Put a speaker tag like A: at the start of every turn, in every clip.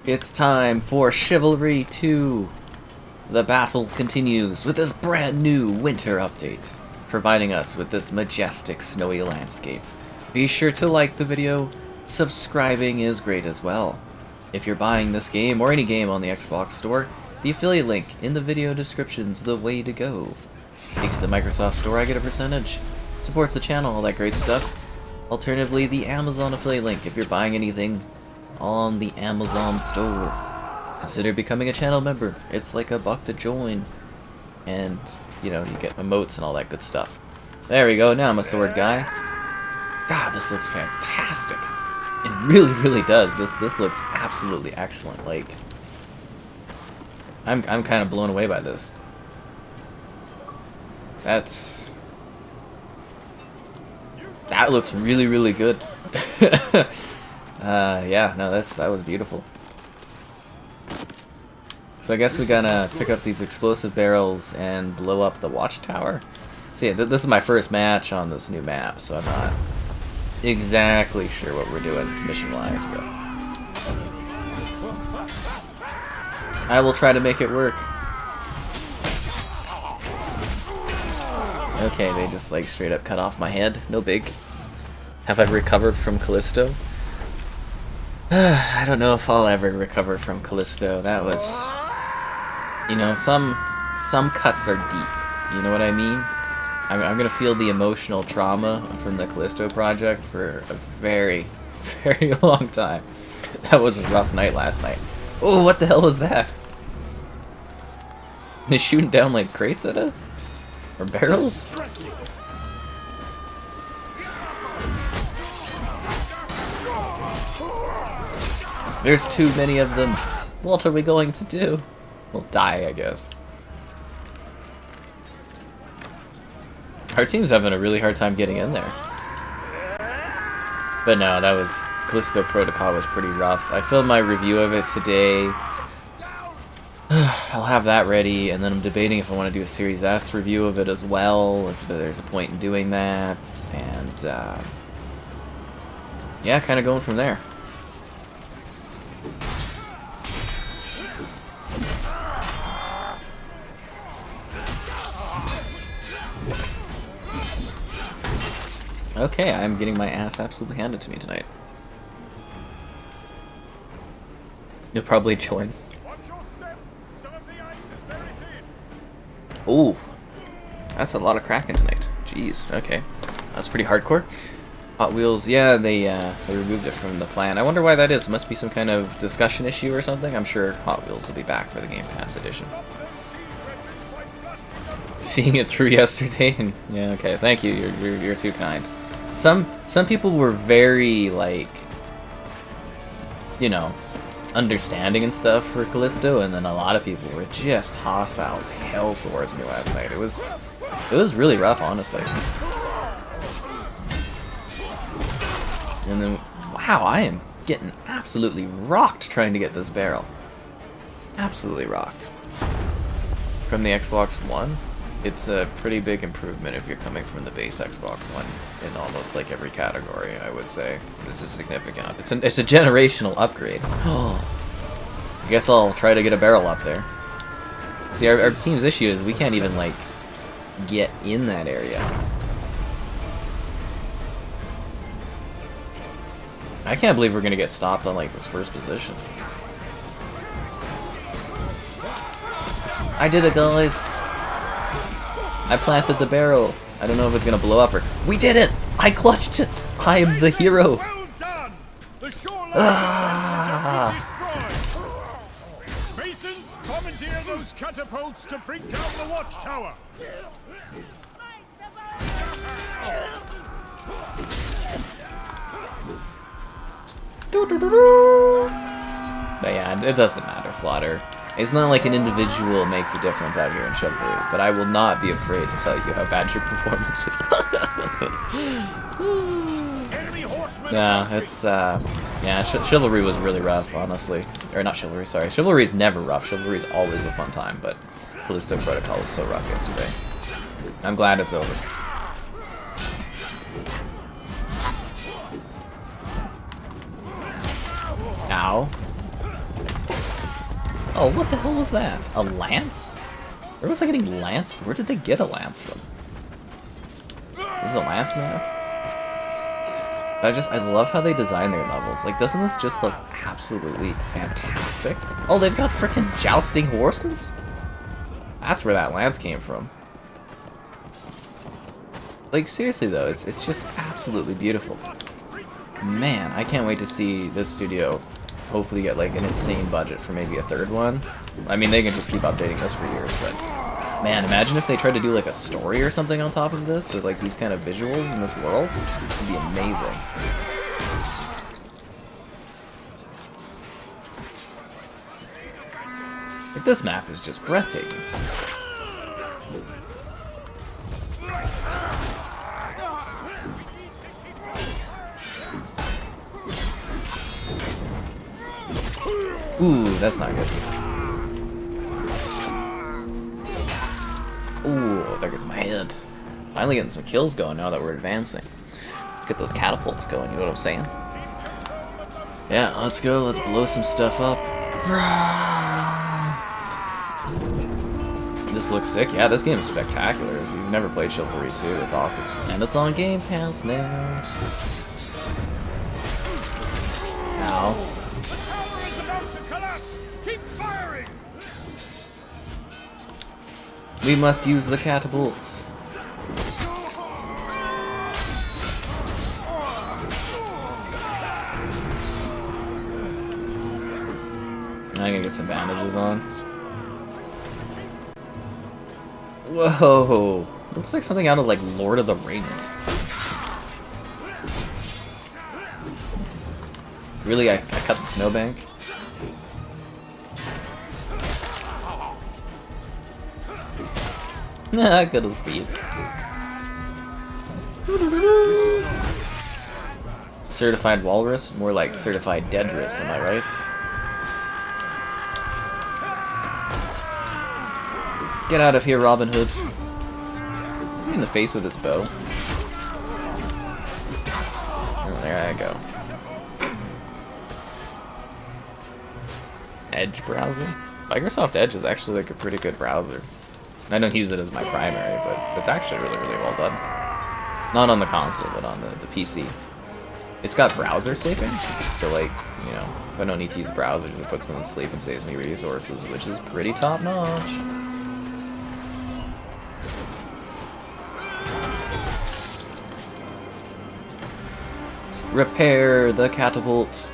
A: It's time for Chivalry 2. The battle continues with this brand new winter update, providing us with this majestic snowy landscape. Be sure to like the video, subscribing is great as well. If you're buying this game or any game on the Xbox Store, the affiliate link in the video description's the way to go. Thanks to the Microsoft Store, I get a percentage. Supports the channel, all that great stuff. Alternatively, the Amazon affiliate link if you're buying anything on the Amazon store. Consider becoming a channel member. It's like $1 to join. And, you know, you get emotes and all that good stuff. There we go, now I'm a sword guy. God, this looks fantastic. It really, really does. This looks absolutely excellent. Like, I'm kind of blown away by this. That looks really, really good. Yeah, no, that was beautiful. So I guess we gotta pick up these explosive barrels and blow up the watchtower. So yeah, this is my first match on this new map, so I'm not exactly sure what we're doing mission-wise, but I will try to make it work. Okay, they just like straight up cut off my head. No big. Have I recovered from Callisto? I don't know if I'll ever recover from Callisto. That was, you know, some cuts are deep. You know what I mean? I'm gonna feel the emotional trauma from the Callisto project for a very, very long time. That was a rough night last night. Oh, what the hell was that? They're shooting down like crates at us? Or barrels? There's too many of them. What are we going to do? We'll die, I guess. Our team's having a really hard time getting in there. But no, that was... Callisto Protocol was pretty rough. I filmed my review of it today. I'll have that ready, and then I'm debating if I want to do a Series S review of it as well, if there's a point in doing that, and yeah, kind of going from there. Okay, I'm getting my ass absolutely handed to me tonight. You'll probably join. Ooh, that's a lot of cracking tonight. Jeez, okay. That's pretty hardcore. Hot Wheels, yeah, they removed it from the plan. I wonder why that is. It must be some kind of discussion issue or something. I'm sure Hot Wheels will be back for the Game Pass edition. Seeing it through yesterday, and yeah, okay, thank you. You're too kind. Some people were very, like, you know, understanding and stuff for Callisto, and then a lot of people were just hostile as hell towards me last night. It was really rough, honestly. And then, wow, I am getting absolutely rocked trying to get this barrel. Absolutely rocked. From the Xbox One, it's a pretty big improvement if you're coming from the base Xbox One in almost like every category, I would say. It's a significant up. It's a generational upgrade. I guess I'll try to get a barrel up there. See, our team's issue is we can't even, like, get in that area. I can't believe we're gonna get stopped on, like, this first position. I did it, guys! I planted the barrel. I don't know if it's gonna blow up or... We did it! I clutched it! I am the hero!
B: Well done. The shoreline Masons, commandeer those catapults to bring down the watchtower.
A: But yeah, it doesn't matter, Slaughter. It's not like an individual makes a difference out here in Chivalry, but I will not be afraid to tell you how bad your performance is. No, it's, yeah, Chivalry was really rough, honestly. Or not Chivalry, sorry. Chivalry is never rough. Chivalry is always a fun time, but Callisto Protocol was so rough yesterday. I'm glad it's over. Ow. Oh, what the hell was that? A lance? Where was I getting lanced? Where did they get a lance from? This is a lance now? I love how they design their levels. Like, doesn't this just look absolutely fantastic? Oh, they've got frickin' jousting horses? That's where that lance came from. Like, seriously though, it's just absolutely beautiful. Man, I can't wait to see this studio hopefully get like an insane budget for maybe a third one. I mean, they can just keep updating this for years, but man, imagine if they tried to do like a story or something on top of this with like these kind of visuals in this world. It'd be amazing. Like, this map is just breathtaking. Ooh, that's not good. Ooh, there goes my head. Finally getting some kills going now that we're advancing. Let's get those catapults going, you know what I'm saying? Yeah, let's go, let's blow some stuff up. This looks sick. Yeah, this game is spectacular. If you've never played Chivalry 2, it's awesome. And it's on Game Pass now. Ow. We must use the catapults. I'm gonna get some bandages on. Whoa! Looks like something out of like Lord of the Rings. Really? I cut the snowbank? Nah, good as feet. Certified walrus? More like certified deadrus, am I right? Get out of here, Robin Hood. In the face with his bow. Oh, there I go. Edge browser? Microsoft Edge is actually like a pretty good browser. I don't use it as my primary, but it's actually really, really well done. Not on the console, but on the PC. It's got browser sleeping, so like, you know, if I don't need to use browsers, it puts them to sleep and saves me resources, which is pretty top-notch. Repair the catapult.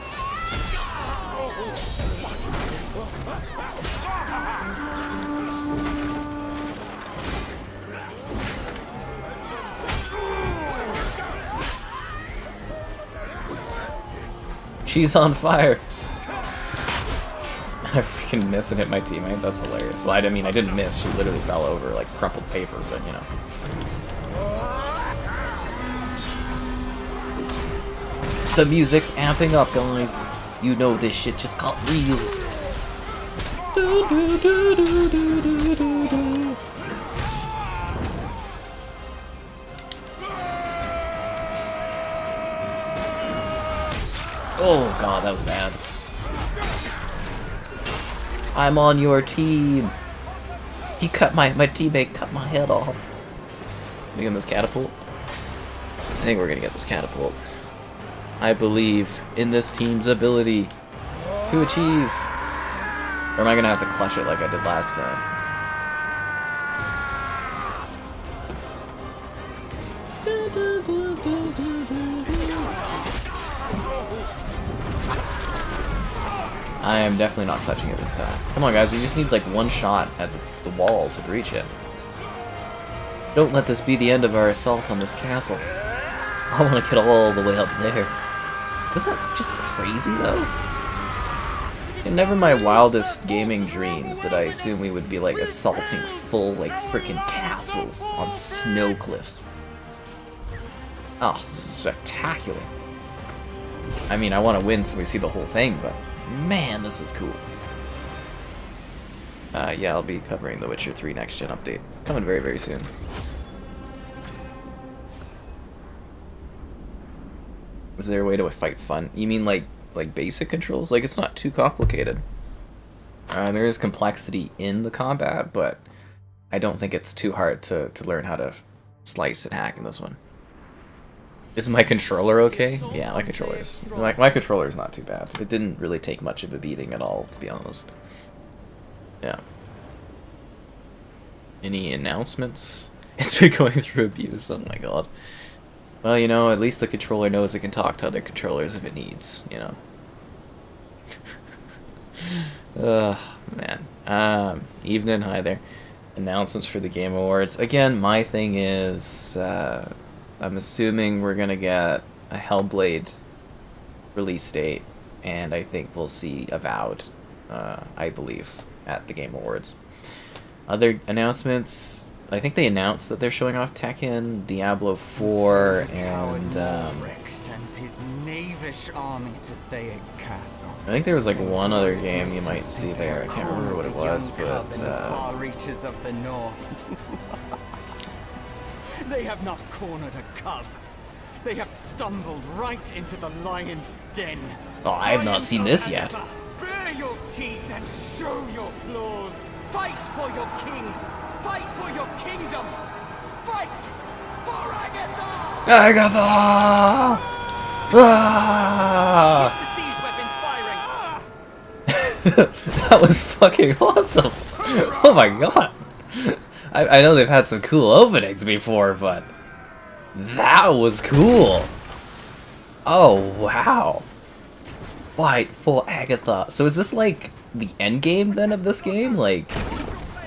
A: She's on fire. I freaking miss and hit my teammate. That's hilarious. Well, I mean, I didn't miss. She literally fell over like crumpled paper, but you know. The music's amping up, guys. You know this shit just got real. Oh god, that was bad. I'm on your team. He cut my teammate cut my head off. We get this catapult? I think we're gonna get this catapult. I believe in this team's ability to achieve. Or am I gonna have to clutch it like I did last time? I am definitely not clutching it this time. Come on guys, we just need like one shot at the wall to breach it. Don't let this be the end of our assault on this castle. I want to get all the way up there. Isn't that just crazy though? In never my wildest gaming dreams did I assume we would be like assaulting full like freaking castles on snow cliffs. Oh, this is spectacular. I mean, I want to win so we see the whole thing, but man, this is cool. Yeah, I'll be covering the Witcher 3 Next Gen update. Coming very, very soon. Is there a way to fight fun? You mean like basic controls? Like, it's not too complicated. There is complexity in the combat, but I don't think it's too hard to learn how to slice and hack in this one. Is my controller okay? Yeah, my controller's not too bad. It didn't really take much of a beating at all, to be honest. Yeah. Any announcements? It's been going through abuse, oh my god. Well, you know, at least the controller knows it can talk to other controllers if it needs, you know. Man. Evening, hi there. Announcements for the Game Awards. Again, my thing is, I'm assuming we're gonna get a Hellblade release date, and I think we'll see Avowed, I believe, at the Game Awards. Other announcements, I think they announced that they're showing off Tekken, Diablo 4, and
C: sends his knavish army to Thaic Castle.
A: I think there was like one other game you might see there. I can't remember what it was, but
C: far reaches of the north. They have not cornered a cub. They have stumbled right into the lion's den.
A: oh, I have not seen this yet.
C: Bare your teeth and show your claws. Fight for your king. Fight for your kingdom. Fight for Agatha.
A: Agatha! Ah!
C: Keep the siege weapons firing.
A: That was fucking awesome. Oh my god. I know they've had some cool openings before, but that was cool. Oh, wow. Fight for Agatha. So is this like the end game then of this game? Like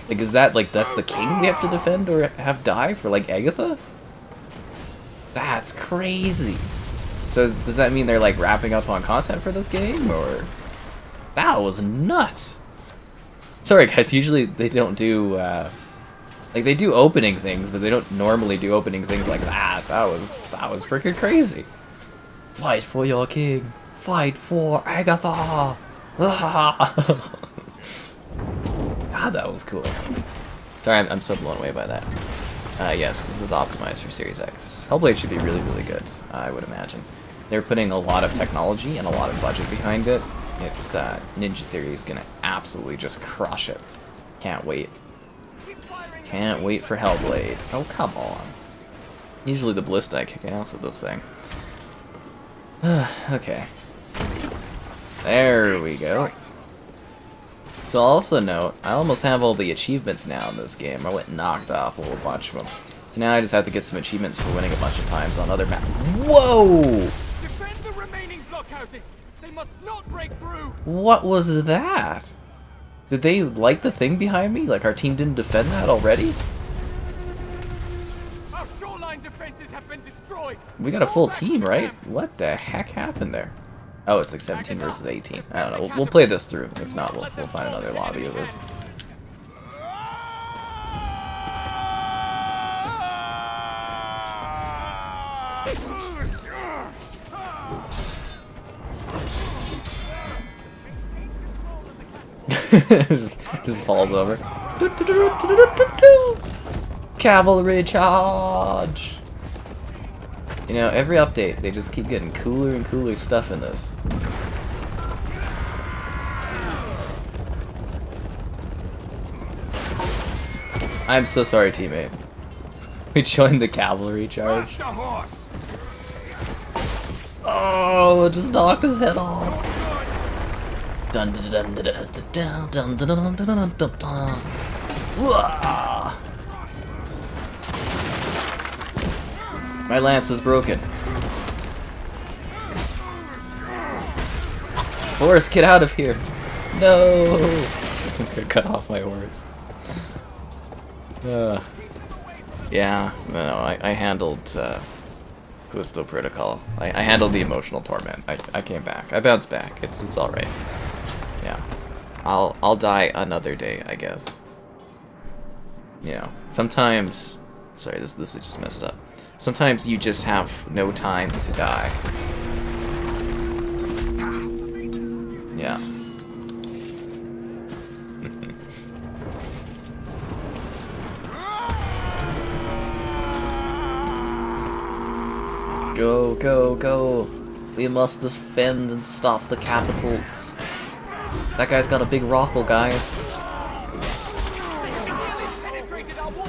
A: is that like that's the king we have to defend or have die for like Agatha? That's crazy. So does that mean they're like wrapping up on content for this game, or that was nuts? Sorry guys, usually they don't do like they do opening things, but they don't normally do opening things like that. That was freaking crazy. Fight for your king. Fight for Agatha. God, that was cool. Sorry, I'm so blown away by that. Yes, this is optimized for Series X. Hellblade should be really, really good, I would imagine. They're putting a lot of technology and a lot of budget behind it. It's Ninja Theory is gonna absolutely just crush it. Can't wait. Can't wait for Hellblade. Oh, come on. Usually the Ballista kicking ass with this thing. Okay. There we go. So I'll also note, I almost have all the achievements now in this game. I went and knocked off a whole bunch of them. So now I just have to get some achievements for winning a bunch of times on other maps. Whoa!
C: Defend the remaining blockhouses. They must not break through.
A: What was that? Did they light the thing behind me? Like our team didn't defend that already?
C: Our shoreline defenses have been destroyed.
A: We got a full team, right? What the heck happened there? Oh, it's like 17 versus 18. I don't know. We'll play this through. If not, we'll find another lobby of this. just falls over. Cavalry charge! You know, every update, they just keep getting cooler and cooler stuff in this. I'm so sorry, teammate. We joined the cavalry charge. Oh, it just knocked his head off. Dun dun dun dun dun dun dun dun dun dun dun. My lance is broken. Horse, get out of here! No! I'm gonna cut off my horse. Yeah, no, I handled Callisto Protocol. I handled the emotional torment. I came back. I bounced back. It's all right. Yeah, I'll die another day, I guess. You know, sometimes. Sorry, this is just messed up. Sometimes you just have no time to die. Yeah. Go, go, go. We must defend and stop the catapults. That guy's got a big rockle, guys.
C: Nearly penetrated our walls.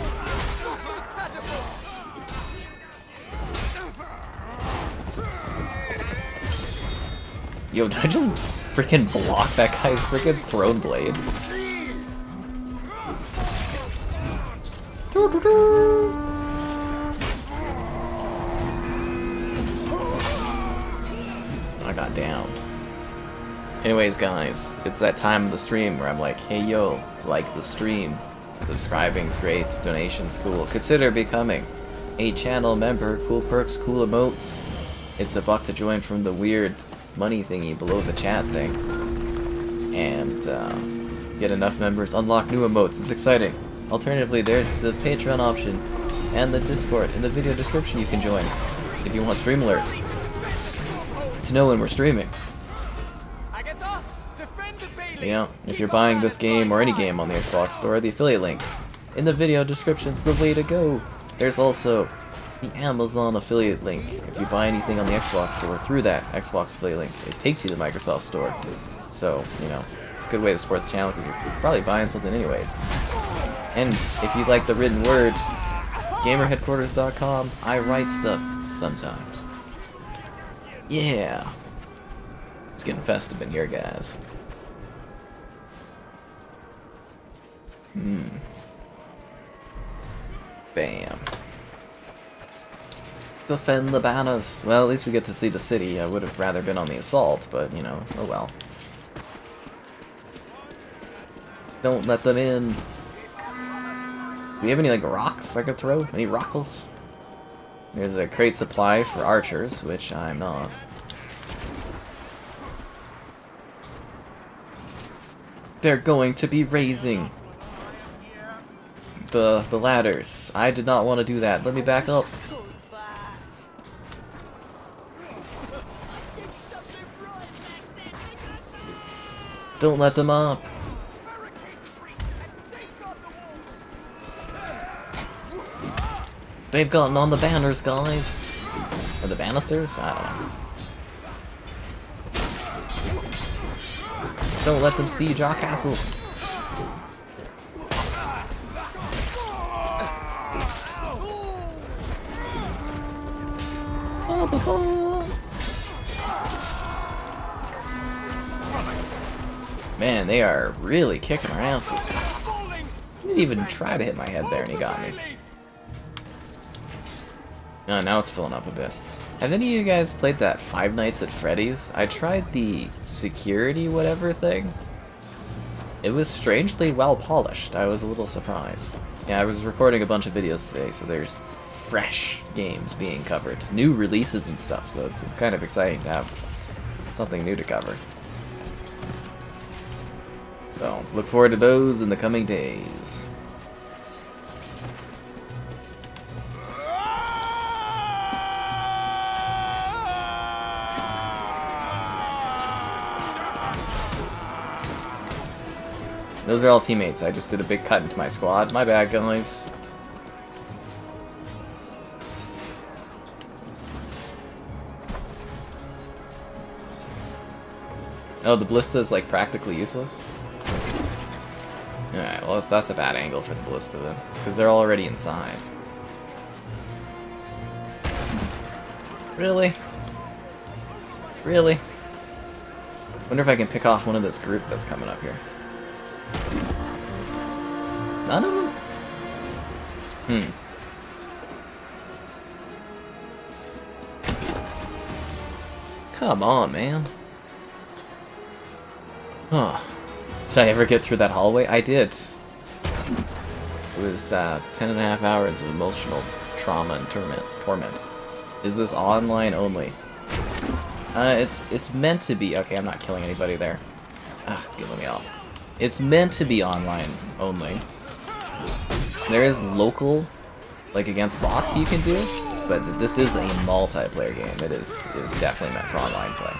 C: Shoot those catapults.
A: Yo, did I just freaking block that guy's freaking thrown blade? I got downed. Anyways, guys, it's that time of the stream where I'm like, hey yo, like the stream. Subscribing's great, donation's cool. Consider becoming a channel member. Cool perks, cool emotes. It's $1 to join from the weird money thingy below the chat thing. And get enough members, unlock new emotes. It's exciting. Alternatively, there's the Patreon option and the Discord in the video description you can join if you want stream alerts to know when we're streaming.
C: Agatha, defend the Bailey.
A: Yeah, if you're buying this game or any game on the Xbox store, the affiliate link in the video description's the way to go. There's also the Amazon affiliate link. If you buy anything on the Xbox store through that Xbox affiliate link, it takes you to the Microsoft store. So, you know, it's a good way to support the channel because you're probably buying something anyways. And if you like the written word, gamerheadquarters.com, I write stuff sometimes. Yeah. It's getting festive in here, guys. Bam. Defend the banners. Well, at least we get to see the city. I would have rather been on the assault, but, you know, oh well. Don't let them in. Do we have any, like, rocks I could throw? Any rockles? There's a crate supply for archers, which I'm not. They're going to be raising the ladders. I did not want to do that. Let me back up. Don't let them up. They've gotten on the banners, guys. Or the banisters? I don't know. Don't let them siege our castle. Man, they are really kicking our asses. He didn't even try to hit my head there and he got me. Now it's filling up a bit. Have any of you guys played that Five Nights at Freddy's? I tried the security whatever thing. It was strangely well polished. I was a little surprised. Yeah, I was recording a bunch of videos today, so there's fresh games being covered. New releases and stuff, so it's kind of exciting to have something new to cover. So, look forward to those in the coming days. Those are all teammates. I just did a big cut into my squad. My bad, guys. Oh, the ballista is like practically useless? Alright, well that's a bad angle for the ballista then. Because they're already inside. Really? Really? Wonder if I can pick off one of this group that's coming up here. None of them? Come on, man. Oh. Did I ever get through that hallway? I did. It was 10.5 hours of emotional trauma and torment. Is this online only? It's meant to be. Okay, I'm not killing anybody there. Ah, get me off. It's meant to be online only. There is local, like against bots you can do, but this is a multiplayer game. It is definitely meant for online play.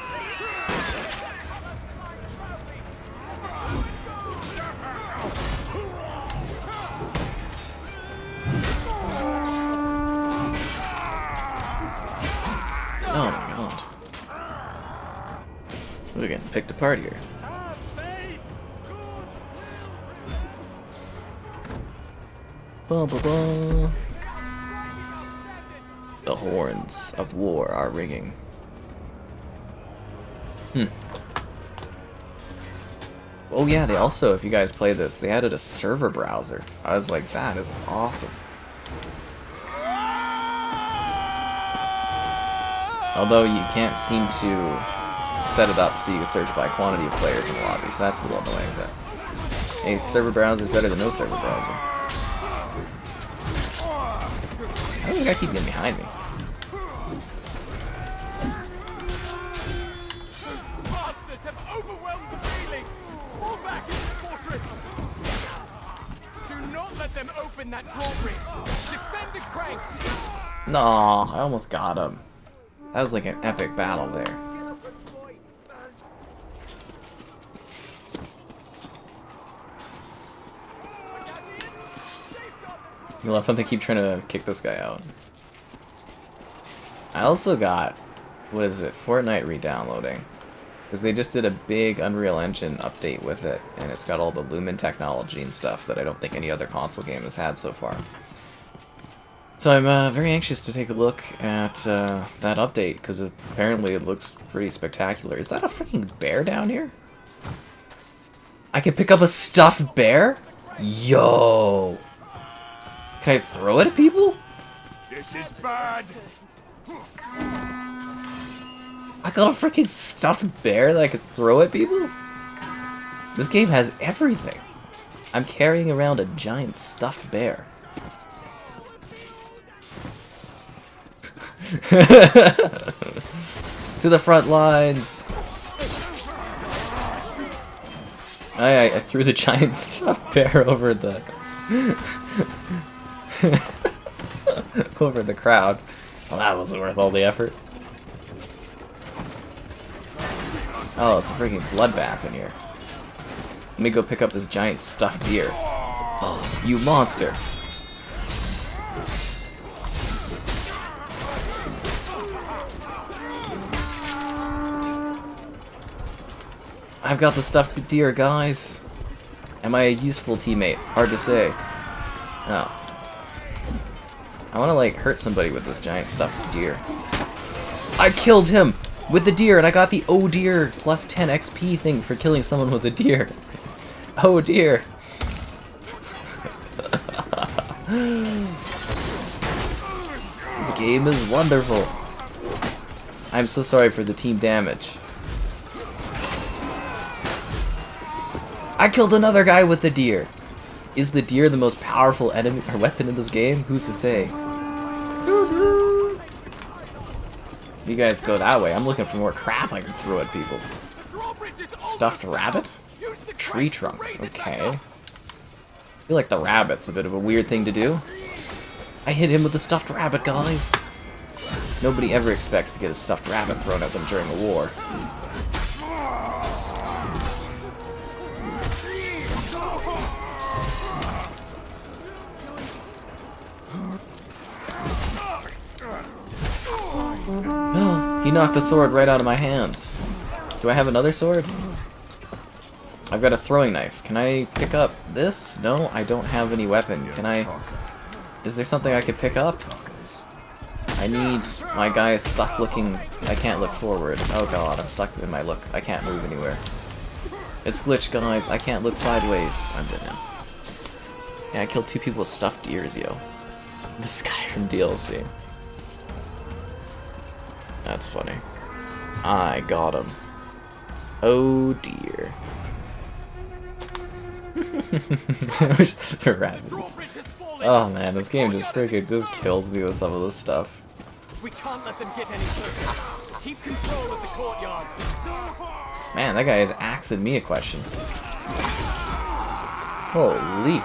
A: Oh my god. We're getting picked apart here. Ba, ba, ba. The horns of war are ringing. Oh yeah, they also, if you guys play this, they added a server browser. I was like, that is awesome. Although you can't seem to set it up so you can search by quantity of players in the lobby, so that's a little annoying. But hey, server browser is better than no server browser. How does the guy keep getting behind me?
C: Bastards have overwhelmed the feeling. Fall back into the fortress. Do not let them open that drawbridge. Defend the cranks.
A: No, I almost got him. That was like an epic battle there. You love how they keep trying to kick this guy out. I also got, what is it, Fortnite re-downloading. Because they just did a big Unreal Engine update with it, and it's got all the Lumen technology and stuff that I don't think any other console game has had so far. So I'm very anxious to take a look at that update, because apparently it looks pretty spectacular. Is that a freaking bear down here? I can pick up a stuffed bear? Yo! Can I throw it at people?
B: This is bad.
A: I got a freaking stuffed bear that I could throw at people? This game has everything. I'm carrying around a giant stuffed bear. To the front lines. I threw the giant stuffed bear over the over the crowd. Well, that wasn't worth all the effort. Oh, it's a freaking bloodbath in here. Let me go pick up this giant stuffed deer. Oh, you monster. I've got the stuffed deer, guys. Am I a useful teammate? Hard to say. Oh. I want to, like, hurt somebody with this giant stuffed deer. I killed him with the deer, and I got the oh dear plus 10 XP thing for killing someone with a deer. Oh dear. This game is wonderful. I'm so sorry for the team damage. I killed another guy with the deer. Is the deer the most powerful enemy or weapon in this game? Who's to say? You guys go that way. I'm looking for more crap I can throw at people. Stuffed rabbit? Tree trunk. Okay. I feel like the rabbit's a bit of a weird thing to do. I hit him with the stuffed rabbit, guys. Nobody ever expects to get a stuffed rabbit thrown at them during a war. He knocked the sword right out of my hands. Do I have another sword? I've got a throwing knife. Can I pick up this? No, I don't have any weapon. Can I... Is there something I could pick up? I need... My guy is stuck looking... I can't look forward. Oh god, I'm stuck in my look. I can't move anywhere. It's glitched, guys. I can't look sideways. I'm dead now. Yeah, I killed 2 people with stuffed ears, yo. This guy from DLC. That's funny. I got him. Oh dear. Oh man, this game just freaking just kills me with some of this stuff.
C: We can't let them get any closer. Keep control of the courtyard.
A: Man, that guy is asking me a question. Holy.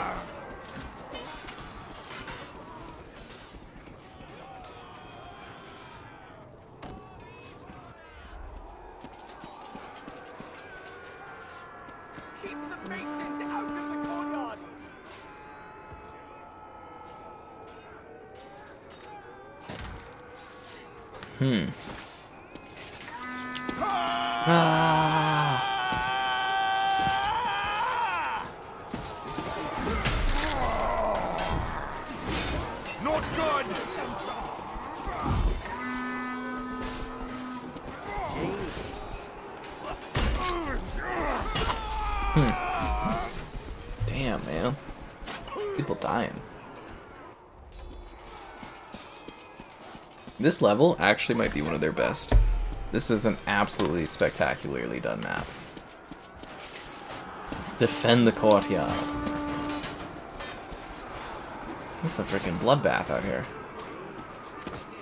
A: Damn, man. People dying. This level actually might be one of their best. This is an absolutely spectacularly done map. Defend the courtyard. It's a freaking bloodbath out here.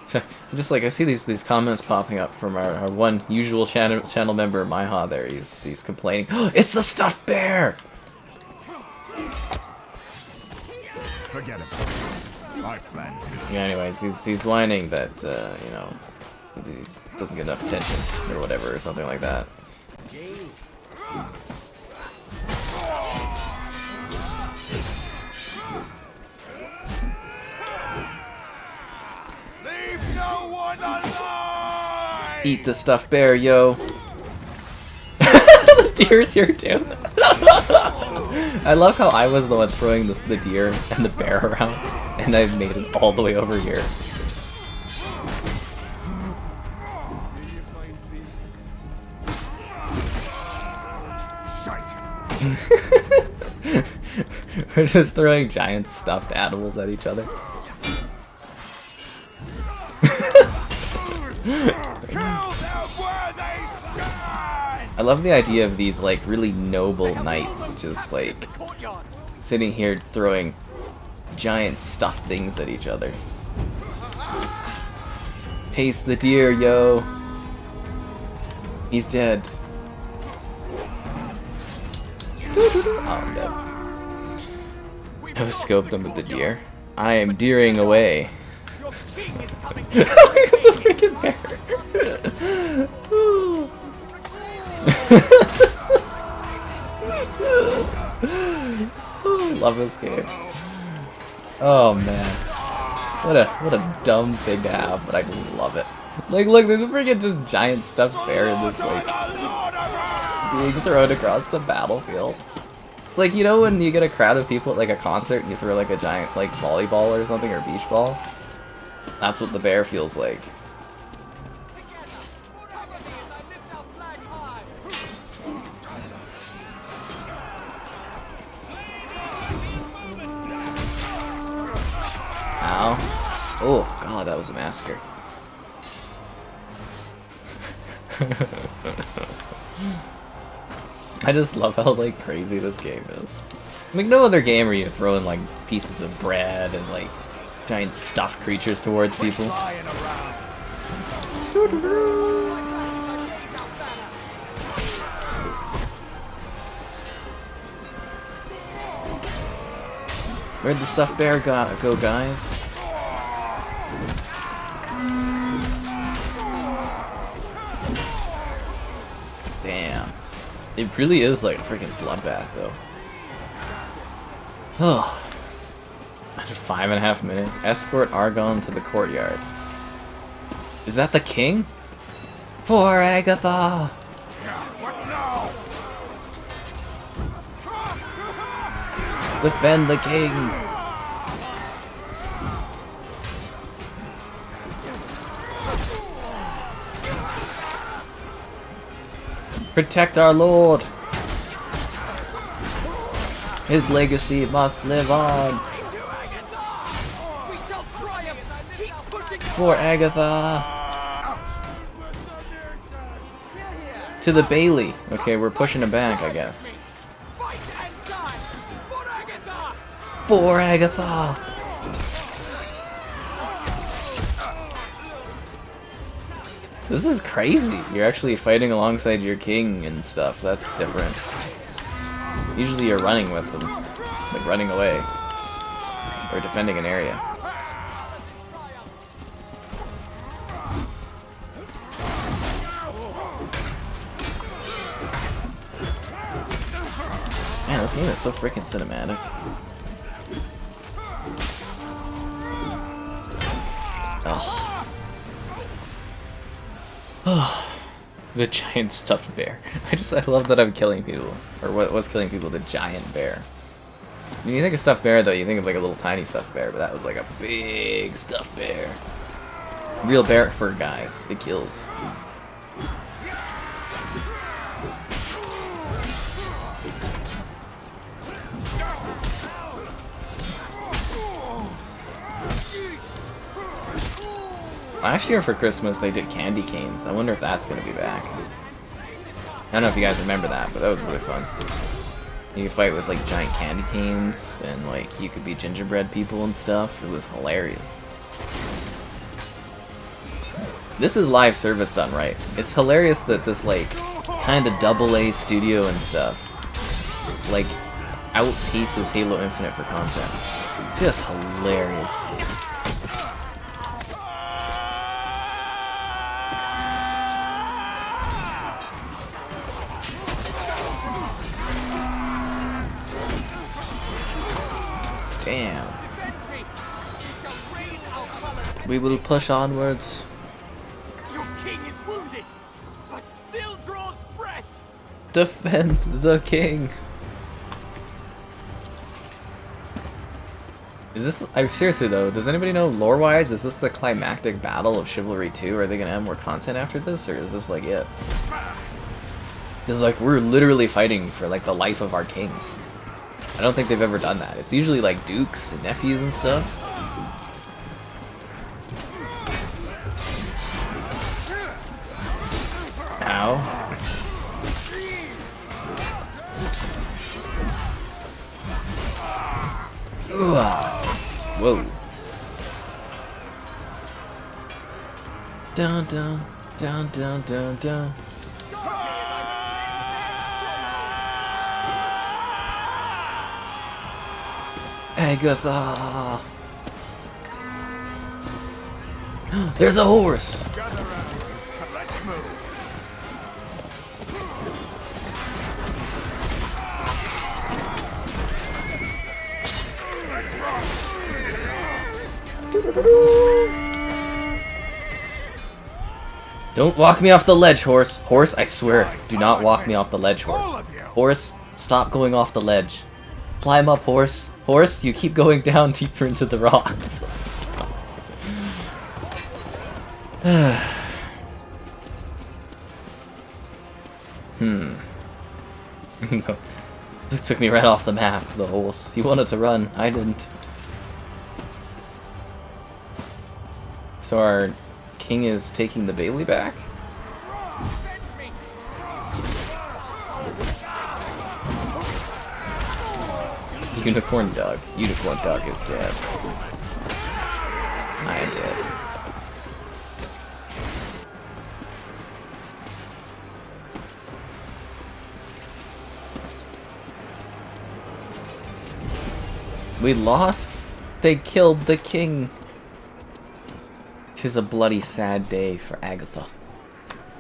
A: So, just like I see these comments popping up from our one usual channel member, Maiha. There, he's complaining. Oh, it's the stuffed bear.
B: Forget it. My plan.
A: Yeah. Anyways, he's whining that you know, he doesn't get enough attention or whatever or something like that.
B: Leave no one alive!
A: Eat the stuffed bear, yo. The deer's here too. I love how I was the one throwing the deer and the bear around, and I made it all the way over here. We're just throwing giant stuffed animals at each other. I love the idea of these like really noble knights just like sitting here throwing giant stuffed things at each other. Taste the deer, yo. He's dead. Oh, I'm dead. I scoped him with the deer. I am deering away. Look at the freaking bear. Love this game. Oh man, what a dumb thing to have, but I just love it. Like, look, there's a freaking just giant stuffed bear in this like being thrown across the battlefield. It's like, you know when you get a crowd of people at like a concert and you throw like a giant like volleyball or something or beach ball? That's what the bear feels like. Ow. Oh god, that was a massacre. I just love how like crazy this game is. Like no other game where you throw in like pieces of bread and like giant stuffed creatures towards people. Where'd the stuffed bear go, guys? Damn. It really is like a freaking bloodbath, though. Oh. After 5.5 minutes, escort Argon to the courtyard. Is that the king? For Agatha! Defend the king! Protect our lord! His legacy must live on! For Agatha! To the Bailey! Okay, we're pushing him back, I guess. For Agatha! This is crazy. You're actually fighting alongside your king and stuff. That's different. Usually you're running with them. Like running away. Or defending an area. Man, this game is so freaking cinematic. Oh. The giant stuffed bear. I love that I'm killing people. Or what was killing people, the giant bear. When you think of stuffed bear though, you think of like a little tiny stuffed bear, but that was like a big stuffed bear. Real bear fur, guys. It kills. Last year for Christmas they did candy canes. I wonder if that's gonna be back. I don't know if you guys remember that, but that was really fun. You could fight with like giant candy canes, and like you could be gingerbread people and stuff. It was hilarious. This is live service done right. It's hilarious that this like kind of AA studio and stuff like outpaces Halo Infinite for content. Just hilarious. Damn. We will push onwards.
C: Your king is wounded, but still draws breath.
A: Defend the king. Is this... seriously though, does anybody know lore-wise, is this the climactic battle of Chivalry 2? Are they gonna have more content after this, or is this like it? Because like, we're literally fighting for like the life of our king. I don't think they've ever done that. It's usually like dukes and nephews and stuff. Ow. Ugh. Whoa. Down, down, down, down, down, down. Agatha! There's a horse!
B: Let's move.
A: Don't walk me off the ledge, horse. Horse, I swear, do not walk me off the ledge, horse. Horse, stop going off the ledge. Climb up, horse. Horse, you keep going down deeper into the rocks. No. It took me right off the map, the horse. You wanted to run, I didn't. So our king is taking the Bailey back? Unicorn Dog. Unicorn Dog is dead. I am dead. We lost? They killed the king. 'Tis a bloody sad day for Agatha.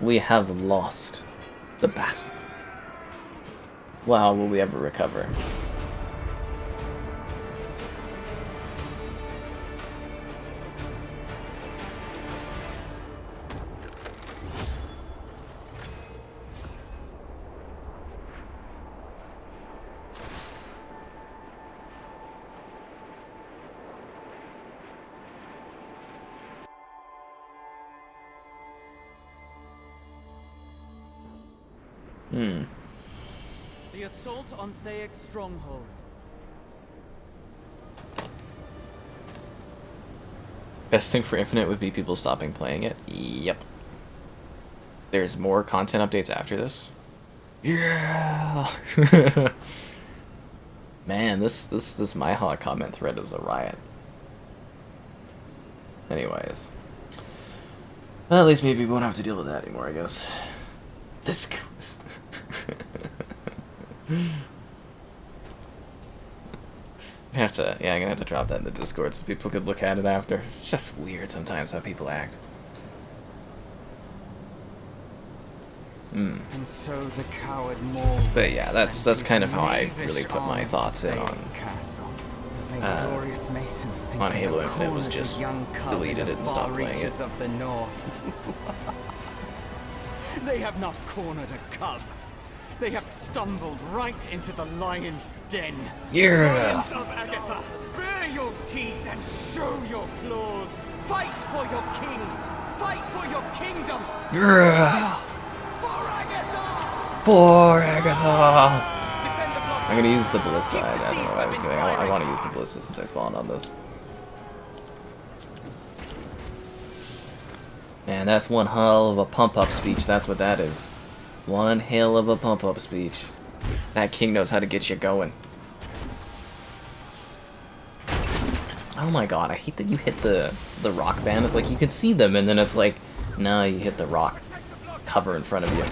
A: We have lost the battle. Wow, will we ever recover?
C: The assault on Thaic's stronghold.
A: Best thing for Infinite would be people stopping playing it. Yep. There's more content updates after this. Yeah. Man, this My Hot comment thread is a riot. Anyways. Well, at least maybe we won't have to deal with that anymore, I guess. This goes. I'm gonna have to drop that in the Discord so people could look at it after. It's just weird sometimes how people act.
C: And so the coward Maul.
A: But yeah, that's kind of how I really put my thoughts in on Halo Infinite, was just deleted it and stopped playing it.
C: Of the North. They have not cornered a cub. They have stumbled right into the lion's den.
A: Yeah.
C: Lions of Agatha, bare your teeth and show your claws. Fight for your king. Fight for your kingdom.
A: Yeah.
C: For Agatha.
A: For Agatha. I'm gonna use the ballista. I don't know what I was doing. I want to use the ballista since I spawned on this. Man, that's one hell of a pump-up speech, that's what that is. One hell of a pump-up speech. That king knows how to get you going. Oh my god, I hate that you hit the rock band. Like, you can see them, and then it's like, no, you hit the rock cover in front of you.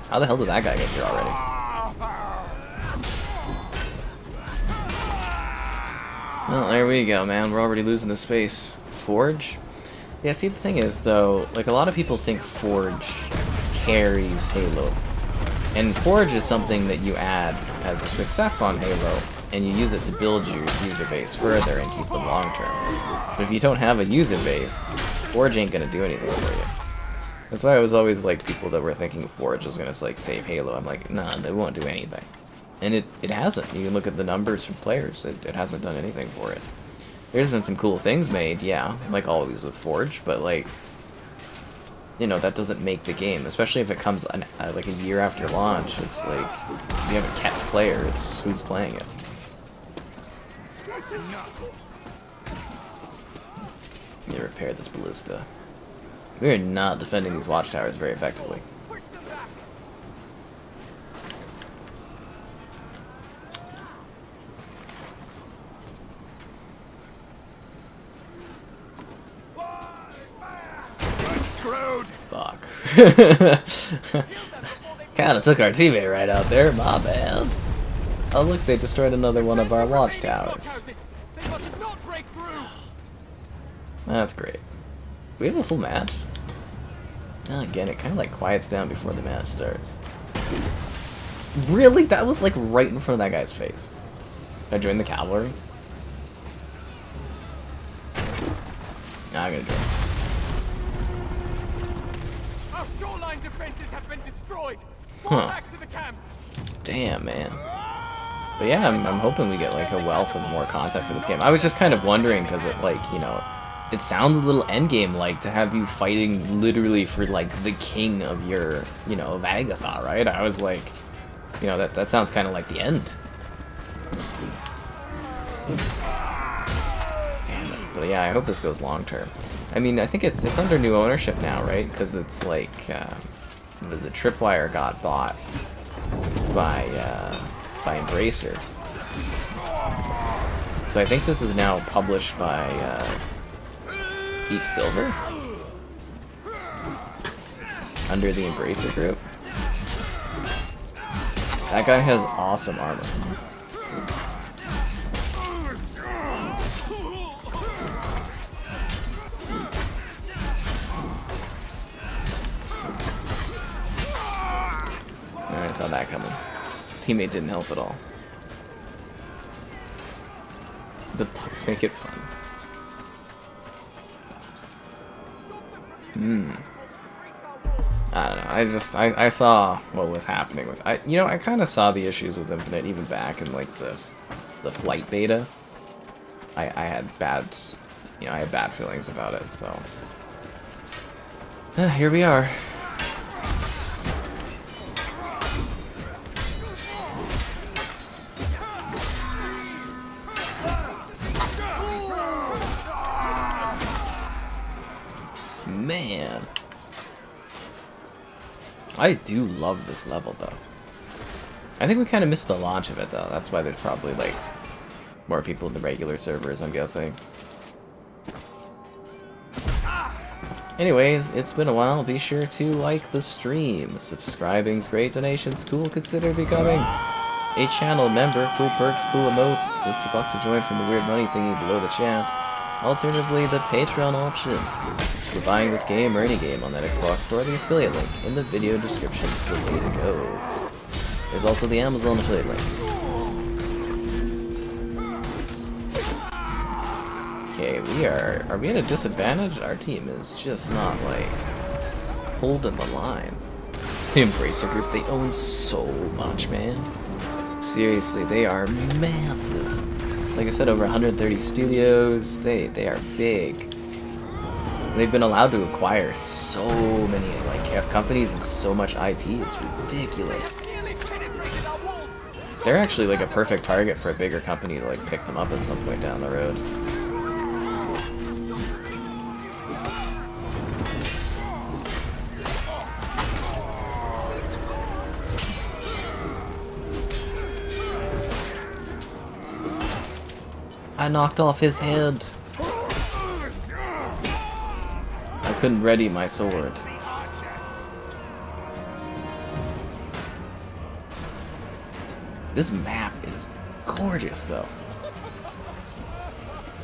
A: How the hell did that guy get here already? Well, there we go, man. We're already losing the space. Forge? Yeah, see, the thing is, though, like, a lot of people think Forge carries Halo. And Forge is something that you add as a success on Halo, and you use it to build your user base further and keep them long term. But if you don't have a user base, Forge ain't gonna do anything for you. That's why I was always like people that were thinking Forge was gonna like save Halo. I'm like, nah, they won't do anything. And it hasn't. You can look at the numbers from players. It hasn't done anything for it. There's been some cool things made, yeah, like always with Forge, but like, you know, that doesn't make the game, especially if it comes like a year after launch. It's like, if you haven't kept players, who's playing it? Let me repair this ballista. We are not defending these watchtowers very effectively. Fuck. Kinda took our teammate right out there, my bad. Oh look, they destroyed another one of our watchtowers. That's great. We have a full match? Again, it kind of like quiets down before the match starts. Really? That was like right in front of that guy's face. Did I join the Cavalry? Nah, I'm gonna join.
C: Our shoreline defenses have been destroyed. Fall back to the camp.
A: Damn, man. But yeah, I'm hoping we get like a wealth of more content for this game. I was just kind of wondering because it, like, you know, it sounds a little endgame-like to have you fighting literally for like the king of your, you know, of Agatha, right? I was like, you know, that sounds kind of like the end. Damn it. But yeah, I hope this goes long term. I mean, I think it's under new ownership now, right? Because it's like, the Tripwire got bought by Embracer. So I think this is now published by Deep Silver under the Embracer group. That guy has awesome armor. I saw that coming. Teammate didn't help at all. The pucks make it fun. I don't know. I saw what was happening with. I kind of saw the issues with Infinite even back in like the flight beta. I had bad feelings about it. So here we are. Man, I do love this level though. I think we kind of missed the launch of it though. That's why there's probably like more people in the regular servers, I'm guessing. Anyways, it's been a while. Be sure to like the stream. Subscribing's great, donations cool. Consider becoming a channel member. Cool perks, cool emotes. It's $1 to join from the weird money thingy below the chat. Alternatively, the Patreon option. For buying this game or any game on that Xbox store, the affiliate link in the video description is the way to go. There's also the Amazon affiliate link. Okay, are we at a disadvantage? Our team is just not, like, holding the line. The Embracer Group, they own so much, man. Seriously, they are massive. Like I said, over 130 studios. They are big. They've been allowed to acquire so many like companies and so much IP. It's ridiculous. They're actually like a perfect target for a bigger company to like pick them up at some point down the road. I knocked off his head. I couldn't ready my sword. This map is gorgeous, though.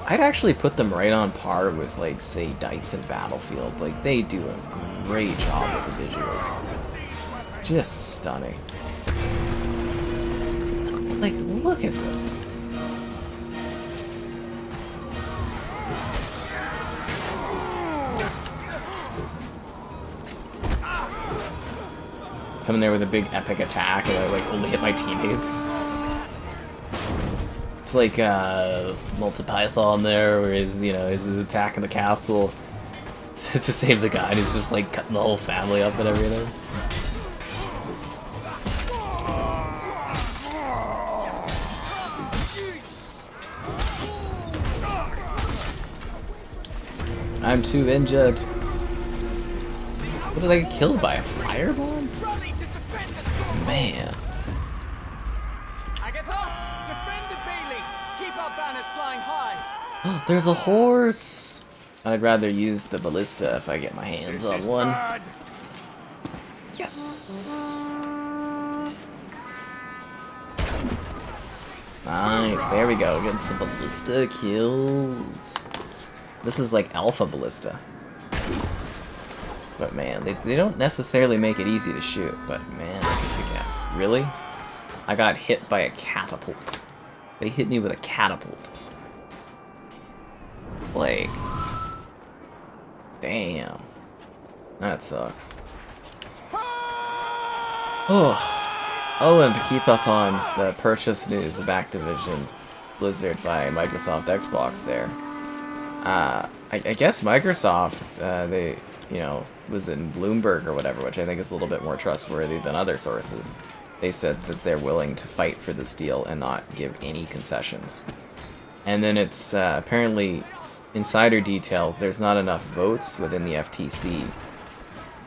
A: I'd actually put them right on par with, like, say, DICE and Battlefield. Like, they do a great job with the visuals. Just stunning. Like, look at this. Come in there with a big epic attack and I, like, only hit my teammates. It's like Multi-Python there, where he's, you know, he's attacking the castle to save the guy, and he's just like cutting the whole family up and everything. I'm too injured. What did I get killed by? A firebomb? Man. There's a horse! I'd rather use the ballista if I get my hands on one. Yes! Nice, there we go. Getting some ballista kills. This is like alpha ballista. But man, they don't necessarily make it easy to shoot, but man, I think you guess. Really? I got hit by a catapult. They hit me with a catapult. Like, damn, that sucks. Oh, and to keep up on the purchase news of Activision Blizzard by Microsoft Xbox there, I guess Microsoft, they, you know, was in Bloomberg or whatever, which I think is a little bit more trustworthy than other sources. They said that they're willing to fight for this deal and not give any concessions. And then it's apparently insider details, there's not enough votes within the FTC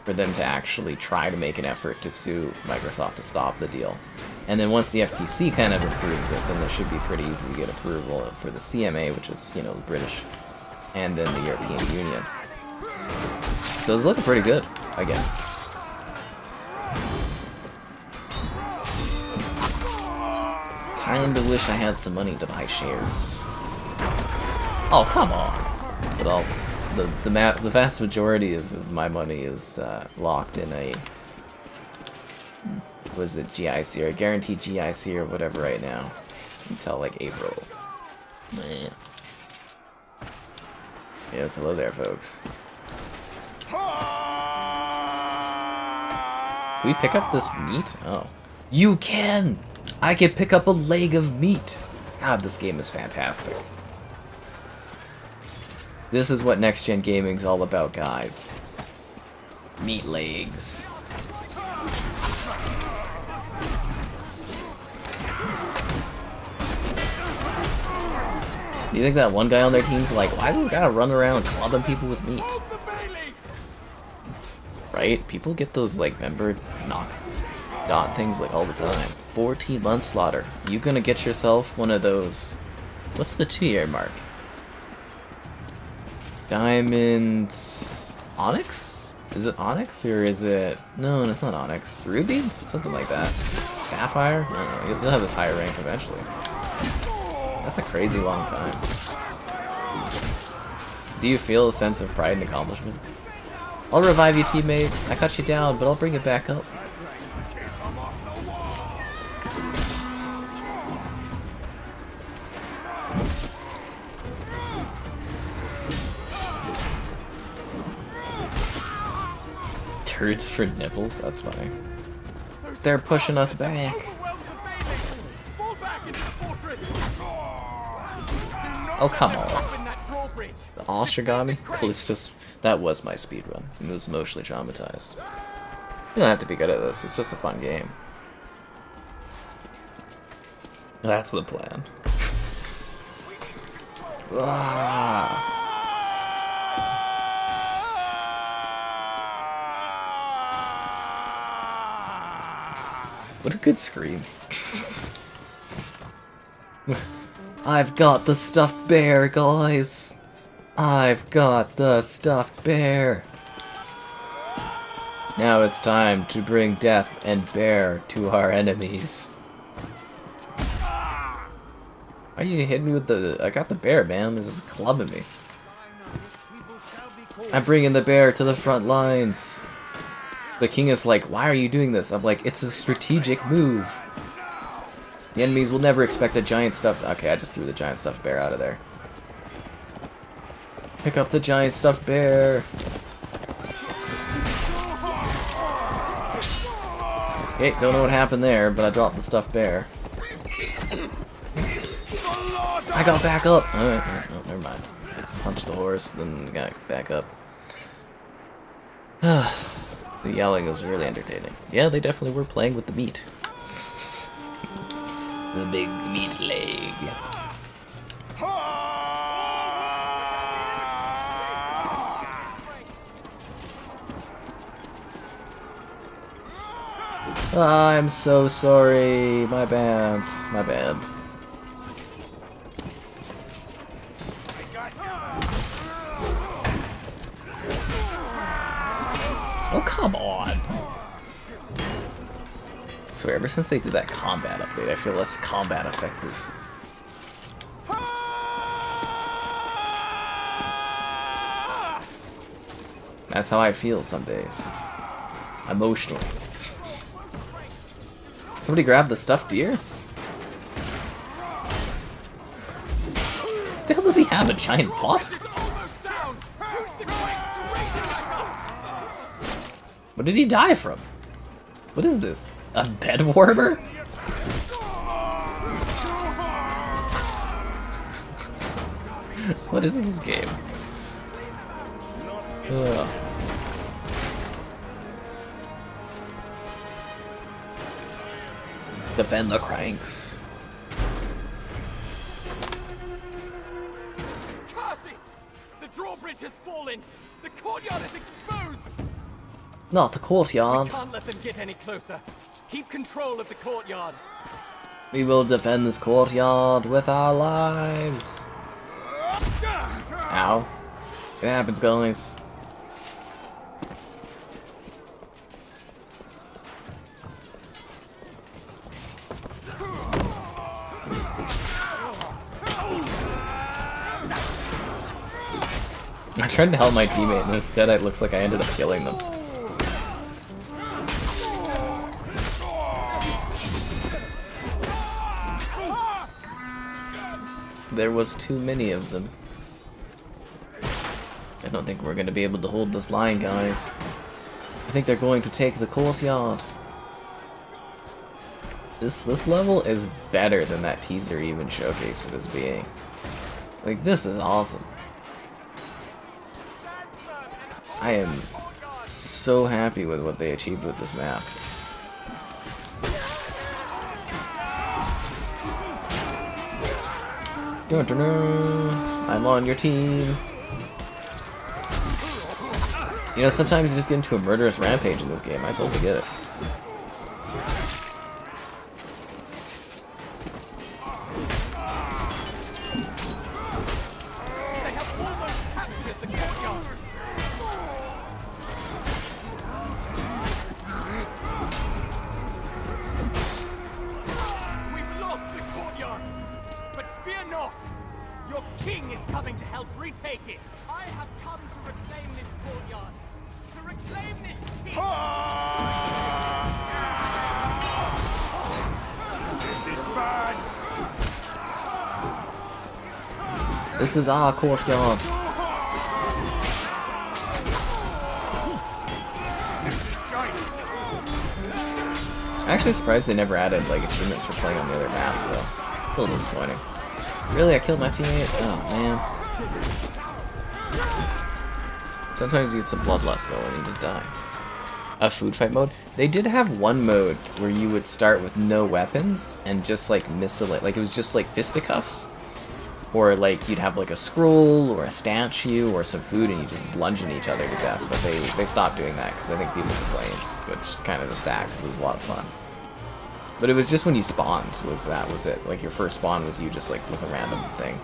A: for them to actually try to make an effort to sue Microsoft to stop the deal. And then once the FTC kind of approves it, then it should be pretty easy to get approval for the CMA, which is, you know, the British, and then the European Union. So it's looking pretty good, again. Kinda wish I had some money to buy shares. Oh, come on! But all the vast majority of my money is locked in a, was it GIC or guaranteed GIC or whatever right now until like April. Man. Yes, hello there, folks. Can we pick up this meat? Oh, you can. I can pick up a leg of meat. God, this game is fantastic. This is what next-gen gaming's all about, guys. Meat legs. Do you think that one guy on their team's like, why is this guy running around clubbing people with meat? Right? People get those, like, remember, dot things, like, all the time. 14 month slaughter. You gonna get yourself one of those... What's the 2-year mark? Diamond... Onyx? Is it Onyx, or is it... No, it's not Onyx. Ruby? Something like that. Sapphire? I don't know. You'll have a higher rank eventually. That's a crazy long time. Do you feel a sense of pride and accomplishment? I'll revive you, teammate. I cut you down, but I'll bring it back up. Turds for nipples? That's funny. They're pushing us back. Oh, come on. The Oshigami? Callisto. That was my speedrun. It was emotionally traumatized. You don't have to be good at this. It's just a fun game. That's the plan. What a good scream. I've got the stuffed bear, guys. I've got the stuffed bear. Now it's time to bring death and bear to our enemies. Why you hit me with the... I got the bear, man. This is clubbing me. I'm bringing the bear to the front lines. The king is like, why are you doing this? I'm like, it's a strategic move. The enemies will never expect a giant stuffed... Okay, I just threw the giant stuffed bear out of there. Pick up the giant stuffed bear. Okay, don't know what happened there, but I dropped the stuffed bear. I got back up. Alright, oh, never mind. Punch the horse, then got back up. The yelling is really entertaining. Yeah, they definitely were playing with the meat. The big meat leg. I'm so sorry. My bad. My bad. Oh, come on. I swear, ever since they did that combat update, I feel less combat effective. That's how I feel some days. Emotionally. Somebody grab the stuffed deer? What the hell does he have? A giant pot? What did he die from? What is this? A bed warmer? What is this game? Ugh. Defend the cranks.
C: Curses! The drawbridge has fallen! The courtyard is exposed!
A: Not the courtyard.
C: We can't let them get any closer. Keep control of the courtyard.
A: We will defend this courtyard with our lives. Ow. It happens, guys. I tried to help my teammate, and instead it looks like I ended up killing them. There was too many of them. I don't think we're going to be able to hold this line, guys. I think they're going to take the courtyard. This level is better than that teaser even showcased it as being. Like, this is awesome. I am so happy with what they achieved with this map. I'm on your team. You know, sometimes you just get into a murderous rampage in this game. I totally get it. This is our courtyard. I'm actually surprised they never added like achievements for playing on the other maps though. It's a little disappointing. Really, I killed my teammate? Oh man. Sometimes you get some bloodlust going and you just die. A food fight mode? They did have one mode where you would start with no weapons and just like miscellaneous, like it was just like fisticuffs. Or like you'd have like a scroll or a statue or some food and you just bludgeon each other to death. But they stopped doing that because I think people complained, which kind of is sad because it was a lot of fun. But it was just when you spawned, was it. Like, your first spawn was you just, like, with a random thing.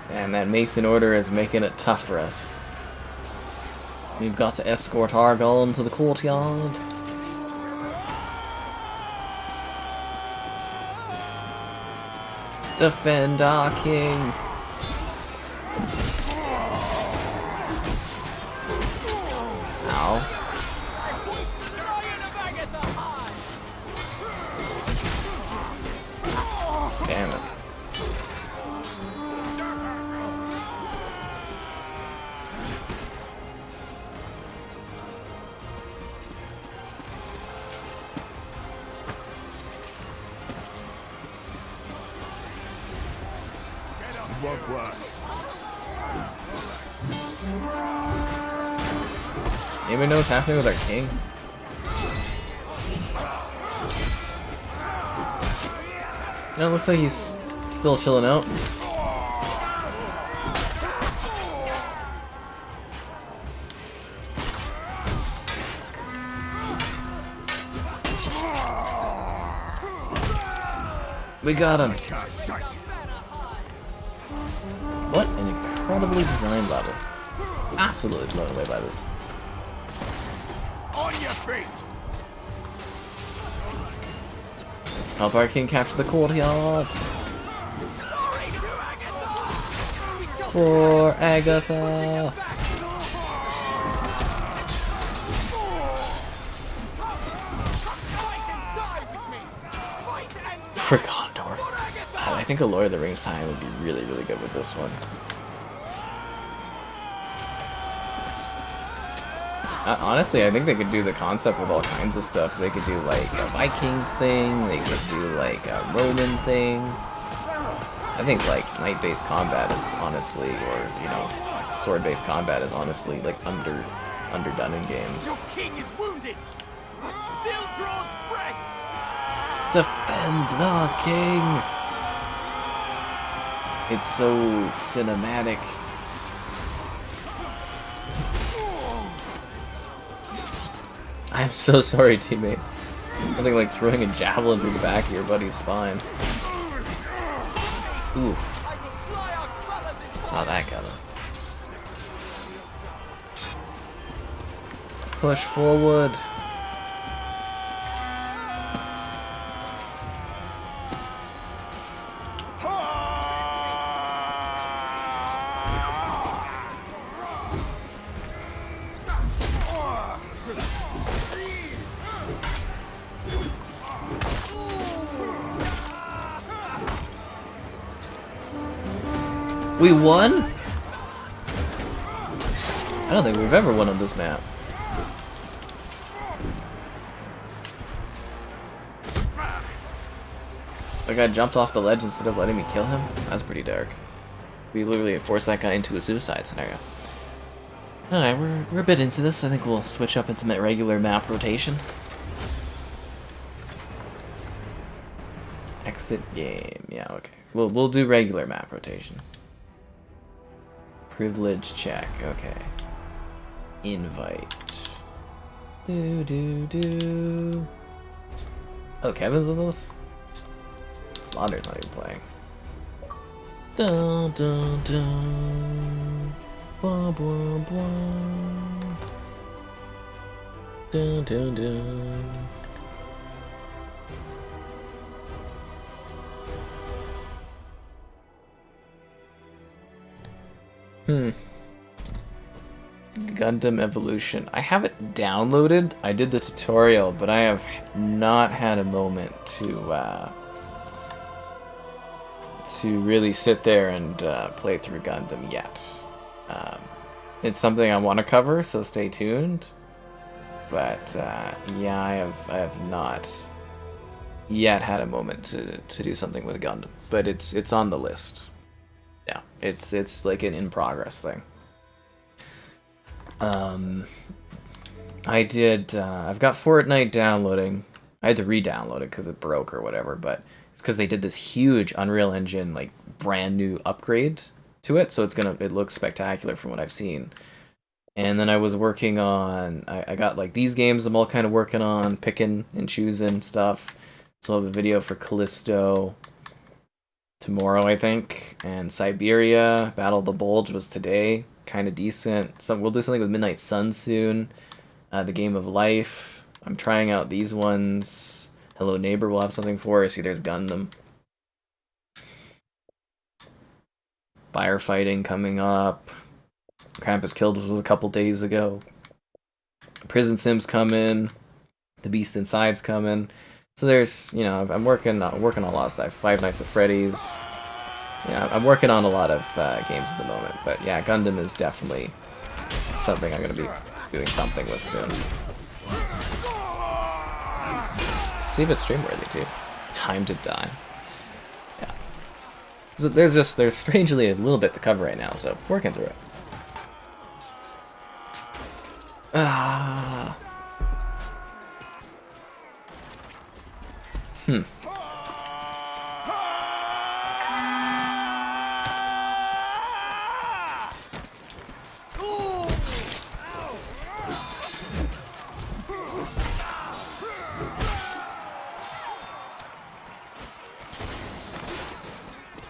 A: And that Mason order is making it tough for us. We've got to escort our goal into the courtyard. Defend our king. Ow. Damn it. Anybody know what's happening with our king? No, it looks like he's still chilling out. We got him. What an incredibly designed battle. Absolutely blown away by this.
B: On your feet!
A: Help our king capture the courtyard. For Agatha. For Gondor. I think a Lord of the Rings tie would be really, really good with this one. Honestly, I think they could do the concept with all kinds of stuff. They could do like a Vikings thing, they could do like a Roman thing. I think like knight-based combat is honestly, or you know, sword-based combat is honestly like underdone in games.
C: Your king is wounded, but still draws breath.
A: Defend the king! It's so cinematic. I'm so sorry, teammate. Nothing like throwing a javelin through the back of your buddy's spine. Oof. Saw that coming. Push forward. We won? I don't think we've ever won on this map. The guy jumped off the ledge instead of letting me kill him? That's pretty dark. We literally forced that guy into a suicide scenario. Alright, we're a bit into this. I think we'll switch up into regular map rotation. Exit game. Yeah, okay. We'll do regular map rotation. Privilege check, okay. Invite. Do. Oh, Kevin's in this? Slaughter's not even playing. Dun dun dun. Blah blah blah. Dun dun dun. Gundam Evolution. I have it downloaded. I did the tutorial, but I have not had a moment to really sit there and play through Gundam yet. It's something I want to cover, so stay tuned. But yeah, I have not yet had a moment to do something with Gundam, but it's on the list. Yeah, it's like an in progress thing. I've got Fortnite downloading. I had to re-download it because it broke or whatever, but it's because they did this huge Unreal Engine, like, brand new upgrade to it, so it looks spectacular from what I've seen. And then I was working on, I got, like, these games I'm all kind of working on, picking and choosing stuff. So I'll have a video for Callisto tomorrow, I think, and Siberia. Battle of the Bulge was today, kind of decent. So we'll do something with Midnight Sun soon. The Game of Life. I'm trying out these ones. Hello Neighbor will have something for us. See, there's Gundam. Firefighting coming up. Krampus Killed was a couple days ago. Prison Sim's coming. The Beast Inside's coming. So there's, you know, I'm working on a lot of stuff. Five Nights at Freddy's. Yeah, I'm working on a lot of games at the moment. But yeah, Gundam is definitely something I'm going to be doing something with soon. See if it's stream worthy too. Time to Die. Yeah. So there's strangely a little bit to cover right now, so working through it. Ah.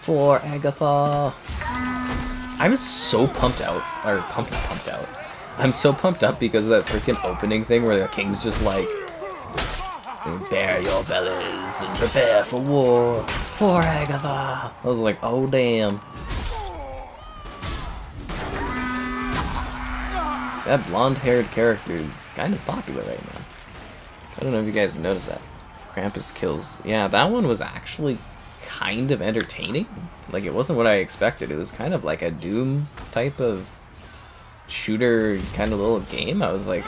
A: For Agatha. I'm so pumped out, or pumped out. I'm so pumped up because of that freaking opening thing where the king's just like, bare your bellies and prepare for war for Agatha. I was like, oh damn. That blonde-haired character is kind of popular right now. I don't know if you guys noticed that. Krampus kills. Yeah, that one was actually kind of entertaining. Like, it wasn't what I expected. It was kind of like a Doom type of shooter kind of little game. I was like,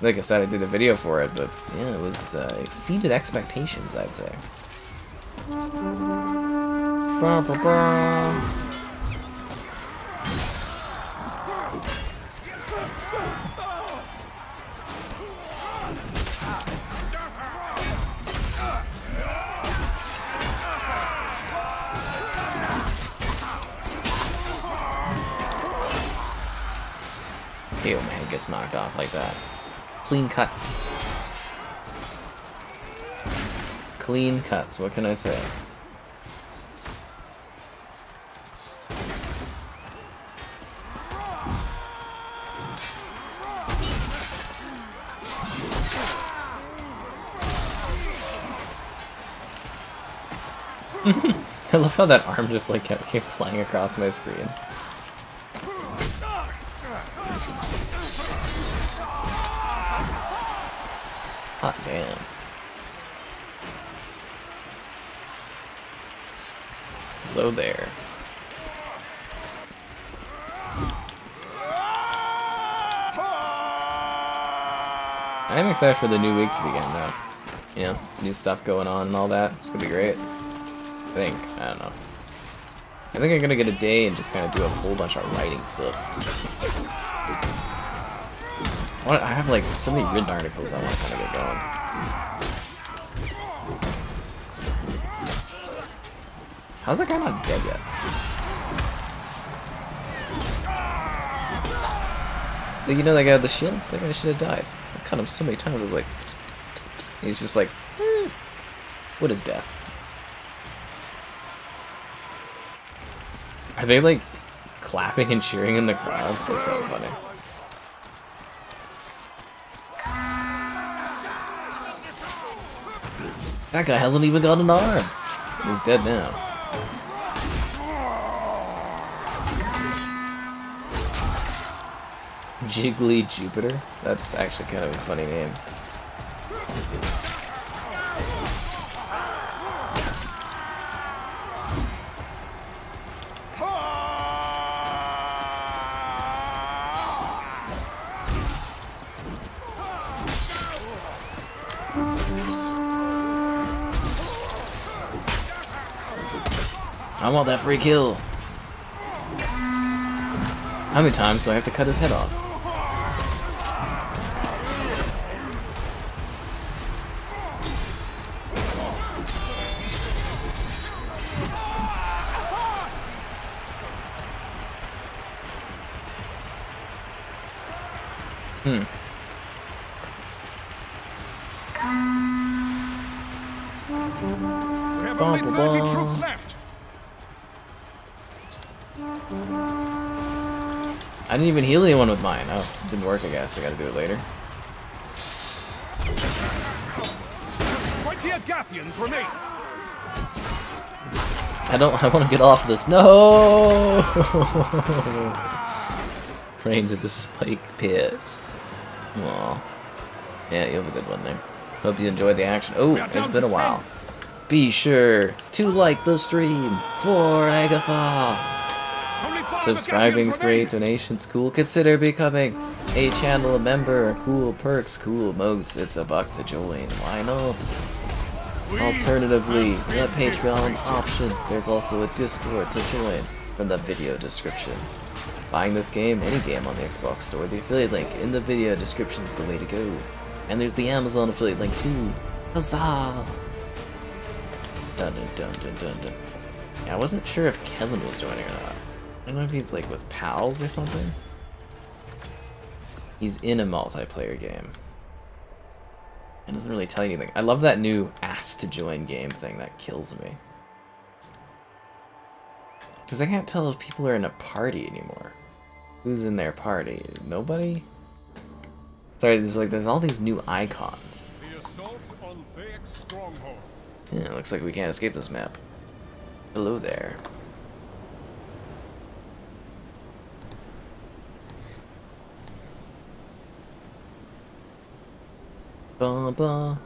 A: like I said, I did a video for it, but yeah, it was exceeded expectations, I'd say. Bah, bah, bah. Ew, my head gets knocked off like that. Clean cuts. Clean cuts, what can I say? I love how that arm just like kept flying across my screen. Hot damn. Hello there. I'm excited for the new week to begin though. You know, new stuff going on and all that. It's gonna be great. I think. I don't know. I think I'm gonna get a day and just kind of do a whole bunch of writing stuff. I have like so many written articles I want to kind of get going. How's that guy not dead yet? Like, you know that guy with the shield? That guy should have died. I cut him so many times. I was like, he's just like, what is death? Are they like clapping and cheering in the crowd? So it's kind of funny. That guy hasn't even got an arm. He's dead now. Jiggly Jupiter? That's actually kind of a funny name. I want that free kill. How many times do I have to cut his head off?
B: We have only 30 troops left.
A: I didn't even heal anyone with mine. Oh, it didn't work, I guess. I gotta do it later.
B: 20 Agathians remain.
A: I want to get off this. No! Rains at the spike pit. Aw. Yeah, you have a good one there. Hope you enjoyed the action. Oh, it's been a while. Be sure to like the stream for Agatha. Subscribing's great, donations cool. Consider becoming a channel member. Cool perks, cool modes. It's $1 to join. Why not? Alternatively, the Patreon option. There's also a Discord to join from the video description. Buying this game, any game on the Xbox store, the affiliate link in the video description is the way to go. And there's the Amazon affiliate link too. Huzzah! Dun dun dun dun dun dun. Yeah, I wasn't sure if Kevin was joining or not. I don't know if he's like with pals or something. He's in a multiplayer game. It doesn't really tell you anything. I love that new ask to join game thing. That kills me. Because I can't tell if people are in a party anymore. Who's in their party? Nobody? Sorry, there's all these new icons.
B: The assault on Thaek's stronghold.
A: Yeah, it looks like we can't escape this map. Hello there. Ba ba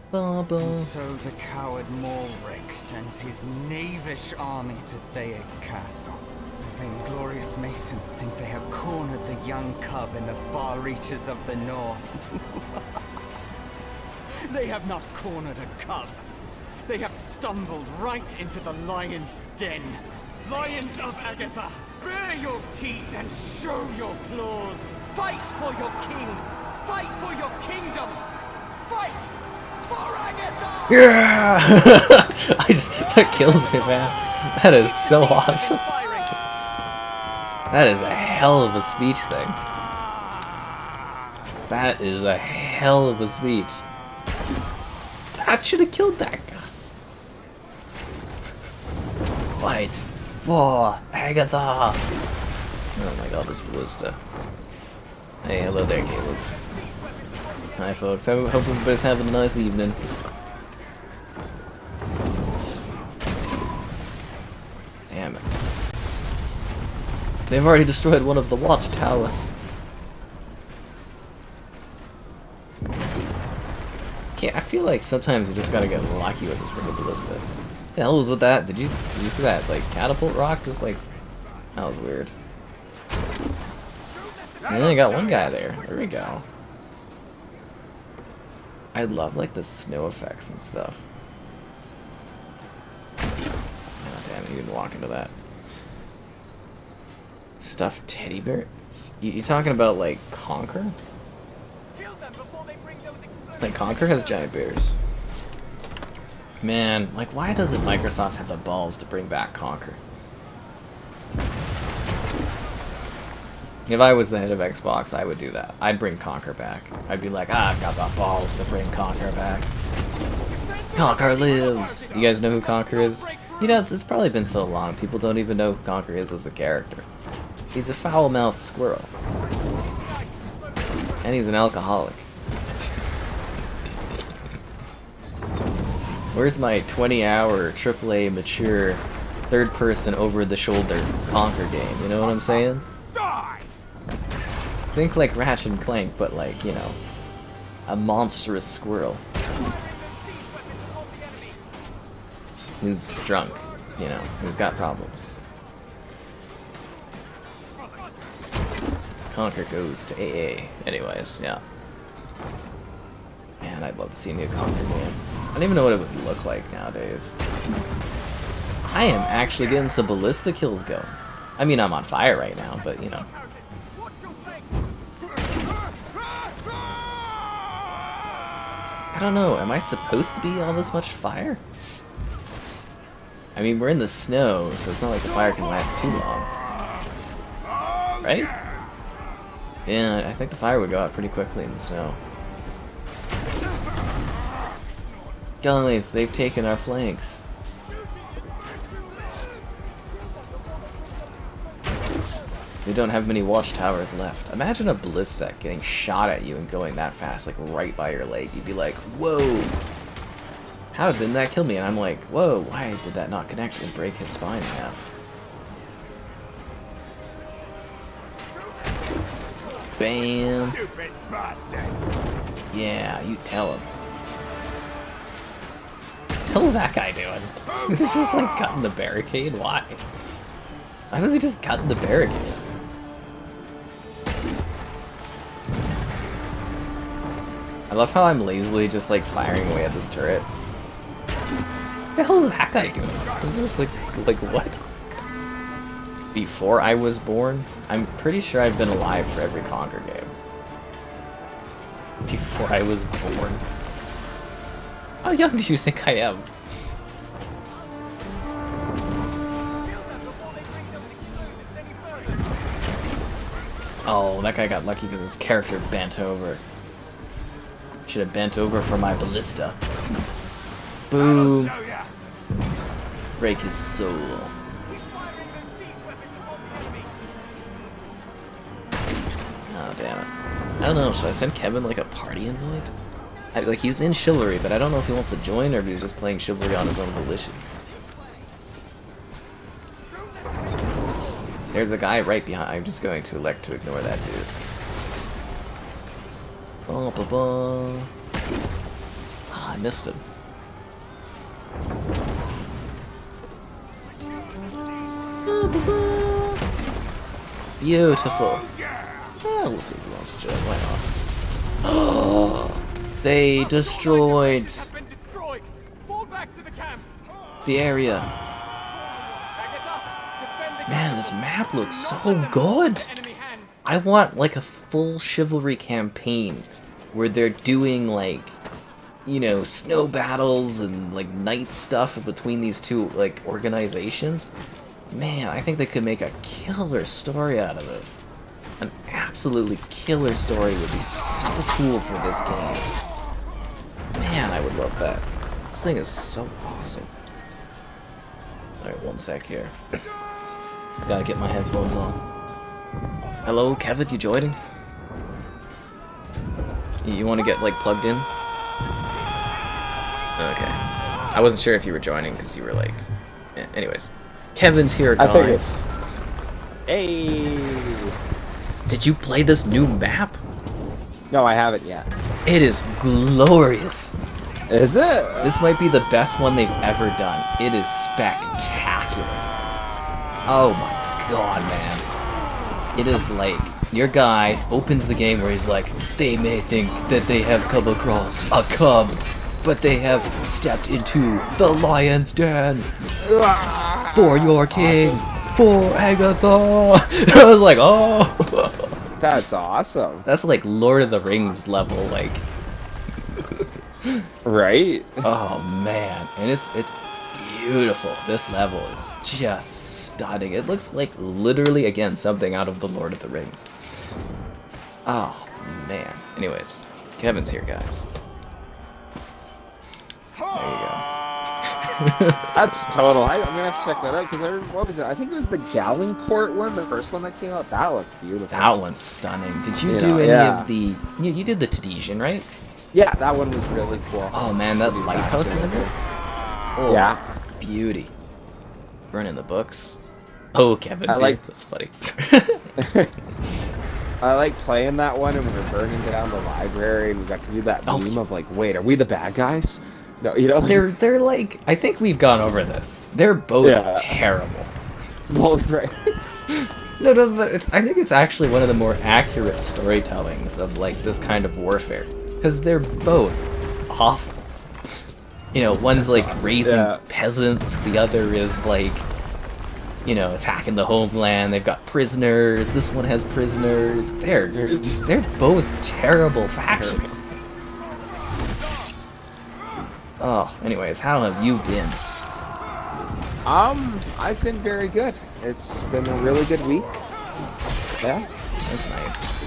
A: ba ba.
C: And so the coward Malric sends his knavish army to Thaek Castle. The vainglorious Masons think they have cornered the young cub in the far reaches of the north. They have not cornered a cub. They have stumbled right into the lion's den. Lions of Agatha, bare your teeth and show your claws. Fight for your king. Fight for your kingdom. Fight for Agatha!
A: Yeah! That kills me, man. That is so awesome. That is a hell of a speech thing. That is a hell of a speech. That should have killed that guy. Fight for Agatha! Oh my god, this ballista. Hey, hello there, Caleb. Hi folks, I hope everybody's having a nice evening. Damn it. They've already destroyed one of the watchtowers. I feel like sometimes you just gotta get lucky with this freaking ballista. What the hell was with that? Did you see that like catapult rock? Just like, that was weird. And then I got one guy there. There we go. I love like the snow effects and stuff. Oh damn, you didn't walk into that. Stuffed teddy bears? You talking about like Conquer? Like Conquer has giant bears. Man, like why doesn't Microsoft have the balls to bring back Conquer? If I was the head of Xbox, I would do that. I'd bring Conquer back. I'd be like, I've got the balls to bring Conquer back. Conquer lives! You guys know who Conquer is? You know, it's probably been so long, people don't even know who Conquer is as a character. He's a foul-mouthed squirrel. And he's an alcoholic. Where's my 20-hour AAA mature third-person over-the-shoulder Conquer game? You know what I'm saying? Think like Ratchet and Clank, but like, you know, a monstrous squirrel. Who's drunk, you know, who's got problems. Conquer goes to AA. Anyways, yeah. Man, I'd love to see a new Conquer game. I don't even know what it would look like nowadays. I am actually getting some ballista kills going. I mean, I'm on fire right now, but you know. I don't know, am I supposed to be on this much fire? I mean, we're in the snow, so it's not like the fire can last too long. Right? Yeah, I think the fire would go out pretty quickly in the snow. Guys, they've taken our flanks. We don't have many watchtowers left. Imagine a ballista getting shot at you and going that fast, like right by your leg. You'd be like, whoa! How didn't that kill me? And I'm like, whoa, why did that not connect and break his spine in half? Bam!
B: Stupid bastards!
A: Yeah, you tell him. What the hell's that guy doing? He's just like cutting the barricade? Why? Why was he just cutting the barricade? I love how I'm lazily just like firing away at this turret. What the hell is that guy doing? This is like what? Before I was born? I'm pretty sure I've been alive for every Conquer game. Before I was born? How young do you think I am? Oh, that guy got lucky because his character bent over. Should have bent over for my ballista. Boom. Break his soul. Oh, damn it. I don't know, should I send Kevin like a party invite? Like, he's in Chivalry, but I don't know if he wants to join or if he's just playing Chivalry on his own volition. There's a guy right behind. I'm just going to elect to ignore that dude. Oh, I missed him. Beautiful. Yeah, we'll see if he wants to join. Why not? Oh, they destroyed the area. Man, this map looks so good. I want like a full Chivalry campaign where they're doing like, you know, snow battles and like night stuff between these two like organizations. Man, I think they could make a killer story out of this. An absolutely killer story would be so cool for this game. Man, I would love that. This thing is so awesome. Alright, one sec here. Gotta get my headphones on. Hello, Kevin, you joining? You want to get, like, plugged in? Okay. I wasn't sure if you were joining, because you were, like... Yeah, anyways. Kevin's here, guys.
D: Hey!
A: Did you play this new map?
D: No, I haven't yet.
A: It is glorious.
D: Is it?
A: This might be the best one they've ever done. It is spectacular. Oh my god, man. It is like, your guy opens the game where he's like, they may think that they have come across a cub, but they have stepped into the lion's den. For your king, for Agatha. I was like, oh.
D: That's awesome.
A: That's like Lord of the Rings level, like.
D: Right?
A: Oh man, and it's beautiful. This level is just stunning. It looks like literally again something out of the Lord of the Rings. Oh man. Anyways, Kevin's here, guys. There you go.
D: That's total. I'm gonna have to check that out because what was it? I think it was the Gallencourt one, the first one that came out. That looked beautiful.
A: That one's stunning. Did you do any of the? You did the Tadesian, right?
D: Yeah, that one was really cool.
A: Oh man, that lighthouse level. Oh,
D: yeah,
A: beauty. Burning the books. Oh, Kevin's here. That's funny.
D: I like playing that one, and we were burning down the library, and we got to do that meme of like, wait, are we the bad guys? No, you know.
A: They're like, I think we've gone over this. They're both terrible.
D: Both right.
A: No, but I think it's actually one of the more accurate storytellings of like this kind of warfare, because they're both awful. You know, one's like awesome. Raising peasants, the other is like, you know, attacking the homeland. They've got prisoners. This one has prisoners. They're both terrible factions. Oh, anyways, how have you been?
D: I've been very good. It's been a really good week. Yeah.
A: That's nice.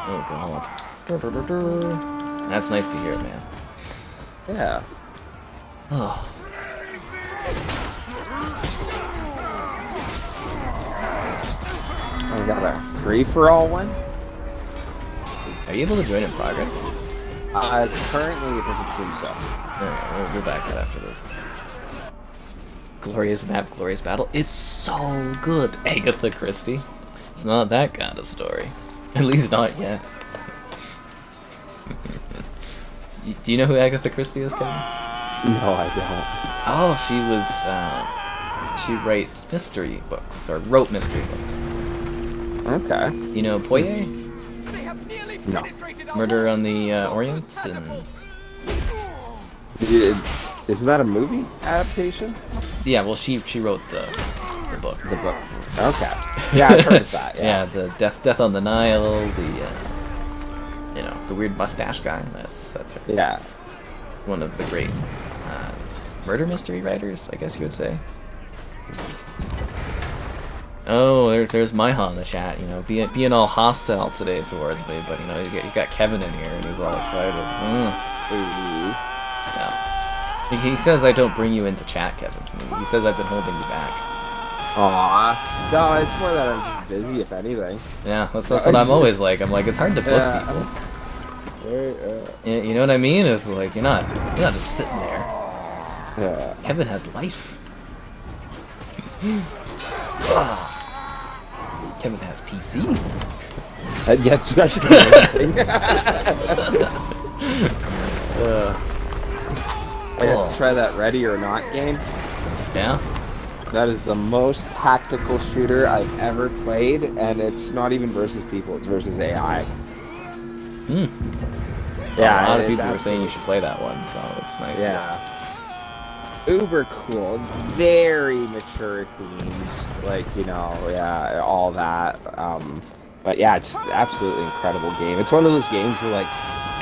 A: Oh god. That's nice to hear, man.
D: Yeah.
A: Oh.
D: I got a free-for-all one.
A: Are you able to join in progress?
D: Currently it doesn't seem so.
A: Alright, we'll go back out after this. Glorious map, glorious battle. It's so good, Agatha Christie. It's not that kind of story. At least not yet. Do you know who Agatha Christie is, Kevin?
D: No, I don't.
A: Oh, she writes mystery books, or wrote mystery books.
D: Okay.
A: You know Poye?
D: No.
A: Murder on the Orient? And...
D: Isn't that a movie adaptation?
A: Yeah, well, she wrote the book.
D: The book. Okay. Yeah, I've heard of that.
A: Yeah, the Death on the Nile, the weird mustache guy. That's her.
D: Yeah.
A: One of the great murder mystery writers, I guess you would say. Oh, there's Maiha in the chat. You know, being all hostile today towards me, but you know, you got Kevin in here and he's all excited. Yeah. He says I don't bring you into chat, Kevin. He says I've been holding you back.
D: Aww. No, it's more that I'm just busy, if anything.
A: Yeah, that's what I'm always like. I'm like, it's hard to book people. You know what I mean? It's like you're not just sitting there.
D: Yeah.
A: Kevin has life. Kevin has PC.
D: Yes, that's the main thing. I got to try that Ready or Not game.
A: Yeah?
D: That is the most tactical shooter I've ever played, and it's not even versus people, it's versus AI.
A: A
D: Yeah,
A: lot of people were saying you should play that one, so it's nice.
D: Yeah. Uber cool, very mature themes, like, you know, yeah, all that. But yeah, just absolutely incredible game. It's one of those games where, like,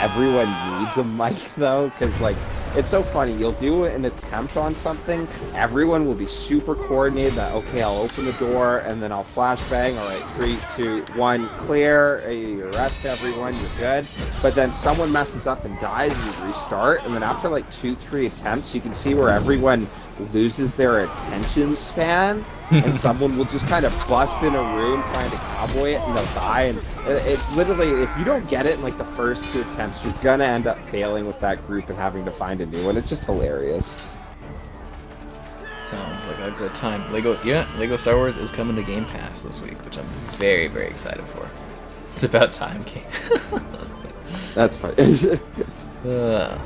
D: everyone needs a mic, though, because, like, it's so funny. You'll do an attempt on something, everyone will be super coordinated that, okay, I'll open the door, and then I'll flashbang, alright, 3, 2, 1, clear, you arrest everyone, you're good. But then someone messes up and dies, you restart, and then after like 2, 3 attempts, you can see where everyone loses their attention span, and someone will just kind of bust in a room trying to cowboy it, and they'll die, and it's literally, if you don't get it in like the first 2 attempts, you're gonna end up failing with that group and having to find a new one. It's just hilarious.
A: Sounds like a good time. Lego Star Wars is coming to Game Pass this week, which I'm very, very excited for. It's about time, King.
D: That's funny.
A: Man.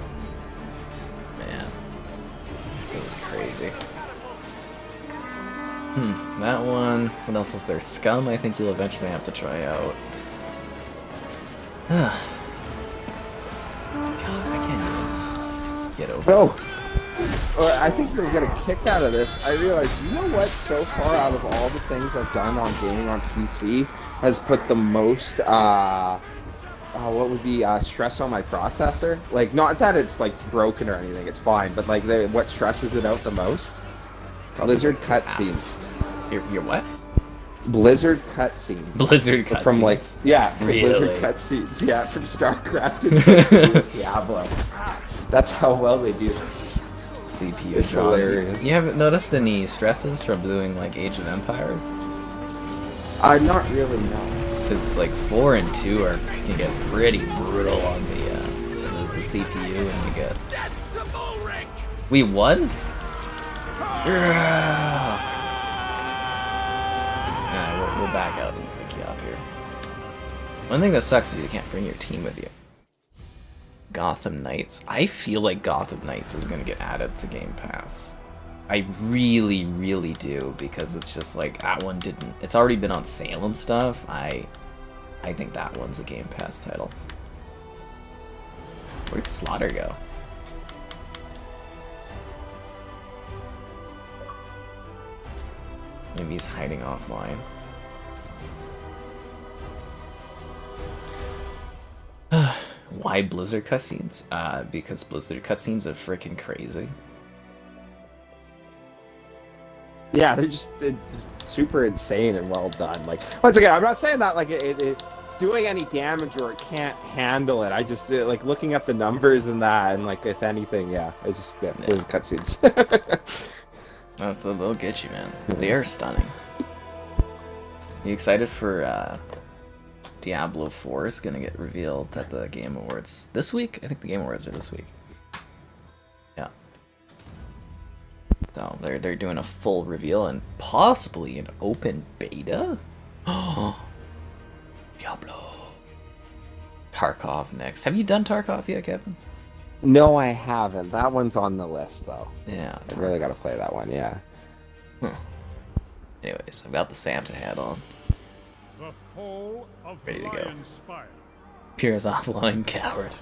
A: It was crazy. That one. What else is there? Scum, I think you'll eventually have to try out. God, I can't even just get over
D: Oh! I think you'll get a kick out of this. I realized, you know what, so far out of all the things I've done on gaming on PC, has put the most, what would be, stress on my processor? Like, not that it's, like, broken or anything, it's fine, but, like, what stresses it out the most? Blizzard cutscenes.
A: Your what?
D: Blizzard cutscenes.
A: Blizzard cutscenes.
D: From, like, yeah,
A: Really?
D: Blizzard cutscenes, yeah, from StarCraft and Diablo. That's how well they do those things.
A: CPU
D: It's
A: jobs.
D: hilarious.
A: You haven't noticed any stresses from doing, like, Age of Empires?
D: Not really, no.
A: Because, like, 4 and 2 can get pretty brutal on the CPU, and you get... We won? Yeah, we'll back out and pick you up here. One thing that sucks is you can't bring your team with you. Gotham Knights. I feel like Gotham Knights is going to get added to Game Pass. I really, really do, because it's just like, that one didn't... It's already been on sale and stuff. I think that one's a Game Pass title. Where'd Slaughter go? Maybe he's hiding offline. Why Blizzard cutscenes? Because Blizzard cutscenes are freaking crazy.
D: Yeah, they're just super insane and well done. Like, once again, I'm not saying that like it's doing any damage or it can't handle it. I just like looking at the numbers and that, and like if anything, yeah, it's just those cutscenes.
A: Oh, so they'll get you, man. They are stunning. You excited for Diablo 4 is gonna get revealed at the Game Awards this week? I think the Game Awards are this week. Yeah. So they're doing a full reveal and possibly an open beta. Oh, Diablo. Tarkov next. Have you done Tarkov yet, Kevin?
D: No, I haven't. That one's on the list though.
A: Yeah,
D: I really gotta play that one. Yeah.
A: Huh. Anyways, I've got the Santa hat on.
B: The fall of
A: Ready to go.
B: Lion Spire.
A: Piers offline coward.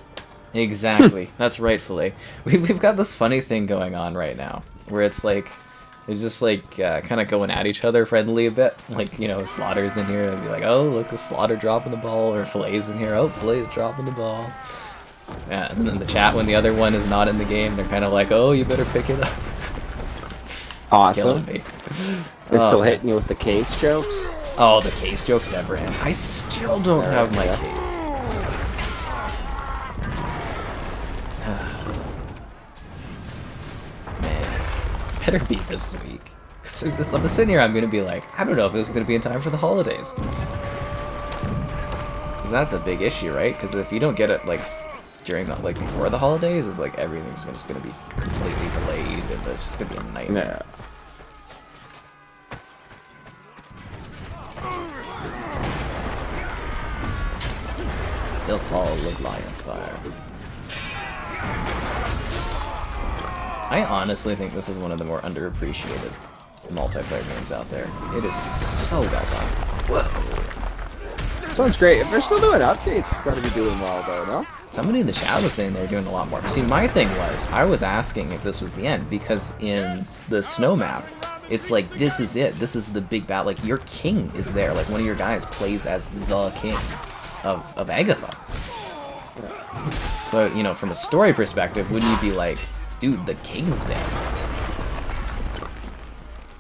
A: Exactly. That's rightfully. We've got this funny thing going on right now where it's like it's just like kind of going at each other friendly a bit. Like, you know, Slaughter's in here and be like, oh, look, the Slaughter dropping the ball, or Flay's in here, oh, Flay's dropping the ball. Yeah, and then in the chat when the other one is not in the game, they're kind of like, oh, you better pick it up.
D: Awesome.
A: Me.
D: They're still hitting you with the case jokes.
A: Oh, the case jokes never end. I still don't have my case. Man, better be this week. I'm sitting here, I'm gonna be like, I don't know if this is gonna be in time for the holidays. Because that's a big issue, right? Because if you don't get it like during the, like before the holidays, it's like everything's just gonna be completely delayed, and it's just gonna be a nightmare.
D: Yeah.
A: He'll fall with Lion Spire. I honestly think this is one of the more underappreciated multiplayer games out there. It is so well done. Whoa.
D: This one's great. If they're still doing updates, it's gotta be doing well though, no?
A: Somebody in the chat was saying they're doing a lot more. See, my thing was, I was asking if this was the end, because in the snow map, it's like, this is it. This is the big battle. Like, your king is there. Like, one of your guys plays as the king of Agatha. So, you know, from a story perspective, wouldn't you be like, dude, the king's dead?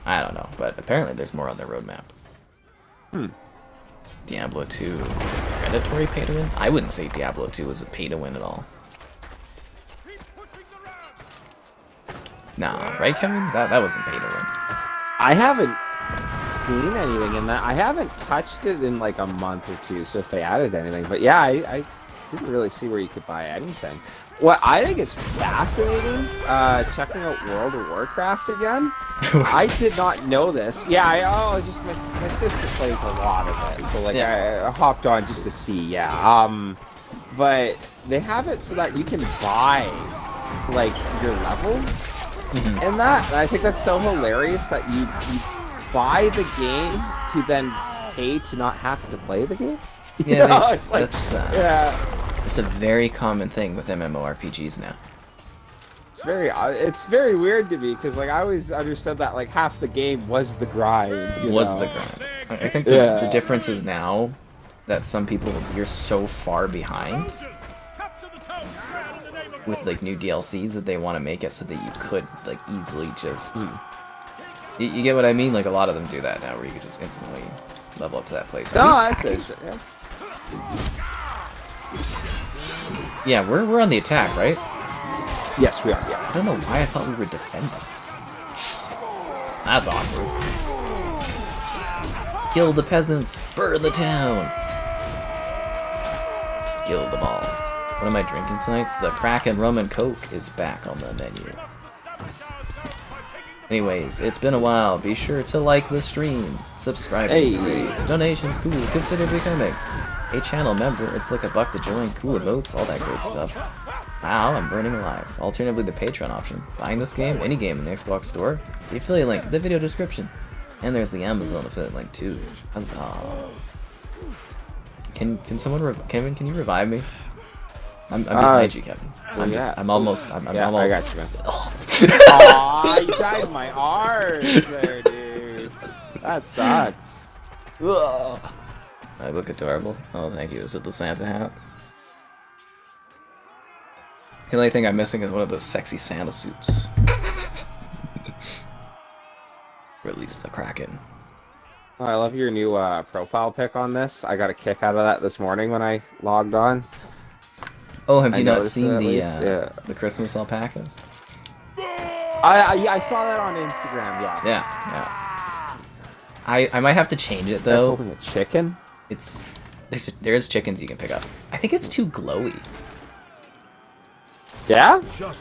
A: I don't know, but apparently there's more on their roadmap. Diablo 2 predatory pay to win? I wouldn't say Diablo 2 was a pay to win at all. Nah, right, Kevin? That wasn't pay to win.
D: I haven't seen anything in that. I haven't touched it in like a month or two, so if they added anything. But yeah, I didn't really see where you could buy anything. What I think is fascinating, checking out World of Warcraft again. I did not know this. Yeah, my sister plays a lot of it, so like I hopped on just to see. Yeah, but they have it so that you can buy like your levels and that. And I think that's so hilarious that you buy the game to then pay to not have to play the game.
A: Yeah,
D: you know, it's like
A: it's a very common thing with MMORPGs now.
D: It's very weird to me because like I always understood that like half the game was the grind.
A: The grind. I think the difference is now that some people, you're so far behind with like new DLCs that they want to make it so that you could like easily just you get what I mean? Like a lot of them do that now, where you could just instantly level up to that place.
D: No, that's it. Yeah.
A: Yeah, we're on the attack, right?
D: Yes, we are. Yes.
A: I don't know why I thought we were defending. That's awkward. Kill the peasants! Burn the town! Kill them all. What am I drinking tonight? The Kraken Rum and Coke is back on the menu. Anyways, it's been a while. Be sure to like the stream, subscribe, donations, cool, consider becoming a channel member. It's like $1 to join, cool emotes, all that great stuff. Wow, I'm burning alive. Alternatively, the Patreon option. Buying this game, any game in the Xbox store, the affiliate link, the video description. And there's the Amazon affiliate link too. Huzzah. Can someone Kevin, can you revive me? I'm behind you, Kevin. I'm almost.
D: I got you, man. Aw, you died in my arms there, dude. That sucks.
A: I look adorable. Oh, thank you. Is it the Santa hat? The only thing I'm missing is one of those sexy Santa suits. Or at least the Kraken.
D: Oh, I love your new profile pic on this. I got a kick out of that this morning when I logged on.
A: Oh, have you not
D: noticed
A: seen
D: it at
A: the
D: least, yeah.
A: the Christmas alpacas?
D: I saw that on Instagram, yes.
A: Yeah. I might have to change it
D: That's
A: though.
D: holding a chicken?
A: There's chickens you can pick up. I think it's too glowy.
D: Yeah?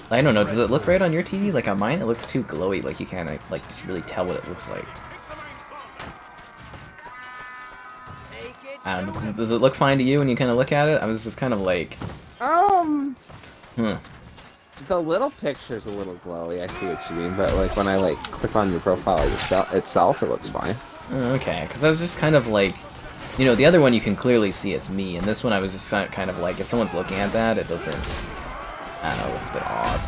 A: I don't know. Does it look right on your TV? Like on mine, it looks too glowy. Like you can't like really tell what it looks like. I don't know, does it look fine to you when you kind of look at it? I was just kind of like,
D: The little picture's a little glowy. I see what you mean, but like when I like click on your profile itself, it looks fine.
A: Okay, because I was just kind of like, you know, the other one you can clearly see it's me, and this one I was just kind of like, if someone's looking at that, it doesn't. I don't know, it looks a bit odd.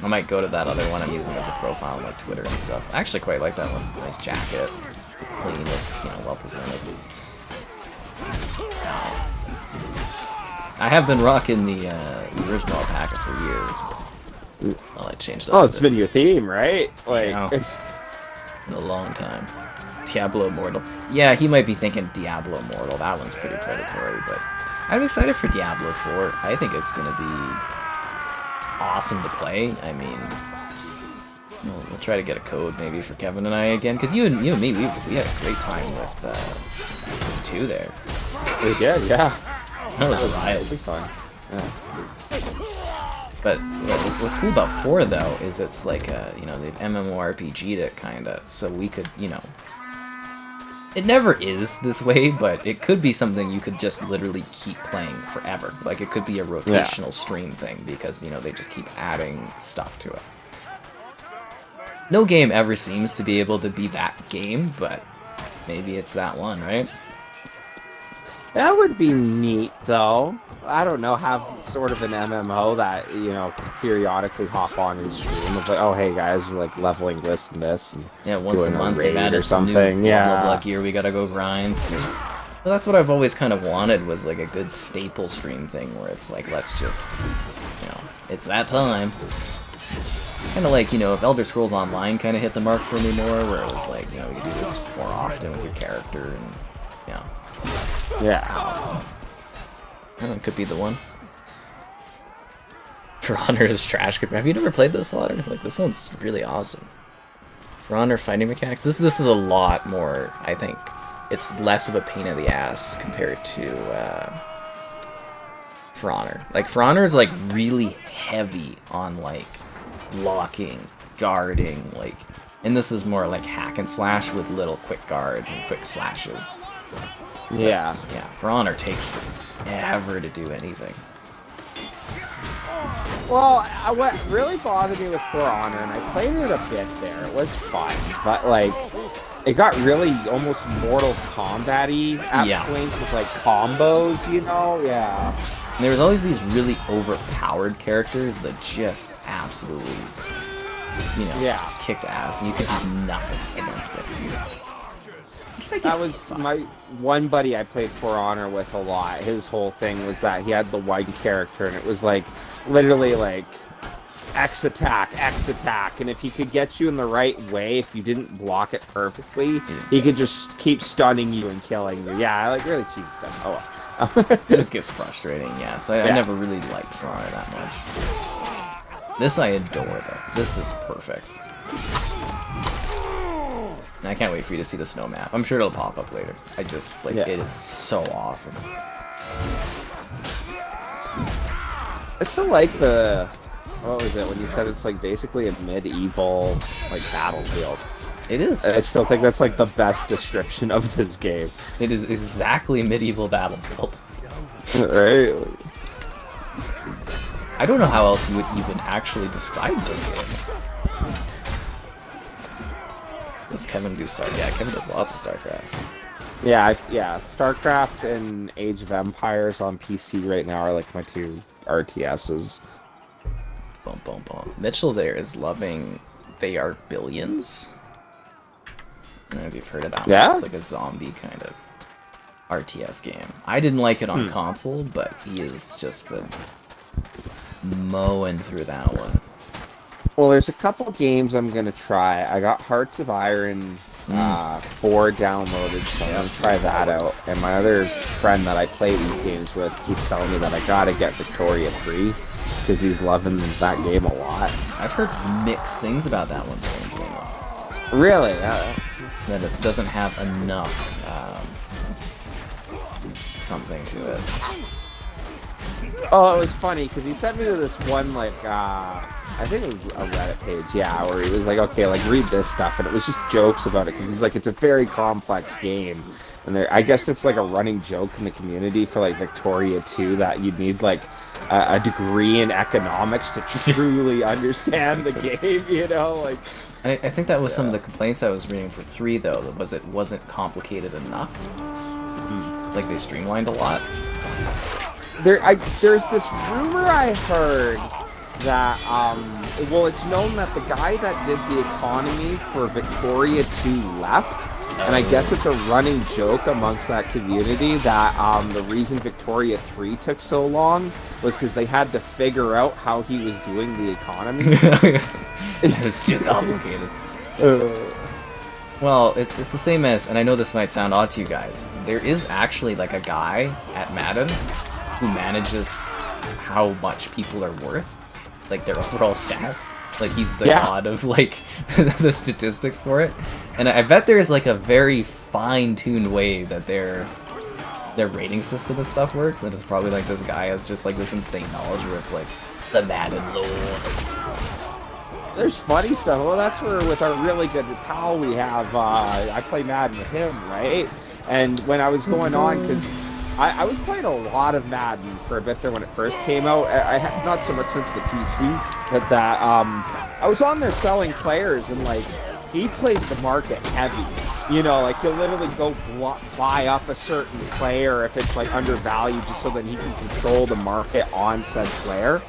A: I might go to that other one I'm using as a profile on like Twitter and stuff. I actually quite like that one. Nice jacket. Clean, you know, well presented. I have been rocking the original alpaca for years. Well, I changed it up.
D: Oh, it's been your theme, right? Like,
A: you know, in a long time. Diablo Immortal. Yeah, he might be thinking Diablo Immortal. That one's pretty predatory, but I'm excited for Diablo 4. I think it's going to be awesome to play. I mean, we'll try to get a code maybe for Kevin and I again, because you and me, we had a great time with 2 there.
D: We did, yeah.
A: That was riot.
D: It'll be fun. Yeah.
A: But yeah, what's cool about 4 though is it's like you know, they've MMORPG'd it kinda, so we could, you know, it never is this way, but it could be something you could just literally keep playing forever. Like it could be a rotational stream thing because, you know, they just keep adding stuff to it. No game ever seems to be able to be that game, but maybe it's that one, right?
D: That would be neat, though. I don't know, have sort of an MMO that, you know, periodically hop on and stream of like, oh, hey guys, we're like leveling this and this. And
A: yeah, once a month they've added
D: or something.
A: New
D: yeah.
A: blah gear we gotta go grind. Well, that's what I've always kind of wanted, was like a good staple stream thing where it's like, let's just, you know, it's that time. Kind of like, you know, if Elder Scrolls Online kind of hit the mark for me more, where it was like, you know, you could do this more often with your character and, you know.
D: Yeah.
A: I don't know, it could be the one. For Honor is trash. Have you never played this, Slaughter? Like, this one's really awesome. For Honor fighting mechanics, this is a lot more, I think. It's less of a pain in the ass compared to For Honor. Like, For Honor is like really heavy on like blocking, guarding, like, and this is more like hack and slash with little quick guards and quick slashes.
D: Yeah.
A: Yeah, For Honor takes forever to do anything.
D: Well, what really bothered me with For Honor, and I played it a bit there, it was fun, but like, it got really almost Mortal Kombat-y at points with like combos, you know? Yeah.
A: And there was always these really overpowered characters that just absolutely, you know, kicked ass, and you could do nothing against it.
D: That was my one buddy I played For Honor with a lot. His whole thing was that he had the one character, and it was like, literally like, X attack, and if he could get you in the right way, if you didn't block it perfectly, he could just keep stunning you and killing you. Yeah, like really cheesy stuff. Oh well.
A: It just gets frustrating, yeah. So I never really liked For Honor that much. This I adore, though. This is perfect. I can't wait for you to see the snow map. I'm sure it'll pop up later. I just, like, it is so awesome.
D: I still like the, what was it, when you said it's, like, basically a medieval, like, battlefield.
A: It is.
D: I still think that's, like, the best description of this game.
A: It is exactly medieval battlefield.
D: Right?
A: I don't know how else you would even actually describe this game. Does Kevin do StarCraft? Yeah, Kevin does lots of StarCraft.
D: Yeah, StarCraft and Age of Empires on PC right now are like my 2 RTSs.
A: Boom, boom, boom. Mitchell there is loving They Are Billions. I don't know if you've heard of that one. It's like a zombie kind of RTS game. I didn't like it on console, but he has just been mowing through that one.
D: Well, there's a couple games I'm gonna try. I got Hearts of Iron 4 downloaded, so I'm gonna try that out. And my other friend that I play these games with keeps telling me that I gotta get Victoria 3 because he's loving that game a lot.
A: I've heard mixed things about that one, strangely enough.
D: Really?
A: That it doesn't have enough something to it.
D: Oh, it was funny because he sent me to this one like I think it was a Reddit page, yeah, where he was like, okay, like read this stuff, and it was just jokes about it because he's like, it's a very complex game, and I guess it's like a running joke in the community for like Victoria 2 that you need like a degree in economics to truly understand the game, you know, like.
A: I think that was some of the complaints I was reading for 3 though, was it wasn't complicated enough. Like they streamlined a lot.
D: There's this rumor I heard that, well, it's known that the guy that did the economy for Victoria 2 left, and I guess it's a running joke amongst that community that the reason Victoria 3 took so long was because they had to figure out how he was doing the economy.
A: It's too complicated. Well, it's the same as, and I know this might sound odd to you guys, there is actually like a guy at Madden who manages how much people are worth, like their overall stats. Like he's the god of like the statistics for it. And I bet there's like a very fine-tuned way that their rating system and stuff works, and it's probably like this guy has just like this insane knowledge where it's like the Madden lore.
D: There's funny stuff. Well, that's where with our really good pal we have, I play Madden with him, right? And when I was going on, because I was playing a lot of Madden for a bit there when it first came out. I had not so much since the PC, but that I was on there selling players, and like he plays the market heavy. You know, like he'll literally go buy up a certain player if it's like undervalued, just so that he can control the market on said player.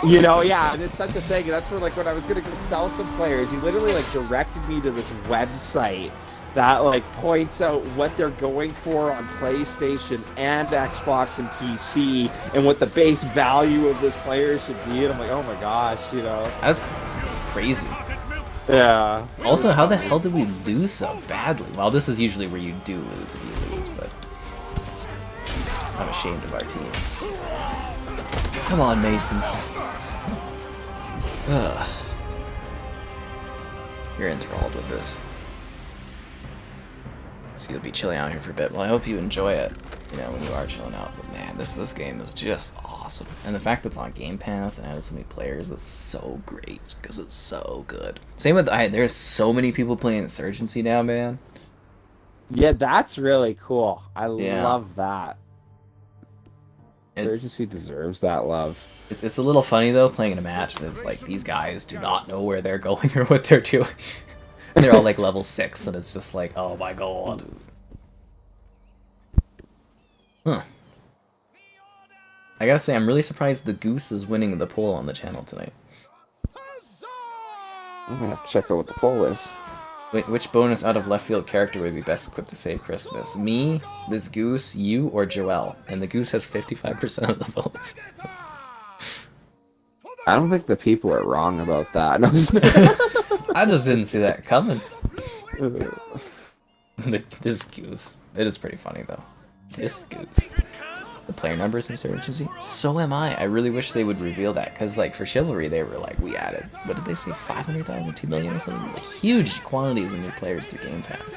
D: You know, yeah, and it's such a thing. And that's where, like, when I was gonna go sell some players, he literally like directed me to this website that like points out what they're going for on PlayStation and Xbox and PC, and what the base value of this player should be. And I'm like, oh my gosh, you know,
A: that's crazy.
D: Yeah.
A: Also, how the hell did we lose so badly? Well, this is usually where you do lose if you lose, but I'm ashamed of our team. Come on, Masons. Ugh. You're enthralled with this. So you'll be chilling out here for a bit. Well, I hope you enjoy it, you know, when you are chilling out. But man, this game is just awesome. And the fact that it's on Game Pass and has so many players is so great, because it's so good. Same with, there's so many people playing Insurgency now, man.
D: Yeah, that's really cool. I love that. Insurgency deserves that love.
A: It's a little funny though, playing in a match, and it's like these guys do not know where they're going or what they're doing. They're all like level 6, and it's just like, oh my god. Huh. I gotta say, I'm really surprised the Goose is winning the poll on the channel tonight.
D: I'm gonna have to check out what the poll is.
A: Wait, which bonus out of left field character would be best equipped to save Christmas? Me, this Goose, you, or Joelle? And the Goose has 55% of the votes.
D: I don't think the people are wrong about that. No,
A: I just didn't see that coming. This Goose. It is pretty funny, though. This Goose. The player numbers Insurgency? So am I. I really wish they would reveal that, because, like, for Chivalry, they were like, we added, what did they say, 500,000, 2 million or something? Like, huge quantities of new players through Game Pass.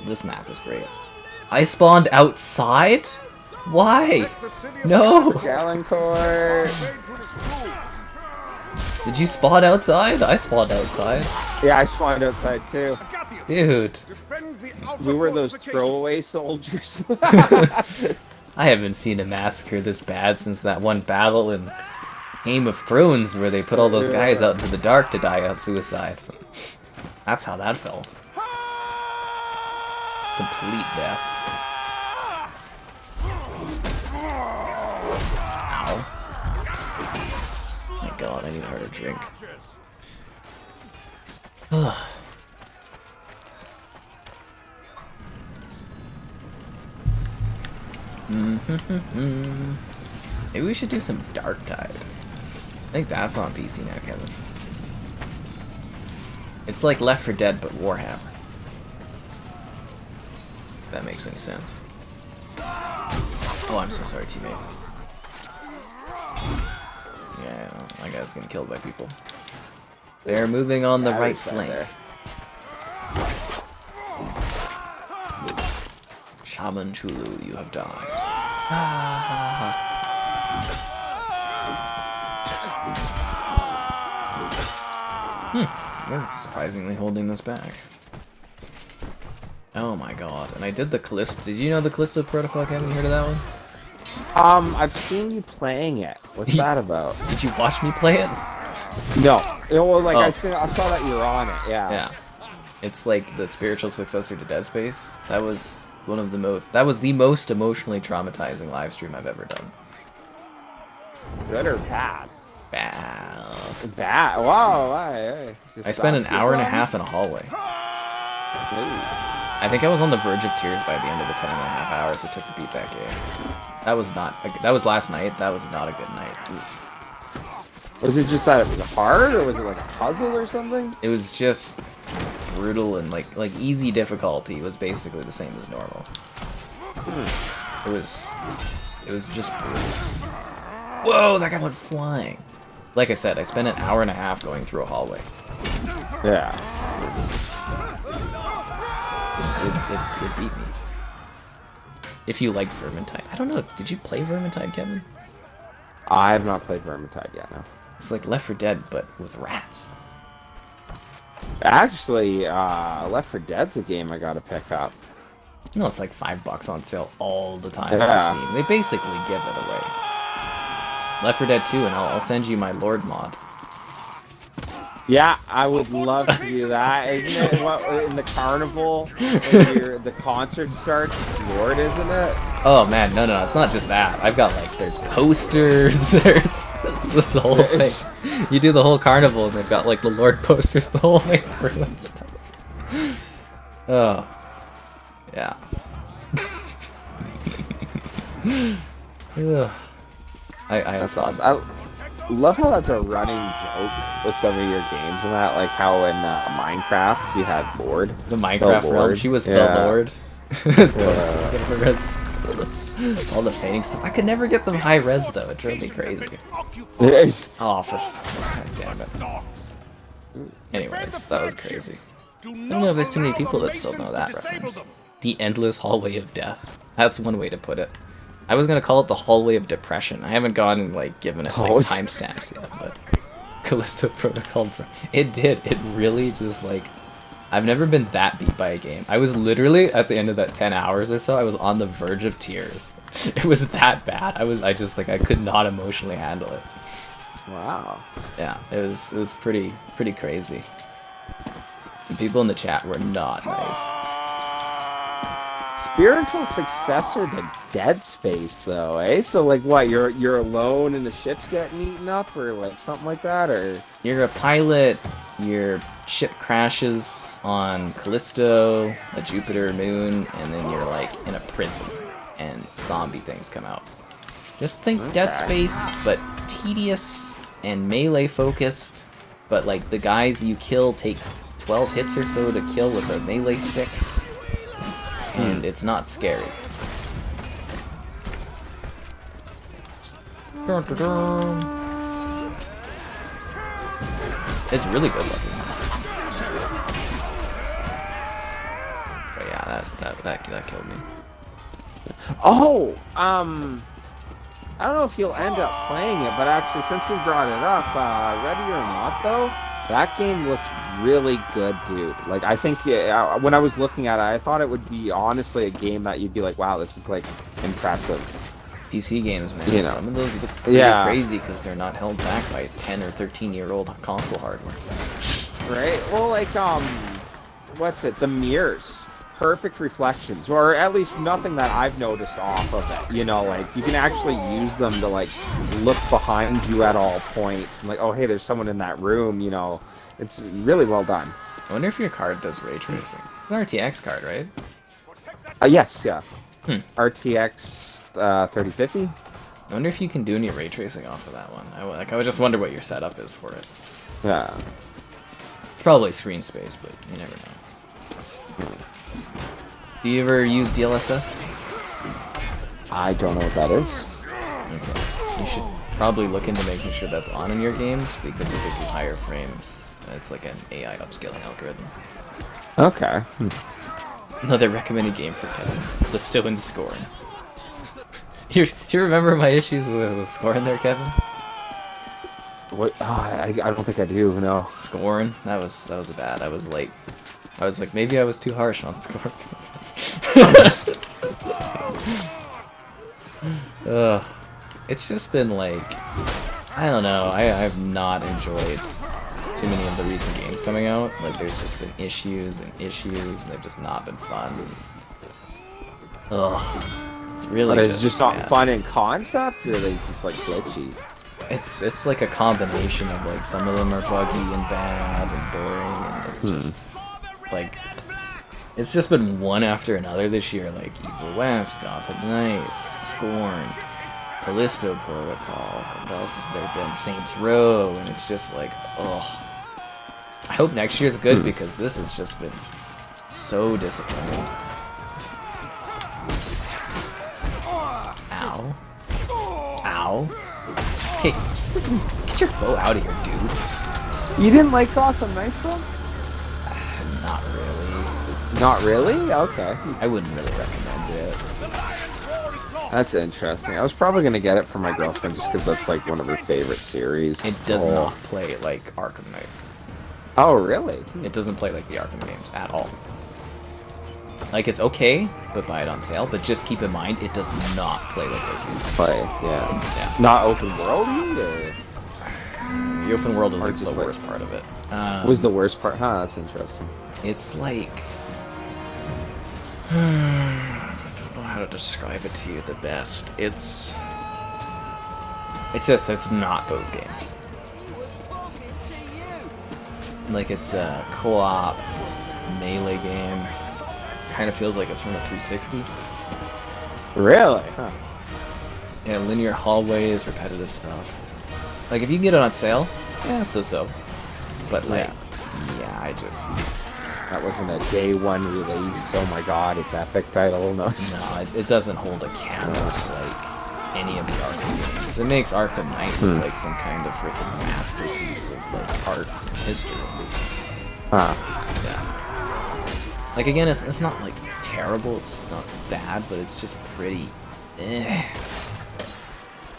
A: This map is great. I spawned outside? Why? No!
D: Galencourt.
A: Did you spawn outside? I spawned outside.
D: Yeah, I spawned outside too.
A: Dude.
D: We were those throwaway soldiers.
A: I haven't seen a massacre this bad since that one battle in Game of Thrones where they put all those guys out into the dark to die out suicide. That's how that felt. Complete death. My god, I need a harder drink. Maybe we should do some Dark Tide. I think that's on PC now, Kevin. It's like Left 4 Dead, but Warhammer. If that makes any sense. Oh, I'm so sorry, teammate. Yeah, my guy's getting killed by people. They're moving on the right flank. Shaman Chulu, you have died. We're surprisingly holding this back. Oh my god. And I did the Callisto. Did you know the Callisto Protocol, Kevin? You heard of that one?
D: I've seen you playing it. What's that about?
A: Did you watch me play it?
D: No. Well, like,
A: Oh.
D: I saw that you were on it, yeah.
A: Yeah. It's like the spiritual successor to Dead Space. That was one of the most... That was the most emotionally traumatizing live stream I've ever done.
D: Good or bad?
A: Bad.
D: Bad? Wow, why?
A: I spent an hour and a half in a hallway. I think I was on the verge of tears by the end of the 10.5 hours it took to beat that game. That was not... That was last night. That was not a good night. Oof.
D: Was it just that it was hard, or was it like a puzzle or something?
A: It was just brutal, and like easy difficulty was basically the same as normal. It was just brutal. Whoa, that guy went flying. Like I said, I spent an hour and a half going through a hallway.
D: Yeah.
A: It beat me. If you liked Vermintide. I don't know, did you play Vermintide, Kevin?
D: I have not played Vermintide yet, no.
A: It's like Left 4 Dead, but with rats.
D: Actually, Left 4 Dead's a game I gotta pick up.
A: No, it's like $5 on sale all the time
D: Yeah.
A: on Steam. They basically give it away. Left 4 Dead 2, and I'll send you my Lord mod.
D: Yeah, I would love to do that. Isn't it what, in the carnival, when the concert starts, it's Lord, isn't it?
A: Oh man, no, it's not just that. I've got like, there's posters, there's it's the whole thing. You do the whole carnival, and they've got like the Lord posters the whole way through and stuff. Oh, yeah. Ugh.
D: That's awesome. I love how that's a running joke with some of your games and that, like how in Minecraft you had Lord.
A: The Minecraft
D: the
A: realm,
D: Lord.
A: she was
D: Yeah.
A: the Lord. Posters over us. All the paintings. I could never get them high res though. It drove me crazy.
D: Yes.
A: Oh, for God damn it. Anyways, that was crazy. I don't know if there's too many people that still know that reference. The endless hallway of death. That's one way to put it. I was gonna call it the hallway of depression. I haven't gone and like given it like timestamps yet, but Callisto Protocol, it did. It really just like, I've never been that beat by a game. I was literally at the end of that 10 hours or so, I was on the verge of tears. It was that bad. I just like, I could not emotionally handle it.
D: Wow.
A: Yeah, it was pretty crazy. The people in the chat were not nice.
D: Spiritual successor to Dead Space, though, eh? So, like, what? You're alone and the ship's getting eaten up, or like something like that, or?
A: You're a pilot. Your ship crashes on Callisto, a Jupiter moon, and then you're like in a prison, and zombie things come out. Just think Dead Space, but tedious and melee focused. But like the guys you kill take 12 hits or so to kill with a melee stick. And it's not scary. It's really good looking. But yeah, that killed me.
D: Oh, I don't know if you'll end up playing it, but actually, since we brought it up, Ready or Not, though, that game looks really good, dude. Like, I think when I was looking at it, I thought it would be honestly a game that you'd be like, wow, this is like impressive.
A: PC games, man.
D: You know.
A: Some of those look pretty crazy because they're not held back by 10 or 13-year-old console hardware.
D: Right? Well, like, what's it? The mirrors. Perfect reflections, or at least nothing that I've noticed off of it. You know, like, you can actually use them to, like, look behind you at all points. And, like, oh, hey, there's someone in that room, you know. It's really well done.
A: I wonder if your card does ray tracing. It's an RTX card, right?
D: Yes, yeah. RTX 3050.
A: I wonder if you can do any ray tracing off of that one. I would just wonder what your setup is for it.
D: Yeah.
A: Probably screen space, but you never know. Do you ever use DLSS?
D: I don't know what that is.
A: Okay. You should probably look into making sure that's on in your games because it gives you higher frames. It's like an AI upscaling algorithm.
D: Okay.
A: Another recommended game for Kevin. The Stone Scoring. You remember my issues with scoring there, Kevin?
D: What? Oh, I don't think I do. No.
A: Scoring? That was bad. I was like maybe I was too harsh on scoring. Ugh. It's just been like, I don't know. I've not enjoyed too many of the recent games coming out. Like there's just been issues, and they've just not been fun. Ugh. It's really
D: But it's just not
A: bad.
D: fun in concept, or are they just like glitchy?
A: It's like a combination of like some of them are buggy and bad and boring, and it's just like it's just been one after another this year. Like Evil West, Gotham Knights, Scorn, Callisto Protocol. What else has there been? Saints Row, and it's just like, ugh. I hope next year's good because this has just been so disappointing. Ow. Ow. Okay, get your bow out of here, dude.
D: You didn't like Gotham Knights though?
A: Not really.
D: Not really? Okay.
A: I wouldn't really recommend it.
D: That's interesting. I was probably gonna get it for my girlfriend just because that's like one of her favorite series.
A: It does not play like Arkham Knight.
D: Oh, really?
A: It doesn't play like the Arkham games at all. Like, it's okay, but buy it on sale. But just keep in mind, it does not play like those games.
D: Play, yeah.
A: Yeah.
D: Not open worldy, or
A: The open world is
D: Or
A: like
D: just
A: the
D: like-
A: worst part of it.
D: was the worst part? Huh, that's interesting.
A: It's like... I don't know how to describe it to you the best. It's not those games. Like, it's a co-op melee game. Kind of feels like it's from the 360.
D: Really? Huh.
A: Yeah, linear hallways, repetitive stuff. Like, if you can get it on sale, yeah, so. But, like, yeah, I just...
D: That wasn't a day one release. Oh my god, it's epic title. No.
A: No, it doesn't hold a candle to, like, any of the Arkham games. It makes Arkham Knight look like some kind of freaking masterpiece of, like, art and history.
D: Huh.
A: Yeah. Like, again, it's not, like, terrible, it's not bad, but it's just pretty...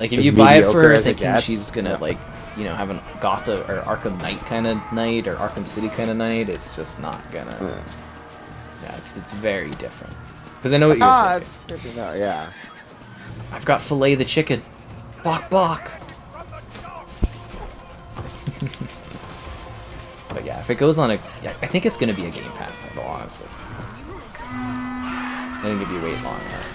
A: Like, if
D: As
A: you buy it for
D: mediocre
A: her
D: as it
A: thinking
D: gets.
A: she's gonna, like, you know, have an Gotham or Arkham Knight kind of night, or Arkham City kind of night, it's just not gonna... Yeah, it's very different. Because I know what you're thinking.
D: That's good to know, yeah.
A: I've got Filet the Chicken. Bok bok! But yeah, if it goes on a... Yeah, I think it's gonna be a Game Pass title, honestly. I think if you wait long enough.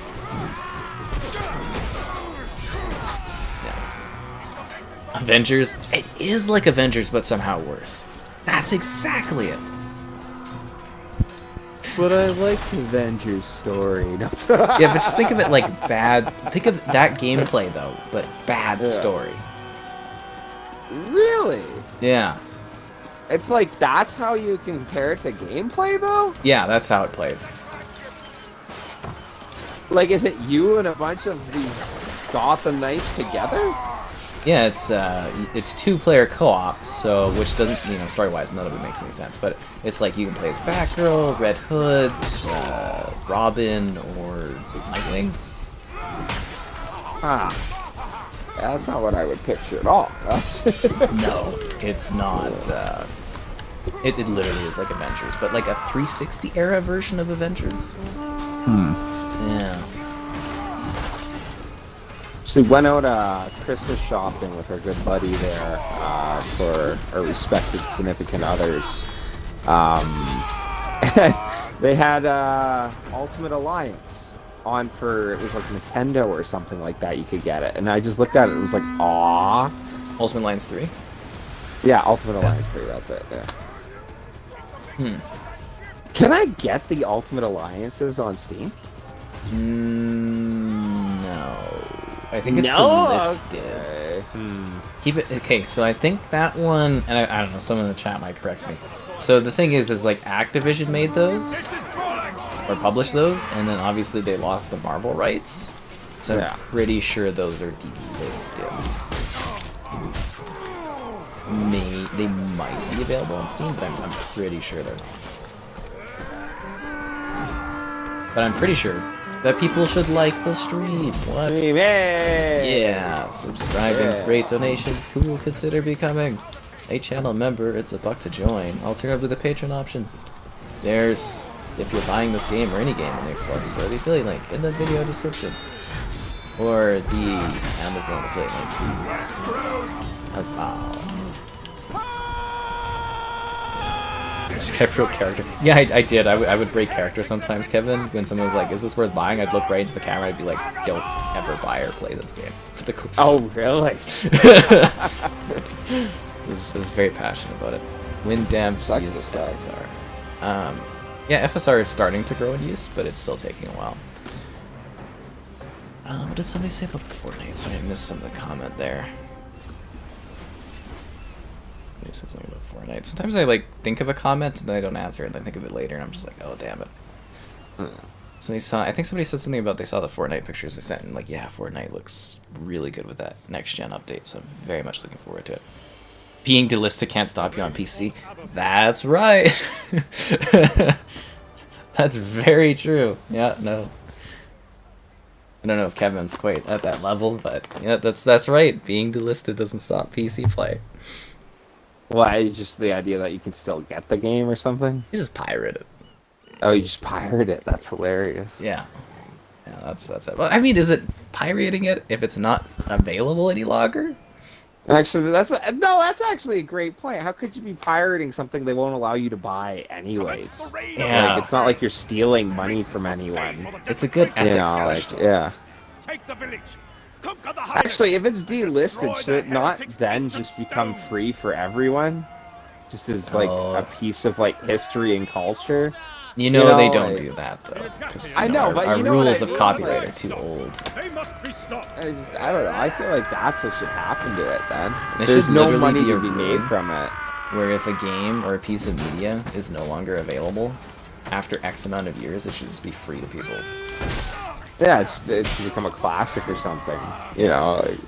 A: Yeah. Avengers? It is like Avengers, but somehow worse. That's exactly it.
D: But I like Avengers story. No,
A: Yeah, but just think of it like bad... Think of that gameplay, though, but bad story.
D: Really?
A: Yeah.
D: It's like, that's how you compare it to gameplay, though?
A: Yeah, that's how it plays.
D: Like, is it you and a bunch of these Gotham Knights together?
A: Yeah, it's two-player co-op, so which doesn't, you know, story-wise, none of it makes any sense. But it's like you can play as Batgirl, Red Hood, Robin, or Nightwing.
D: Ah, yeah, that's not what I would picture at all.
A: No, it's not. It literally is like Avengers, but like a 360 era version of Avengers. Yeah.
D: She went out Christmas shopping with her good buddy there for our respected significant others. They had Ultimate Alliance on for, it was like Nintendo or something like that. You could get it, and I just looked at it. It was like, aww.
A: Ultimate Alliance 3.
D: Yeah, Ultimate Alliance 3. That's it. Yeah. Can I get the Ultimate Alliances on Steam?
A: No. I think it's delisted. Keep it okay. So I think that one, and I don't know. Someone in the chat might correct me. So the thing is like Activision made those or published those, and then obviously they lost the Marvel rights. So I'm pretty sure those are delisted. They might be available on Steam, but I'm pretty sure they're not. But I'm pretty sure that people should like the stream. What? Yeah, subscribing is great. Donations, cool. Consider becoming a channel member. It's $1 to join. Alternatively, the Patreon option. There's, if you're buying this game or any game on the Xbox Store, the affiliate link in the video description. Or the Amazon affiliate link too. Huzzah. Skype real character. Yeah, I did. I would break character sometimes, Kevin. When someone was like, "Is this worth buying?" I'd look right into the camera. I'd be like, "Don't ever buy or play this game." For the
D: oh, really?
A: I was very passionate about it. Windam sees FSR. Yeah, FSR is starting to grow in use, but it's still taking a while. What did somebody say about Fortnite? Sorry, I missed some of the comment there. Somebody said something about Fortnite. Sometimes I like think of a comment and then I don't answer it, and I think of it later, and I'm just like, oh damn it. I think somebody said something about they saw the Fortnite pictures I sent, and like, yeah, Fortnite looks really good with that next gen update, so I'm very much looking forward to it. Being delisted can't stop you on PC. That's right. That's very true. Yeah, no. I don't know if Kevin's quite at that level, but yeah, that's right. Being delisted doesn't stop PC play.
D: Why? Just the idea that you can still get the game or something?
A: You just pirate it.
D: Oh, you just pirate it? That's hilarious.
A: Yeah. Yeah, that's it. Well, I mean, is it pirating it if it's not available any longer?
D: Actually, that's actually a great point. How could you be pirating something they won't allow you to buy anyways?
A: Yeah.
D: Like, it's not like you're stealing money from anyone.
A: It's a good ethics question.
D: Yeah.
B: Take the village. Conquer the
D: Actually, if it's delisted, should it not then just become free for everyone? Just as like a piece of like history and culture?
A: You know they don't do that though.
D: I know, but
A: our
D: you know
A: rules
D: what I
A: of
D: mean?
A: copyright
D: Like,
A: are too old.
B: They must be stopped.
D: I don't know. I feel like that's what should happen to it then.
A: It
D: There's
A: should
D: no
A: literally
D: money
A: be a
D: to be made
A: rule
D: from it.
A: Where if a game or a piece of media is no longer available, after X amount of years, it should just be free to people.
D: Yeah, it should become a classic or something. You know, like...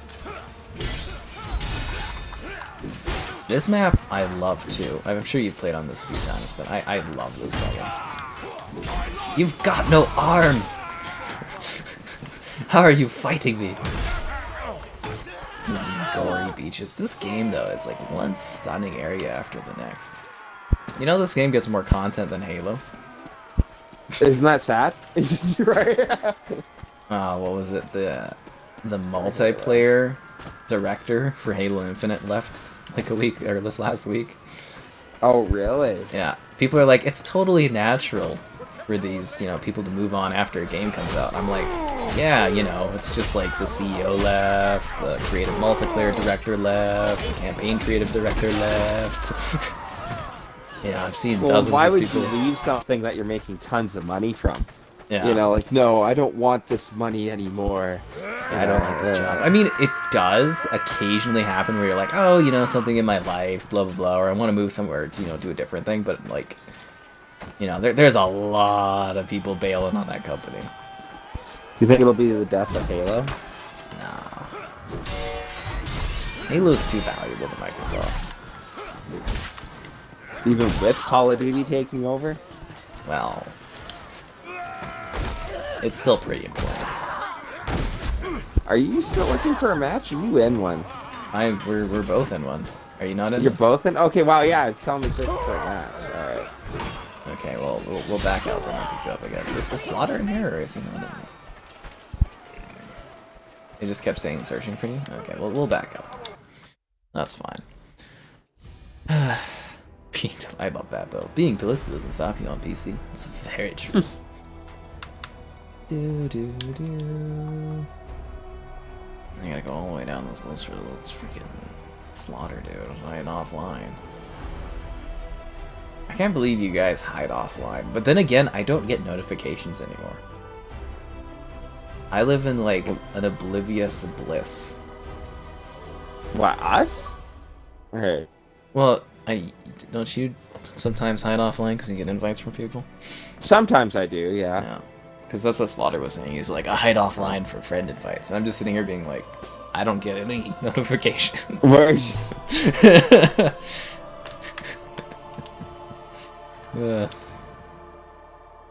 A: This map I love too. I'm sure you've played on this a few times, but I love this level. You've got no arm! How are you fighting me? Gory beaches. This game though is like one stunning area after the next. You know this game gets more content than Halo?
D: Isn't that sad? Right?
A: What was it? The multiplayer director for Halo Infinite left like a week or this last week.
D: Oh really?
A: Yeah. People are like, it's totally natural for these, people to move on after a game comes out. I'm like, yeah, it's just like the CEO left, the creative multiplayer director left, the campaign creative director left. Yeah, I've seen dozens
D: why
A: of
D: would
A: people.
D: you leave something that you're making tons of money from?
A: Yeah.
D: Like, no, I don't want this money anymore.
A: I don't like this job. I mean, it does occasionally happen where you're like, oh, something in my life, blah, blah, blah, or I want to move somewhere to, do a different thing, but, like, there's a lot of people bailing on that company.
D: Do you think it'll be the death of Halo?
A: Nah. Halo's too valuable to Microsoft.
D: Even with Call of Duty taking over?
A: Well, it's still pretty important.
D: Are you still looking for a match? Are you in one?
A: We're both in one. Are you not in?
D: You're
A: this?
D: both in? Okay, wow, yeah, it's telling me searching for a match. Alright.
A: Okay, well, we'll back out then and pick you up, I guess. Is Slaughter in here, or is he not in this? It just kept saying searching for you? Okay, well, we'll back out. That's fine. I love that, though. Being delisted doesn't stop you on PC. It's very true. Do. I gotta go all the way down this list for this freaking Slaughter, dude. Hide offline. I can't believe you guys hide offline. But then again, I don't get notifications anymore. I live in like an oblivious bliss.
D: What, us? Hey.
A: Well, don't you sometimes hide offline because you get invites from people?
D: Sometimes I do, yeah.
A: Yeah. Because that's what Slaughter was saying. He's like, I hide offline for friend invites. And I'm just sitting here being like, I don't get any notifications.
D: Where's...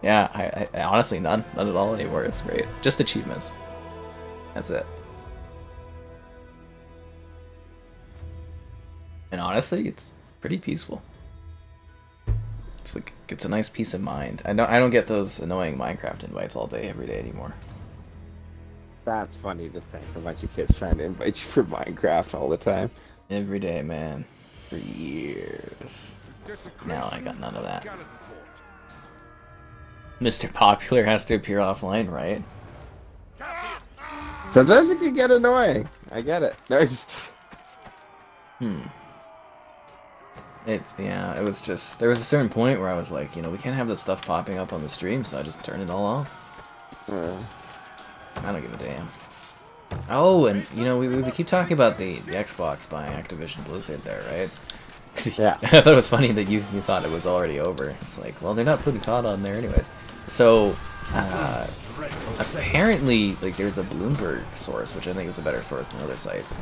A: Yeah, I honestly none at all anymore. It's great. Just achievements. That's it. And honestly, it's pretty peaceful. It's like it's a nice peace of mind. I don't get those annoying Minecraft invites all day every day anymore.
D: That's funny to think. A bunch of kids trying to invite you for Minecraft all the time.
A: Every day, man. For years. Now I got none of that. Mr. Popular has to appear offline, right?
D: Sometimes it can get annoying. I get it. There's...
A: Yeah, it was just... There was a certain point where I was like, you know, we can't have this stuff popping up on the stream, so I just turned it all off. I don't give a damn. Oh, and, you know, we keep talking about the Xbox buying Activision Blizzard there, right?
D: Yeah.
A: I thought it was funny that you thought it was already over. It's like, well, they're not putting COD on there anyways. So, apparently, like, there's a Bloomberg source, which I think is a better source than other sites.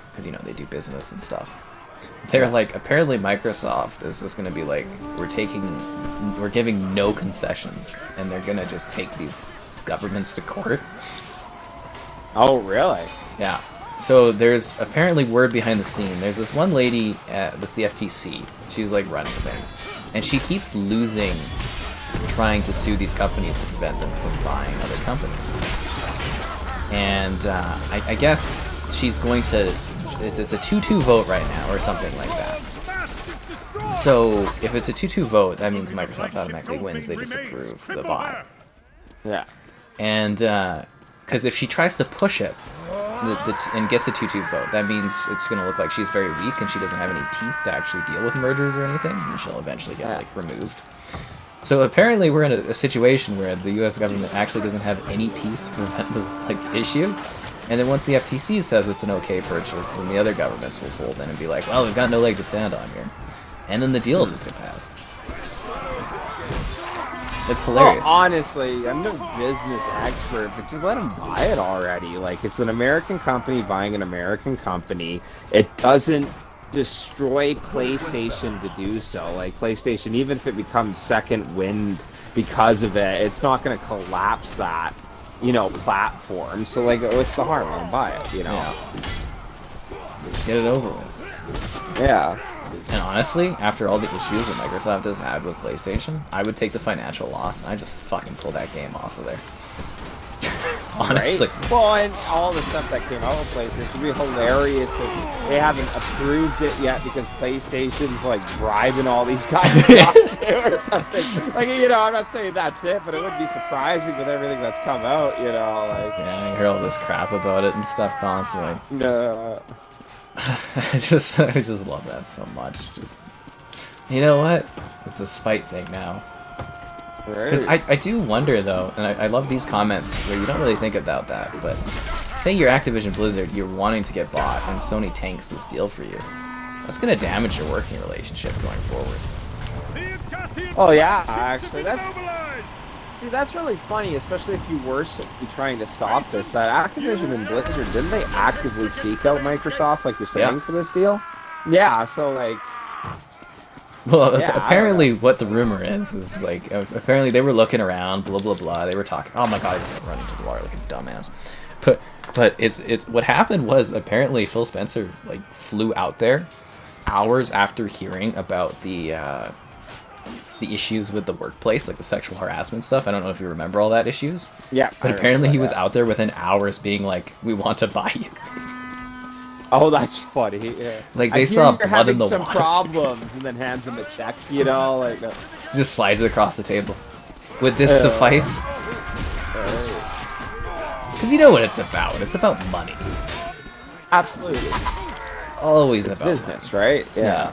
A: Because, you know, they do business and stuff. They're like, apparently Microsoft is just going to be like, we're giving no concessions, and they're going to just take these governments to court.
D: Oh, really?
A: Yeah. So there's apparently word behind the scene. There's this one lady that's the FTC. She's like running things, and she keeps losing, trying to sue these companies to prevent them from buying other companies. And I guess she's going to. It's a 2-2 vote right now, or something like that. So if it's a 2-2 vote, that means Microsoft automatically wins. They just approve the buy.
D: Yeah.
A: And because if she tries to push it and gets a 2-2 vote, that means it's going to look like she's very weak and she doesn't have any teeth to actually deal with mergers or anything, and she'll eventually get like removed. So apparently we're in a situation where the U.S. government actually doesn't have any teeth to prevent this like issue. And then once the FTC says it's an okay purchase, then the other governments will fold in and be like, well, we've got no leg to stand on here. And then the deal will just get passed. It's hilarious.
D: Well, honestly, I'm no business expert, but just let them buy it already. Like, it's an American company buying an American company. It doesn't destroy PlayStation to do so. Like, PlayStation, even if it becomes second wind because of it, it's not going to collapse that, you know, platform. So, like, what's the harm? Let them buy it, you know?
A: Yeah. Get it over with.
D: Yeah.
A: And honestly, after all the issues that Microsoft has had with PlayStation, I would take the financial loss and I just fucking pull that game off of there. Honestly.
D: Right? Well, and all the stuff that came out with PlayStation, it'd be hilarious if they haven't approved it yet because PlayStation's like bribing all these guys not to or something. Like, you know, I'm not saying that's it, but it would be surprising with everything that's come out, you know, like...
A: Yeah, I hear all this crap about it and stuff constantly.
D: No.
A: I just love that so much. Just, you know what? It's a spite thing now. Because I do wonder though, and I love these comments where you don't really think about that, but say you're Activision Blizzard, you're wanting to get bought, and Sony tanks this deal for you. That's gonna damage your working relationship going forward.
D: Oh yeah, actually, that's really funny, especially if you were trying to stop this. That Activision and Blizzard, didn't they actively seek out Microsoft, like you're saying, for this deal? Yeah, so like...
A: Well, yeah, apparently what the rumor is like, apparently they were looking around, blah, blah, blah, they were talking, oh my god, I just running into the water like a dumbass. But it's what happened was, apparently Phil Spencer, like, flew out there hours after hearing about the issues with the workplace, like the sexual harassment stuff. I don't know if you remember all that issues.
D: Yeah.
A: But apparently he was out there within hours being like, we want to buy you.
D: Oh, that's funny. Yeah.
A: Like, they saw blood in the
D: some
A: water.
D: problems, and then hands him a check, you know? Like,
A: just slides it across the table. Would this suffice? Because you know what it's about. It's about money.
D: Absolutely.
A: Always
D: it's
A: about
D: business,
A: money.
D: Right?
A: Yeah.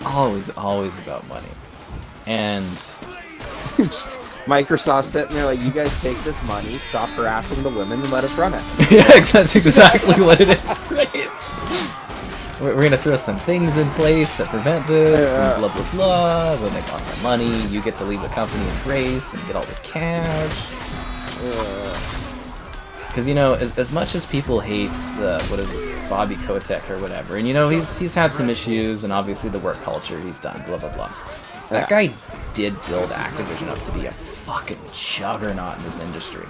A: Always about money. And
D: Microsoft sitting there like, you guys take this money, stop harassing the women, and let us run it.
A: Yeah, that's exactly what it is. Right? We're gonna throw some things in place that prevent this, and blah blah blah. We'll make lots of money. You get to leave the company in grace and get all this cash. Because you know, as much as people hate the Bobby Kotick or whatever, and you know he's had some issues, and obviously the work culture he's done, blah blah blah. That guy did build Activision up to be a fucking juggernaut in this industry.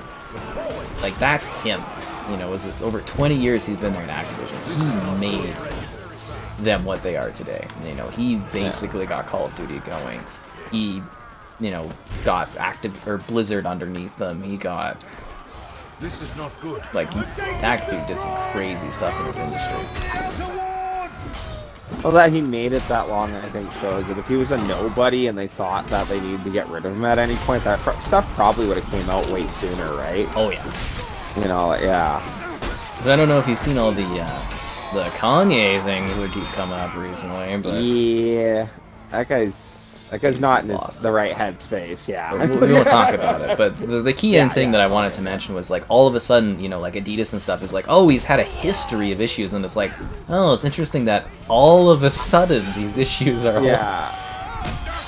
A: Like that's him. You know, was it over 20 years he's been there in Activision? He made them what they are today. You know, he basically got Call of Duty going. He, you know, got Blizzard underneath them. He got.
B: This is not good.
A: Like, that dude did some crazy stuff in this industry.
D: Well, that he made it that long, I think, shows that if he was a nobody and they thought that they needed to get rid of him at any point, that stuff probably would have came out way sooner, right?
A: Oh, yeah.
D: You know, yeah.
A: Because I don't know if you've seen all the Kanye things that keep coming up recently, but...
D: Yeah, that guy's not in the right headspace, yeah.
A: We won't talk about it, but the key thing that I wanted to mention was, like, all of a sudden, you know, like, Adidas and stuff is like, oh, he's had a history of issues, and it's like, oh, it's interesting that all of a sudden these issues are...
D: Yeah.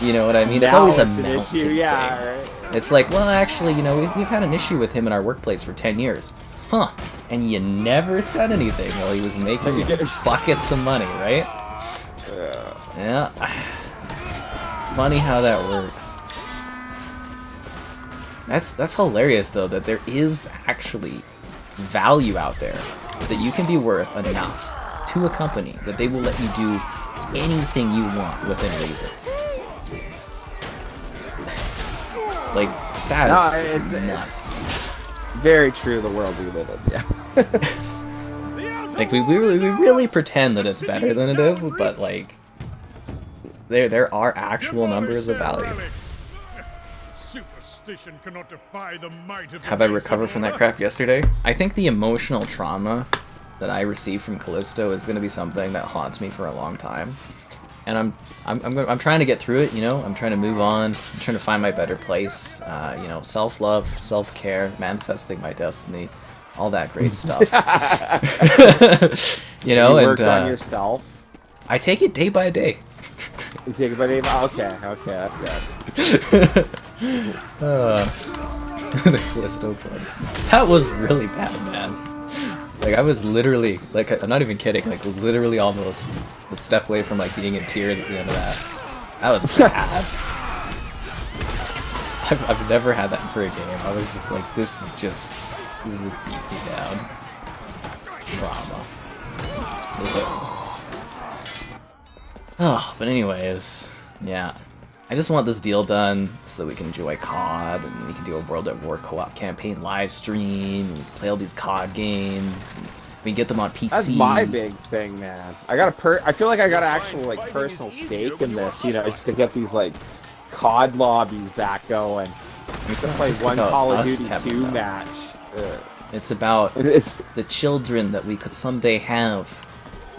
A: You know what I mean?
D: Now
A: it's always a
D: an issue,
A: thing.
D: Right.
A: It's like, well, actually, you know, we've had an issue with him in our workplace for 10 years. Huh. And you never said anything while he was making buckets of money, right? Yeah. Funny how that works. That's hilarious, though, that there is actually value out there that you can be worth enough to a company that they will let you do anything you want within reason. Like, that is just nuts.
D: Very true, the world we live in, yeah.
A: Like, we really pretend that it's better than it is, but, like, there are actual numbers of value.
B: Superstition cannot defy the might of
A: Have I recovered from that crap yesterday? I think the emotional trauma that I received from Callisto is going to be something that haunts me for a long time. And I'm trying to get through it, you know. I'm trying to move on. I'm trying to find my better place. You know, self-love, self-care, manifesting my destiny, all that great stuff. You know,
D: you work on yourself.
A: I take it day by day.
D: You take it by day. Okay, that's good.
A: The Callisto plug. That was really bad, man. Like, I was literally, like, I'm not even kidding, like, literally almost a step away from, like, being in tears at the end of that. That was bad. I've never had that for a game. I was just like, this is just beat me down. Trauma. Oh, but anyways, yeah. I just want this deal done so that we can enjoy COD and we can do a World at War co-op campaign live stream and play all these COD games and we can get them on PC.
D: That's my big thing, man. I feel like I got an actual like personal stake in this, you know, just to get these like COD lobbies back going.
A: It's
D: to play one Call of Duty 2 match.
A: It's about the children that we could someday have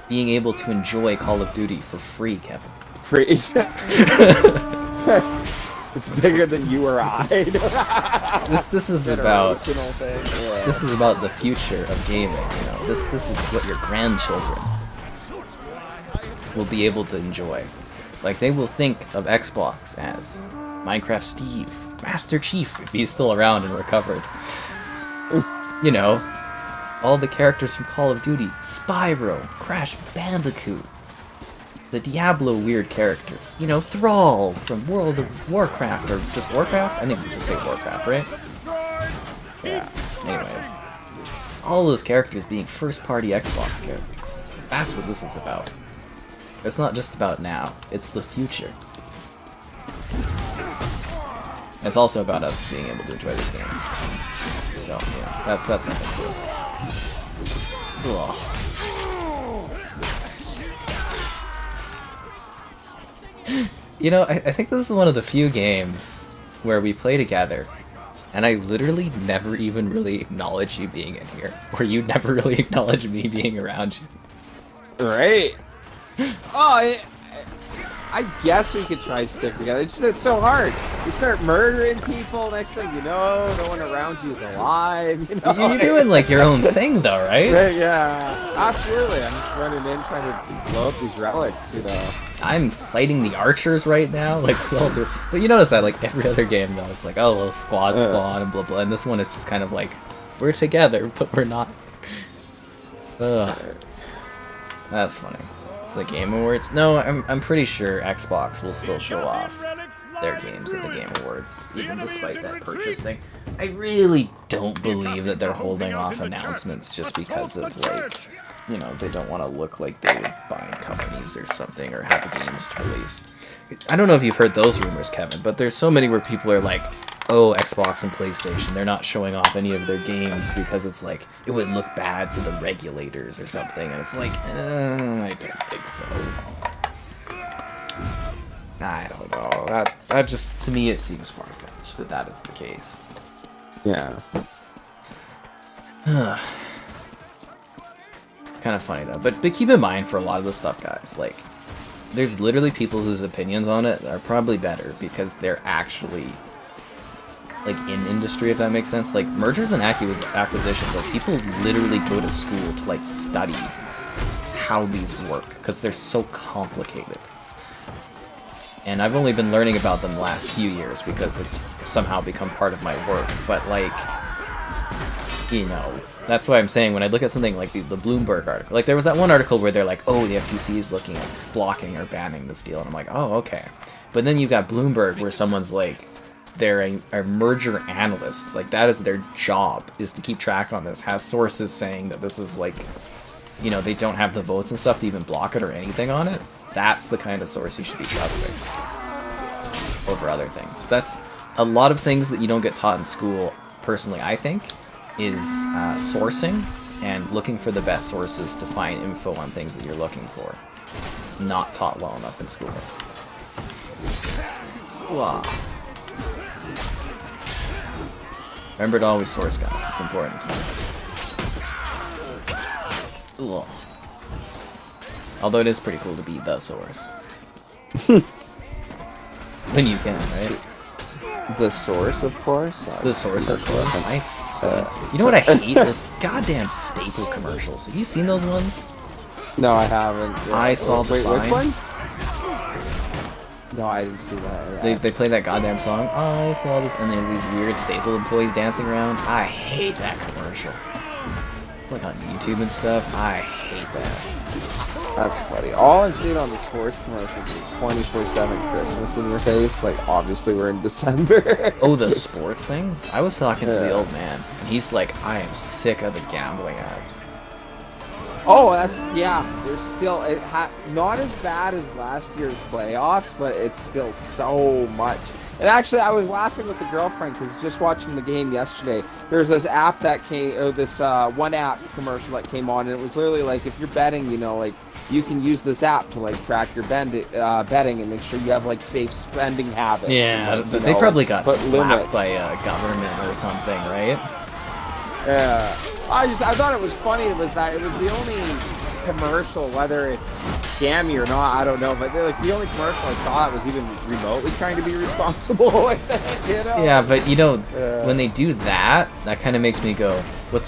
A: being able to enjoy Call of Duty for free, Kevin.
D: Free. It's bigger than you or I.
A: This is about this is about the future of gaming. You know, this is what your grandchildren will be able to enjoy. Like, they will think of Xbox as Minecraft Steve, Master Chief if he's still around and recovered. You know, all the characters from Call of Duty, Spyro, Crash Bandicoot. The Diablo weird characters. You know, Thrall from World of Warcraft, or just Warcraft? I think we just say Warcraft, right? Yeah, anyways. All those characters being first-party Xbox characters. That's what this is about. It's not just about now, it's the future. It's also about us being able to enjoy these games. So, yeah, that's something too. Ugh. You know, I think this is one of the few games where we play together, and I literally never even really acknowledge you being in here, or you never really acknowledge me being around you.
D: Right. Oh, I guess we could try stick together. It's so hard. You start murdering people, next thing you know, no one around you is alive. You know?
A: You're doing like your own thing though, right?
D: Yeah, absolutely. I'm just running in trying to blow up these relics, you know.
A: I'm fighting the archers right now, like well, but you notice that like every other game though, it's like, oh, little squad and blah blah, and this one is just kind of like, we're together, but we're not. Ugh. That's funny. The Game Awards? No, I'm pretty sure Xbox will still show off their games at the Game Awards, even despite that purchase thing. I really don't believe that they're holding off announcements just because of, like, you know, they don't want to look like they're buying companies or something, or have games to release. I don't know if you've heard those rumors, Kevin, but there's so many where people are like, oh, Xbox and PlayStation, they're not showing off any of their games because it's like, it would look bad to the regulators or something, and it's like, I don't think so. I don't know. That just, to me, it seems far-fetched that that is the case.
D: Yeah.
A: It's kind of funny, though. But keep in mind, for a lot of this stuff, guys, like, there's literally people whose opinions on it are probably better because they're actually, like, in industry, if that makes sense. Like, mergers and acquisitions, like, people literally go to school to, like, study how these work because they're so complicated. And I've only been learning about them the last few years because it's somehow become part of my work. But, like, you know, that's why I'm saying when I look at something like the Bloomberg article, like, there was that one article where they're like, oh, the FTC is looking at blocking or banning this deal. And I'm like, oh, okay. But then you've got Bloomberg where someone's like, they're a merger analyst. Like, that is their job, is to keep track on this. Has sources saying that this is, like, you know, they don't have the votes and stuff to even block it or anything on it. That's the kind of source you should be trusting over other things. That's a lot of things that you don't get taught in school, personally, I think, is sourcing and looking for the best sources to find info on things that you're looking for. Not taught well enough in school. Wow. Remember to always source, guys. It's important. Ugh. Although it is pretty cool to be the source. When you can, right?
D: The source, of course.
A: The source, of course. You know what I hate? Those goddamn staple commercials. Have you seen those ones?
D: No, I haven't. Yeah.
A: I saw the sign.
D: Which ones? No, I didn't see that. Yeah.
A: They play that goddamn song. I saw this, and there's these weird staple employees dancing around. I hate that commercial. It's like on YouTube and stuff. I hate that.
D: That's funny. All I'm seeing on the sports commercials is 24/7 Christmas in your face. Like, obviously we're in December.
A: Oh, the sports things? I was talking to the old man, and he's like, I am sick of the gambling ads.
D: Oh, there's still, not as bad as last year's playoffs, but it's still so much. And actually, I was laughing with the girlfriend because just watching the game yesterday, there's this app that came, this one app commercial that came on, and it was literally like, if you're betting, you know, like, you can use this app to, like, track your betting and make sure you have, like, safe spending habits.
A: Yeah,
D: and, like,
A: they probably got slapped
D: limits
A: by a government or something, right?
D: Yeah. I thought it was funny. It was the only commercial, whether it's scammy or not, I don't know, but like the only commercial I saw that was even remotely trying to be responsible with it, you know?
A: Yeah, but you know, when they do that, that kind of makes me go,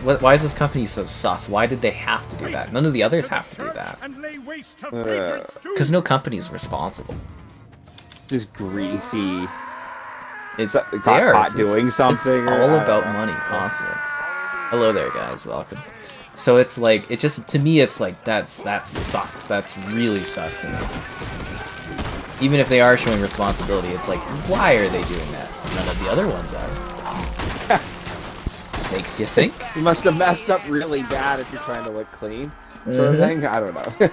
A: why is this company so sus? Why did they have to do that? None of the others have to do that. Because no company's responsible.
D: Just greasy.
A: It's
D: caught doing something.
A: It's all about money, constantly. Hello there, guys. Welcome. So it's like, it just, to me, it's like, that's sus. That's really sus to me. Even if they are showing responsibility, it's like, why are they doing that? None of the other ones are. Makes you think.
D: You must have messed up really bad if you're trying to look clean. Sort of thing? I don't know.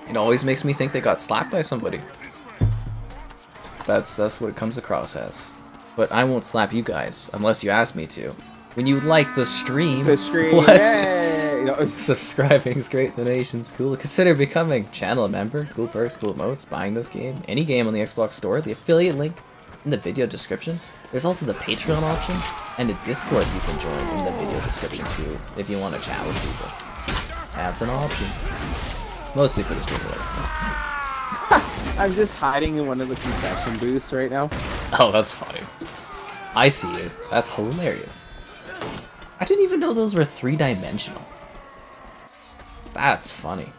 A: It always makes me think they got slapped by somebody. That's what it comes across as. But I won't slap you guys, unless you ask me to. When you like the stream, what?
D: Yay! You know,
A: Subscribing's great, donations, cool. Consider becoming channel member, cool perks, cool emotes, buying this game, any game on the Xbox Store, the affiliate link in the video description. There's also the Patreon option, and a Discord you can join in the video description too, if you want to chat with people. That's an option. Mostly for the stream related stuff.
D: I'm just hiding in one of the concession booths right now.
A: Oh, that's funny. I see you. That's hilarious. I didn't even know those were 3-dimensional. That's funny.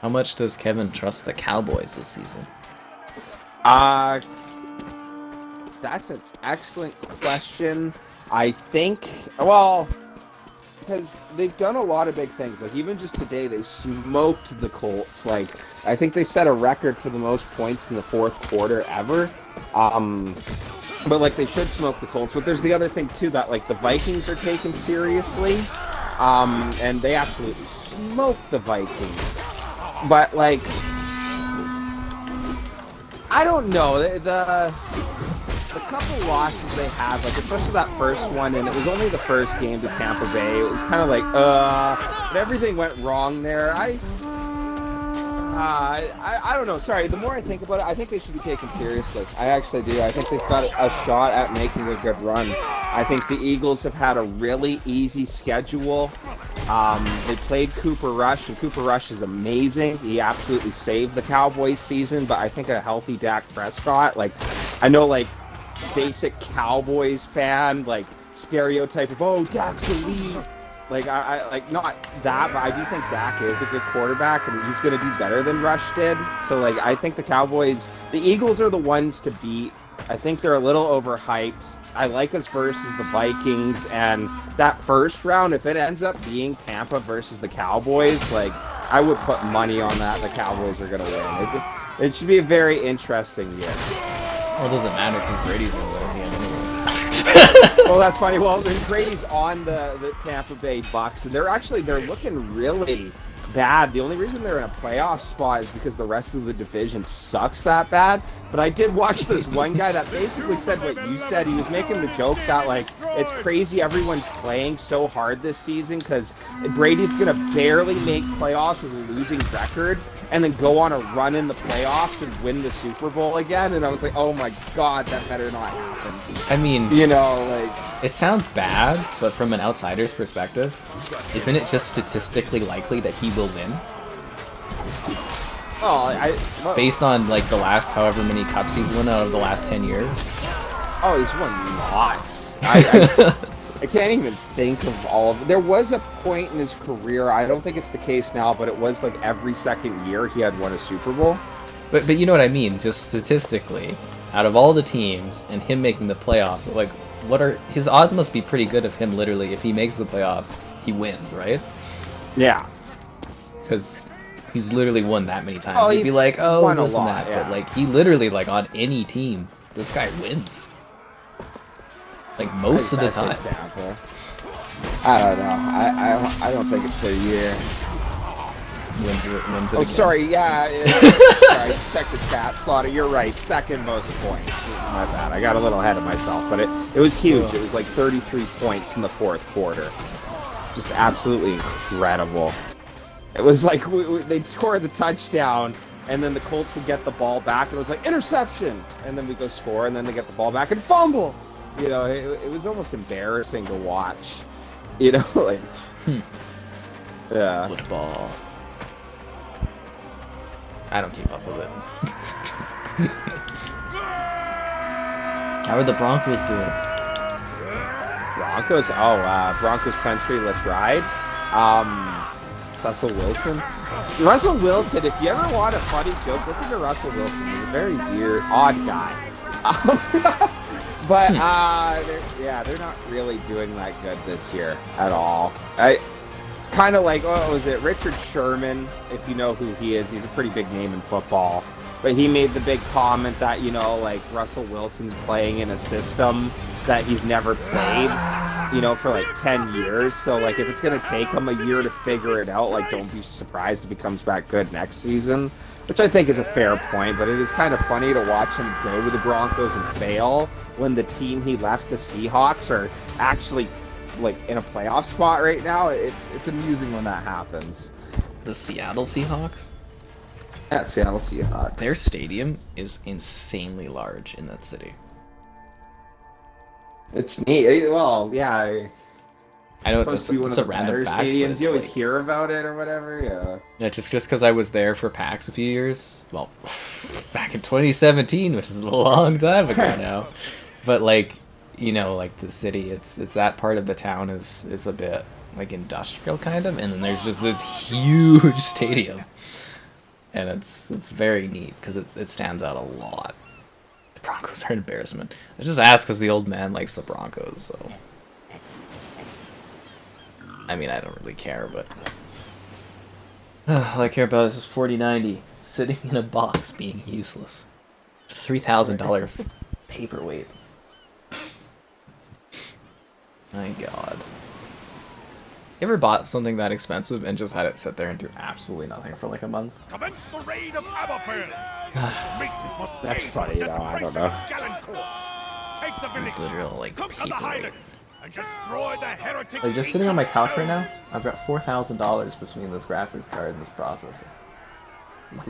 A: How much does Kevin trust the Cowboys this season?
D: That's an excellent question. I think, well, because they've done a lot of big things. Like, even just today, they smoked the Colts. Like, I think they set a record for the most points in the fourth quarter ever. But, like, they should smoke the Colts. But there's the other thing, too, that, like, the Vikings are taken seriously. And they absolutely smoked the Vikings. But, like, I don't know. The couple losses they had, like, especially that first one, and it was only the first game to Tampa Bay. It was kind of like, but everything went wrong there. I don't know. Sorry, the more I think about it, I think they should be taken seriously. I actually do. I think they've got a shot at making a good run. I think the Eagles have had a really easy schedule. They played Cooper Rush, and Cooper Rush is amazing. He absolutely saved the Cowboys season, but I think a healthy Dak Prescott, like, I know, like, basic Cowboys fan, like, stereotype of, oh, Dak's elite. Like, I like, not that, but I do think Dak is a good quarterback, and he's going to do better than Rush did. So, like, I think the Cowboys, the Eagles are the ones to beat. I think they're a little overhyped. I like us versus the Vikings, and that first round, if it ends up being Tampa versus the Cowboys, like, I would put money on that the Cowboys are going to win. It should be a very interesting year.
A: Well, it doesn't matter because Brady's going to win in the end anyway.
D: Well, that's funny. Well, then Brady's on the Tampa Bay Bucks, and they're looking really bad. The only reason they're in a playoff spot is because the rest of the division sucks that bad. But I did watch this one guy that basically said what you said. He was making the joke that, like, it's crazy everyone's playing so hard this season because Brady's going to barely make playoffs with a losing record and then go on a run in the playoffs and win the Super Bowl again. And I was like, oh my God, that better not happen.
A: I mean,
D: you know, like,
A: it sounds bad, but from an outsider's perspective, isn't it just statistically likely that he will win?
D: Oh,
A: based on, like, the last however many cups he's won out of the last 10 years?
D: Oh, he's won lots. I can't even think of all of it. There was a point in his career, I don't think it's the case now, but it was like every second year he had won a Super Bowl.
A: But you know what I mean, just statistically, out of all the teams and him making the playoffs, like, his odds must be pretty good of him literally, if he makes the playoffs, he wins, right?
D: Yeah.
A: Because he's literally won that many times.
D: Oh,
A: You'd be like, oh, this and that.
D: Yeah.
A: But, like, he literally, like, on any team, this guy wins. Like, most of the time.
D: I don't know. I don't think it's their year.
A: Wins it
D: oh,
A: again.
D: Sorry. Yeah. Sorry. Check the chat. Slaughter, you're right. Second most points. My bad. I got a little ahead of myself, but it was huge. It was like 33 points in the fourth quarter. Just absolutely incredible. It was like they'd score the touchdown, and then the Colts would get the ball back, and it was like, interception! And then we go score, and then they get the ball back and fumble! You know, it was almost embarrassing to watch. You know, like... Yeah.
A: Football. I don't keep up with it. How are the Broncos doing?
D: Broncos? Broncos country, let's ride. Russell Wilson. Russell Wilson, if you ever want a funny joke, look into Russell Wilson. He's a very weird, odd guy. But, they're not really doing that good this year at all. Kind of like, what was it, Richard Sherman, if you know who he is. He's a pretty big name in football. But he made the big comment that, you know, like, Russell Wilson's playing in a system that he's never played, you know, for like 10 years. So, like, if it's going to take him a year to figure it out, like, don't be surprised if he comes back good next season. Which I think is a fair point, but it is kind of funny to watch him go to the Broncos and fail when the team he left, the Seahawks, are actually, like, in a playoff spot right now. It's amusing when that happens.
A: The Seattle Seahawks?
D: Yeah, Seattle Seahawks.
A: Their stadium is insanely large in that city.
D: It's neat. Well, yeah.
A: I know
D: Supposed to be one of
A: it's a
D: the
A: random
D: better
A: fact, but
D: stadiums.
A: it's
D: You always
A: like-
D: hear about it or whatever. Yeah.
A: Yeah, just because I was there for PAX a few years, well, back in 2017, which is a long time ago now. But like, you know, like the city, it's that part of the town is a bit like industrial kind of, and then there's just this huge stadium, and it's very neat because it stands out a lot. The Broncos are an embarrassment. I just asked because the old man likes the Broncos, so. I mean, I don't really care, but all I care about is this 4090 sitting in a box being useless. $3,000 paperweight. My God. You ever bought something that expensive and just had it sit there and do absolutely nothing for like a month?
B: Commence the raid of Aberfeld. Masons must
D: That's
B: pay for
D: funny,
B: the
D: though, I don't
B: desecration
D: know.
B: of Jallencourt. Take the village.
A: Literal, like,
B: Conquer the
A: paperweight.
B: Highlands and destroy the heretics.
A: Like, just sitting on my couch right now, I've got $4,000 between this graphics card and this processor.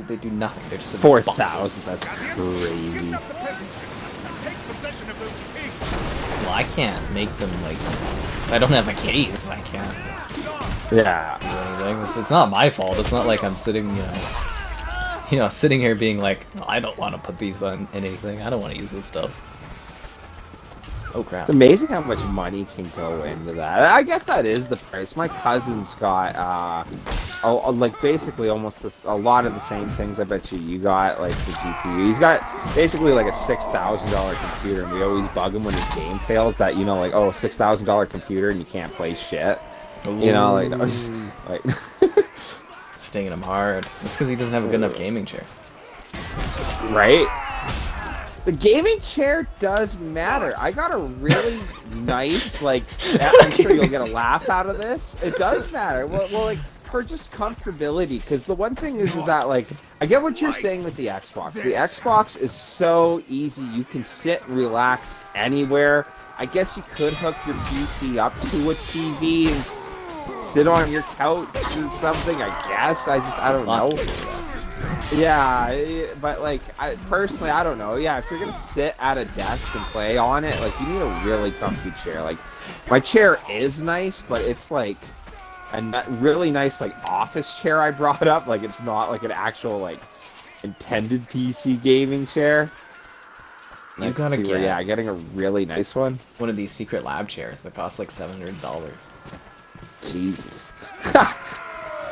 A: They do nothing. They're just in boxes.
D: 4,000. That's crazy.
B: Kidnap the peasants and take possession of those pigs.
A: Well, I can't make them, like... If I don't have a case, I can't
D: Yeah.
A: do anything. It's not my fault. It's not like I'm sitting, sitting here being like, oh, I don't want to put these on anything. I don't want to use this stuff. Oh, crap.
D: It's amazing how much money can go into that. I guess that is the price. My cousin's got, like, basically almost a lot of the same things I bet you got, like, the GPU. He's got basically, like, a $6,000 computer, and we always bug him when his game fails that, like, oh, $6,000 computer and you can't play shit. You know, like,
A: Stinging him hard. It's because he doesn't have a good enough gaming chair.
D: Right? The gaming chair does matter. I got a really nice, like, I'm sure you'll get a laugh out of this. It does matter. Well, like, for just comfortability, because the one thing is that, like, I get what you're saying with the Xbox. The Xbox is so easy. You can sit and relax anywhere. I guess you could hook your PC up to a TV and sit on your couch or something, I guess. I don't know. Yeah, but like, I don't know. Yeah, if you're gonna sit at a desk and play on it, like, you need a really comfy chair. Like, my chair is nice, but it's like a really nice, like, office chair I brought up. Like, it's not like an actual, like, intended PC gaming chair.
A: You gotta get
D: getting a really nice one.
A: one of these secret lab chairs that cost like $700.
D: Jesus.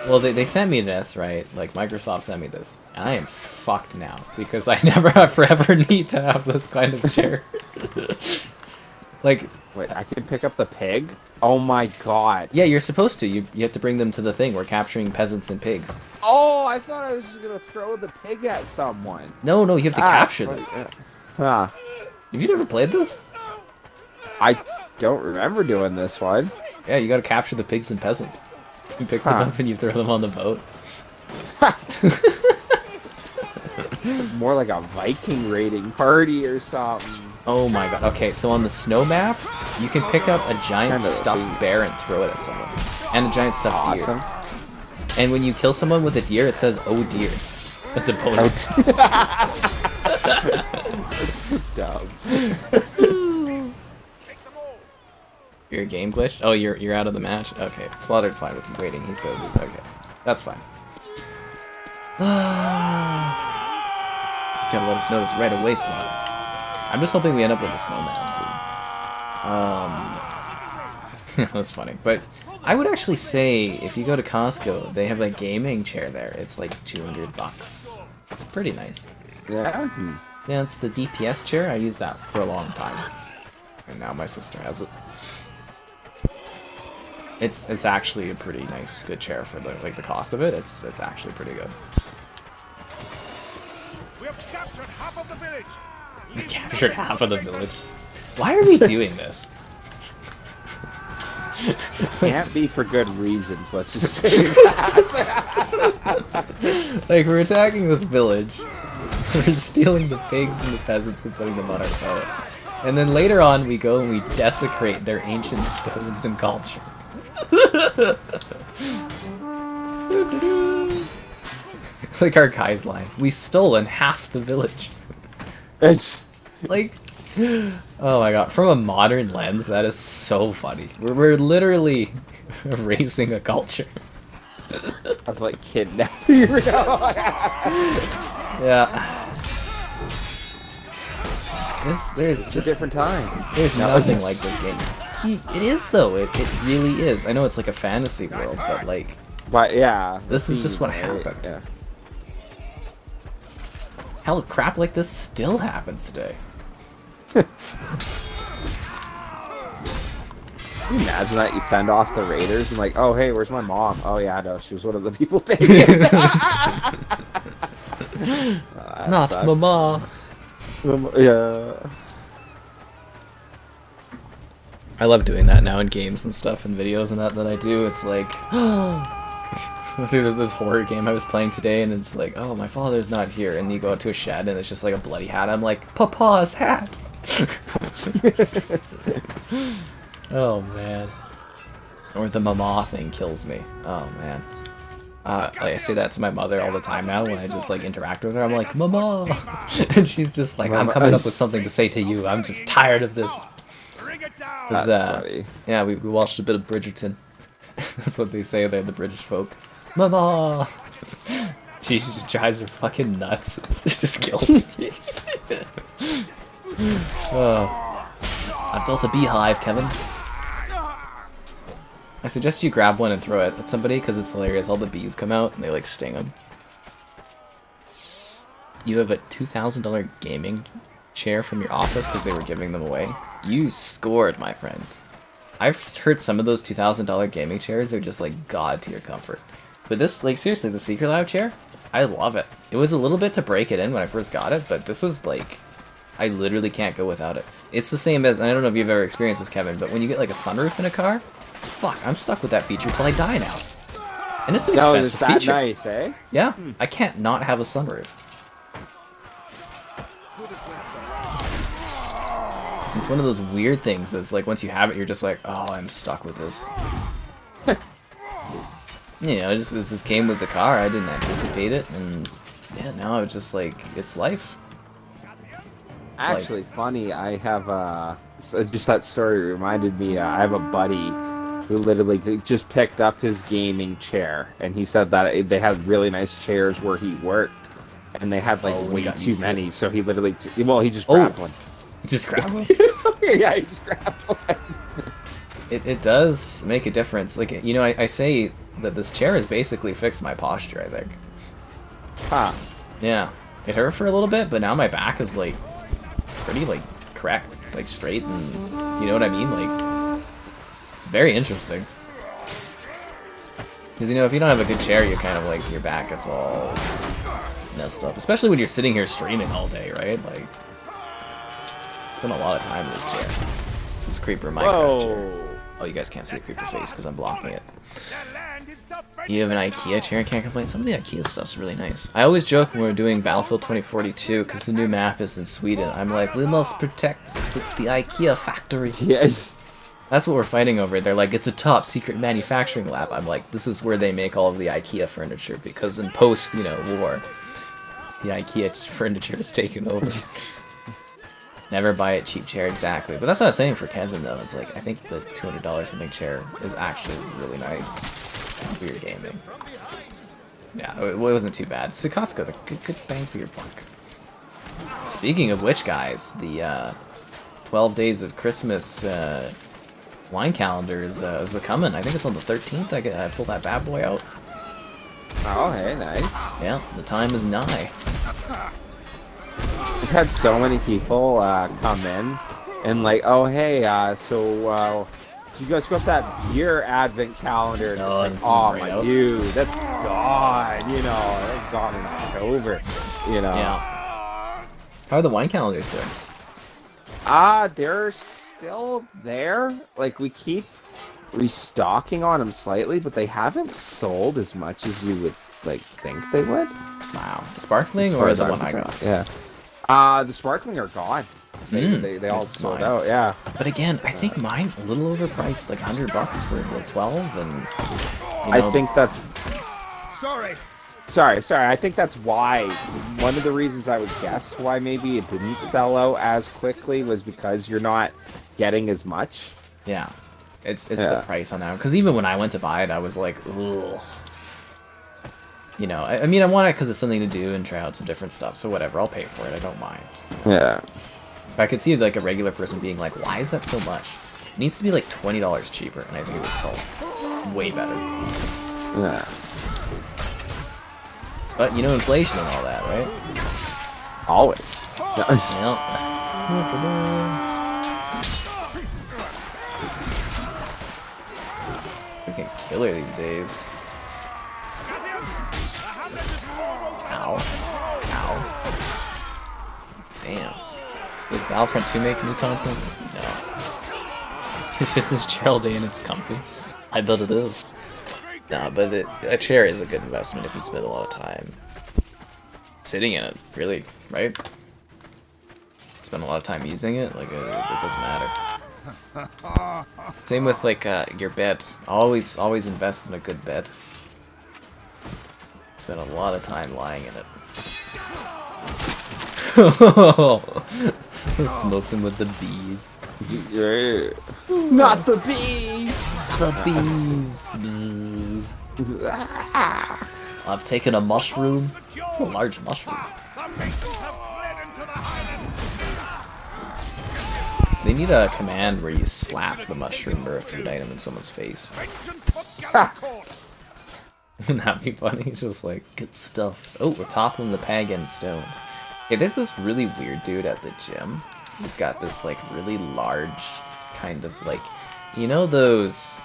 A: Well, they sent me this, right? Like, Microsoft sent me this. And I am fucked now, because I never forever need to have this kind of chair. Like...
D: Wait, I can pick up the pig? Oh my god.
A: Yeah, you're supposed to. You have to bring them to the thing. We're capturing peasants and pigs.
D: Oh, I thought I was just gonna throw the pig at someone.
A: No, you have to capture them.
D: Huh.
A: Have you never played this?
D: I don't remember doing this one.
A: Yeah, you gotta capture the pigs and peasants. You pick them up and you throw them on the boat.
D: More like a Viking raiding party or something.
A: Oh my god. Okay, so on the snow map, you can pick up a giant stuffed bear and throw it at someone. And a giant stuffed deer. And when you kill someone with a deer, it says, oh dear. As a bonus.
D: That's so dumb.
A: Your game glitched? Oh, you're out of the match? Okay. Slaughtered's fine with you waiting, he says. Okay. That's fine. Gotta let us know this right away, Slaughter. I'm just hoping we end up with a snow map soon. That's funny. But I would actually say, if you go to Costco, they have a gaming chair there. It's like $200. It's pretty nice.
D: Yeah?
A: Yeah, it's the DPS chair. I used that for a long time. And now my sister has it. It's actually a pretty nice, good chair for the cost of it. It's actually pretty good.
B: We have captured half of the village.
A: We captured half of the village. Why are we doing this?
D: Can't be for good reasons, let's just say that.
A: Like, we're attacking this village. We're stealing the pigs and the peasants and putting them on our boat. And then later on, we go and we desecrate their ancient stones and culture. Like our guy's line. We stolen half the village.
D: It's
A: Like, Oh my god, from a modern lens, that is so funny. We're literally erasing a culture.
D: Of like kidnapping.
A: Yeah. There's
D: It's
A: just
D: a different time.
A: there's nothing like this game. It is though. It really is. I know it's like a fantasy world, but like
D: But yeah,
A: this is just what
D: right?
A: happened.
D: Yeah.
A: Hell, crap like this still happens today.
D: Can you imagine that you fend off the raiders and like, oh hey, where's my mom? Oh yeah, no, she was one of the people taking it.
A: Not
D: sucks.
A: mama.
D: Yeah.
A: I love doing that now in games and stuff and videos and that I do. It's like, there's this horror game I was playing today, and it's like, oh, my father's not here, and you go out to a shed, and it's just like a bloody hat. I'm like, Papa's hat. Oh man. Or the mama thing kills me. Oh man. I say that to my mother all the time now when I just like interact with her. I'm like, Mama, and she's just like, I'm coming up with something to say to you. I'm just tired of this.
D: That's funny.
A: Yeah, we watched a bit of Bridgerton. That's what they say. They're the British folk. Mama. She just drives her fucking nuts. It just kills me. Oh. I've built a beehive, Kevin. I suggest you grab one and throw it at somebody because it's hilarious. All the bees come out and they like sting them. You have a $2,000 gaming chair from your office because they were giving them away. You scored, my friend. I've heard some of those $2,000 gaming chairs are just like god to your comfort. But this, like seriously, the Secret Lab chair, I love it. It was a little bit to break it in when I first got it, but this is like, I literally can't go without it. It's the same as, I don't know if you've ever experienced this, Kevin, but when you get like a sunroof in a car, fuck, I'm stuck with that feature till I die now. And it's an expensive
D: It's that
A: feature.
D: nice, eh?
A: Yeah, I can't not have a sunroof. It's one of those weird things that's like once you have it, you're just like, oh, I'm stuck with this. You know, it just came with the car. I didn't anticipate it, and yeah, now it's just like, it's life.
D: Actually, funny, I have just that story reminded me, I have a buddy who literally just picked up his gaming chair, and he said that they had really nice chairs where he worked, and they had like way too many, so he literally, well, he just grabbed one.
A: Just grab one?
D: Yeah, he just grabbed one.
A: It does make a difference. Like, you know, I say that this chair has basically fixed my posture, I think.
D: Huh.
A: Yeah. It hurt for a little bit, but now my back is like pretty like correct, like straight, and you know what I mean? Like, it's very interesting. Because, you know, if you don't have a good chair, you're kind of like, your back gets all messed up. Especially when you're sitting here streaming all day, right? Like, spend a lot of time in this chair. This creeper Minecraft chair. Oh, you guys can't see the creeper face because I'm blocking it. You have an IKEA chair, can't complain. Some of the IKEA stuff's really nice. I always joke when we're doing Battlefield 2042 because the new map is in Sweden. I'm like, we must protect the IKEA factory.
D: Yes.
A: That's what we're fighting over. They're like, it's a top secret manufacturing lab. I'm like, this is where they make all of the IKEA furniture because in post, you know, war, the IKEA furniture is taken over. Never buy a cheap chair, exactly. But that's what I was saying for Kevin, though. It's like, I think the $200 something chair is actually really nice for your gaming. Yeah, it wasn't too bad. So Costco, the good bang for your buck. Speaking of which, guys, the 12 Days of Christmas wine calendar is coming. I think it's on the 13th. I pulled that bad boy out.
D: Oh, hey, nice.
A: Yeah, the time is nigh.
D: We've had so many people come in and like, oh hey, so did you guys got that beer advent calendar? And
A: No,
D: it's like,
A: it's
D: oh
A: right
D: my
A: out.
D: dude, that's gone. You know, that's gone in October. You know.
A: Yeah. How are the wine calendars doing?
D: They're still there. Like we keep restocking on them slightly, but they haven't sold as much as you would like think they would.
A: Wow. Sparkling
D: As far
A: or
D: as
A: the
D: I'm
A: one I
D: concerned.
A: got?
D: Yeah. The sparkling are gone. They all
A: this is
D: sold
A: mine.
D: out. Yeah.
A: But again, I think mine a little overpriced, like $100 for the 12, and you know,
D: I think that's
B: Sorry.
D: Sorry. I think that's why, one of the reasons I would guess why maybe it didn't sell out as quickly was because you're not getting as much.
A: Yeah. It's the price on that. Because even when I went to buy it, I was like, ugh. You know, I mean, I want it because it's something to do and try out some different stuff. So whatever, I'll pay for it. I don't mind.
D: Yeah.
A: But I could see like a regular person being like, why is that so much? It needs to be like $20 cheaper, and I think it would sell way better.
D: Yeah.
A: But you know, inflation and all that, right?
D: Always.
A: Yep. Freaking killer these days. Ow. Ow. Damn. Does Battlefront 2 make new content? No. You sit in this chair all day and it's comfy. I bet it is. No, but a chair is a good investment if you spend a lot of time sitting in it, really, right? Spend a lot of time using it, like, it doesn't matter. Same with, like, your bed. Always invest in a good bed. Spend a lot of time lying in it. Smoking with the bees.
D: Not the bees!
A: The bees. I've taken a mushroom. It's a large mushroom. They need a command where you slap the mushroom or a food item in someone's face. Wouldn't that be funny? It's just like, get stuffed. Oh, we're toppling the pagan stones. Okay, there's this really weird dude at the gym. He's got this like really large kind of like, you know those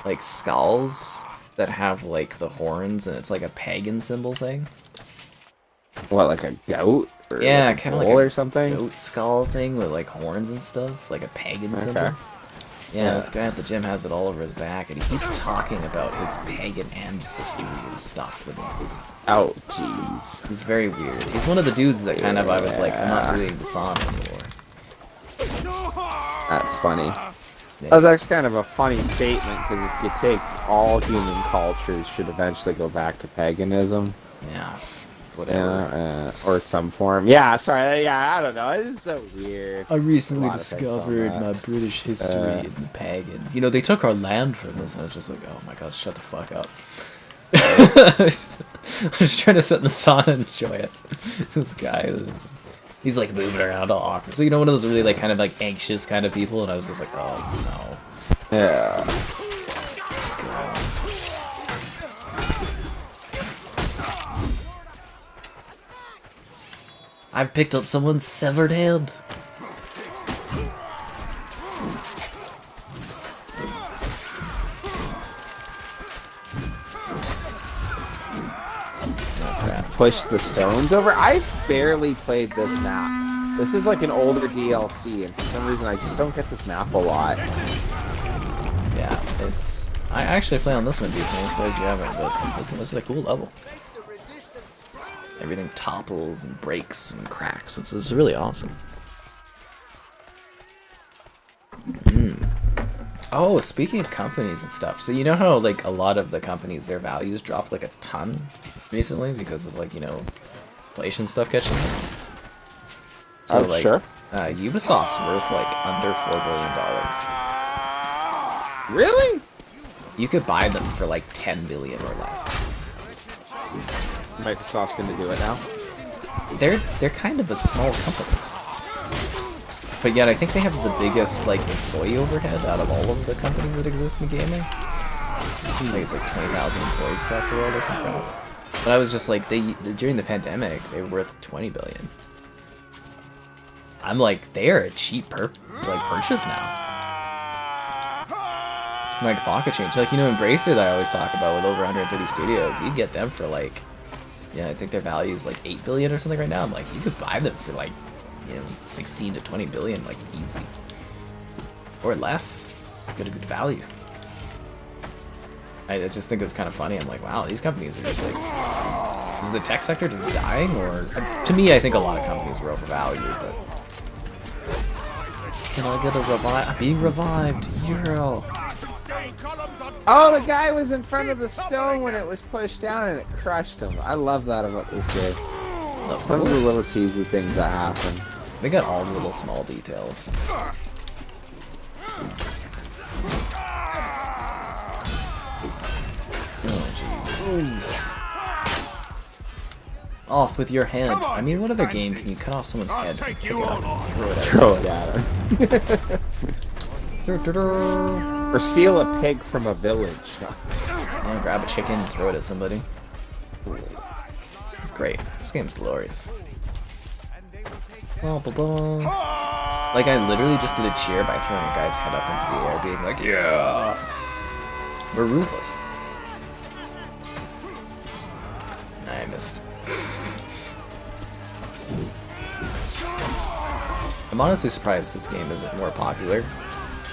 A: like skulls that have like the horns and it's like a pagan symbol thing?
D: What, like a goat? Or
A: Yeah,
D: like
A: kind of like a
D: or something?
A: goat skull thing with like horns and stuff, like a pagan symbol. Yeah, this guy at the gym has it all over his back, and he keeps talking about his pagan ancestry and stuff with him.
D: Oh, jeez.
A: He's very weird. He's one of the dudes that kind of I was like, I'm not doing the sauna anymore.
D: That's funny.
A: Yeah.
D: That's actually kind of a funny statement, because if you take all human cultures should eventually go back to paganism.
A: Yeah, whatever.
D: Or some form. Yeah, sorry. Yeah, I don't know. It's so weird.
A: I recently
D: A lot of things on
A: discovered
D: that.
A: my British history in the pagans. You know, they took our land from us, and I was just like, oh my god, shut the fuck up. I'm just trying to sit in the sauna and enjoy it. This guy is... He's like moving around all awkward. So you know, one of those really like kind of like anxious kind of people, and I was just like, oh no.
D: Yeah.
A: I've picked up someone's severed head.
D: Push the stones over. I've barely played this map. This is like an older DLC, and for some reason I just don't get this map a lot.
A: Yeah, it's... I actually play on this one decently, I'm surprised you haven't, but this is a cool level. Everything topples and breaks and cracks. It's really awesome. Oh, speaking of companies and stuff, so you know how like a lot of the companies, their values dropped like a ton recently because of like, you know, inflation stuff catching up? So like,
D: sure.
A: Ubisoft's worth like under $4 billion.
D: Really?
A: You could buy them for like 10 billion or less.
D: Microsoft's gonna do it now.
A: They're kind of a small company. But yet I think they have the biggest like employee overhead out of all of the companies that exist in gaming. I think it's like 20,000 employees across the world or something. But I was just like, during the pandemic, they were worth 20 billion. I'm like, they are a cheap purchase now. Like pocket change, like, you know, Embracer that I always talk about with over 130 studios, you get them for like, yeah, I think their value is like 8 billion or something right now. I'm like, you could buy them for like, you know, 16 to 20 billion, like easy, or less. Get a good value. I just think it's kind of funny. I'm like, wow, these companies are just like, is the tech sector just dying, or to me, I think a lot of companies are overvalued. But can I get a revive? I'm being revived, Euro.
D: Oh, the guy was in front of the stone when it was pushed down and it crushed him. I love that about this game. Some of the little cheesy things that happen.
A: They got all the little small details. Oh, jeez. Off with your head. I mean, what other game can you cut off someone's head and pick it up and throw it at him?
D: Or steal a pig from a village.
A: And grab a chicken and throw it at somebody. It's great. This game's glorious. Like, I literally just did a cheer by throwing a guy's head up into the air, being like, yeah! We're ruthless. I missed. I'm honestly surprised this game isn't more popular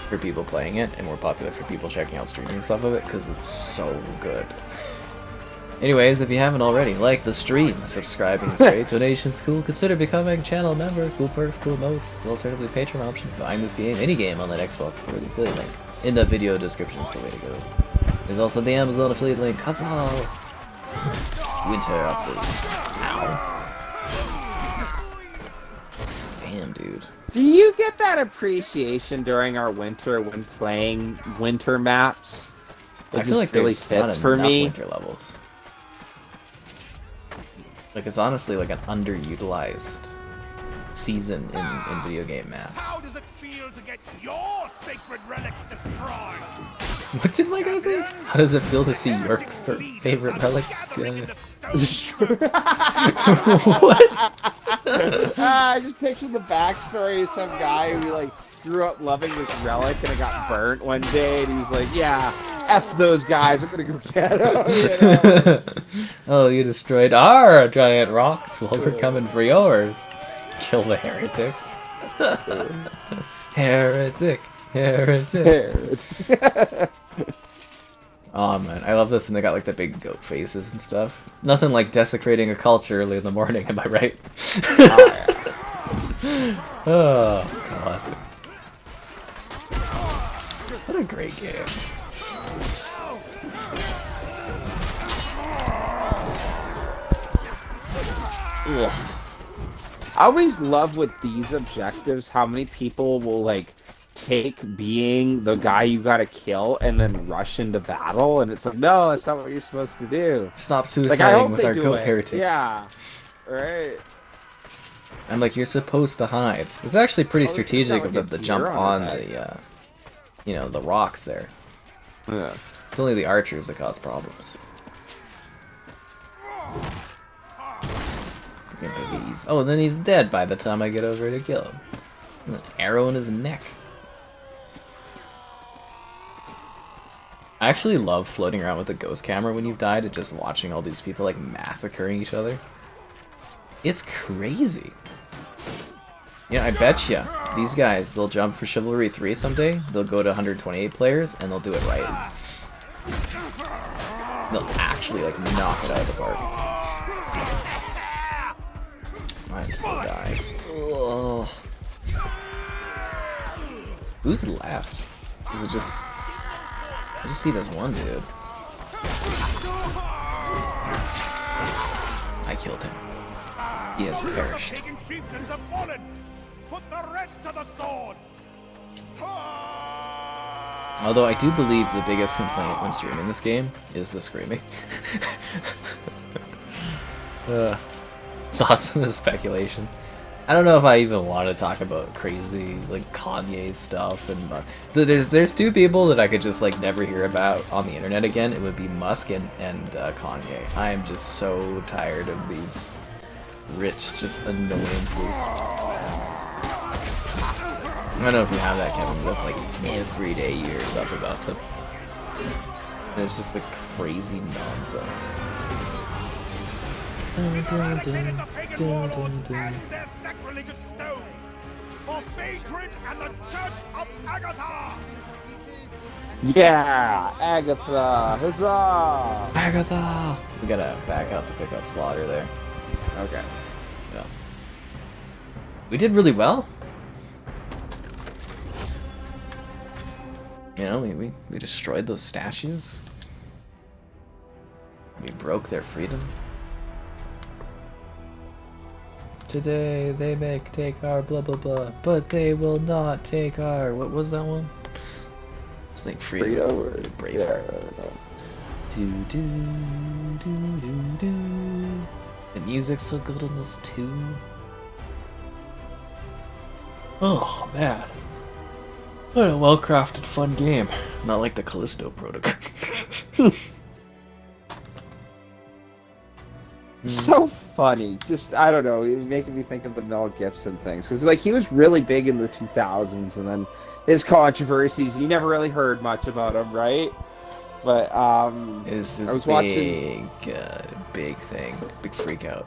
A: for people playing it and more popular for people checking out streaming stuff of it, because it's so good. Anyways, if you haven't already, like the stream, subscribing is great, donations cool, consider becoming channel member, cool perks, cool modes, alternatively Patreon option, buying this game, any game on that Xbox store, the affiliate link in the video description is the way to go. There's also the Amazon affiliate link. Huzzah! Winter update. Ow. Damn, dude.
D: Do you get that appreciation during our winter when playing winter maps? It
A: I feel like
D: really
A: there's not
D: fits for
A: enough
D: me.
A: winter levels. Like, it's honestly like an underutilized season in video game maps.
B: How does it feel to get your sacred relics destroyed?
A: What did my guy say? How does it feel to see your favorite relics? What?
D: I just pictured the backstory of some guy who like grew up loving this relic and it got burnt one day and he's like, yeah, F those guys, I'm gonna go get them. You know?
A: Oh, you destroyed our giant rocks, well we're coming for yours. Kill the heretics. Heretic. Heretic. Oh man, I love this, and they got like the big goat faces and stuff. Nothing like desecrating a culture early in the morning, am I right? Oh god. What a great game. Ugh.
D: I always love with these objectives how many people will like take being the guy you gotta kill and then rush into battle, and it's like, no, that's not what you're supposed to do.
A: Stop suiciding
D: Like, I hope
A: with
D: they
A: our
D: do
A: goat
D: it.
A: heretics.
D: Yeah, right.
A: I'm like, you're supposed to hide. It's actually pretty
D: Oh, this is
A: strategic
D: not
A: of
D: like
A: them
D: a
A: to jump
D: deer on
A: on
D: his
A: the, you know, the rocks there.
D: Yeah.
A: It's only the archers that cause problems. Freaking babies. Oh, and then he's dead by the time I get over to kill him. An arrow in his neck. I actually love floating around with a ghost camera when you've died and just watching all these people like massacring each other. It's crazy. Yeah, I bet you these guys, they'll jump for Chivalry 3 someday, they'll go to 128 players, and they'll do it right. They'll actually like knock it out of the park. I'm so dying. Ugh. Who's left? Is it just... I just see this one dude. I killed him. He has perished.
B: Pagan chieftains have fallen. Put the rest to the sword.
A: Although I do believe the biggest complaint when streaming this game is the screaming. Thoughts on this speculation? I don't know if I even want to talk about crazy like Kanye stuff, and there's two people that I could just like never hear about on the internet again. It would be Musk and Kanye. I am just so tired of these rich just annoyances. I don't know if you have that, Kevin, but that's like every day you hear stuff about them. And it's just like crazy nonsense.
B: Eradicated the pagan warlords and their sacrilegious stones. For Badrid and the Church of Agatha.
D: Yeah, Agatha, huzzah!
A: Agatha! We gotta back up to pick up Slaughter there.
D: Okay.
A: Yeah. We did really well. You know, we destroyed those statues. We broke their freedom. Today they take our blah blah blah, but they will not take our, what was that one? I think freedom or Braveheart. Do do do do do. The music's so good in this too. Oh man. What a well-crafted, fun game. Not like the Callisto Protocol.
D: So funny. Just, I don't know, it was making me think of the Mel Gibson things. Because, like, he was really big in the 2000s, and then his controversies, you never really heard much about him, right? But, I was watching... big thing. Big freak out.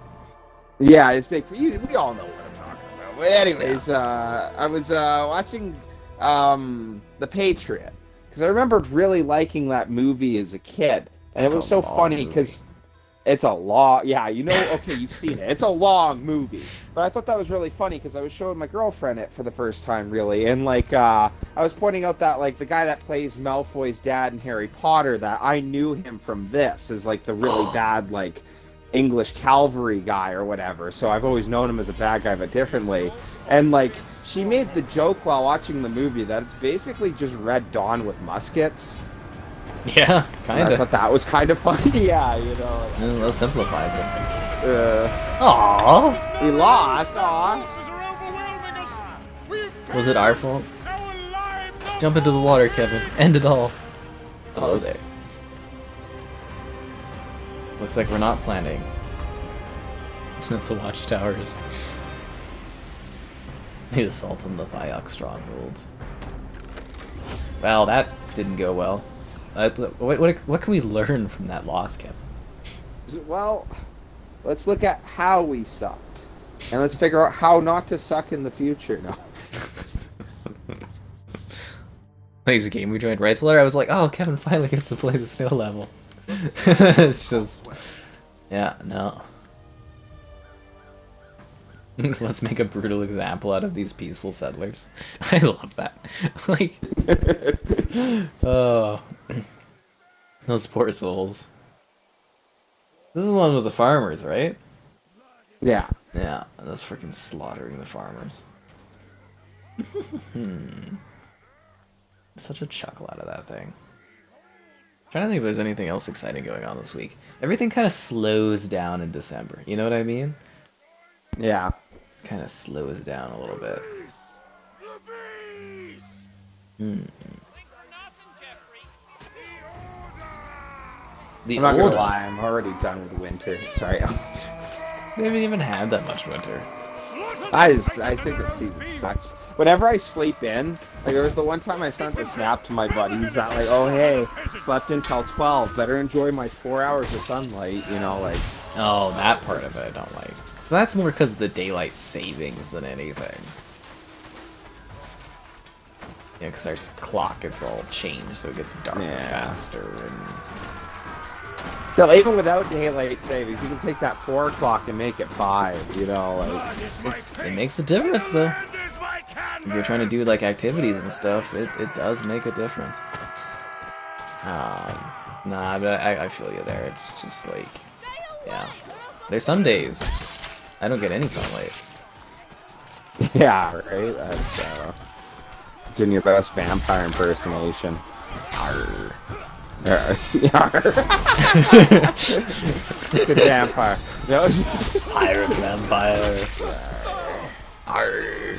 D: Yeah, it's big for you. We all know what I'm talking about. But anyways, I was watching The Patriot. Because I remembered really liking that movie as a kid. And it was so funny, because... It's a long, yeah, you know, okay, you've seen it. It's a long movie. But I thought that was really funny because I was showing my girlfriend it for the first time, really. And, like, I was pointing out that, like, the guy that plays Malfoy's dad in Harry Potter, that I knew him from this, is, like, the really bad, like, English Calvary guy or whatever. So I've always known him as a bad guy, but differently. And, like, she made the joke while watching the movie that it's basically just Red Dawn with muskets.
A: Yeah, kind of.
D: I thought that was kind of funny, yeah, you know.
A: That simplifies it.
D: Aww. We lost, aww.
A: Was it our fault? Jump into the water, Kevin. End it all. Hello there. Looks like we're not planning to watch towers. The assault on the Thiox stronghold. Well, that didn't go well. What can we learn from that loss, Kevin?
D: Well, let's look at how we sucked. And let's figure out how not to suck in the future now.
A: Plays a game we joined Wrightsler. I was like, oh, Kevin finally gets to play the snow level. It's just... Yeah, no. Let's make a brutal example out of these peaceful settlers. I love that. Like... Oh... Those poor souls. This is one with the farmers, right?
D: Yeah.
A: Yeah, that's freaking slaughtering the farmers. Such a chuckle out of that thing. I'm trying to think if there's anything else exciting going on this week. Everything kind of slows down in December. You know what I mean?
D: Yeah.
A: Kind of slows down a little bit.
D: I'm not gonna lie, I'm already done with winter. Sorry.
A: We haven't even had that much winter.
D: I think the season sucks. Whenever I sleep in, like there was the one time I sent a snap to my buddies that like, oh hey, slept until 12, better enjoy my 4 hours of sunlight, you know, like.
A: Oh, that part of it I don't like. But that's more because of the daylight savings than anything. Yeah, because our clock gets all changed, so it gets darker faster and...
D: So even without daylight savings, you can take that 4 o'clock and make it 5, you know, like...
A: It makes a difference, though. If you're trying to do, like, activities and stuff, it does make a difference. Nah, but I feel you there. It's just, like... Yeah. There's some days I don't get any sunlight.
D: Yeah, right? That's, doing your best vampire impersonation.
A: Arr.
D: Good vampire. No,
A: Pirate vampire. Arr.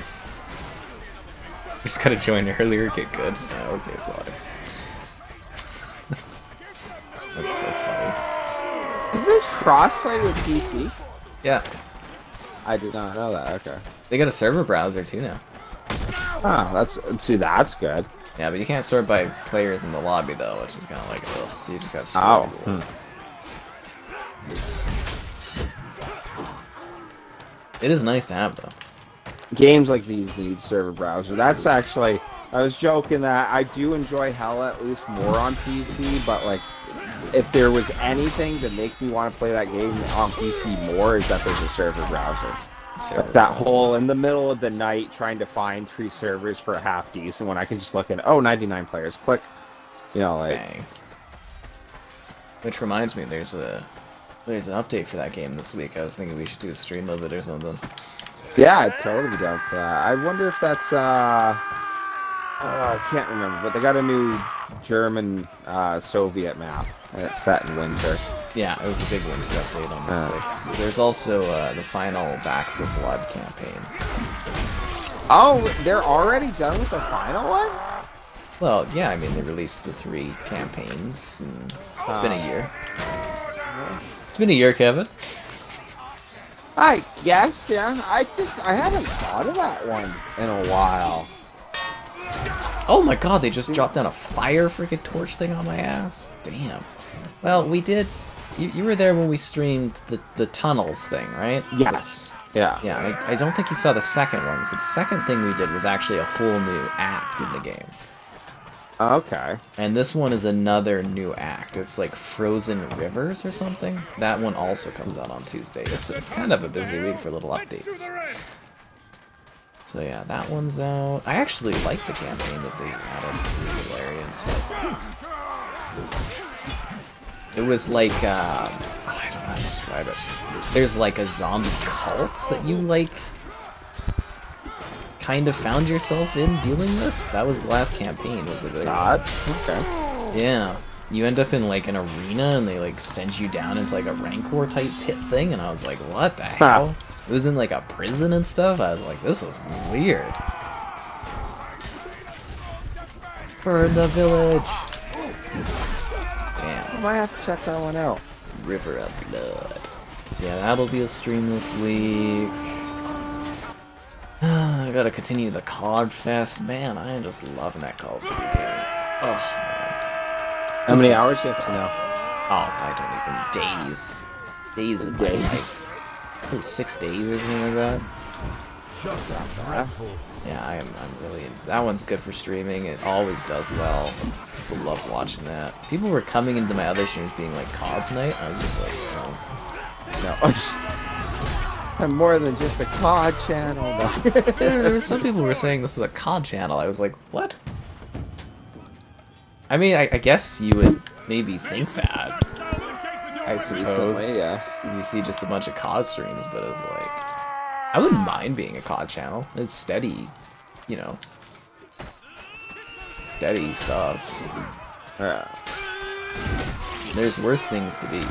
A: Just gotta join earlier, get good. Oh, okay, Slaughter. That's so funny.
D: Is this crossplay with PC?
A: Yeah.
D: I did not know that, okay.
A: They got a server browser too now.
D: Oh, that's good.
A: Yeah, but you can't sort by players in the lobby though, which is kind of like, ugh. So you just got to It is nice to have though.
D: Games like these need server browser. That's actually, I was joking that I do enjoy Hell at least more on PC, but like, if there was anything to make me want to play that game on PC more, is that there's a server browser.
A: server.
D: Like that whole in the middle of the night trying to find 3 servers for a half decent when I can just look at, oh, 99 players, click. You know, like...
A: Bang. Which reminds me, there's an update for that game this week. I was thinking we should do a stream of it or something.
D: Yeah, I'd totally be down for that. I wonder if that's, I can't remember, but they got a new German Soviet map, and it's set in winter.
A: Yeah, it was a big winter update on the 6th. There's also the final Back for Blood campaign.
D: Oh, they're already done with the final one?
A: Well, yeah, I mean, they released the 3 campaigns, and it's been a year. It's been a year, Kevin.
D: I guess, yeah. I haven't thought of that one in a while.
A: Oh my god, they just dropped down a fire freaking torch thing on my ass. Damn. Well, we did... You were there when we streamed the tunnels thing, right?
D: Yes. Yeah.
A: Yeah, I don't think you saw the second one. So the second thing we did was actually a whole new act in the game.
D: Okay.
A: And this one is another new act. It's like Frozen Rivers or something. That one also comes out on Tuesday. It's kind of a busy week for little updates. So yeah, that one's out. I actually like the campaign that they added through the area and stuff. It was like, I don't know how to describe it. There's like a zombie cult that you like kind of found yourself in dealing with. That was the last campaign. Was it?
D: Okay.
A: Yeah. You end up in like an arena and they like send you down into like a Rancor type pit thing, and I was like, what the hell? It was in like a prison and stuff. I was like, this is weird. Burn the village. Damn.
D: I might have to check that one out.
A: River of Blood. So yeah, that'll be a stream this week. I gotta continue the COD Fest. Man, I am just loving that Call of Duty game. Oh, man.
D: How many hours you have to know?
A: Oh, I don't even... Days. Days of my life. Probably 6 days or something like that. Yeah, I'm really... That one's good for streaming. It always does well. People love watching that. People were coming into my other streams being like, COD tonight? I was just like,
D: No. I'm more than just a COD channel.
A: Yeah, there were some people who were saying this is a COD channel. I was like, what? I mean, I guess you would maybe think that. I suppose.
D: Recently, yeah.
A: You see just a bunch of COD streams, but it's like... I wouldn't mind being a COD channel. It's steady, you know. Steady stuff.
D: Yeah.
A: There's worse things to be.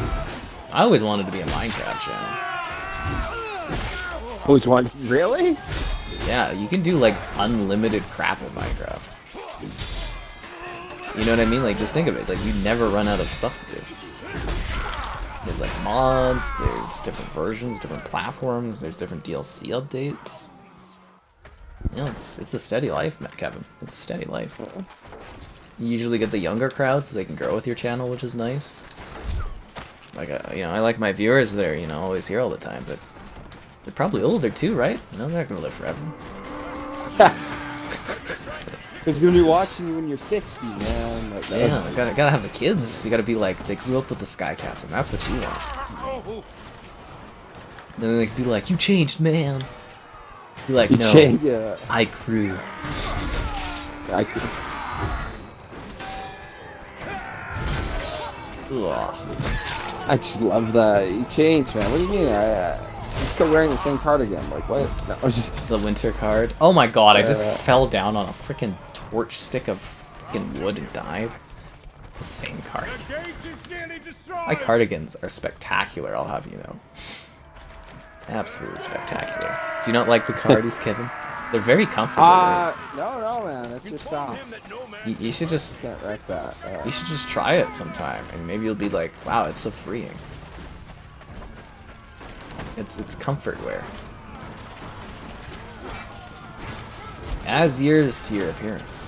A: I always wanted to be a Minecraft channel.
D: Which one? Really?
A: Yeah, you can do like unlimited crap in Minecraft. You know what I mean? Like, just think of it. Like, you never run out of stuff to do. There's like mods, there's different versions, different platforms, there's different DLC updates. You know, it's a steady life, Kevin. It's a steady life. You usually get the younger crowd so they can grow with your channel, which is nice. Like, you know, I like my viewers that are, you know, always here all the time, but they're probably older too, right? You know, they're not gonna live forever.
D: Because you're gonna be watching you when you're 60, man. Like,
A: yeah, gotta have the kids. You gotta be like, they grew up with the Sky Captain. That's what you want. And then they can be like, you changed, man. Be like, no,
D: changed, yeah.
A: I grew.
D: I just love that. You changed, man. What do you mean? I'm still wearing the same cardigan. Like, what? No, I was just...
A: The winter card. Oh my god, I just fell down on a freaking torch stick of freaking wood and died. The same cardigan. My cardigans are spectacular, I'll have you know. Absolutely spectacular. Do you not like the cardies, Kevin? They're very comfortable.
D: No, man. That's your style.
A: You should just...
D: Can't wreck that.
A: You should just try it sometime, and maybe you'll be like, wow, it's so freeing. It's comfort wear. Adds years to your appearance.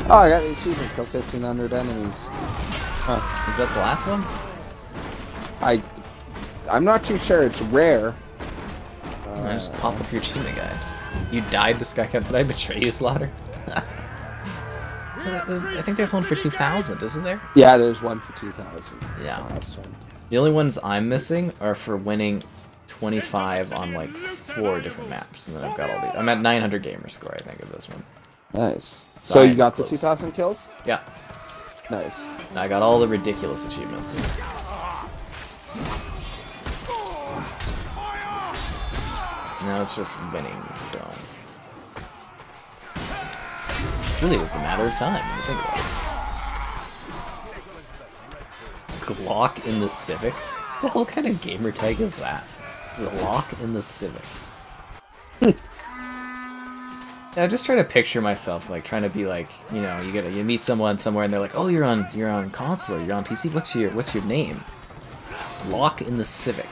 D: Oh, I got the achievement. Kill 1,500 enemies. Huh.
A: Is that the last one?
D: I'm not too sure. It's rare.
A: I just pop up your achievement guide. You died to Sky Captain. Did I betray you, Slaughter? I think there's one for 2000, isn't there?
D: Yeah, there's one for 2000. That's
A: Yeah.
D: the last one.
A: The only ones I'm missing are for winning 25 on like 4 different maps, and then I've got all these. I'm at 900 gamer score, I think, of this one.
D: Nice.
A: So
D: So
A: I
D: you
A: am
D: got the
A: close.
D: 2000 kills?
A: Yeah,
D: Nice.
A: and I got all the ridiculous achievements. Now it's just winning, so... Really, it was the matter of time, when you think about it. Glock in the Civic? What the hell kind of gamer tag is that? Glock in the Civic. Yeah, I just try to picture myself, like, trying to be like, you know, you meet someone somewhere and they're like, oh, you're on console, you're on PC, what's your name? Glock in the Civic.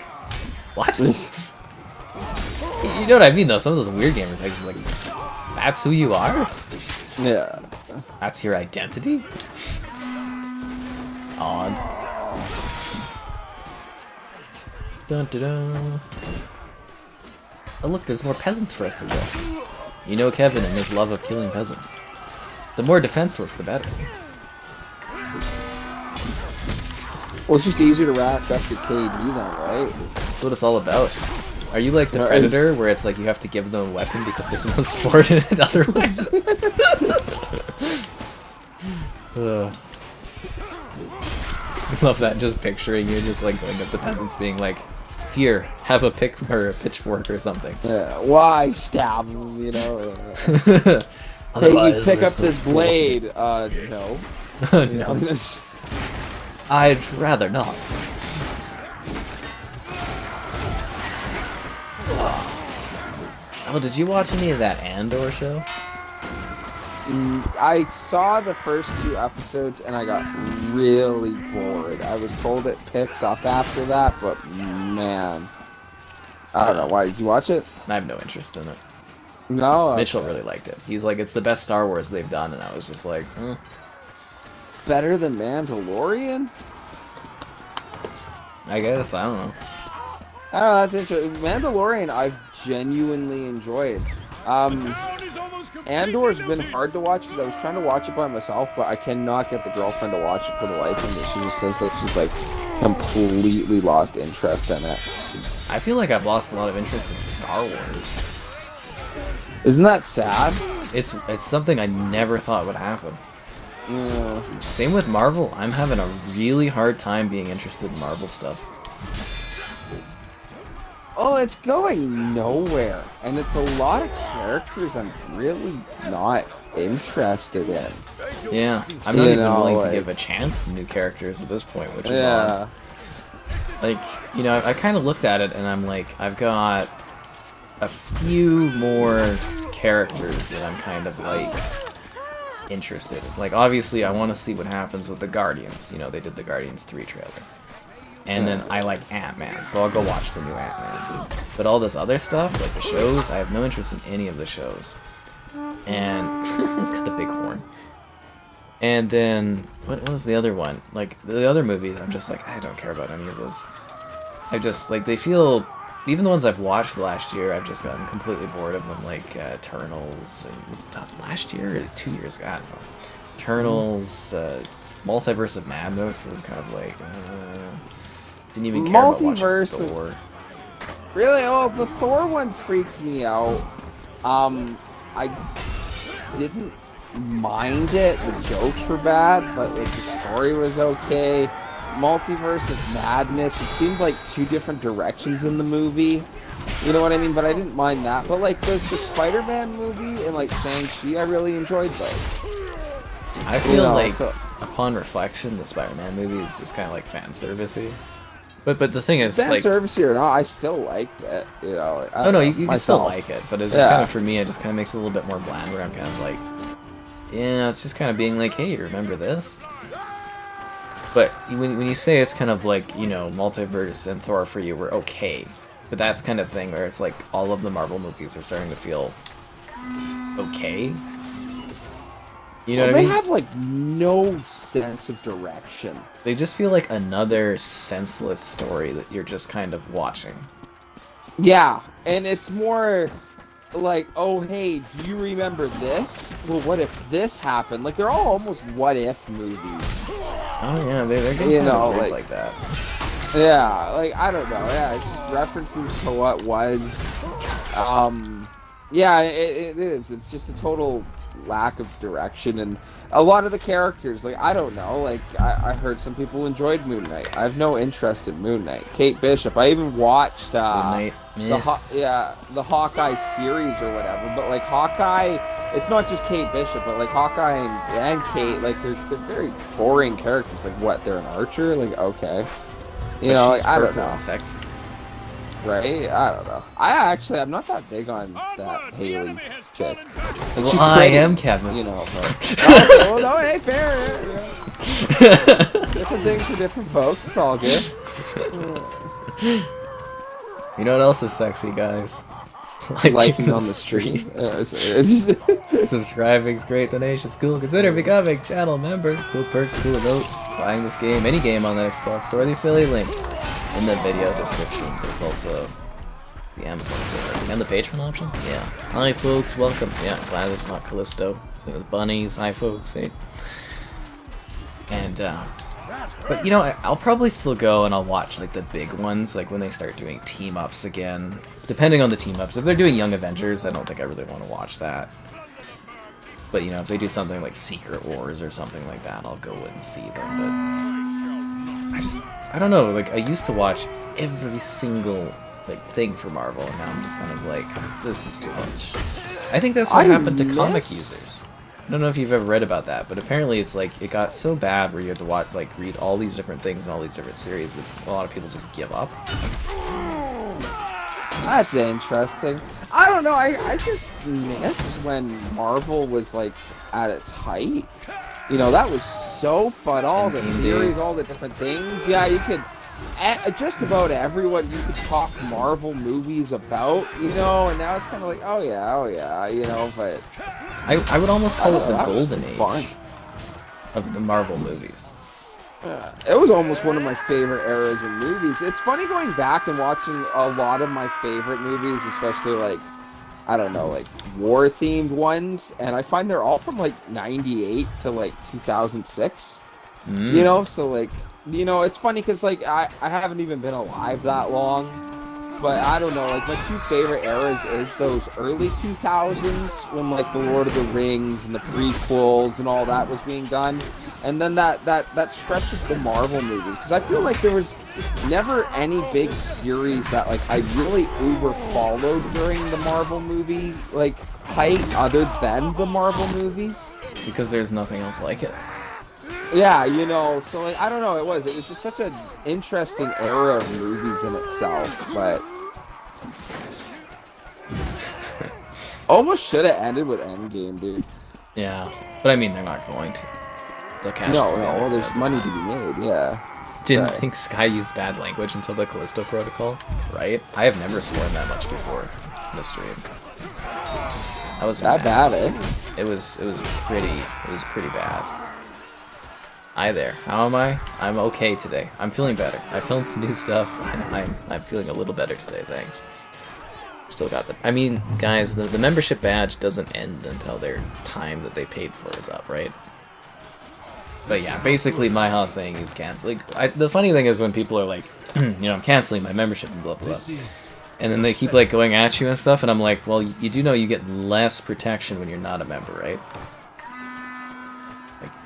A: What? You know what I mean, though? Some of those weird gamers, like, that's who you are?
D: Yeah.
A: That's your identity? Odd. Dun dun dun. Oh look, there's more peasants for us to kill. You know Kevin and his love of killing peasants. The more defenseless, the better.
D: Well, it's just easier to rack up your KD then, right?
A: That's what it's all about. Are you like the
D: No,
A: Predator, where it's like you have to give them a weapon because there's no sport in it otherwise? Ugh. I love that, just picturing you just like going up to peasants being like, here, have a pick or a pitchfork or something.
D: Yeah. Why stab them, you know? Hey, you
A: Otherwise,
D: pick
A: there's
D: up
A: no
D: this
A: sport.
D: blade. No. You know,
A: No, I'd rather not. Oh, did you watch any of that Andor show?
D: I saw the first 2 episodes and I got really bored. I was told it picks up after that, but man, I don't know. Why did you watch it?
A: I have no interest in it.
D: No.
A: Mitchell really liked it. He's like, it's the best Star Wars they've done, and I was just like,
D: Better than Mandalorian?
A: I guess, I don't know.
D: I don't know, that's interesting. Mandalorian I've genuinely enjoyed. Andor's been hard to watch because I was trying to watch it by myself, but I cannot get the girlfriend to watch it for the life of me. She just says that she's like completely lost interest in it.
A: I feel like I've lost a lot of interest in Star Wars.
D: Isn't that sad?
A: It's something I never thought would happen.
D: Yeah.
A: Same with Marvel. I'm having a really hard time being interested in Marvel stuff.
D: Oh, it's going nowhere, and it's a lot of characters I'm really not interested in.
A: Yeah, I'm not
D: You
A: even
D: know,
A: willing to
D: like-
A: give a chance to new characters at this point, which is
D: Yeah.
A: odd. Like, you know, I kind of looked at it and I'm like, I've got a few more characters that I'm kind of like interested in. Like, obviously, I want to see what happens with the Guardians. You know, they did the Guardians 3 trailer. And then I like Ant-Man, so I'll go watch the new Ant-Man. But all this other stuff, like the shows, I have no interest in any of the shows. And it's got the big horn. And then, what was the other one? Like, the other movies, I'm just like, I don't care about any of those. I just, like, they feel... Even the ones I've watched last year, I've just gotten completely bored of them, like Eternals. And was that last year or 2 years ago? I don't know. Eternals, Multiverse of Madness was kind of like... didn't even care about
D: Multiverse
A: watching
D: of-
A: Thor.
D: Really? Oh, the Thor one freaked me out. I didn't mind it. The jokes were bad, but like the story was okay. Multiverse of Madness, it seemed like 2 different directions in the movie. You know what I mean? But I didn't mind that. But like the Spider-Man movie and like Shang-Chi, I really enjoyed those.
A: I feel like,
D: so-
A: upon reflection, the Spider-Man movie is just kind of like fan servicey. But the thing is,
D: Fan
A: like,
D: service or not, I still liked it. You know. I
A: oh
D: don't
A: no,
D: know,
A: you can still
D: myself.
A: like it, but it's just
D: Yeah.
A: kind of, for me, it just kind of makes it a little bit more bland. Where I'm kind of like, yeah, it's just kind of being like, hey, remember this? But when you say it's kind of like, you know, Multiverse and Thor for you were okay, but that's kind of thing where it's like all of the Marvel movies are starting to feel okay. You know
D: Well,
A: what I
D: they
A: mean?
D: have like no sense of direction.
A: They just feel like another senseless story that you're just kind of watching.
D: Yeah, and it's more like, oh hey, do you remember this? Well, what if this happened? Like they're all almost what if movies.
A: Oh yeah, they're getting kind of weird like that.
D: Yeah, like I don't know. Yeah, it's just references to what was. Yeah, it is. It's just a total lack of direction, and a lot of the characters, like I don't know. Like I heard some people enjoyed Moon Knight. I have no interest in Moon Knight. Kate Bishop. I even watched
A: Moon Knight.
D: the Hawkeye series or whatever. But like Hawkeye, it's not just Kate Bishop, but like Hawkeye and Kate, like they're very boring characters. Like what? They're an archer. Like okay. You know, like, I don't know.
A: Sex.
D: Right? I don't know. I'm not that big on that Haley chick. Like,
A: well, I am Kevin.
D: You know. Well, no, hey, fair. Yeah. Different things for different folks. It's all good.
A: You know what else is sexy, guys?
D: Liking on the stream.
A: Subscribing's great. Donations cool. Consider becoming channel member. Cool perks, cool notes. Buying this game, any game on the Xbox store. The affiliate link in the video description. There's also the Amazon affiliate and the Patreon option. Yeah. Hi folks, welcome. Yeah, glad it's not Callisto. It's the bunnies. Hi folks. Hey. And but you know, I'll probably still go and I'll watch like the big ones, like when they start doing team ups again. Depending on the team ups, if they're doing Young Avengers, I don't think I really want to watch that. But you know, if they do something like Secret Wars or something like that, I'll go and see them. But I don't know. Like I used to watch every single like thing for Marvel, and now I'm just kind of like, this is too much. I think that's what happened to comic users. I don't know if you've ever read about that, but apparently it's like it got so bad where you had to watch, like, read all these different things and all these different series that a lot of people just give up.
D: That's interesting. I don't know. I just miss when Marvel was like at its height. You know, that was so fun. All the theories, all the different things. Yeah, you could. Just about everyone you could talk Marvel movies about, you know, and now it's kind of like, oh yeah, you know, but
A: I would almost call it the golden age
D: fun
A: of the Marvel movies.
D: It was almost one of my favorite eras in movies. It's funny going back and watching a lot of my favorite movies, especially like, I don't know, like war-themed ones, and I find they're all from like 98 to like 2006. You know, so like, you know, it's funny because like I haven't even been alive that long, but I don't know, like my two favorite eras is those early 2000s when like the Lord of the Rings and the prequels and all that was being done, and then that stretch of the Marvel movies, because I feel like there was never any big series that like I really uber followed during the Marvel movie like height other than the Marvel movies,
A: because there's nothing else like it.
D: Yeah, you know, so like, I don't know, it was just such an interesting era of movies in itself, but almost should have ended with Endgame, dude.
A: Yeah, but I mean, they're not going to. They'll catch
D: no, well, there's money to be made, yeah.
A: Didn't think Sky used bad language until the Callisto Protocol, right? I have never sworn that much before in the stream. That was
D: that bad, eh?
A: It was pretty bad. Hi there. How am I? I'm okay today. I'm feeling better. I filmed some new stuff. I'm feeling a little better today, thanks. Still got the... I mean, guys, the membership badge doesn't end until their time that they paid for is up, right? But yeah, basically my house saying he's canceling. The funny thing is when people are like, you know, I'm canceling my membership and blah, blah, blah. And then they keep like going at you and stuff, and I'm like, well, you do know you get less protection when you're not a member, right?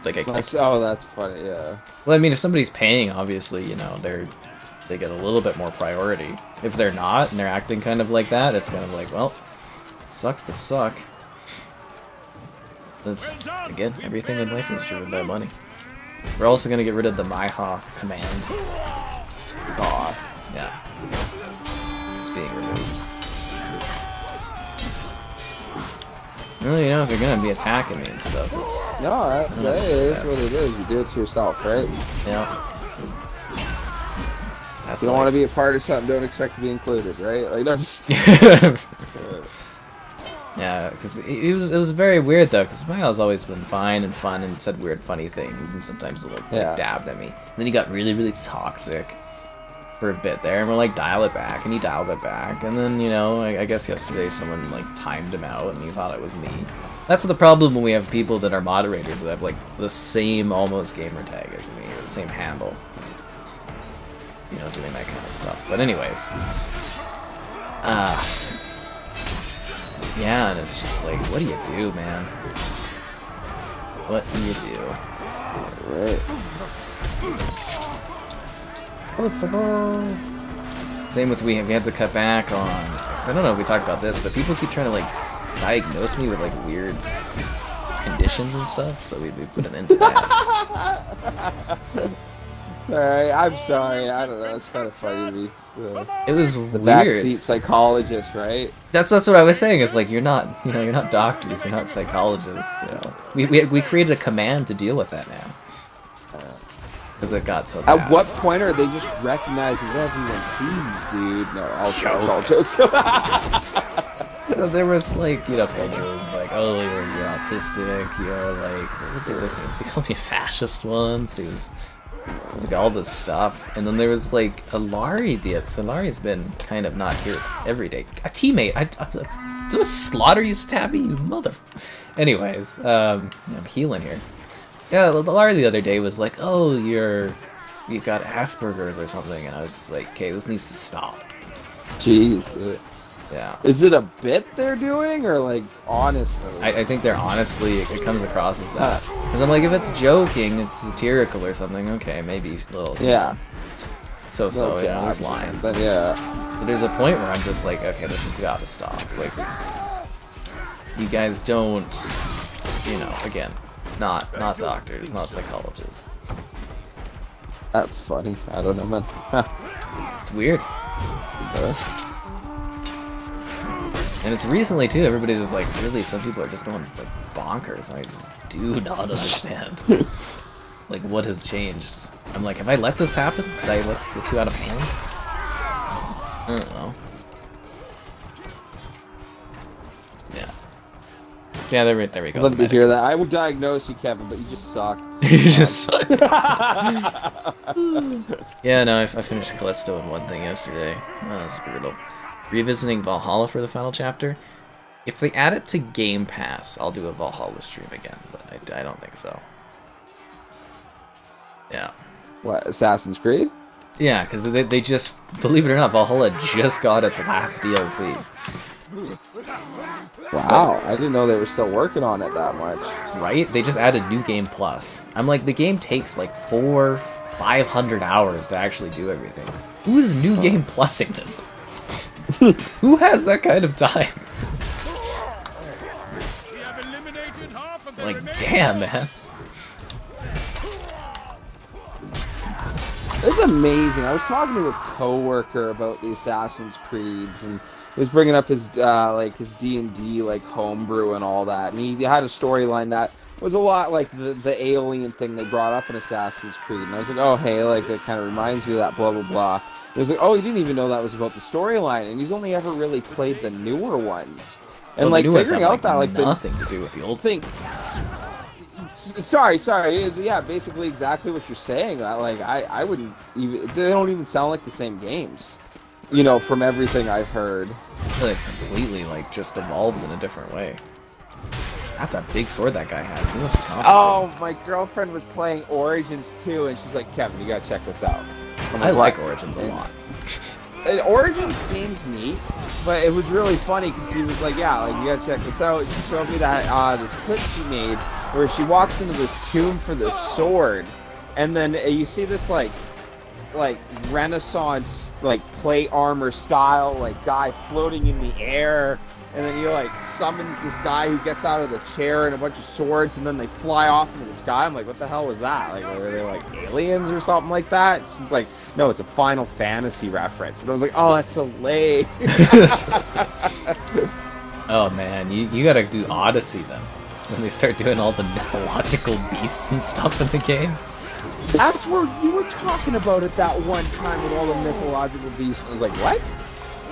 D: Oh, that's funny, yeah.
A: Well, I mean, if somebody's paying, obviously, you know, they get a little bit more priority. If they're not, and they're acting kind of like that, it's kind of like, well, sucks to suck. That's, again, everything in life is driven by money. We're also going to get rid of the MyHa command. Yeah. It's being removed. Well, you know, if you're gonna be attacking me and stuff, it's...
D: No, that's what it is. You do it to yourself, right?
A: Yeah.
D: If you don't want to be a part of something, don't expect to be included, right? Like, that's...
A: Yeah, because it was very weird, though, because Miles always been fine and fun and said weird, funny things, and sometimes like dabbed at me. And then he got really, really toxic. for a bit there, and we're like, dial it back, and he dialed it back, and then, you know, I guess yesterday someone like timed him out, and he thought it was me. That's the problem when we have people that are moderators that have like the same almost gamer tag as me, or the same handle. You know, doing that kind of stuff. But anyways. Yeah, and it's just like, what do you do, man? What do you do? Same with we had to cut back on, cause I don't know if we talked about this, but people keep trying to like diagnose me with like weird conditions and stuff, so we put an end to that.
D: Sorry, I'm sorry. I don't know. It's kind of funny to me.
A: It was
D: the
A: weird.
D: backseat psychologist, right?
A: That's what I was saying. Is like you're not doctors, you're not psychologists. You know, we created a command to deal with that now. Because it got so bad.
D: At what point are they just recognizing what everyone sees, dude? No, all jokes.
A: There was like, you know, pictures like, oh, you're autistic, you're like, what was the other thing? He called me a fascist once. It was like all this stuff, and then there was like a Larry. So Larry's been kind of not here every day. A teammate, did I slaughter you, Stabby, you mother. Anyways, I'm healing here. Yeah, Larry the other day was like, oh, you've got Asperger's or something, and I was just like, okay, this needs to stop.
D: Jeez.
A: Yeah.
D: Is it a bit they're doing, or like honestly?
A: I think they're honestly, it comes across as that. Because I'm like, if it's joking, it's satirical or something, okay, maybe a little.
D: Yeah.
A: So, you know, those lines.
D: But yeah.
A: But there's a point where I'm just like, okay, this has got to stop. Like, you guys don't, you know, again, not doctors, not psychologists.
D: That's funny. I don't know, man.
A: It's weird. And it's recently too, everybody's just like, really, some people are just going like bonkers, and I just do not understand. Like, what has changed? I'm like, have I let this happen? Did I let this get too out of hand? I don't know. Yeah. Yeah, there we go.
D: I'd love to hear that. I will diagnose you, Kevin, but you just suck.
A: You just suck. Yeah, no, I finished Callisto in one thing yesterday. Oh, that's brutal. Revisiting Valhalla for the final chapter. If they add it to Game Pass, I'll do a Valhalla stream again, but I don't think so. Yeah.
D: What, Assassin's Creed?
A: Yeah, because they just, believe it or not, Valhalla just got its last DLC.
D: Wow, I didn't know they were still working on it that much.
A: Right? They just added New Game Plus. I'm like, the game takes like 500 hours to actually do everything. Who is New Game Plusing this? Who has that kind of time? Like, damn, man.
D: It's amazing. I was talking to a coworker about the Assassin's Creeds, and he was bringing up his his D&D like homebrew and all that, and he had a storyline that was a lot like the alien thing they brought up in Assassin's Creed, and I was like, oh hey, like it kind of reminds you of that, blah blah blah. He was like, oh, you didn't even know that was about the storyline, and he's only ever really played the newer ones, and like figuring out that like
A: nothing to do with the old
D: thing. Sorry, yeah, basically exactly what you're saying. Like I wouldn't even. They don't even sound like the same games, you know, from everything I've heard.
A: It's like completely like just evolved in a different way. That's a big sword that guy has. He must be competent.
D: Oh, my girlfriend was playing Origins too, and she's like, Kevin, you gotta check this out.
A: I like Origins a lot.
D: And Origins seems neat, but it was really funny because she was like, yeah, like you gotta check this out. She showed me that this clip she made where she walks into this tomb for this sword, and then you see this like Renaissance like plate armor style like guy floating in the air, and then he like summons this guy who gets out of the chair and a bunch of swords, and then they fly off into the sky. I'm like, what the hell was that? Like, were they like aliens or something like that? She's like, no, it's a Final Fantasy reference. And I was like, oh, that's so lame.
A: Oh man, you gotta do Odyssey then. When they start doing all the mythological beasts and stuff in the game.
D: That's where you were talking about it that one time with all the mythological beasts. I was like, what?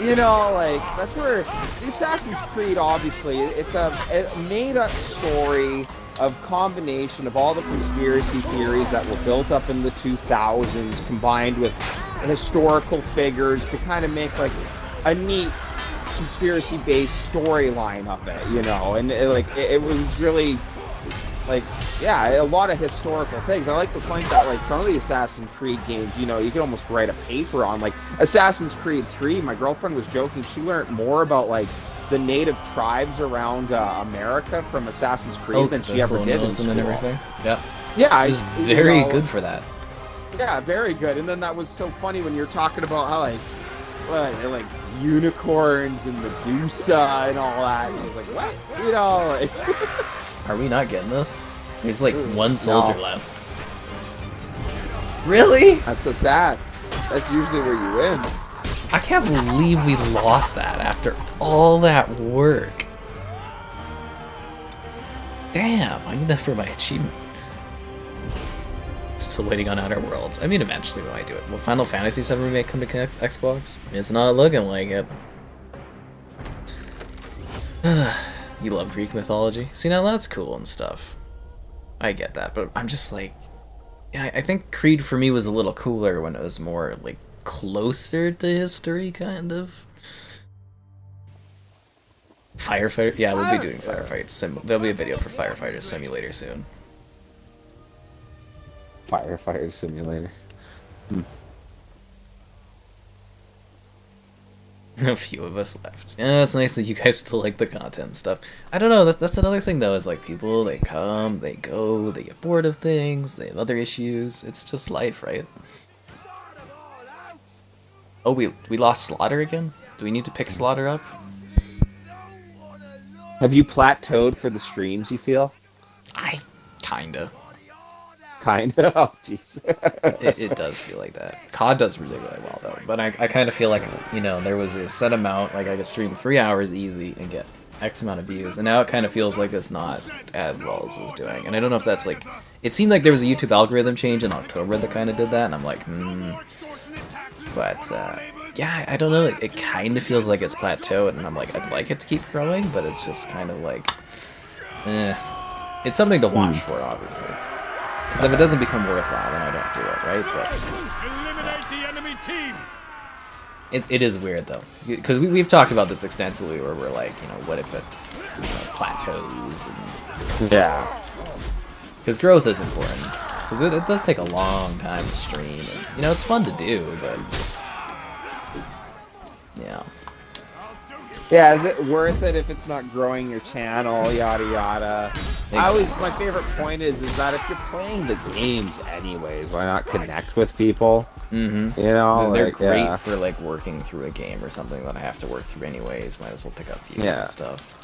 D: You know, like, that's where Assassin's Creed, obviously, it's a made-up story of combination of all the conspiracy theories that were built up in the 2000s, combined with historical figures to kind of make like a neat conspiracy-based storyline of it, you know, and it was really like, yeah, a lot of historical things. I like to point that like some of the Assassin's Creed games, you know, you could almost write a paper on. Like Assassin's Creed 3, my girlfriend was joking, she learned more about like the native tribes around America from Assassin's Creed than she ever did in school.
A: And everything. Yep.
D: Yeah,
A: it was very good for that.
D: Yeah, very good. And then that was so funny when you're talking about how like unicorns and Medusa and all that. And I was like, what? You know, like
A: are we not getting this? There's like one soldier left. Really?
D: That's so sad. That's usually where you win.
A: I can't believe we lost that after all that work. Damn, I need that for my achievement. Still waiting on Outer Worlds. I mean, eventually we might do it. Will Final Fantasy VII Remake come to Xbox? It's not looking like it. You love Greek mythology? See, now that's cool and stuff. I get that, but I'm just like... Yeah, I think Creed for me was a little cooler when it was more, like, closer to history, kind of. Firefighter? Yeah, we'll be doing Firefights. There'll be a video for Firefighter Simulator soon.
D: Firefighter Simulator.
A: A few of us left. Yeah, it's nice that you guys still like the content and stuff. I don't know, that's another thing though, is like people, they come, they go, they get bored of things, they have other issues. It's just life, right? Oh, we lost Slaughter again? Do we need to pick Slaughter up?
D: Have you plateaued for the streams, you feel?
A: Kinda.
D: Kinda? Oh, jeez.
A: it does feel like that. COD does really, really well, though. But I kind of feel like, you know, there was a set amount, like I could stream 3 hours easy and get X amount of views. And now it kind of feels like it's not as well as it was doing. And I don't know if that's like... It seemed like there was a YouTube algorithm change in October that kind of did that. And I'm like, But, yeah, I don't know. It kind of feels like it's plateaued. And I'm like, I'd like it to keep growing, but it's just kind of like... It's something to watch for, obviously. Because if it doesn't become worthwhile, then I don't do it, right? But
B: Eliminate the enemy team.
A: It is weird, though. Because we've talked about this extensively, where we're like, you know, what if it plateaus? And...
D: Yeah.
A: Because growth is important. Because it does take a long time to stream. And, you know, it's fun to do, but... Yeah.
D: Yeah, is it worth it if it's not growing your channel, yada yada? Exactly. My favorite point is that if you're playing the games anyways, why not connect with people?
A: Mm-hmm.
D: You know,
A: they're great for like working through a game or something that I have to work through anyways. Might as well pick up views and stuff.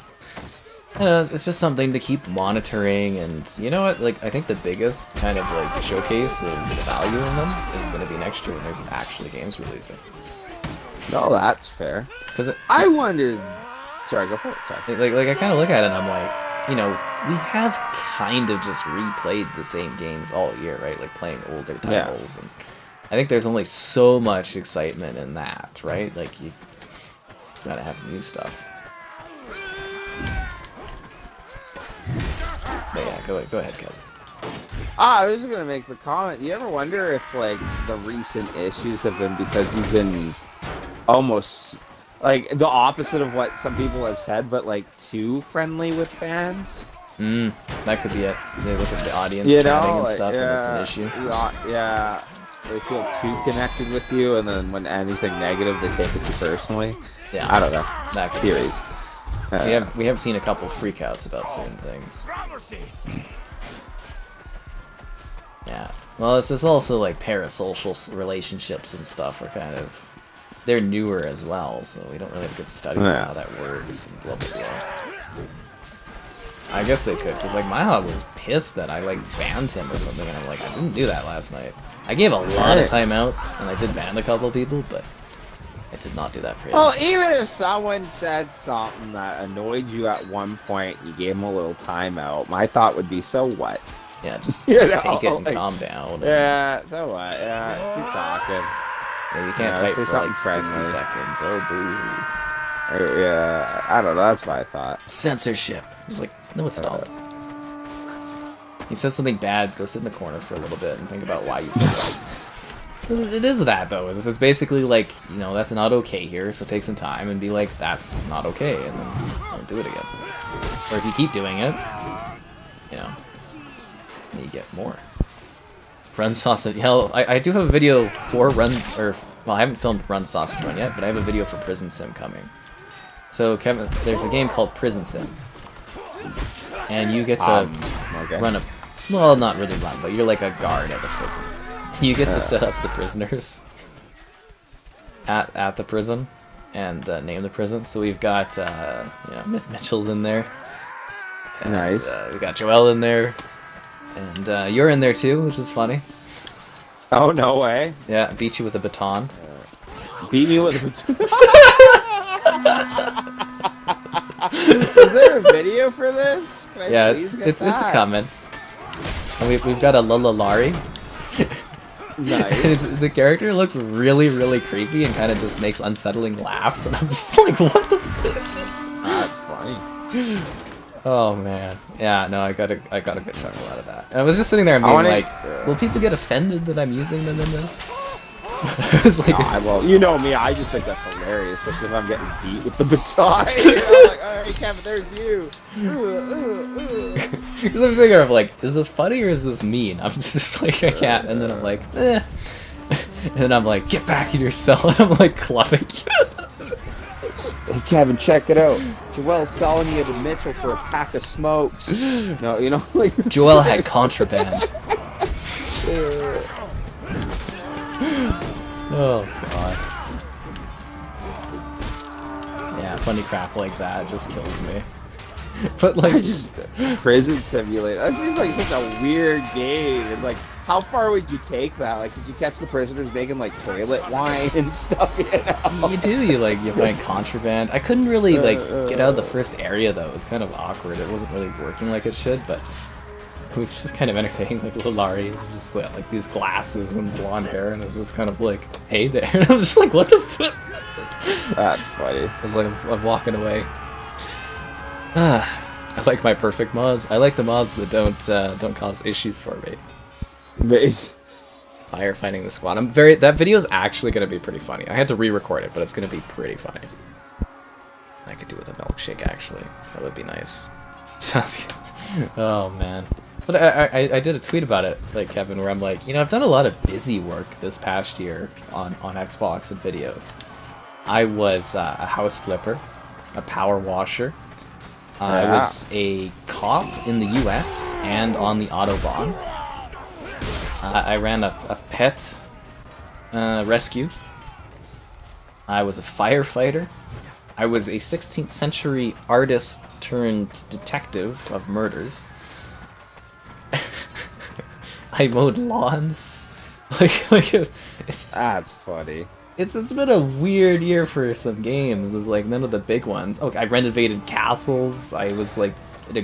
A: I know, it's just something to keep monitoring, and you know what? Like, I think the biggest kind of like showcase of the value in them is going to be next year when there's actually games releasing.
D: No, that's fair.
A: Because
D: I wondered. Sorry, go for it. Sorry.
A: Like I kind of look at it and I'm like, you know, we have kind of just replayed the same games all year, right? Like playing older titles, and I think there's only so much excitement in that, right? Like you gotta have new stuff. But yeah, go ahead, Kevin.
D: I was just gonna make the comment. You ever wonder if like the recent issues have been because you've been almost like the opposite of what some people have said, but like too friendly with fans?
A: That could be it. They look at the audience
D: chatting
A: and stuff, and it's an issue.
D: Yeah, they feel too connected with you, and then when anything negative, they take it too personally.
A: Yeah,
D: I don't know.
A: That could
D: theories.
A: We have seen a couple freakouts about certain things. Yeah. Well, it's just also like parasocial relationships and stuff are kind of, they're newer as well, so we don't really have good studies on how that works and blah blah blah. I guess they could, because like my hog was pissed that I like banned him or something, and I'm like, I didn't do that last night. I gave a lot of timeouts, and I did ban a couple people, but I did not do that for him.
D: Well, even if someone said something that annoyed you at one point, you gave them a little timeout, my thought would be, so what?
A: Yeah, just
D: take
A: it and calm down. And...
D: Yeah, so what? Yeah, keep talking.
A: Yeah, you can't type for like 60 seconds. Oh, boo.
D: Yeah, I don't know. That's what I thought.
A: Censorship. It's like, no, it's not. He says something bad, go sit in the corner for a little bit and think about why you said that. It is that though. It's basically like, you know, that's not okay here, so take some time and be like, that's not okay, and then don't do it again. Or if you keep doing it, you know, you get more. Run Sausage. Hell, I do have a video for Run, or, well, I haven't filmed Run Sausage Run yet, but I have a video for Prison Sim coming. So, Kevin, there's a game called Prison Sim. And you get to run a, well, not really run, but you're like a guard at the prison. You get to set up the prisoners at the prison and name the prison. So we've got, you know, Mitchell's in there. And,
D: Nice.
A: We got Joel in there. And you're in there too, which is funny.
D: Oh, no way.
A: Yeah, beat you with a baton.
D: Beat me with a Is there a video for this? Can I
A: Yeah,
D: please get
A: it's
D: that?
A: coming. And we've got a Lulalari.
D: Nice.
A: The character looks really, really creepy and kind of just makes unsettling laughs, and I'm just like, what the f.
D: That's funny.
A: Oh man, yeah, no, I got a good chuckle out of that. And I was just sitting there and being like, will people get offended that I'm using them in this? I was like,
D: Well, you know me, I just think that's hilarious, especially if I'm getting beat with the baton. You know, like, alright, Kevin, there's you.
A: Because I'm sitting there, I'm like, is this funny or is this mean? I'm just like, I can't, and then I'm like, eh. And then I'm like, get back in your cell, and I'm like, clubbing.
D: Hey, Kevin, check it out. Joel's selling you to Mitchell for a pack of smokes. No, you know, like...
A: Joel had contraband. Oh god. Yeah, funny crap like that just kills me. But like,
D: Prison Simulator. That seems like such a weird game. And like, how far would you take that? Like, did you catch the prisoners making like toilet wine and stuff? You know?
A: you find contraband. I couldn't really like get out of the first area though. It was kind of awkward. It wasn't really working like it should, but it was just kind of entertaining. Like little Larry was just like these glasses and blonde hair, and it was just kind of like, hey there. And I was just like, what the fuck?
D: That's funny.
A: I was like, I'm walking away. I like my perfect mods. I like the mods that don't cause issues for me.
D: Base.
A: Firefighting the squad. That video is actually gonna be pretty funny. I had to re-record it, but it's gonna be pretty funny. I could do with a milkshake actually. That would be nice. Sounds good. Oh man. But I did a tweet about it, like Kevin, where I'm like, you know, I've done a lot of busy work this past year on Xbox and videos. I was a house flipper, a power washer. I was a cop in the US and on the Autobahn. I ran a pet rescue. I was a firefighter. I was a 16th century artist turned detective of murders. I mowed lawns.
D: That's funny.
A: It's been a weird year for some games. It's like none of the big ones. Okay, I renovated castles. I was like in a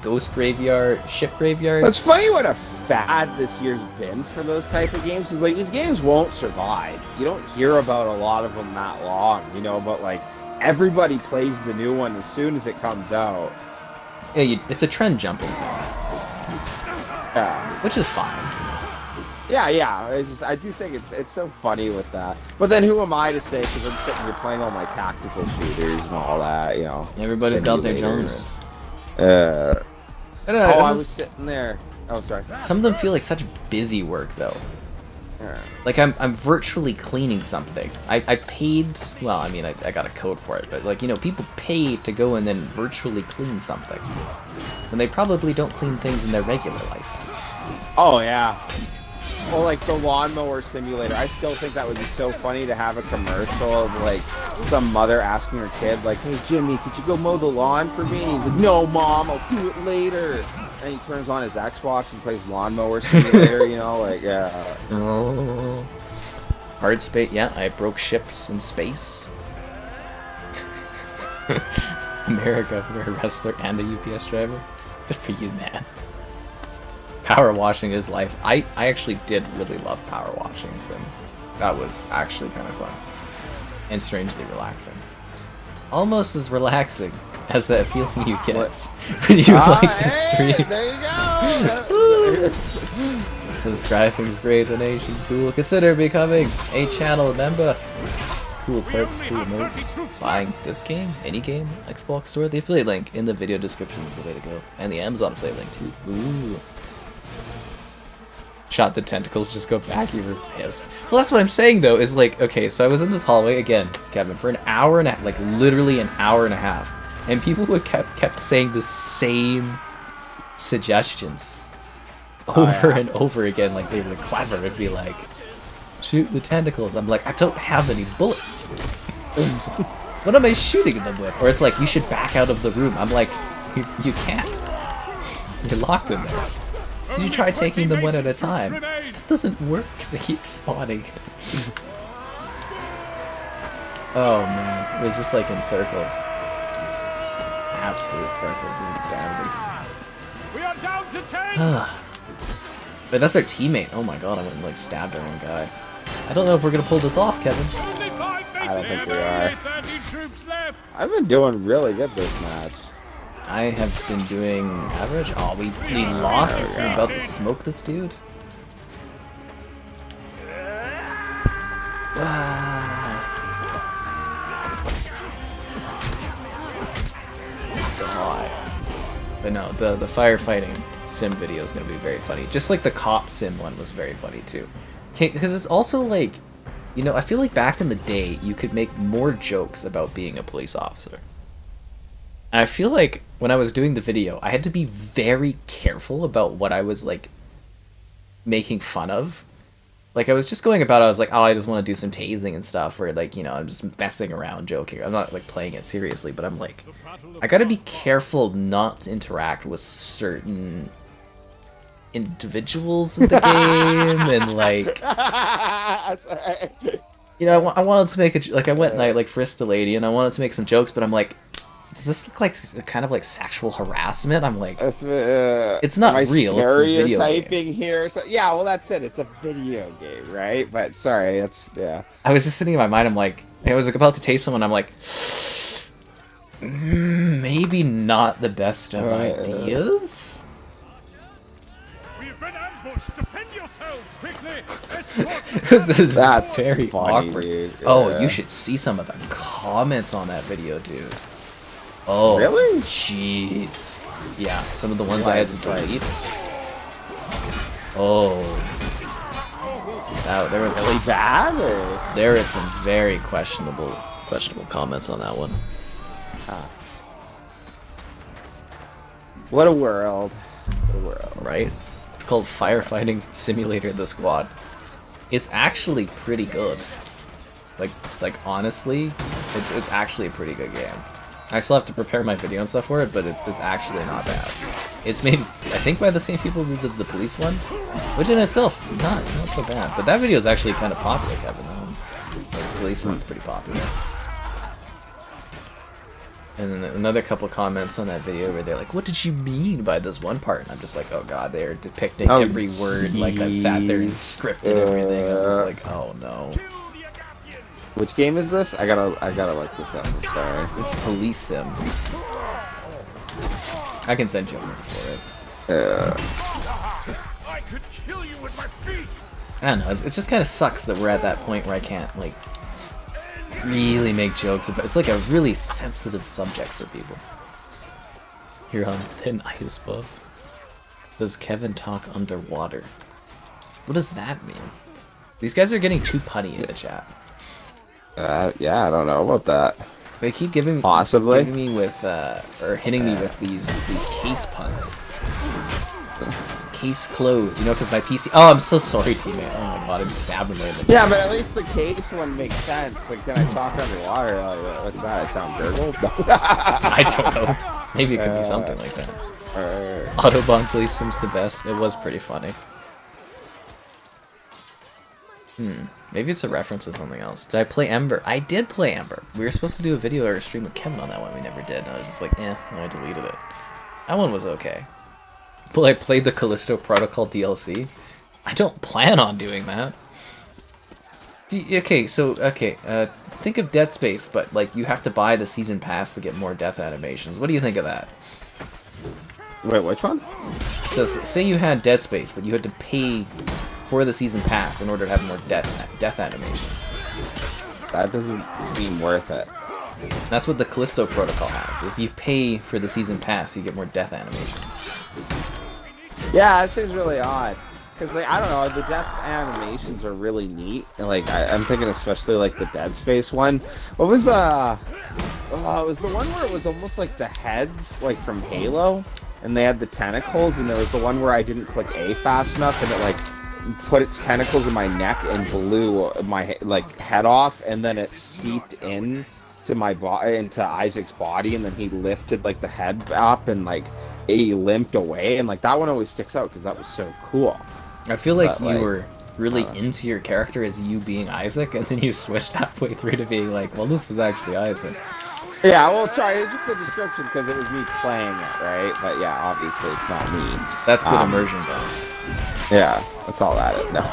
A: ghost graveyard, ship graveyard.
D: It's funny what a fad this year's been for those type of games. Is like these games won't survive. You don't hear about a lot of them that long, you know. But like everybody plays the new one as soon as it comes out.
A: Yeah, it's a trend jumping thing.
D: Yeah,
A: which is fine.
D: Yeah. I do think it's so funny with that. But then who am I to say? Because I'm sitting here playing all my tactical shooters and all that, you know.
A: Everybody's got their genres.
D: I don't know. I was sitting there. Oh, sorry.
A: Some of them feel like such busy work, though. Like I'm virtually cleaning something. I paid. Well, I mean, I got a code for it, but like, you know, people pay to go and then virtually clean something, when they probably don't clean things in their regular life.
D: Oh yeah. Or like the lawnmower simulator. I still think that would be so funny to have a commercial of like some mother asking her kid, like, "Hey Jimmy, could you go mow the lawn for me?" And he's like, "No, Mom, I'll do it later." And he turns on his Xbox and plays lawnmower simulator. You know, like yeah.
A: Oh. Hard space. Yeah, I broke ships in space. America, you're a wrestler and a UPS driver. Good for you, man. Power washing is life. I actually did really love power washing sim. That was actually kind of fun. And strangely relaxing. Almost as relaxing as that feeling you get when you like the stream.
D: There you go!
A: Subscribing's great donation. Cool. Consider becoming a channel member. Cool perks, cool emotes. Buying this game, any game, Xbox Store. The affiliate link in the video description is the way to go. And the Amazon affiliate link too. Ooh. Shot the tentacles, just go back, you were pissed. Well, that's what I'm saying though, is like, okay, so I was in this hallway again, Kevin, for an hour and a like literally an hour and a half. And people would kept saying the same suggestions over and over again, like they were clever. It'd be like, shoot the tentacles. I'm like, I don't have any bullets. What am I shooting them with? Or it's like, you should back out of the room. I'm like, you can't. You're locked in there. Did you try taking them one at a time? That doesn't work. They keep spawning. Oh man, it was just like in circles. Absolute circles of insanity.
B: We are down to 10.
A: But that's our teammate. Oh my god, I went and like stabbed our own guy. I don't know if we're gonna pull this off, Kevin.
D: I don't think we are. I've been doing really good this match.
A: I have been doing average. Oh, we lost. This is about to smoke this dude. God. But no, the firefighting sim video is going to be very funny. Just like the cop sim one was very funny too. Because it's also like, you know, I feel like back in the day, you could make more jokes about being a police officer. And I feel like when I was doing the video, I had to be very careful about what I was like making fun of. Like I was just going about, I was like, oh, I just want to do some tasing and stuff, or like, you know, I'm just messing around, joking. I'm not like playing it seriously, but I'm like, I gotta be careful not to interact with certain individuals in the game, and like, you know, I wanted to make like I went and I like frisked a lady, and I wanted to make some jokes, but I'm like, does this look like kind of like sexual harassment? I'm like, it's not real. It's a video game.
D: Here. So, yeah, well, that's it. It's a video game, right? But sorry, that's yeah.
A: I was just sitting in my mind. I'm like, I was like about to taste someone. I'm like, maybe not the best of ideas.
B: We've been ambushed. Defend yourselves quickly.
A: This is
D: That's
A: very
D: funny,
A: awkward.
D: dude. Yeah.
A: Oh, you should see some of the comments on that video, dude. Oh,
D: really?
A: Jeez. Yeah, some of the ones I had to delete. Oh. There was
D: Really bad? Or?
A: There is some very questionable comments on that one.
D: What a world. What a world.
A: Right? It's called Firefighting Simulator the Squad. It's actually pretty good. Like honestly, it's actually a pretty good game. I still have to prepare my video and stuff for it, but it's actually not bad. It's made, I think, by the same people who did the police one, which in itself, not so bad. But that video is actually kind of popular, Kevin. The police one's pretty popular. And then another couple comments on that video where they're like, what did you mean by this one part? And I'm just like, oh god, they're depicting every word like I've sat there and scripted everything. I'm just like, oh no.
D: Which game is this? I gotta look this up. I'm sorry.
A: It's Police Sim. I can send you a link for it.
B: I could kill you with my feet.
A: I don't know. It just kind of sucks that we're at that point where I can't like really make jokes about. It's like a really sensitive subject for people. You're on thin ice, bub. Does Kevin talk underwater? What does that mean? These guys are getting too punny in the chat.
D: Yeah, I don't know about that.
A: They keep giving me with or hitting me with these case puns. Case closed, you know, because my PC. Oh, I'm so sorry, teammate. Oh my god, I just stabbed him right in the
D: Yeah, but at least the case one makes sense. Like, can I talk underwater? Like, what's that? I sound gurgled?
A: I don't know. Maybe it could be something like that. Autobahn Police Sim's the best. It was pretty funny. Maybe it's a reference to something else. Did I play Ember? I did play Ember. We were supposed to do a video or a stream with Kevin on that one. We never did. And I was just like, and I deleted it. That one was okay. But I played the Callisto Protocol DLC. I don't plan on doing that. Think of Dead Space, but like you have to buy the season pass to get more death animations. What do you think of that?
D: Wait, which one?
A: So say you had Dead Space, but you had to pay for the season pass in order to have more death animations.
D: That doesn't seem worth it.
A: That's what the Callisto Protocol has. If you pay for the season pass, you get more death animations.
D: Yeah, that seems really odd. Because, like, I don't know, the death animations are really neat. And, like, I'm thinking especially, like, the Dead Space one. What was, it was the one where it was almost like the heads, like, from Halo. And they had the tentacles, and there was the one where I didn't click A fast enough, and it, like, put its tentacles in my neck and blew my, like, head off, and then it seeped in to my into Isaac's body, and then he lifted, like, the head up, and, like, he limped away, and, like, that one always sticks out, because that was so cool.
A: I feel like you were really into your character as you being Isaac, and then you switched halfway through to being like, well, this was actually Isaac.
D: Yeah, well, sorry, it's just the description because it was me playing it, right? But yeah, obviously it's not me.
A: That's good immersion bonus.
D: Yeah, that's all that is. No.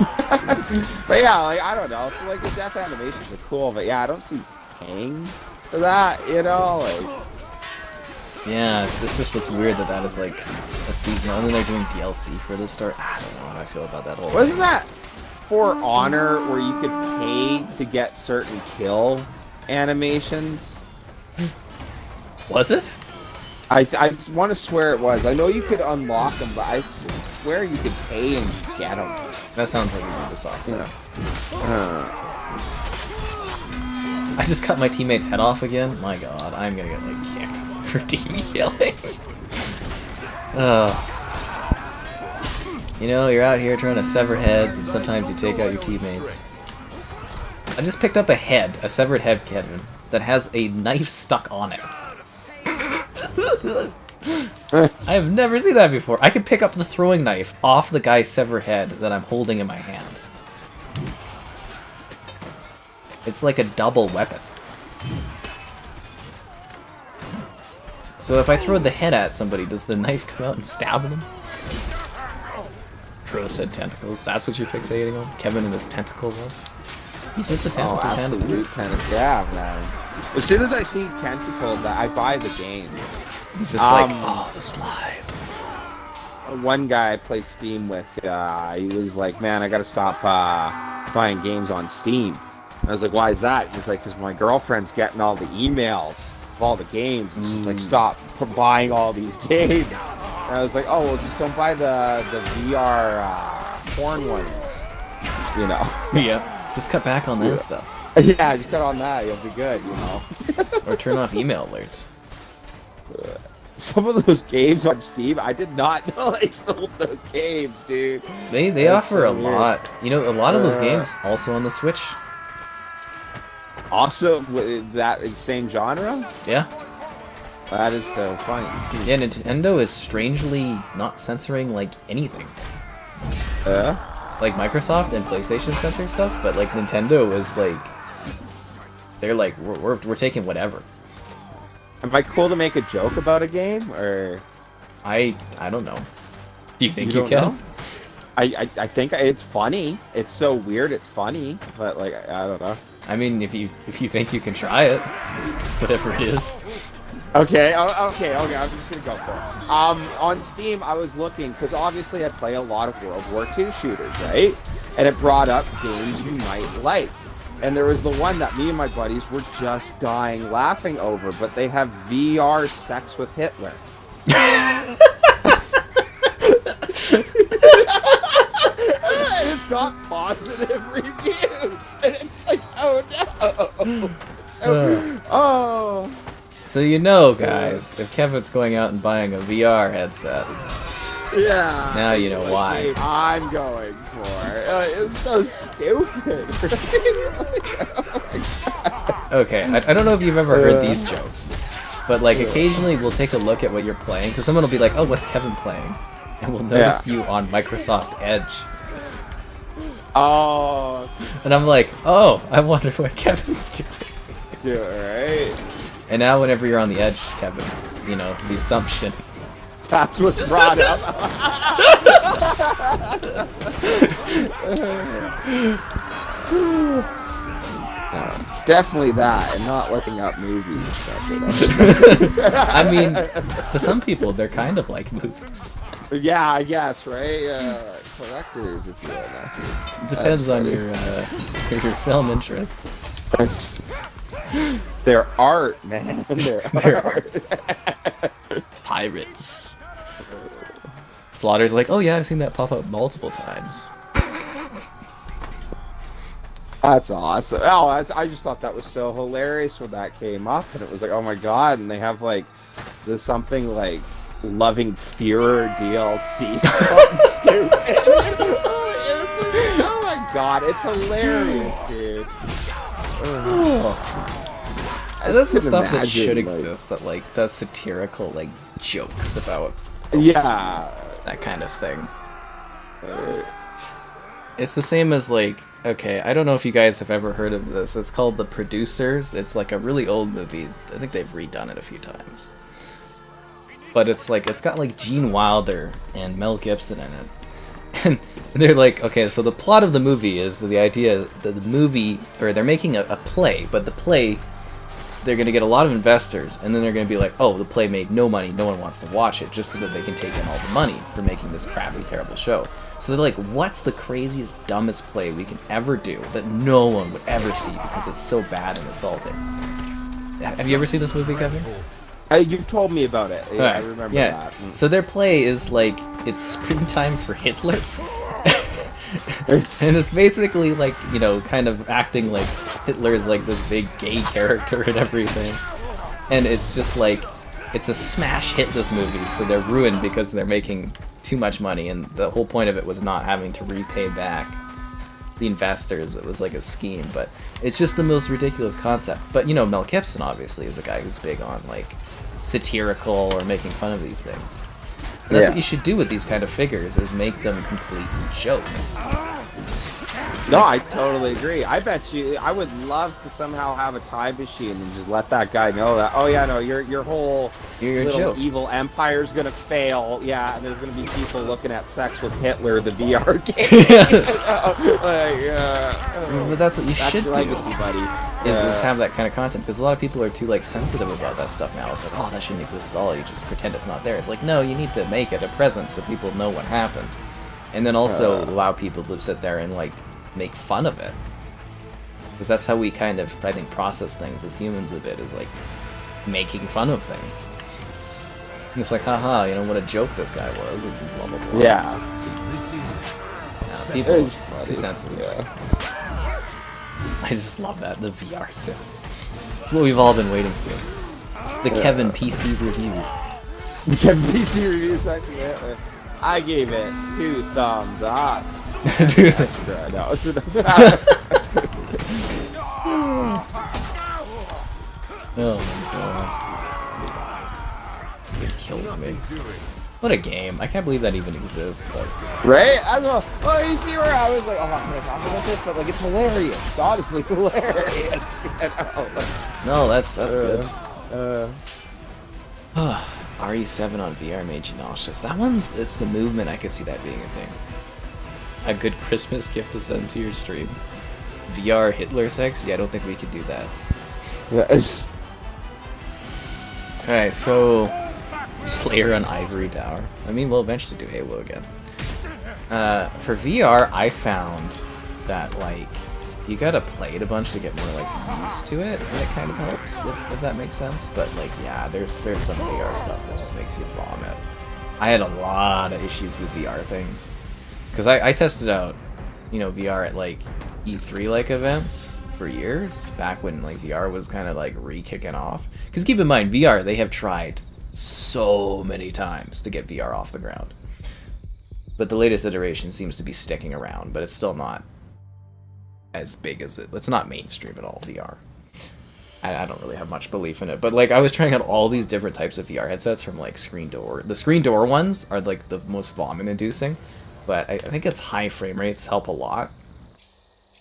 D: But yeah, like, I don't know. So, like, the death animations are cool, but yeah, I don't see paying for that, you know? Like,
A: yeah, it's weird that is like a seasonal, and then they're doing DLC for the start. I don't know how I feel about that whole
D: wasn't that For Honor where you could pay to get certain kill animations?
A: Was it?
D: I want to swear it was. I know you could unlock them, but I swear you could pay and get them.
A: That sounds like a Ubisoft thing. I just cut my teammate's head off again. My god, I'm gonna get like kicked for team killing. You know, you're out here trying to sever heads, and sometimes you take out your teammates. I just picked up a head, a severed head, Kevin, that has a knife stuck on it. I have never seen that before. I could pick up the throwing knife off the guy's severed head that I'm holding in my hand. It's like a double weapon. So if I throw the head at somebody, does the knife come out and stab them? Pro said tentacles. That's what you're fixating on? Kevin and his tentacle love? He's just a tentacle.
D: Oh, absolute tentacle. Yeah, man. As soon as I see tentacles, I buy the game.
A: He's just like, oh, the slime.
D: One guy I play Steam with, he was like, man, I gotta stop buying games on Steam. I was like, why is that? He's like, because my girlfriend's getting all the emails of all the games. And she's like, stop buying all these games. And I was like, oh, well, just don't buy the VR porn ones. You know?
A: Yeah. Just cut back on that stuff.
D: Yeah, just cut on that. You'll be good, you know?
A: Or turn off email alerts.
D: Some of those games on Steam, I did not know they sold those games, dude.
A: They offer a lot. You know, a lot of those games also on the Switch.
D: Also, with that same genre?
A: Yeah.
D: That is so funny.
A: Yeah, Nintendo is strangely not censoring, like, anything. Like, Microsoft and PlayStation censor stuff, but, like, Nintendo is, like... They're like, we're taking whatever.
D: Am I cool to make a joke about a game, or...?
A: I don't know. Do you think
D: you
A: you can?
D: Know? I think it's funny. It's so weird, it's funny, but, like, I don't know.
A: I mean, if you think you can try it, whatever it is.
D: Okay, I'm just gonna go for it. On Steam, I was looking, because obviously I play a lot of World War II shooters, right? And it brought up games you might like. And there was the one that me and my buddies were just dying laughing over, but they have VR sex with Hitler. And it's got positive reviews. And it's like, oh no.
A: So you know, guys, if Kevin's going out and buying a VR headset,
D: yeah.
A: now you know why.
D: I'm going for it. It's so stupid.
A: Okay, I don't know if you've ever heard these jokes, but like occasionally we'll take a look at what you're playing, because someone will be like, oh, what's Kevin playing? And we'll notice you on Microsoft Edge.
D: Oh.
A: And I'm like, oh, I wonder what Kevin's doing.
D: Right.
A: And now whenever you're on the Edge, Kevin, you know, the assumption.
D: That's what's brought up. It's definitely that, and not looking up movies.
A: I mean, to some people, they're kind of like movies.
D: Yeah, I guess, right? Collectors, if you will.
A: Depends on your film interests.
D: Their art, man. Their art.
A: Pirates. Slaughter's like, oh yeah, I've seen that pop up multiple times.
D: That's awesome. Oh, I just thought that was so hilarious when that came up, and it was like, oh my god, and they have like this something like Loving Fear DLC. Something stupid. Oh my god, it's hilarious, dude.
A: That's the stuff that should exist, that like does satirical like jokes about that kind of thing. It's the same as like, okay, I don't know if you guys have ever heard of this. It's called The Producers. It's like a really old movie. I think they've redone it a few times. But it's like, it's got like Gene Wilder and Mel Gibson in it. And they're like, okay, so the plot of the movie is the idea that the movie, or they're making a play, but the play, they're going to get a lot of investors, and then they're going to be like, oh, the play made no money, no one wants to watch it, just so that they can take in all the money for making this crappy, terrible show. So they're like, what's the craziest, dumbest play we can ever do that no one would ever see because it's so bad and insulting? Have you ever seen this movie, Kevin?
D: You've told me about it. Yeah, I remember that.
A: So their play is like, it's springtime for Hitler. And it's basically like, you know, kind of acting like Hitler is like this big gay character and everything. And it's just like, it's a smash hit, this movie, so they're ruined because they're making too much money, and the whole point of it was not having to repay back the investors. It was like a scheme, but it's just the most ridiculous concept. But you know, Mel Gibson obviously is a guy who's big on like satirical or making fun of these things. And that's what you should do with these kind of figures, is make them complete jokes.
D: No, I totally agree. I bet you, I would love to somehow have a time machine and just let that guy know that, oh yeah, no, your whole little
A: joke.
D: Evil empire's gonna fail. Yeah, and there's gonna be people looking at Sex with Hitler, the VR game.
A: But that's what you should do.
D: Legacy, buddy.
A: Is have that kind of content, because a lot of people are too like sensitive about that stuff now. It's like, oh, that shouldn't exist at all. You just pretend it's not there. It's like, no, you need to make it a present so people know what happened, and then also allow people to sit there and like make fun of it, because that's how we kind of, I think, process things as humans a bit, is like making fun of things. And it's like, haha, you know what a joke this guy was, and blah blah blah.
D: Yeah.
A: People are too sensitive. Yeah. I just love that, the VR sim. It's what we've all been waiting for. The Kevin PC review.
D: The Kevin PC review section. I gave it 2 thumbs up.
A: Dude. Oh my god. It kills me. What a game. I can't believe that even exists, but...
D: Right? Well, you see where I was like, oh, I'm gonna talk about this, but like, it's hilarious. It's honestly hilarious. You know?
A: No, that's good. RE7 on VR made you nauseous. That one's, it's the movement, I could see that being a thing. A good Christmas gift to send to your stream. VR Hitler sex? Yeah, I don't think we could do that.
D: Yes.
A: Alright, so... Slayer on Ivory Tower. I mean, we'll eventually do Halo again. For VR, I found that, like, you gotta play it a bunch to get more, like, used to it, and it kind of helps, if that makes sense. But, like, yeah, there's some VR stuff that just makes you vomit. I had a lot of issues with VR things. Because I tested out, you know, VR at, like, E3-like events for years, back when, like, VR was kind of, like, re-kicking off. Because keep in mind, VR, they have tried so many times to get VR off the ground. But the latest iteration seems to be sticking around, but it's still not as big as it. It's not mainstream at all, VR. I don't really have much belief in it. But, like, I was trying out all these different types of VR headsets from, like, Screen Door. The Screen Door ones are, like, the most vomit-inducing. But I think its high frame rates help a lot.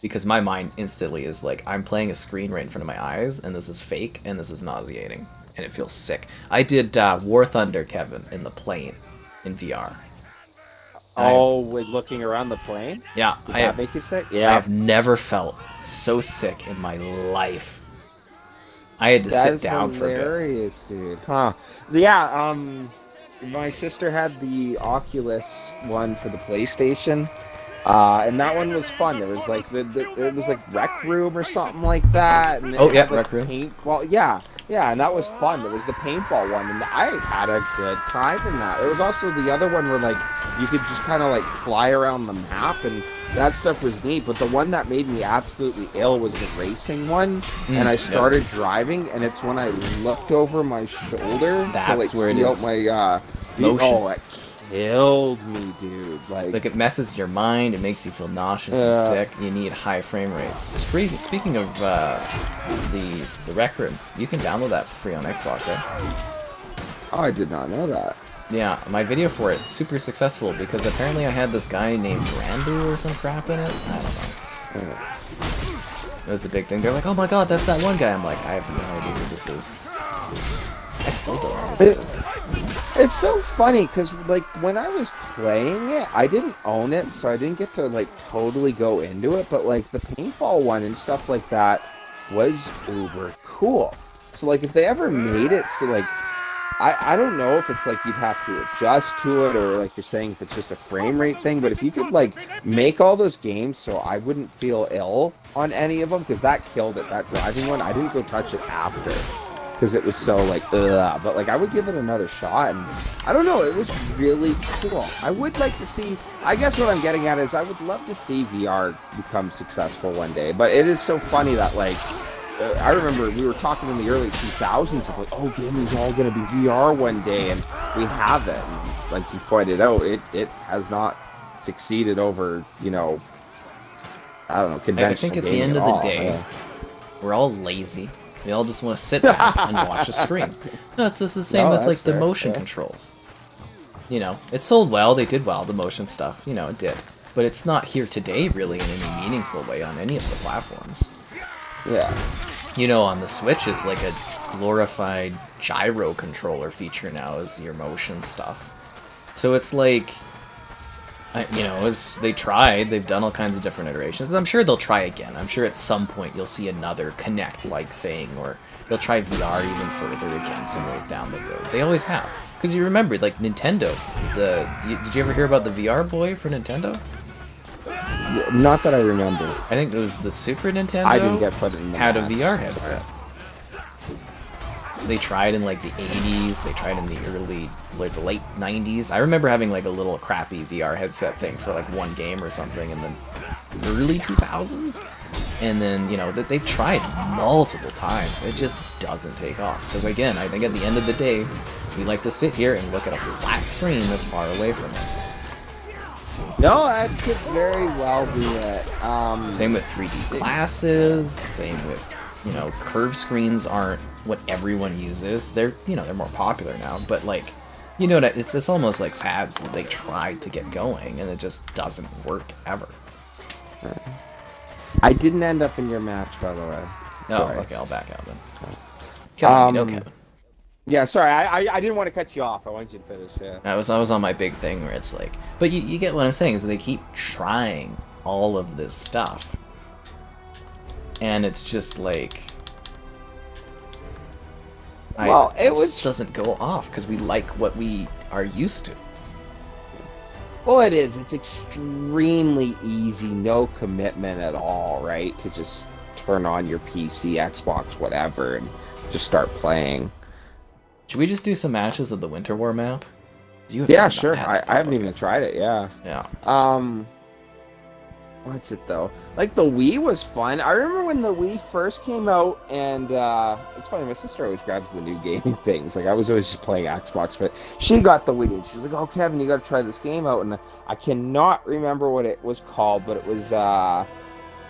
A: Because my mind instantly is like, I'm playing a screen right in front of my eyes, and this is fake, and this is nauseating. And it feels sick. I did War Thunder, Kevin, in the plane in VR.
D: Oh, with looking around the plane?
A: Yeah.
D: Did that make you sick? Yeah.
A: I have never felt so sick in my life. I had to sit down for a bit.
D: That's hilarious, dude. Huh. Yeah, my sister had the Oculus one for the PlayStation. And that one was fun. There was like it was like Rec Room or something like that. And
A: Oh yeah,
D: had, like,
A: Rec Room.
D: Paintball. Yeah, and that was fun. There was the paintball one, and I had a good time in that. There was also the other one where like you could just kind of like fly around the map, and that stuff was neat. But the one that made me absolutely ill was the racing one, and I started driving, and it's when I looked over my shoulder to like see out my
A: motion.
D: Oh, it killed me, dude.
A: Like it messes your mind, it makes you feel nauseous and sick. You need high frame rates. Speaking of the Rec Room, you can download that for free on Xbox, eh?
D: Oh, I did not know that.
A: Yeah, my video for it super successful because apparently I had this guy named Randu or some crap in it. I don't know. It was a big thing. They're like, "Oh my god, that's that one guy." I'm like, I have no idea who this is. I still don't know who this is.
D: It's so funny because like when I was playing it, I didn't own it, so I didn't get to like totally go into it. But like the paintball one and stuff like that was uber cool. So like if they ever made it, so like I don't know if it's like you'd have to adjust to it or like you're saying if it's just a frame rate thing. But if you could like make all those games so I wouldn't feel ill on any of them, because that killed it. That driving one, I didn't go touch it after. Because it was so like, ugh. But like I would give it another shot, and I don't know, it was really cool. I would like to see, I guess what I'm getting at is I would love to see VR become successful one day. But it is so funny that like, I remember we were talking in the early 2000s of like, oh, gaming's all going to be VR one day, and we haven't. And like you pointed out, it has not succeeded over, you know, I don't know, conventional
A: I think at the end of the day, we're all lazy. We all just want to sit back and watch a screen. No, it's just the same with like the motion controls. You know, it sold well, they did well, the motion stuff, you know, it did. But it's not here today really in any meaningful way on any of the platforms.
D: Yeah.
A: You know, on the Switch, it's like a glorified gyro controller feature now as your motion stuff. So it's like, you know, they've done all kinds of different iterations. And I'm sure they'll try again. I'm sure at some point you'll see another Kinect-like thing, or they'll try VR even further again somewhere down the road. They always have. Because you remember, like, Nintendo, did you ever hear about the VR Boy for Nintendo?
D: Not that I remember.
A: I think it was the Super Nintendo.
D: I didn't get put in the
A: had a VR headset. They tried in like the 80s, they tried in the late 90s. I remember having like a little crappy VR headset thing for like one game or something in the early 2000s. And then, you know, that they've tried multiple times. It just doesn't take off. Because again, I think at the end of the day, we like to sit here and look at a flat screen that's far away from us.
D: No, that could very well be it.
A: Same with 3D glasses, same with, you know, curved screens aren't what everyone uses. They're, you know, they're more popular now, but like, you know, it's almost like fads that they tried to get going and it just doesn't work ever.
D: I didn't end up in your match, by the way.
A: Sorry. Oh, okay, I'll back out then. Kevin.
D: Yeah, sorry, I didn't want to cut you off. I wanted you to finish, yeah.
A: I was on my big thing where it's like, but you get what I'm saying, is they keep trying all of this stuff. And it's just like, it just doesn't go off because we like what we are used to.
D: Well, it is. It's extremely easy, no commitment at all, right? To just turn on your PC, Xbox, whatever, and just start playing.
A: Should we just do some matches of the Winter War map?
D: Yeah, sure. I haven't even tried it, yeah.
A: Yeah.
D: What's it, though? Like, the Wii was fun. I remember when the Wii first came out, and it's funny, my sister always grabs the new gaming things. Like, I was always just playing Xbox, but she got the Wii, and she was like, oh, Kevin, you gotta try this game out. And I cannot remember what it was called, but it was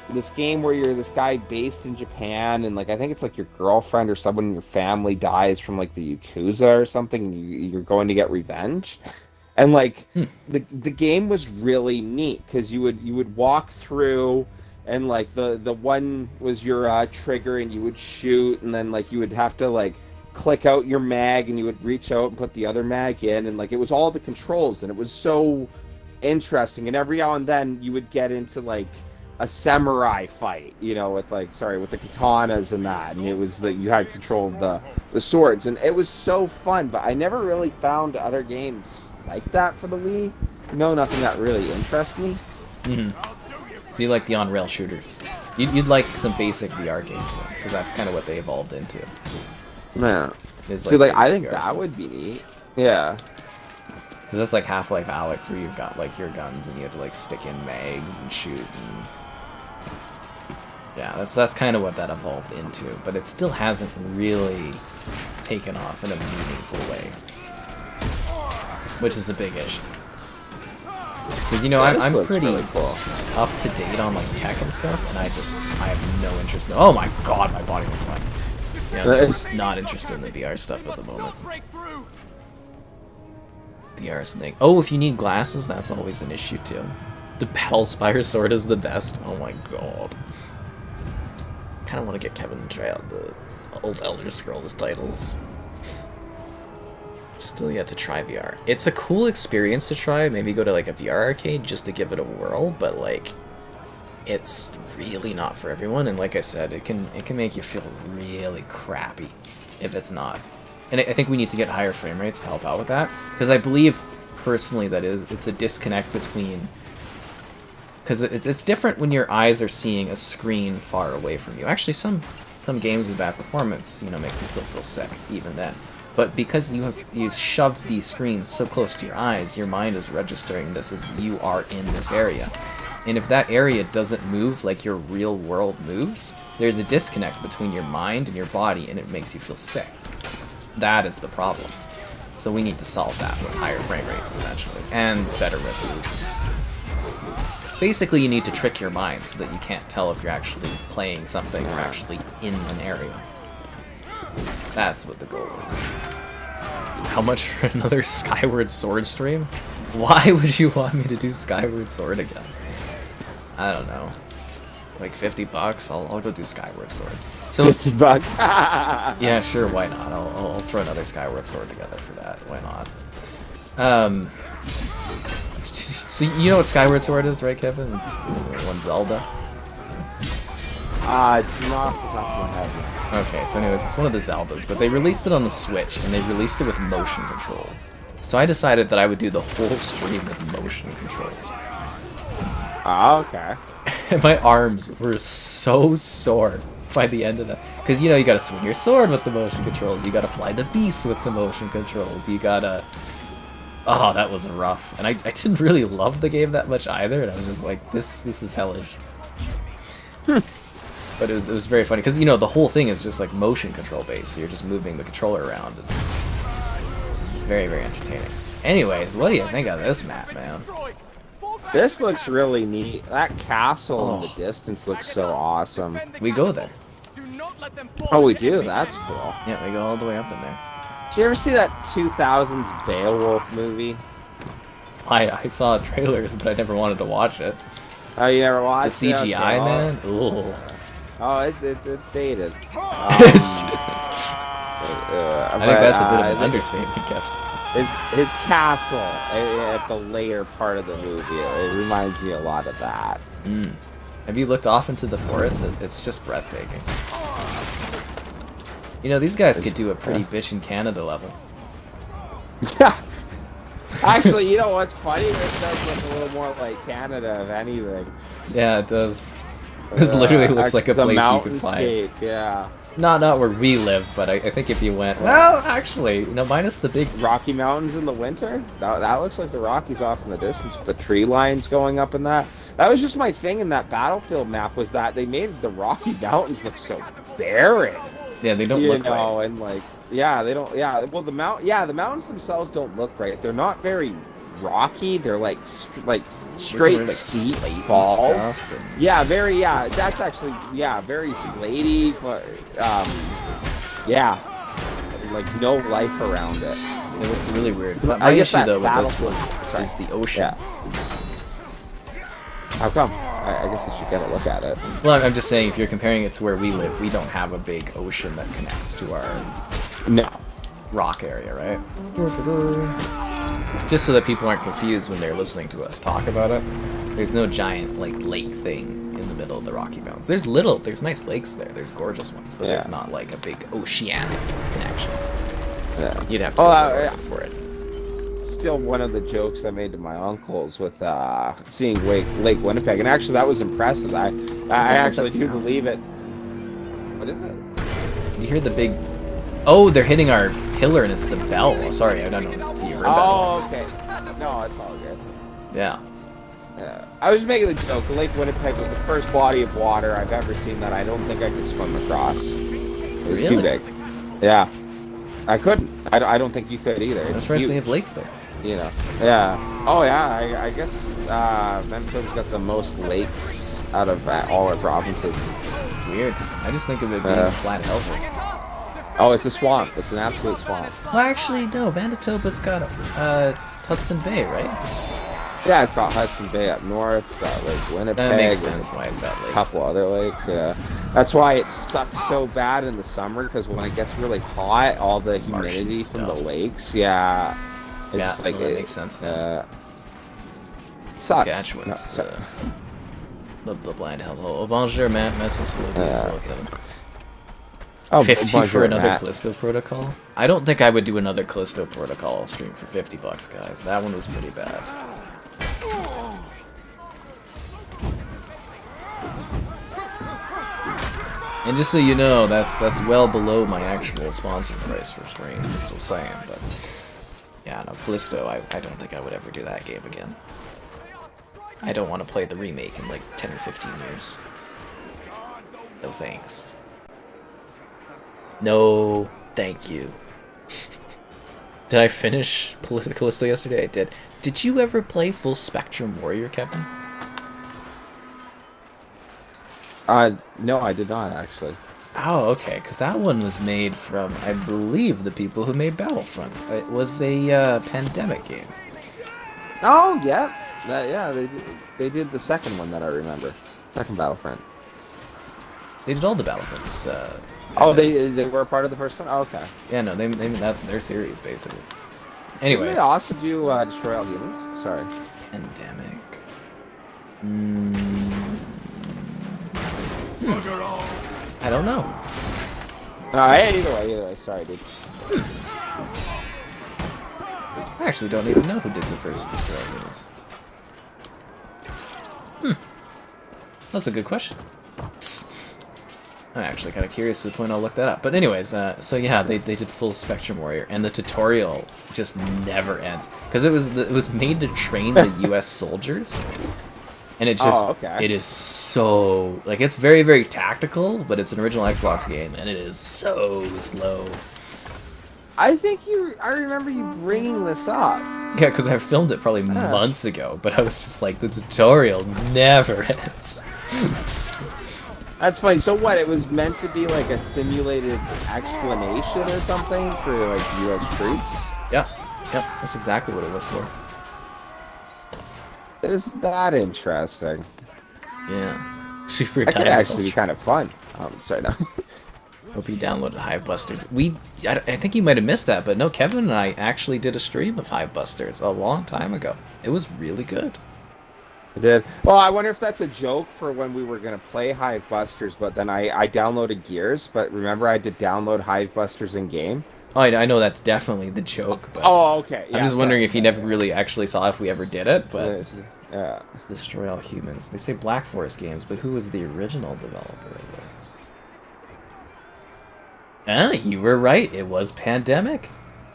D: this game where you're this guy based in Japan, and like I think it's like your girlfriend or someone in your family dies from like the Yakuza or something, and you're going to get revenge. And like the game was really neat because you would walk through, and like the one was your trigger, and you would shoot, and then like you would have to like click out your mag, and you would reach out and put the other mag in, and like it was all the controls, and it was so interesting. And every now and then you would get into like a samurai fight, you know, with like with the katanas and that, and it was that you had control of the swords, and it was so fun. But I never really found other games like that for the Wii. No, nothing that really interests me.
A: So you like the on-rail shooters? You'd like some basic VR games, because that's kind of what they evolved into.
D: Yeah.
A: See,
D: like I think
A: VR
D: that
A: stuff.
D: would be neat. Yeah.
A: That's like Half-Life Alyx, where you've got like your guns and you have to like stick in mags and shoot. And... yeah, that's kind of what that evolved into, but it still hasn't really taken off in a meaningful way, which is a big issue. Because, you know, I'm pretty
D: really cool.
A: up to date on like tech and stuff, and I have no interest in... oh my god, my body went fine. Yeah, I'm just not interested in the VR stuff at the moment. VR's thing. Oh, if you need glasses, that's always an issue too. The Battle Spire sword is the best. Oh my god. Kind of want to get Kevin to try out the old Elder Scrolls titles. Still yet to try VR. It's a cool experience to try. Maybe go to like a VR arcade just to give it a whirl, but like, it's really not for everyone. And like I said, it can make you feel really crappy if it's not. And I think we need to get higher frame rates to help out with that, because I believe personally that it's a disconnect between, because it's different when your eyes are seeing a screen far away from you. Actually, some games with bad performance, you know, make people feel sick even then. But because you've shoved these screens so close to your eyes, your mind is registering this as you are in this area. And if that area doesn't move like your real world moves, there's a disconnect between your mind and your body, and it makes you feel sick. That is the problem. So we need to solve that with higher frame rates, essentially, and better resolutions. Basically, you need to trick your mind so that you can't tell if you're actually playing something or actually in an area. That's what the goal is. How much for another Skyward Sword stream? Why would you want me to do Skyward Sword again? I don't know. Like $50? I'll go do Skyward Sword. So
D: $50?
A: yeah, sure, why not? I'll throw another Skyward Sword together for that. Why not? So you know what Skyward Sword is, right, Kevin? It's the one Zelda.
D: Not off the top of my head.
A: Okay, so anyways, it's one of the Zeldas, but they released it on the Switch, and they released it with motion controls. So I decided that I would do the whole stream with motion controls.
D: Oh, okay.
A: And my arms were so sore by the end of that. Because, you know, you gotta swing your sword with the motion controls, you gotta fly the beast with the motion controls, you gotta... oh, that was rough. And I didn't really love the game that much either, and I was just like, this is hellish. But it was very funny, because, you know, the whole thing is just like motion control based, so you're just moving the controller around. And it's very, very entertaining. Anyways, what do you think of this map, man?
D: This looks really neat. That castle in the distance looks so awesome.
A: We go there.
D: Oh, we do? That's cool.
A: Yeah, we go all the way up in there.
D: Did you ever see that 2000s Beowulf movie?
A: I saw trailers, but I never wanted to watch it.
D: Oh, you never watched
A: the
D: it?
A: CGI,
D: Okay.
A: man? Ooh.
D: Oh, it's dated.
A: I think that's a bit of an understatement, Kev.
D: His castle at the later part of the movie, it reminds me a lot of that.
A: Have you looked off into the forest? It's just breathtaking. You know, these guys could do a pretty bitch in Canada level.
D: Yeah. Actually, you know what's funny? This does look a little more like Canada, if anything.
A: Yeah, it does. This literally looks like a place you could fly.
D: Yeah.
A: Not where we live, but I think if you went... well, actually, you know, minus the big...
D: Rocky Mountains in the winter? That looks like the Rockies off in the distance with the tree lines going up in that. That was just my thing in that Battlefield map, was that they made the Rocky Mountains look so barren.
A: Yeah, they don't look right.
D: And like, yeah, they don't, yeah, well, the mountains themselves don't look right. They're not very rocky. They're like straight
A: like
D: steep
A: slate and
D: falls.
A: stuff and...
D: yeah, that's actually, very slatey, yeah, like no life around it.
A: It looks really weird. But my issue though with this one is the ocean.
D: Yeah. How come? I guess I should get a look at it.
A: Well, I'm just saying, if you're comparing it to where we live, we don't have a big ocean that connects to our
D: No.
A: rock area, right? just so that people aren't confused when they're listening to us talk about it, there's no giant like lake thing in the middle of the Rocky Mountains. There's nice lakes there. There's gorgeous ones, but there's not like a big oceanic connection.
D: Yeah.
A: You'd have to go for it.
D: Still one of the jokes I made to my uncles with seeing Lake Winnipeg, and actually that was impressive. I actually do believe it. What is it?
A: You hear the big... Oh, they're hitting our pillar and it's the bell. Oh, sorry, I don't know if you heard that.
D: Oh, okay. No, it's all good.
A: Yeah.
D: Yeah. I was just making the joke. Lake Winnipeg was the first body of water I've ever seen that I don't think I could swim across. It was too big. Yeah. I couldn't. I don't think you could either.
A: That's right, they have lakes there.
D: You know. Yeah. Oh, yeah. I guess Manitoba's got the most lakes out of all our provinces.
A: Weird. I just think of it being a flat hellhole.
D: Oh, it's a swamp. It's an absolute swamp.
A: Well, actually, no. Manitoba's got Hudson Bay, right?
D: Yeah, it's got Hudson Bay up north. It's got Lake Winnipeg.
A: That makes sense why it's got lakes.
D: A couple other lakes, yeah. That's why it sucks so bad in the summer, because when it gets really hot, all the humidity from the lakes, yeah. It's
A: that makes sense.
D: Sucks.
A: Saskatchewan's the blind hellhole. Oh, bonjour, Matt. Matt says hello to you as well, Kevin.
D: Oh,
A: 50 for another Callisto Protocol? I don't think I would do another Callisto Protocol stream for $50, guys. That one was pretty bad. And just so you know, that's well below my actual sponsor price for stream. Still saying, but yeah, no, Callisto. I don't think I would ever do that game again. I don't want to play the remake in like 10 or 15 years. No thanks. No, thank you. Did I finish Callisto yesterday? I did. Did you ever play Full Spectrum Warrior, Kevin?
D: No, I did not, actually.
A: Oh, okay, because that one was made from, I believe, the people who made Battlefront. It was a pandemic game.
D: Oh, yeah. They did the second one that I remember. Second Battlefront.
A: They did all the Battlefronts.
D: Oh, they were a part of the first one? Oh, okay.
A: Yeah, no, that's their series, basically. Anyways.
D: Didn't they also do Destroy All Humans? Sorry.
A: Pandemic. I don't know.
D: Either way. Sorry, dude.
A: I actually don't even know who did the first Destroy All Humans. That's a good question. I'm actually kind of curious to the point I'll look that up. But anyways, so yeah, they did Full Spectrum Warrior, and the tutorial just never ends because it was made to train the U.S. soldiers, and it just it is so like it's very, very tactical, but it's an original Xbox game, and it is so slow.
D: I remember you bringing this up.
A: Yeah, because I filmed it probably months ago, but I was just like, the tutorial never ends.
D: That's funny. So what? It was meant to be like a simulated explanation or something for like U.S. troops?
A: Yep. That's exactly what it was for.
D: Is that interesting?
A: Yeah. Super.
D: That could actually be kind of fun. Sorry, no.
A: Hope you downloaded Hivebusters. I think you might have missed that, but no, Kevin and I actually did a stream of Hivebusters a long time ago. It was really good.
D: I did. Well, I wonder if that's a joke for when we were going to play Hivebusters, but then I downloaded Gears, but remember I did download Hivebusters in game?
A: Oh, I know that's definitely the joke, but...
D: Oh, okay. Yeah,
A: I'm just wondering if you never really actually saw if we ever did it, but...
D: Yeah.
A: Destroy All Humans. They say Black Forest Games, but who was the original developer of it? You were right. It was Pandemic.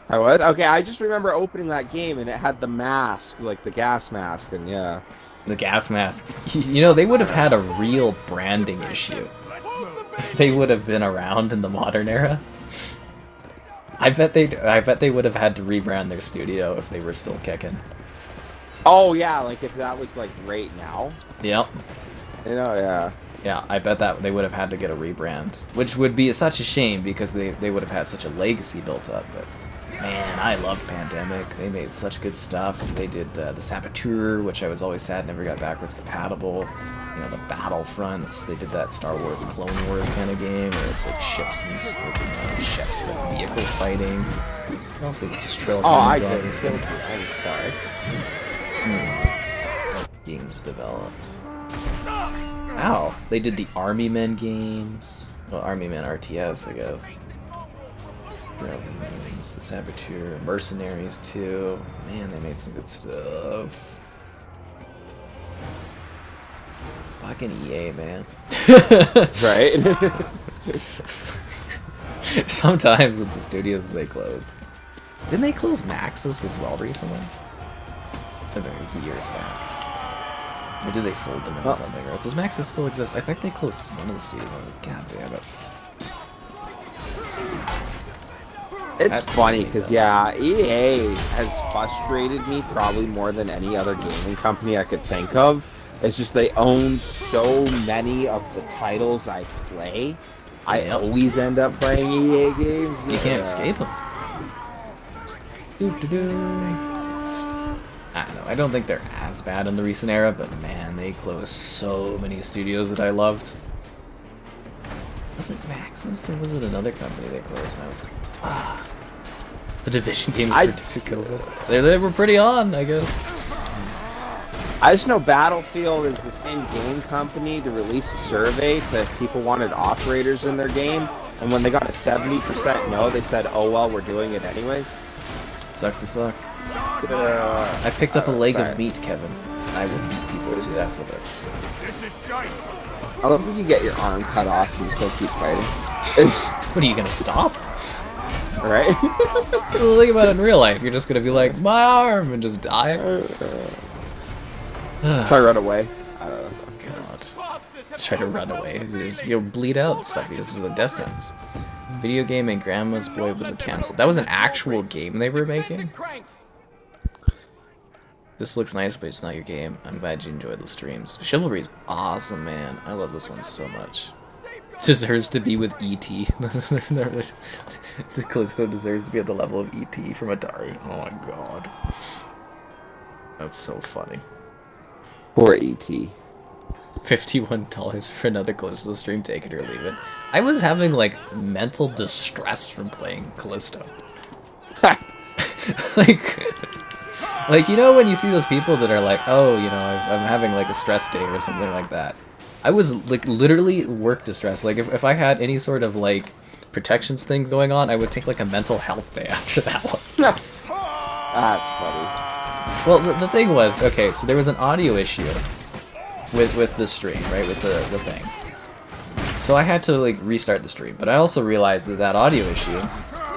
D: I was? Okay, I just remember opening that game and it had the mask, like the gas mask, and yeah.
A: The gas mask. You know, they would have had a real branding issue if they would have been around in the modern era. I bet they would have had to rebrand their studio if they were still kicking.
D: Oh yeah, like if that was like right now.
A: Yep.
D: You know, yeah.
A: Yeah, I bet that they would have had to get a rebrand, which would be such a shame because they would have had such a legacy built up. But man, I loved Pandemic. They made such good stuff. They did the Saboteur, which I was always sad never got backwards compatible. You know, the Battlefronts. They did that Star Wars Clone Wars kind of game where it's like ships and ships with vehicles fighting. Also, just trail.
D: Oh, I just killed you. I'm sorry.
A: Games developed. Ow! They did the Army Men games. Well, Army Men RTS, I guess. Games, the Saboteur, Mercenaries 2. Man, they made some good stuff. Fucking EA, man.
D: Right?
A: Sometimes with the studios they close. Didn't they close Maxis as well recently? I think it was years back. Or did they fold them into something? Or does Maxis still exist? I think they closed one of the studios. God damn it.
D: It's funny because, yeah, EA has frustrated me probably more than any other gaming company I could think of. It's just they own so many of the titles I play. I always end up playing EA games.
A: You can't escape them. I don't know. I don't think they're as bad in the recent era, but man, they closed so many studios that I loved. Was it Maxis or was it another company they closed? And I was like, ah. The Division games predicted COVID. They were pretty on, I guess.
D: I just know Battlefield is the same game company to release a survey to if people wanted operators in their game, and when they got a 70% no, they said, oh well, we're doing it anyways.
A: Sucks to suck. I picked up a leg of meat, Kevin. I will beat people to death with it.
B: This is shite.
D: I love when you get your arm cut off and you still keep fighting.
A: What, are you gonna stop?
D: Right?
A: Well, think about it in real life. You're just gonna be like, my arm, and just die.
D: Try to run away. I don't know.
A: God. Try to run away. You'll bleed out and stuff. This is a death sentence. Video game and Grandma's Boy was canceled. That was an actual game they were making? This looks nice, but it's not your game. I'm glad you enjoyed the streams. Chivalry is awesome, man. I love this one so much. Deserves to be with E.T. The Callisto deserves to be at the level of E.T. from Atari. Oh my god. That's so funny.
D: Poor E.T.
A: $51 for another Callisto stream, take it or leave it. I was having, like, mental distress from playing Callisto. like, you know when you see those people that are like, oh, you know, I'm having, like, a stress day or something like that. I was, like, literally work distress. Like, if I had any sort of, like, protections thing going on, I would take, like, a mental health day after that one.
D: That's funny.
A: Well, the thing was, okay, so there was an audio issue with the stream, right, with the thing. So I had to, like, restart the stream, but I also realized that audio issue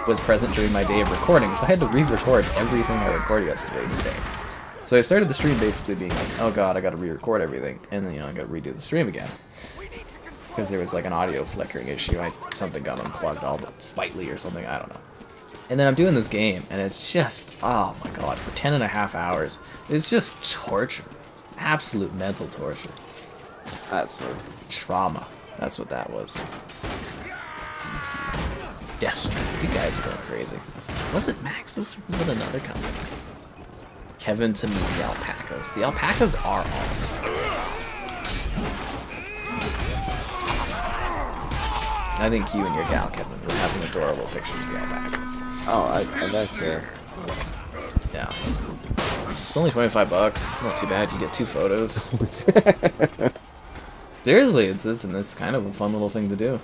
A: was present during my day of recording, so I had to re-record everything I recorded yesterday today. So I started the stream basically being like, oh god, I gotta re-record everything, and then, you know, I gotta redo the stream again. Because there was, like, an audio flickering issue, something got unplugged all but slightly or something, I don't know. And then I'm doing this game, and it's just, oh my god, for 10.5 hours, it's just torture. Absolute mental torture.
D: That's funny.
A: Trauma. That's what that was. Destiny. You guys are going crazy. Was it Maxis or was it another company? Kevin to meet the alpacas. The alpacas are awesome. I think you and your gal, Kevin, would have an adorable picture of the alpacas.
D: Oh, I bet you.
A: Yeah. It's only $25. It's not too bad. You get 2 photos. Seriously, it's kind of a fun little thing to do.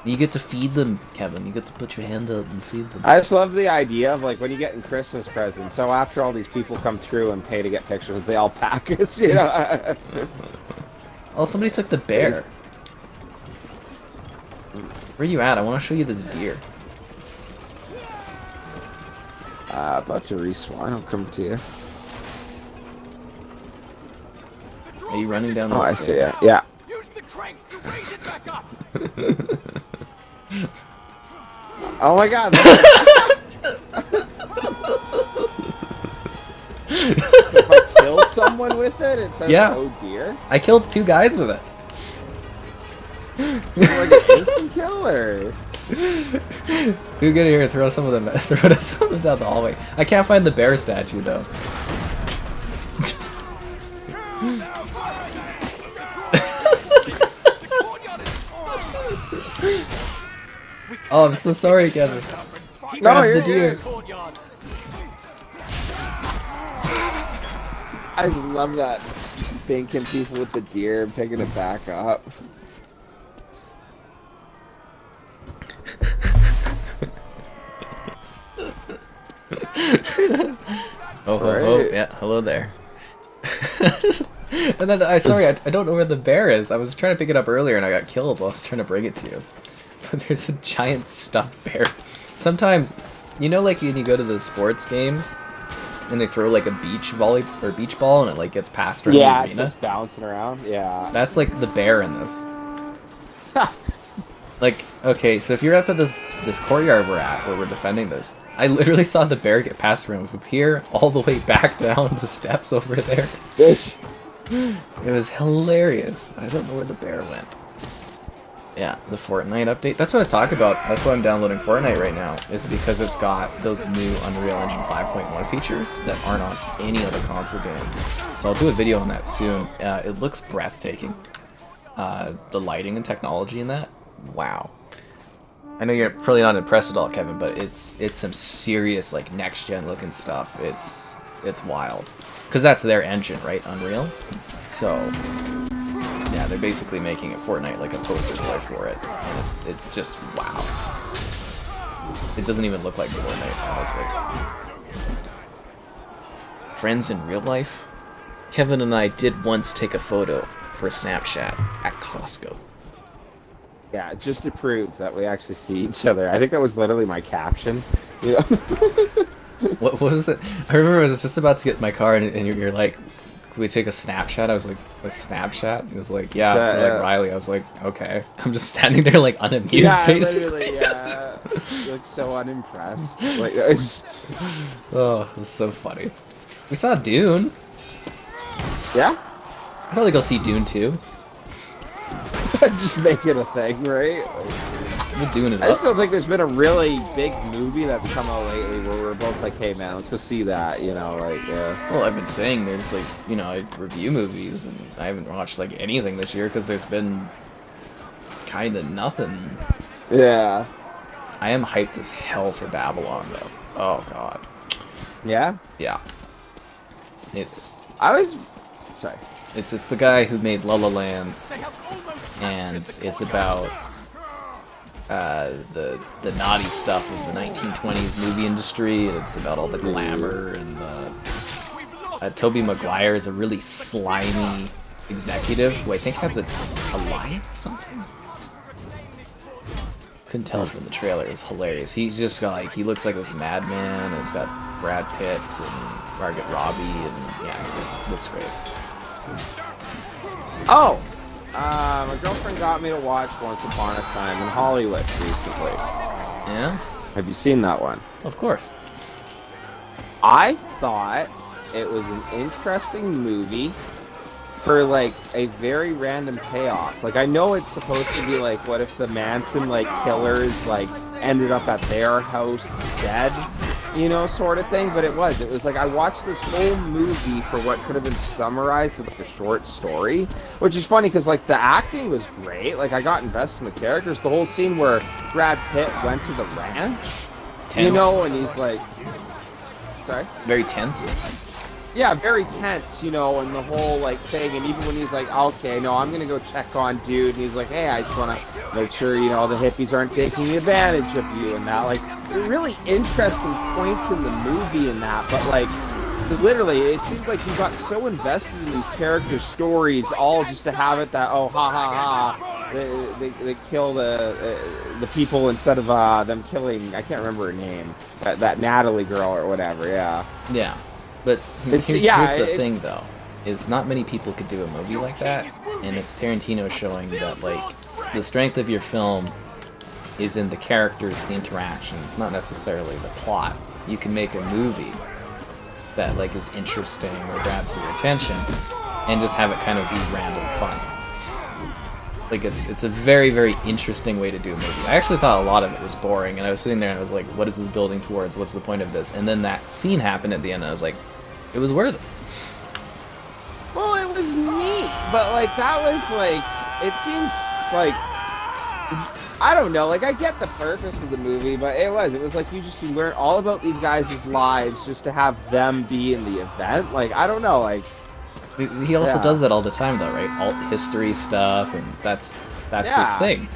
A: You get to feed them, Kevin. You get to put your hand out and feed them.
D: I just love the idea of, like, when you get in Christmas presents. So after all these people come through and pay to get pictures of the alpacas, you know.
A: Oh, somebody took the bear. Where you at? I want to show you this deer.
D: About to respawn. I'll come to you.
A: Are you running down
D: Oh,
A: the
D: I
A: stairs?
D: see it. Yeah.
C: Use the cranks to raise it back up.
D: Oh my god. So if I kill someone with it, it says,
A: Yeah.
D: oh dear.
A: I killed 2 guys with it.
D: Like an instant killer.
A: Too good here. Throw some of them. Throw some of them down the hallway. I can't find the bear statue though. Oh, I'm so sorry, Kevin.
D: No,
A: Grab
D: you're
A: the deer.
D: good. I just love that. Banking people with the deer and picking it back up.
A: Oh, yeah, hello there. And then, I don't know where the bear is. I was trying to pick it up earlier and I got killed while I was trying to bring it to you. But there's a giant stuffed bear. Sometimes, you know, like when you go to the sports games and they throw like a beach ball and it like gets passed around the arena?
D: Yeah, it's bouncing around, yeah.
A: That's like the bear in this. Like, okay, so if you're up at this courtyard we're at, where we're defending this, I literally saw the bear get passed from here all the way back down the steps over there.
D: This.
A: It was hilarious. I don't know where the bear went. Yeah, the Fortnite update. That's what I was talking about. That's why I'm downloading Fortnite right now, is because it's got those new Unreal Engine 5.1 features that aren't on any other console game. So I'll do a video on that soon. It looks breathtaking. The lighting and technology in that, wow. I know you're probably not impressed at all, Kevin, but it's some serious like next gen looking stuff. It's wild, because that's their engine, right? Unreal. So yeah, they're basically making it Fortnite like a poster boy for it, and it just wow. It doesn't even look like Fortnite, honestly. Friends in real life? Kevin and I did once take a photo for a Snapchat at Costco.
D: Yeah, just to prove that we actually see each other. I think that was literally my caption. You know?
A: What was it? I remember I was just about to get in my car and you're like, can we take a Snapchat? I was like, a Snapchat? He was like, yeah, for like Riley. I was like, okay. I'm just standing there like unamused,
D: yeah,
A: basically.
D: Literally, yeah. You look so unimpressed. Like, it's...
A: Oh, it's so funny. We saw Dune.
D: Yeah?
A: I'll probably go see Dune 2.
D: Just make it a thing, right?
A: We're doing it
D: I
A: up.
D: just don't think there's been a really big movie that's come out lately where we're both like, hey man, let's go see that, you know, like,
A: Well, I've been saying there's like, you know, I review movies and I haven't watched like anything this year because there's been kind of nothing.
D: Yeah.
A: I am hyped as hell for Babylon though. Oh god.
D: Yeah?
A: Yeah. It's
D: Sorry.
A: it's the guy who made La La Land, and it's about the naughty stuff of the 1920s movie industry. It's about all the glamour and the Tobey Maguire is a really slimy executive who I think has a lion or something. Couldn't tell from the trailer. It's hilarious. He's just got like, he looks like this madman, and it's got Brad Pitt and Margot Robbie, and yeah, it looks great.
D: Oh! My girlfriend got me to watch Once Upon a Time in Hollywood recently.
A: Yeah?
D: Have you seen that one?
A: Of course.
D: I thought it was an interesting movie for like a very random payoff. Like, I know it's supposed to be like, what if the Manson like killers like ended up at their house instead, you know, sort of thing. But it was like I watched this whole movie for what could have been summarized with like a short story, which is funny because like the acting was great. Like, I got invested in the characters. The whole scene where Brad Pitt went to the ranch,
A: Tense.
D: you know, and he's like, sorry,
A: Very tense.
D: yeah, very tense, you know, and the whole, like, thing, and even when he's like, okay, no, I'm gonna go check on dude, and he's like, hey, I just wanna make sure, you know, the hippies aren't taking advantage of you, and that, like, really interesting points in the movie and that, but, like, literally, it seems like you got so invested in these character stories, all just to have it that, oh, ha, ha, ha, they kill the people instead of, them killing, I can't remember her name, that Natalie girl or whatever, yeah.
A: Yeah. But here's the thing, though, is not many people could do a movie like that, and it's Tarantino showing that, like, the strength of your film is in the characters, the interactions, not necessarily the plot. You can make a movie that, like, is interesting or grabs your attention, and just have it kind of be random fun. Like, it's a very, very interesting way to do a movie. I actually thought a lot of it was boring, and I was sitting there and I was like, what is this building towards? What's the point of this? And then that scene happened at the end, and I was like, it was worth it.
D: Well, it was neat, but, like, that was, like, it seems like I don't know. Like, I get the purpose of the movie, but it was like you learn all about these guys' lives just to have them be in the event. Like, I don't know. Like,
A: he also does that all the time, though, right? Alt history stuff, and that's his thing.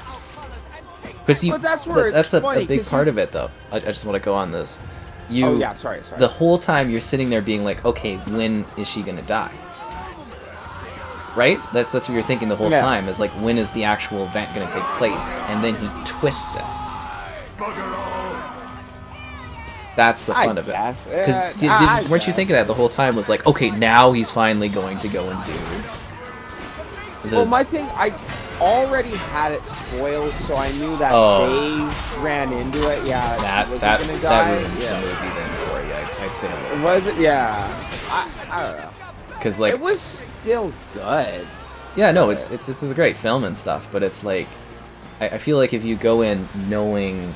A: But
D: that's where
A: that's
D: it's
A: a big part of it, though. I just want to go on this.
D: Oh yeah, sorry.
A: The whole time you're sitting there being like, okay, when is she gonna die? Right? That's what you're thinking the whole time. Is like, when is the actual event gonna take place? And then he twists it. That's the fun of it. Because weren't you thinking that the whole time? Was like, okay, now he's finally going to go and do.
D: Well, my thing, I already had it spoiled, so I knew that they ran into it. Yeah,
A: that ruins the movie then for you. I'd say.
D: Was it? Yeah. I don't know.
A: Because like
D: it was still good.
A: Yeah, no, it's a great film and stuff, but it's like I feel like if you go in knowing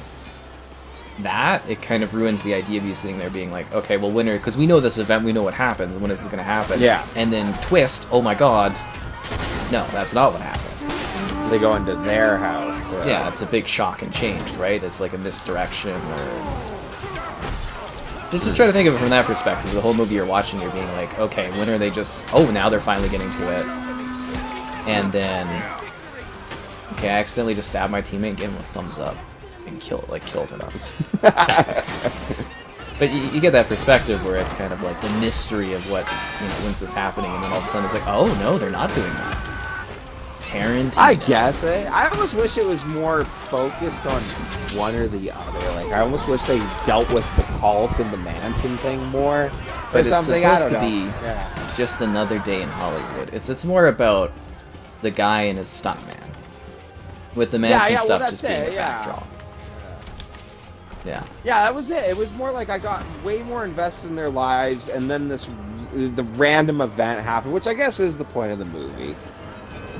A: that, it kind of ruins the idea of you sitting there being like, okay, well, winner, because we know this event, we know what happens, when is this going to happen?
D: Yeah.
A: And then twist, oh my god, no, that's not what happens.
D: They go into their house.
A: Yeah, it's a big shock and change, right? It's like a misdirection or... Just try to think of it from that perspective. The whole movie you're watching, you're being like, okay, when are they just... Oh, now they're finally getting to it. And then... Okay, I accidentally just stabbed my teammate and gave him a thumbs up. And killed him. But you get that perspective where it's kind of like the mystery of what's, when's this happening, and then all of a sudden it's like, oh no, they're not doing that. Tarantino.
D: I guess. I almost wish it was more focused on one or the other. Like, I almost wish they dealt with the cult and the Manson thing more.
A: But it's supposed to be just another day in Hollywood. It's more about the guy and his stuntman. With the Manson stuff just being a backdrop. Yeah,
D: that was it. It was more like I got way more invested in their lives, and then the random event happened, which I guess is the point of the movie.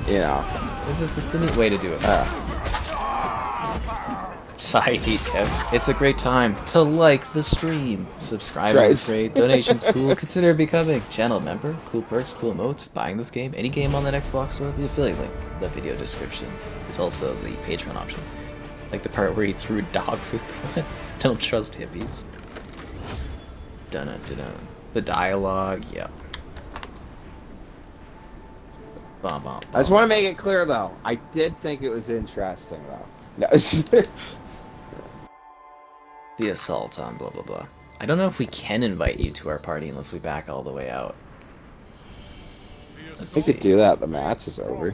A: It's a neat way to do it. Side heat, Kev. It's a great time to like the stream. Subscribing is great. Donations cool. Consider becoming channel member. Cool perks, cool emotes. Buying this game, any game on that Xbox store. The affiliate link, the video description, is also the Patreon option. Like the part where he threw dog food. Don't trust hippies. Dun-dun-dun-dun. The dialogue, yeah. Bum, bum, bum.
D: I just want to make it clear, though. I did think it was interesting, though. No.
A: The assault on blah blah blah. I don't know if we can invite you to our party unless we back all the way out.
D: We could do that. The match is over.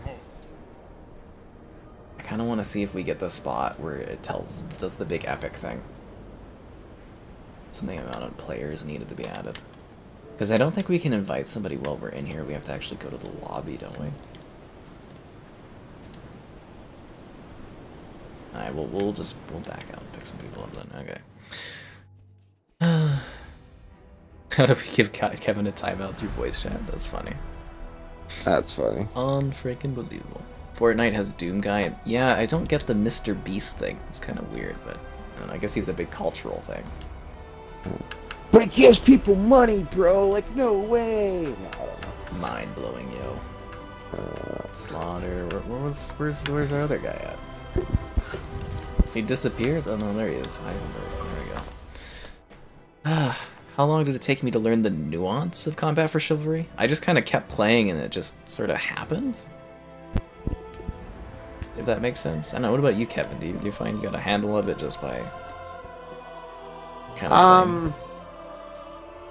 A: I kind of want to see if we get the spot where it does the big epic thing. Something amount of players needed to be added. Because I don't think we can invite somebody while we're in here. We have to actually go to the lobby, don't we? Alright, we'll back out and pick some people up then. Okay. How do we give Kevin a timeout through voice chat? That's funny.
D: That's funny.
A: Unfreaking believable. Fortnite has Doom Guy. And yeah, I don't get the Mr. Beast thing. It's kind of weird, but I don't know. I guess he's a big cultural thing.
D: But it gives people money, bro. Like, no way. No, I don't know.
A: Mind blowing, yo. Slaughter. Where's our other guy at? He disappears? Oh no, there he is. Heisenberg. There we go. How long did it take me to learn the nuance of combat for Chivalry? I just kind of kept playing and it just sort of happened. If that makes sense. I don't know. What about you, Kevin? Do you find you got a handle of it just by kind of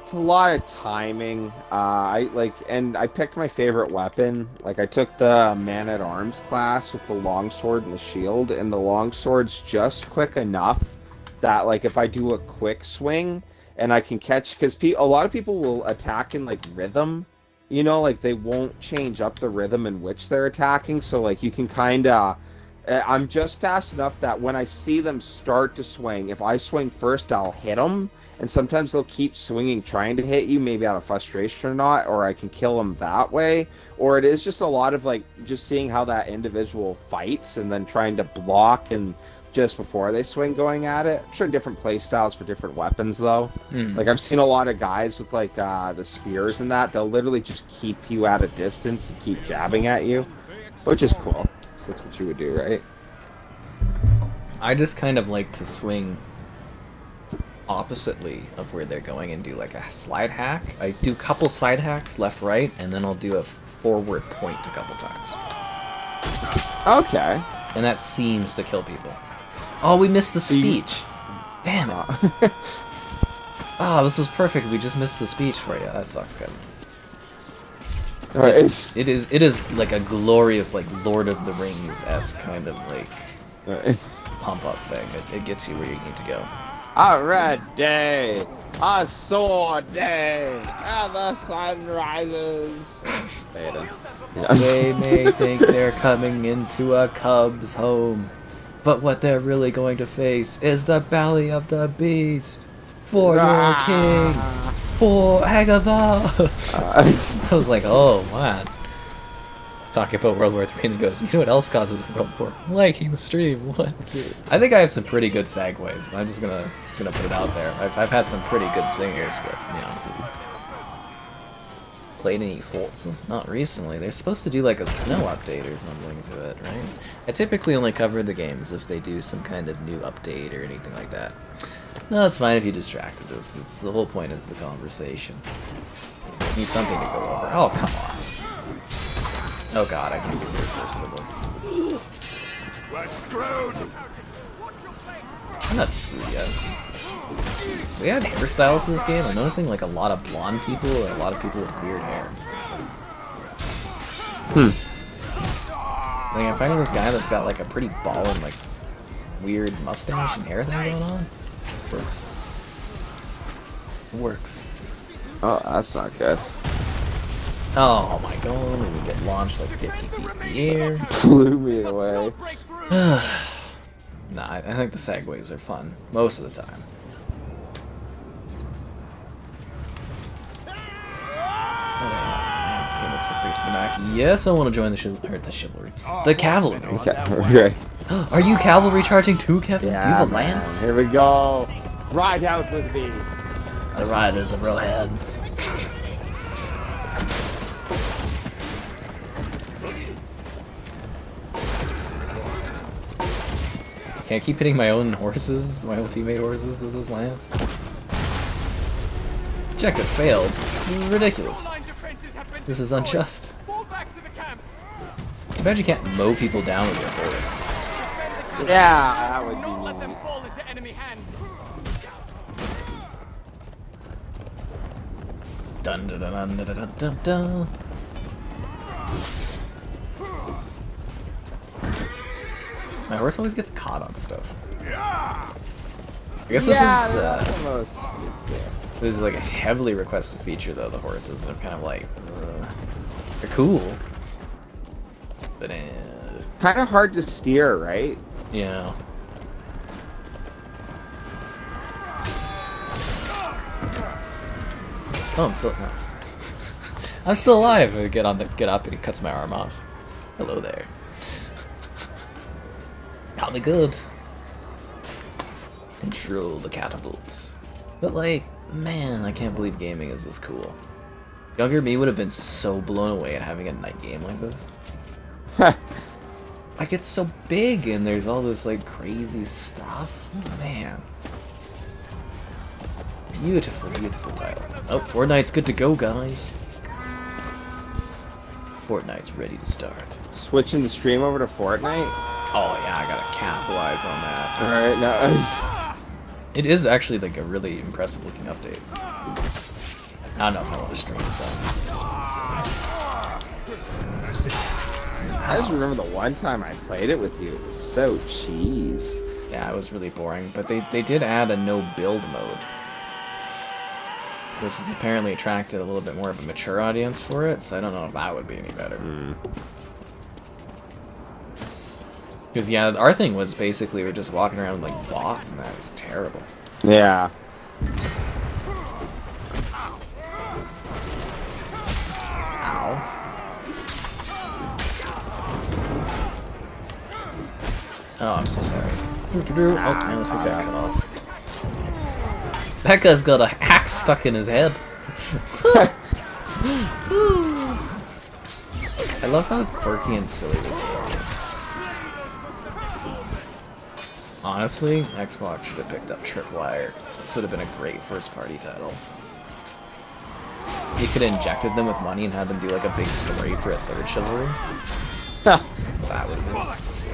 D: it's a lot of timing. I picked my favorite weapon. Like, I took the man-at-arms class with the longsword and the shield, and the longsword's just quick enough that, like, if I do a quick swing and I can catch, because a lot of people will attack in, like, rhythm, like, they won't change up the rhythm in which they're attacking, so, like, you can kind of, I'm just fast enough that when I see them start to swing, if I swing first, I'll hit them, and sometimes they'll keep swinging trying to hit you, maybe out of frustration or not, or I can kill them that way, or it is just a lot of, like, just seeing how that individual fights and then trying to block and just before they swing going at it. I'm sure different play styles for different weapons, though. Like, I've seen a lot of guys with, like, the spears and that, they'll literally just keep you at a distance and keep jabbing at you, which is cool. So that's what you would do, right?
A: I just kind of like to swing oppositely of where they're going and do like a slide hack. I do a couple side hacks left, right, and then I'll do a forward point a couple times.
D: Okay.
A: And that seems to kill people. Oh, we missed the speech. Damn it. Oh, this was perfect. We just missed the speech for you. That sucks, Kevin. It is like a glorious, like Lord of the Rings-esque kind of like pump up thing. It gets you where you need to go.
D: A red day, a sword day, and the sun rises.
A: They may think they're coming into a cub's home, but what they're really going to face is the belly of the beast. For your king, for Agatha. I was like, oh man. Talking about World War III, and he goes, you know what else causes World War? Liking the stream. What? I think I have some pretty good segues. I'm just gonna put it out there. I've had some pretty good singers, but you know. Played any Forza? Not recently. They're supposed to do like a snow update or something to it, right? I typically only cover the games if they do some kind of new update or anything like that. No, it's fine if you distracted us. It's the whole point is the conversation. You need something to go over. Oh, come on. Oh god, I can't do this first of this.
B: We're screwed.
A: I'm not screwed yet. We had hairstyles in this game. I'm noticing like a lot of blonde people and a lot of people with weird hair. Like I'm finding this guy that's got like a pretty ballin', like weird mustache and hair thing going on. Works. Works.
D: Oh, that's not good.
A: Oh my god, we get launched like 50 feet in the air.
D: Blew me away.
A: Nah, I think the segues are fun most of the time. This game looks so free to the Mac. Yes, I want to join the Chivalry. The Cavalry.
D: Okay.
A: Are you Cavalry charging too, Kevin?
D: Yeah,
A: Do you have a
D: man.
A: lance?
D: Here we go. Ride out with me.
A: The riders of Rohan. Can't keep hitting my own horses, my own teammate horses with this lance. Objective failed. This is ridiculous. This is unjust. Too bad you can't mow people down with your horse.
D: Yeah, that would be
C: Let them
D: neat.
C: fall into enemy hands.
A: Dun dun dun dun dun dun dun. My horse always gets caught on stuff. I guess this is like a heavily requested feature though, the horses, and I'm kind of like, they're cool. But
D: Kind of hard to steer, right?
A: yeah. Oh, I'm still no. I'm still alive. I get up and he cuts my arm off. Hello there. Got me good. Control the catapults. But like, man, I can't believe gaming is this cool. Younger me would have been so blown away at having a night game like this. Like it's so big and there's all this like crazy stuff. Oh, man. Beautiful, beautiful title. Oh, Fortnite's good to go, guys. Fortnite's ready to start.
D: Switching the stream over to Fortnite?
A: Oh yeah, I gotta capitalize on that.
D: Alright, no.
A: It is actually like a really impressive looking update. I don't know if I want to stream it though.
D: I just remember the one time I played it with you. It was so cheese.
A: Yeah, it was really boring, but they did add a no build mode, which has apparently attracted a little bit more of a mature audience for it, so I don't know if that would be any better. Because, yeah, our thing was basically we're just walking around with, like, bots, and that is terrible.
D: Yeah.
A: Ow. Oh, I'm so sorry. Oh, I almost took that off. That guy's got an axe stuck in his head. I love how quirky and silly this game is. Oh, Honestly, Xbox should have picked up Tripwire. This would have been a great first-party title. You could have injected them with money and had them do like a big story for a third Chivalry. That would have been sick.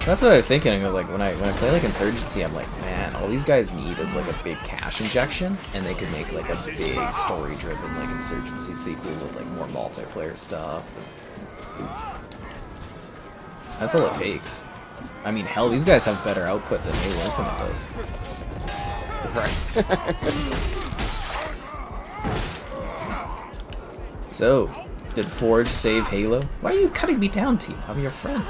A: That's what I'm thinking of, like when I play like Insurgency, I'm like, man, all these guys need is like a big cash injection, and they could make like a big story-driven like Insurgency sequel with like more multiplayer stuff. That's all it takes. I mean, hell, these guys have better output than Halo Infinite does.
D: Right.
A: So, did Forge save Halo? Why are you cutting me down, team? I'm your friend.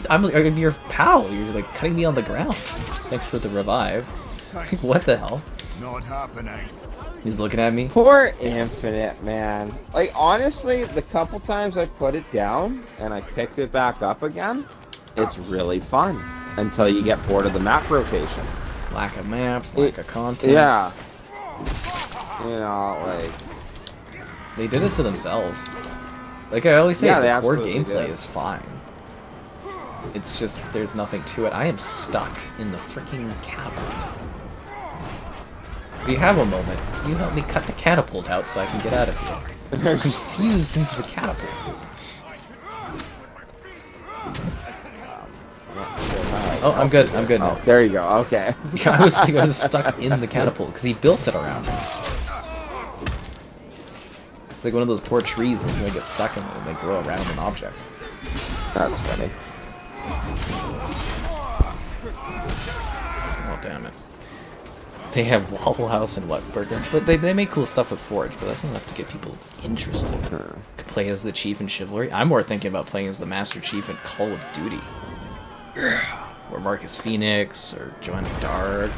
A: I'm your pal. You're like cutting me on the ground. Thanks for the revive. What the hell?
B: Not happening.
A: He's looking at me.
D: Poor Infinite, man. Like, honestly, the couple times I put it down and I picked it back up again, it's really fun until you get bored of the map rotation.
A: Lack of maps, lack of content.
D: Yeah. You know, like...
A: They did it to themselves. Like I always say, the core gameplay is fine. It's just, there's nothing to it. I am stuck in the freaking catapult. If you have a moment, you help me cut the catapult out so I can get out of here. I'm confused into the catapult. Oh, I'm good. I'm good now.
D: Oh, there you go. Okay.
A: I was stuck in the catapult because he built it around me. It's like one of those poor trees where something gets stuck in it and they grow around an object.
D: That's funny.
A: Oh, damn it. They have Waffle House and what, Burger? But they make cool stuff with Forge, but that's not enough to get people interested. Could play as the Chief in Chivalry. I'm more thinking about playing as the Master Chief in Call of Duty. Or Marcus Phoenix, or Joanna Dark.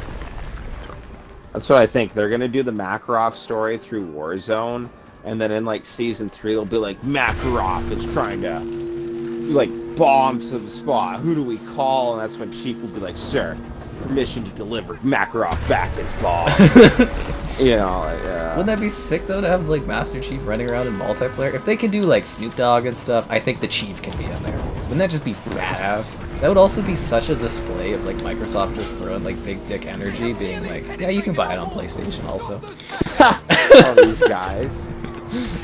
D: That's what I think. They're gonna do the Makarov story through Warzone, and then in like season 3 they'll be like, Makarov is trying to like bomb some spot. Who do we call? And that's when Chief will be like, sir, permission to deliver. Makarov back his ball. You know, like,
A: Wouldn't that be sick though to have like Master Chief running around in multiplayer? If they can do like Snoop Dogg and stuff, I think the Chief can be in there. Wouldn't that just be badass? That would also be such a display of like Microsoft just throwing like big dick energy, being like, yeah, you can buy it on PlayStation also.
D: All these guys.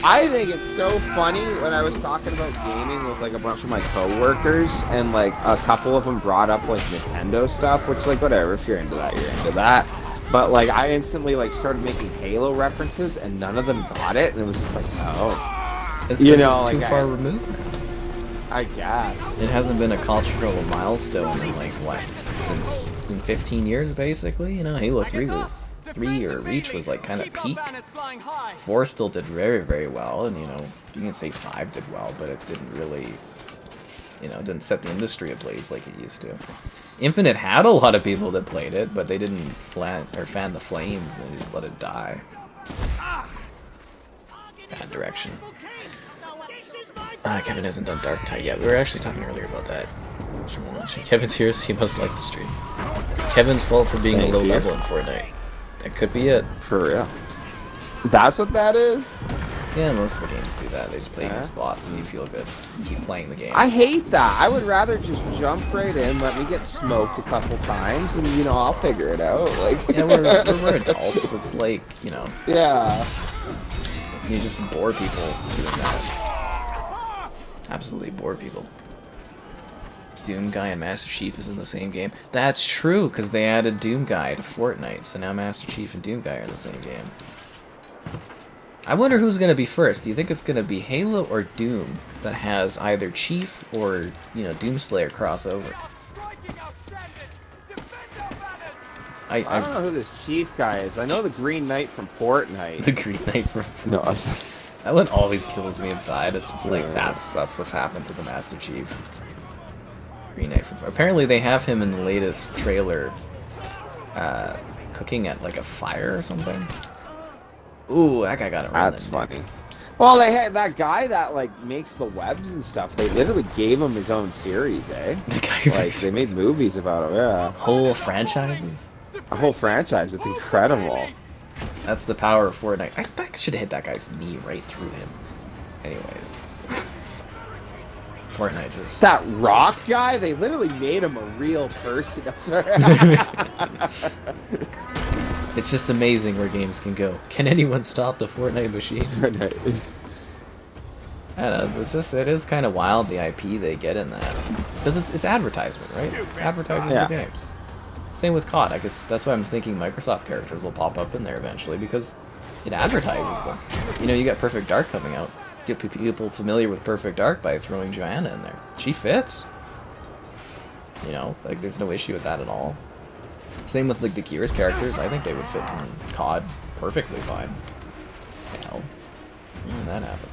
D: I think it's so funny when I was talking about gaming with like a bunch of my coworkers, and like a couple of them brought up like Nintendo stuff, which like whatever, if you're into that, you're into that. But like I instantly like started making Halo references, and none of them got it, and it was just like, no.
A: It's because it's too far removed now.
D: I guess.
A: It hasn't been a cultural milestone in like what, since in 15 years basically. You know, Halo 3 or Reach was like kind of peak. 4 still did very, very well, and you know, you can say 5 did well, but it didn't really, you know, didn't set the industry ablaze like it used to. Infinite had a lot of people that played it, but they didn't fan the flames, and they just let it die. Bad direction. Kevin hasn't done Dark Tide yet. We were actually talking earlier about that. Someone watching. Kevin's here, so he must like the stream. Kevin's fault for being a low level in Fortnite. That could be it.
D: For real. That's what that is?
A: Yeah, most of the games do that. They just play against bots, so you feel good. You keep playing the game.
D: I hate that. I would rather just jump right in, let me get smoked a couple times, and you know, I'll figure it out. Like,
A: yeah, we're adults. It's like, you know.
D: Yeah.
A: You just bore people doing that. Absolutely bore people. Doom Guy and Master Chief is in the same game. That's true, because they added Doom Guy to Fortnite, so now Master Chief and Doom Guy are in the same game. I wonder who's going to be first. Do you think it's going to be Halo or Doom that has either Chief or, you know, Doomslayer crossover?
D: I don't know who this Chief guy is. I know the Green Knight from Fortnite.
A: The Green Knight from
D: No,
A: that one always kills me inside. It's just like, that's what's happened to the Master Chief. Green Knight from... Apparently they have him in the latest trailer cooking at like a fire or something. Ooh, that guy got it right. That's
D: funny. Well, they had that guy that like makes the webs and stuff. They literally gave him his own series, eh?
A: The guy
D: like they made movies about him. Yeah.
A: Whole franchises.
D: A whole franchise. It's incredible.
A: That's the power of Fortnite. I should have hit that guy's knee right through him. Anyways. Fortnite just...
D: That rock guy, they literally made him a real person. I'm sorry.
A: It's just amazing where games can go. Can anyone stop the Fortnite machine? I don't know, it is kind of wild, the IP they get in that. Because it's advertisement, right? Advertises the games. Same with COD. I guess that's why I'm thinking Microsoft characters will pop up in there eventually, because it advertises them. You know, you got Perfect Dark coming out. Get people familiar with Perfect Dark by throwing Joanna in there. She fits. You know, like there's no issue with that at all. Same with like the Gears characters. I think they would fit in COD perfectly fine. Hell, that happened.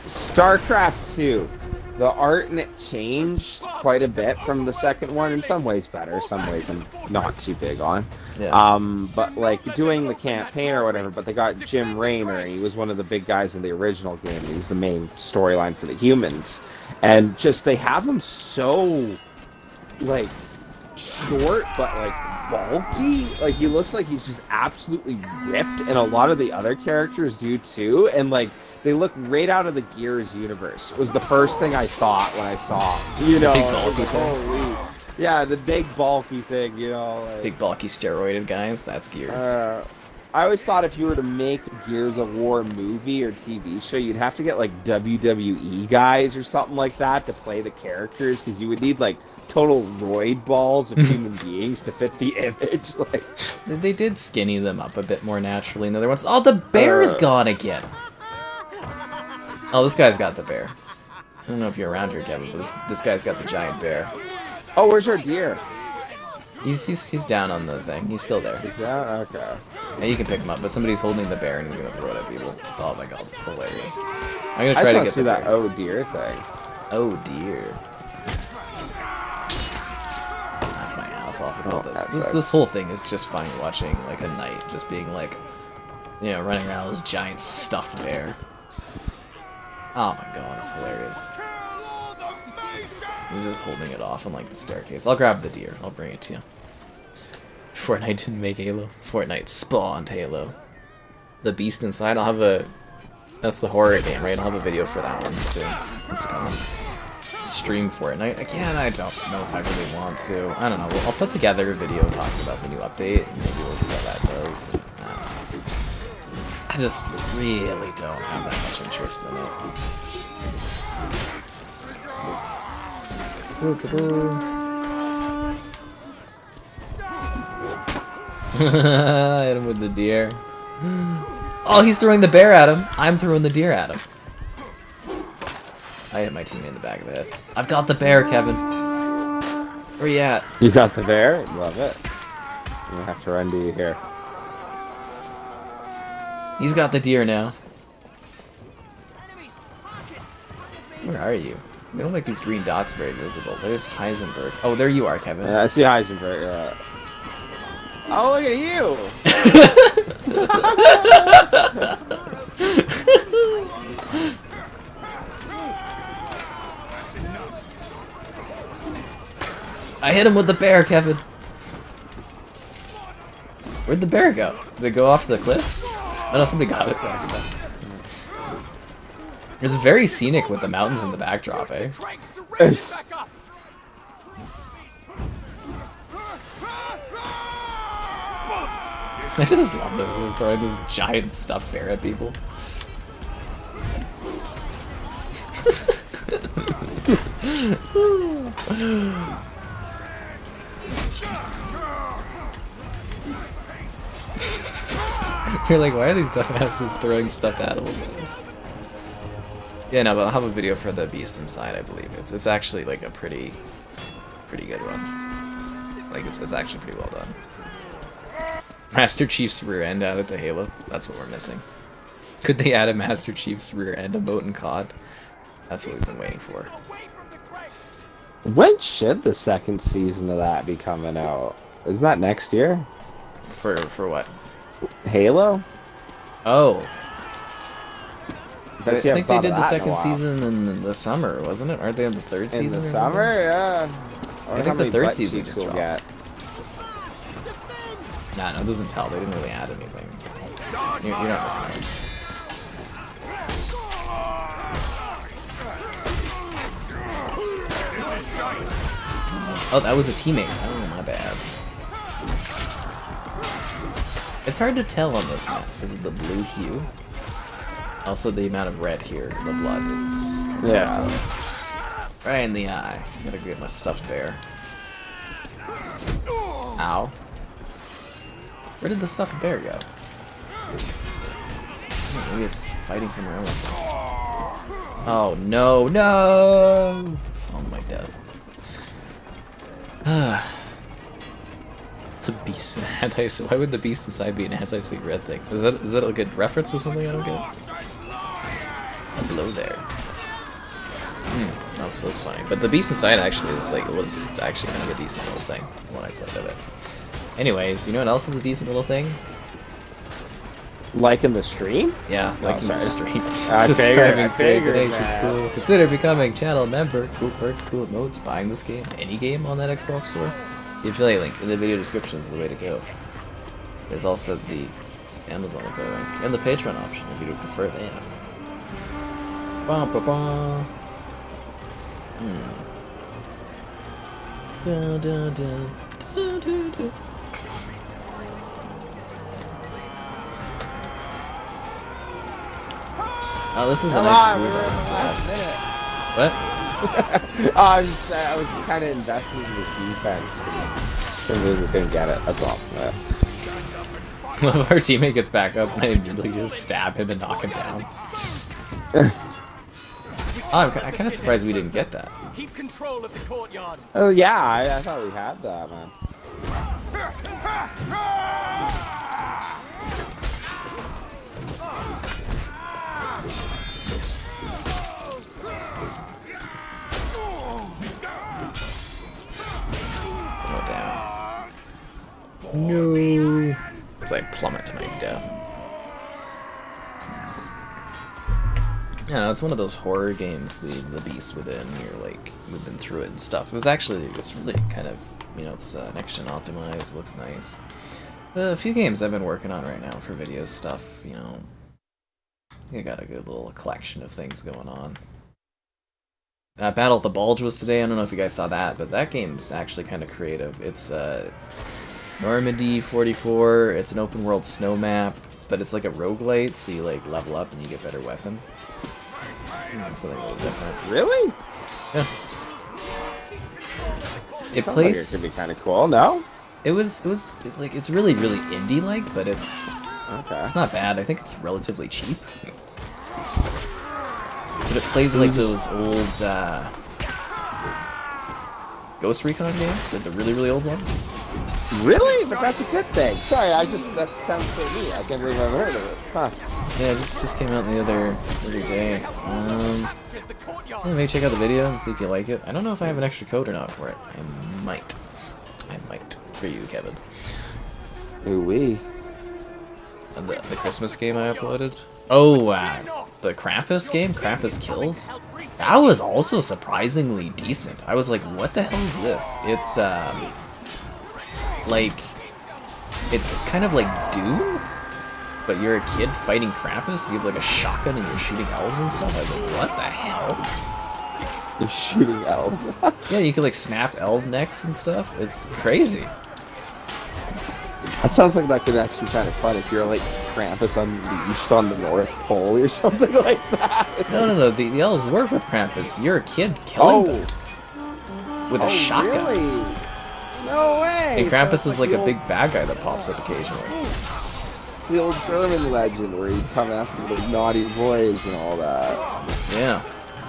D: StarCraft 2. The art in it changed quite a bit from the second one. In some ways better, some ways I'm not too big on.
A: Yeah.
D: But like doing the campaign or whatever, but they got Jim Raynor. He was one of the big guys in the original game. He's the main storyline for the humans. And just they have him so like short but like bulky. Like he looks like he's just absolutely ripped, and a lot of the other characters do too. And like they look right out of the Gears universe. It was the first thing I thought when I saw him. You know,
A: big bulky
D: holy, yeah, the big bulky thing. You know, like,
A: big bulky steroided guys. That's Gears.
D: I always thought if you were to make Gears of War movie or TV show, you'd have to get like WWE guys or something like that to play the characters, because you would need like total roid balls of human beings to fit the image. Like
A: they did skinny them up a bit more naturally in the other ones. Oh, the bear is gone again. Oh, this guy's got the bear. I don't know if you're around here, Kevin, but this guy's got the giant bear.
D: oh, where's our deer?
A: He's down on the thing. He's still there.
D: Is that okay?
A: Yeah, you can pick him up, but somebody's holding the bear and he's gonna throw it at people. Oh my god, that's hilarious. I'm gonna try to get
D: see
A: the
D: that
A: bear.
D: oh deer thing.
A: Oh dear. Laugh my ass off about this whole thing is just funny watching like a knight just being like, you know, running around with this giant stuffed bear. Oh my god, it's hilarious. He's just holding it off on like the staircase. I'll grab the deer. I'll bring it to you. Fortnite didn't make Halo. Fortnite spawned Halo. The Beast Inside, I'll have a... That's the horror game, right? I'll have a video for that one soon. It's coming. Stream Fortnite. Again, I don't know if I really want to. I don't know. I'll put together a video talking about the new update. And maybe we'll see how that goes. I just really don't have that much interest in it. Hit him with the deer. Oh, he's throwing the bear at him. I'm throwing the deer at him. I hit my teammate in the back of the head. I've got the bear, Kevin. Where you at?
D: You got the bear? Love it. I'm gonna have to run to you here.
A: He's got the deer now. Where are you? They don't make these green dots very visible. There's Heisenberg. Oh, there you are, Kevin.
D: Yeah, I see Heisenberg. Oh, look at you!
A: I hit him with the bear, Kevin. Where'd the bear go? Did it go off the cliff? Oh no, somebody got it. It's very scenic with the mountains in the backdrop, eh? I just love this. Just throwing this giant stuffed bear at people. You're like, why are these dumbasses throwing stuffed animals at us? Yeah, no, but I'll have a video for the Beast Inside, I believe. It's actually like a pretty good one. Like it's actually pretty well done. Master Chief's rear end added to Halo. That's what we're missing. Could they add a Master Chief's rear end emote in COD? That's what we've been waiting for.
D: When should the second season of that be coming out? Isn't that next year?
A: For what?
D: Halo?
A: Oh.
D: I
A: I think they did the second season in the summer, wasn't it? Aren't they on the third season?
D: In the summer, yeah.
A: I think the third season just dropped. Nah, no, it doesn't tell. They didn't really add anything. So you're not missing it. Oh, that was a teammate. Oh, my bad. It's hard to tell on this map because of the blue hue. Also, the amount of red here, the blood. It's right in the eye. Gotta get my stuffed bear. Ow. Where did the stuffed bear go? Maybe it's fighting somewhere else. Oh no, no! Oh my death. The beast anti. Why would the beast inside be an anti-sleep red thing? Is that a good reference to something I don't get? Below there. Oh, so it's funny. But the beast inside actually is like, it was actually kind of a decent little thing when I played of it. Anyways, you know what else is a decent little thing?
D: Like in the stream?
A: Yeah, like in the stream.
D: Subscribing
A: donations, cool. Consider becoming channel member. Cool perks, cool emotes, buying this game, any game on that Xbox store. The affiliate link in the video description is the way to go. There's also the Amazon affiliate link and the Patreon option if you would prefer that. Dun, dun, dun, dun, dun, dun. Oh, this is a nice
D: we were in the last minute.
A: What?
D: I was kind of invested in his defense, and we couldn't get it. That's all.
A: Our teammate gets back up and I immediately just stab him and knock him down. I'm kind of surprised we didn't get that.
C: Keep control of the courtyard.
D: Oh yeah, I thought we had that, man.
A: No. As I plummet to my death. Yeah, no, it's one of those horror games, the beast within, you're like moving through it and stuff. It's really kind of, you know, it's next gen optimized, it looks nice. A few games I've been working on right now for video stuff, you know. I think I got a good little collection of things going on. Battle at the Bulge was today, I don't know if you guys saw that, but that game's actually kind of creative. It's Normandy 44, it's an open world snow map, but it's like a roguelite, so you like level up and you get better weapons. It's something a little different.
D: Really?
A: Yeah. It
D: Sounds
A: plays.
D: Like it could be kind of cool. No?
A: It's really indie-like, but it's not bad. I think it's relatively cheap. But it plays like those old Ghost Recon games, like the really old ones.
D: Really? But that's a good thing. Sorry, that sounds so neat. I can't believe I've heard of this. Huh.
A: Yeah, it just came out the other day. Yeah, maybe check out the video and see if you like it. I don't know if I have an extra code or not for it. I might. For you, Kevin.
D: Ooh-wee.
A: The Christmas game I uploaded. Oh, the Krampus game, Krampus Kills. That was also surprisingly decent. I was like, what the hell is this? It's it's kind of like Doom, but you're a kid fighting Krampus. You have like a shotgun and you're shooting elves and stuff. I was like, what the hell?
D: You're shooting elves.
A: Yeah, you can like snap elf necks and stuff. It's crazy.
D: That sounds like that could actually be kind of fun if you're like Krampus unleashed on the North Pole or something like that.
A: No. The elves work with Krampus. You're a kid killing them with a shotgun.
D: Really? No way!
A: And Krampus is like a big bad guy that pops up occasionally.
D: It's the old German legend where he'd come after the naughty boys and all that.
A: Yeah.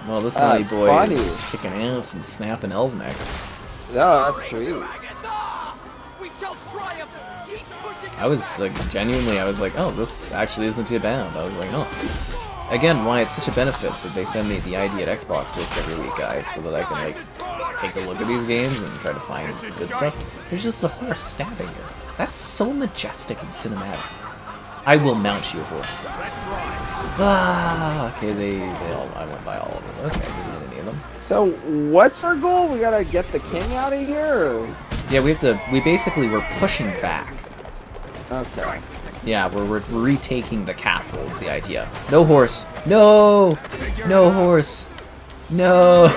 A: Well, this naughty boy
D: funny.
A: is kicking ass and snapping elf necks.
D: No, that's sweet.
A: I was like, genuinely, I was like, oh, this actually isn't too bad. I was like, oh. Again, why it's such a benefit that they send me the ID at Xbox list every week, guys, so that I can like take a look at these games and try to find good stuff. There's just a horse stabbing you. That's so majestic and cinematic. I will mount you a horse. Ah, okay, I went by all of them. Okay, we didn't need any of them.
D: So, what's our goal? We gotta get the king out of here? Or?
A: Yeah, we basically, we're pushing back.
D: Okay.
A: Yeah, we're retaking the castle is the idea. No horse. No! No horse. No!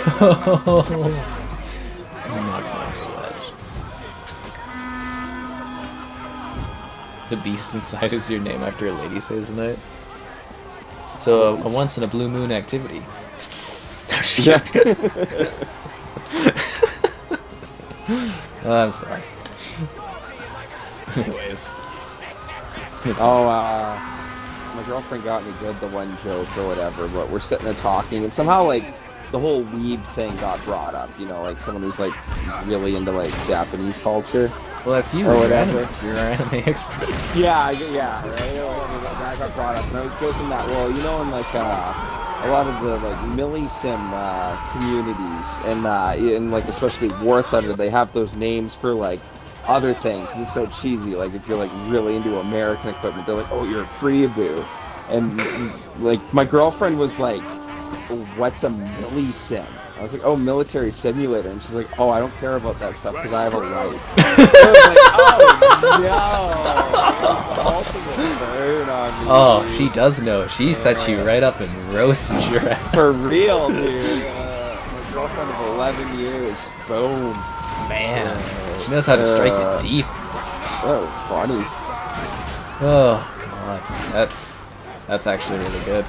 A: The beast inside is your name after a lady says tonight. So a once in a blue moon activity.
D: Yeah.
A: Oh, I'm sorry. Anyways.
D: My girlfriend got me good the one joke or whatever, but we're sitting there talking, and somehow, like, the whole weeb thing got brought up, you know, like someone who's, like, really into, like, Japanese culture.
A: Well, that's you,
D: or whatever.
A: You're our anime expert.
D: Yeah, right? That got brought up, and I was joking that, well, you know, in, like, a lot of the, like, millisim communities, and like, especially War Thunder, they have those names for, like, other things, and it's so cheesy. Like, if you're, like, really into American equipment, they're like, oh, you're a freeboo. And, like, my girlfriend was like, what's a millisim? I was like, oh, military simulator. And she's like, oh, I don't care about that stuff because I have a life. I was like, oh, no.
A: Oh, she does know. She set you right up and roasted your ass.
D: For real, dude. My girlfriend of 11 years. Boom.
A: Man, she knows how to strike it deep.
D: That was funny.
A: Oh, God. That's actually really good.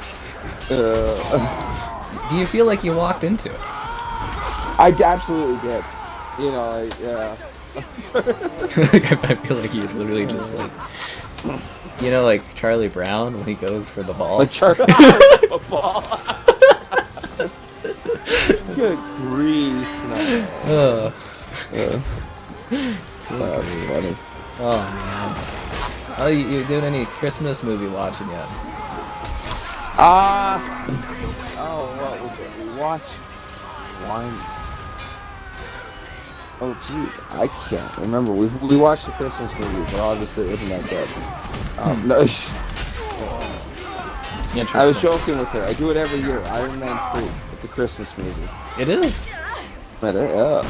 A: Do you feel like you walked into it?
D: I absolutely did. You know, like, yeah.
A: I feel like you literally just like, you know, like Charlie Brown when he goes for the ball.
D: Like Charlie the ball. Good grief. No. That's funny.
A: Oh man. Oh, you doing any Christmas movie watching yet?
D: What was it? We watched one. Oh jeez, I can't remember. We watched the Christmas movie, but obviously it wasn't that good. No. I was joking with her. I do it every year. Iron Man 3. It's a Christmas movie.
A: It is.
D: But yeah.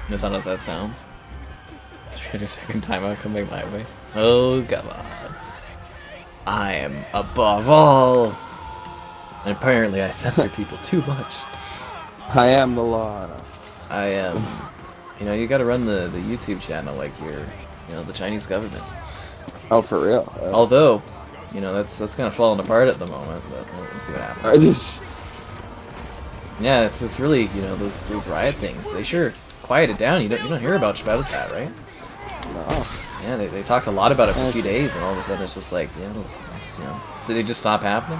A: As odd as that sounds. It's really the second time I've come back my way. Oh god. I am above all. And apparently I censor people too much.
D: I am the law.
A: I am. You know, you gotta run the YouTube channel like you're, you know, the Chinese government.
D: Oh, for real?
A: Although, you know, that's kind of falling apart at the moment, but we'll see what happens. Yeah, it's really, you know, those riot things. They sure quieted down. You don't hear about that, right?
D: No.
A: Yeah, they talked a lot about it for a few days, and all of a sudden it's just like, yeah, it's, you know, did they just stop happening?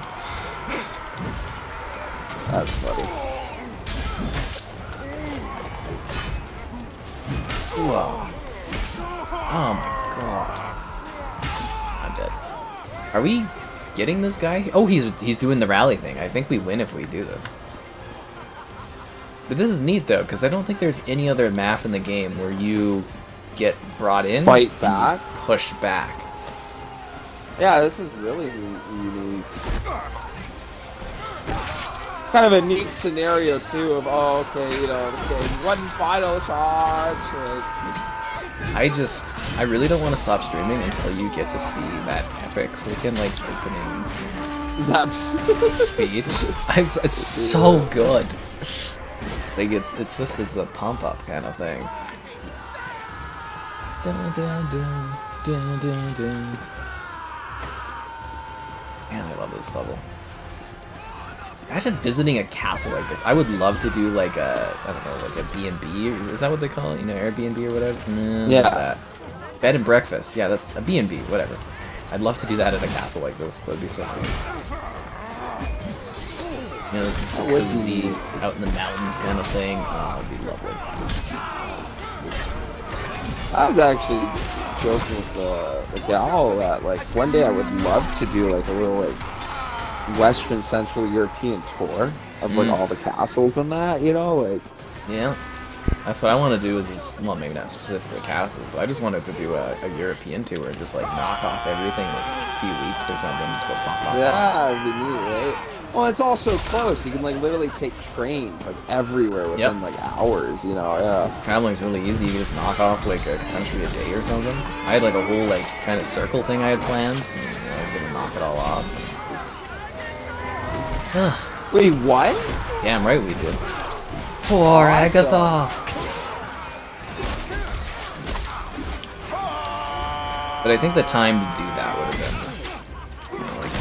D: That's funny.
A: Whoa. Oh my god. I'm dead. Are we getting this guy? Oh, he's doing the rally thing. I think we win if we do this. But this is neat though, because I don't think there's any other map in the game where you get brought in,
D: fight back,
A: push back.
D: Yeah, this is really unique. Kind of a neat scenario too of, oh, okay, you know, okay, one final charge.
A: I really don't want to stop streaming until you get to see that epic freaking like opening
D: That's
A: speech. It's so good. Like it's a pump up kind of thing. Dun, dun, dun, dun, dun, dun. Man, I love this level. Imagine visiting a castle like this. I would love to do like a, I don't know, like a B&B. Is that what they call it? You know, Airbnb or whatever?
D: Yeah.
A: Not that. Bed and breakfast. Yeah, that's a B&B, whatever. I'd love to do that at a castle like this. That'd be so nice. You know, this is cozy, out in the mountains kind of thing. Oh, that'd be lovely.
D: I was actually joking with the gal that, like, one day I would love to do, like, a little, like, Western Central European tour of, like, all the castles and that, you know, like...
A: Yeah. That's what I want to do is just, well, maybe not specifically castles, but I just wanted to do a European tour and just, like, knock off everything in like, a few weeks or something, just go pop, pop,
D: yeah, it'd be neat, right? Well, it's all so close. You can, like, literally take trains, like, everywhere within, like, hours, you know, yeah.
A: Traveling's really easy. You can just knock off, like, a country a day or something. I had, like, a whole, like, kind of circle thing I had planned. And, you know, I was gonna knock it all off.
D: Wait, what?
A: Damn right we did. For Agatha! But I think the time to do that would have been, you know, like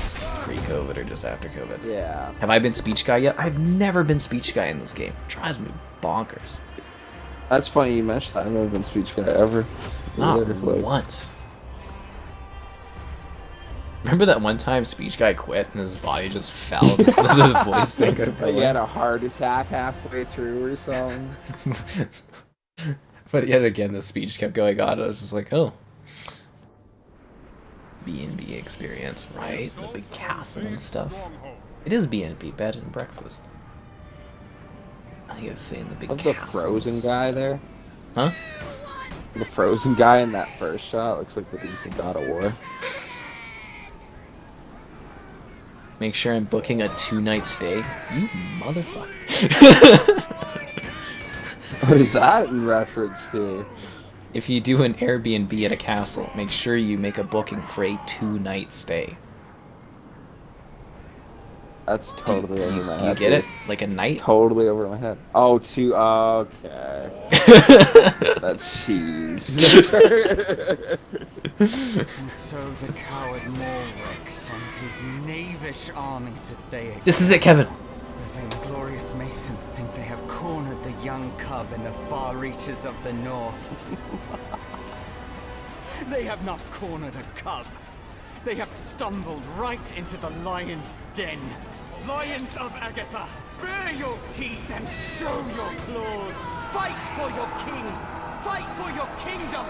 A: pre-COVID or just after COVID.
D: Yeah.
A: Have I been speech guy yet? I've never been speech guy in this game. It drives me bonkers.
D: That's funny you mentioned that. I've never been speech guy ever.
A: Not
D: Either, like-
A: once. Remember that one time speech guy quit and his body just fell and his voice thing got
D: Like he had a heart attack halfway through or something.
A: But yet again, the speech kept going on. And I was just like, oh. B&B experience, right? The big castle and stuff. It is B&B, bed and breakfast. I gotta say, in the big
D: Love the
A: castles.
D: frozen guy there.
A: Huh?
D: The frozen guy in that first shot looks like the dude from God of War.
A: Make sure I'm booking a 2-night stay. You motherfucker.
D: What is that in reference to?
A: If you do an Airbnb at a castle, make sure you make a booking for a 2-night stay.
D: That's totally over my head.
A: Do you get it?
D: dude.
A: Like a night?
D: Totally over my head. Oh, two. Okay. That's cheese.
C: And so the coward Morrick sends his knavish army to Theia.
A: This is it, Kevin.
C: The vainglorious Masons think they have cornered the young cub in the far reaches of the north. They have not cornered a cub. They have stumbled right into the lion's den. Lions of Agatha, bare your teeth and show your claws. Fight for your king. Fight for your kingdom.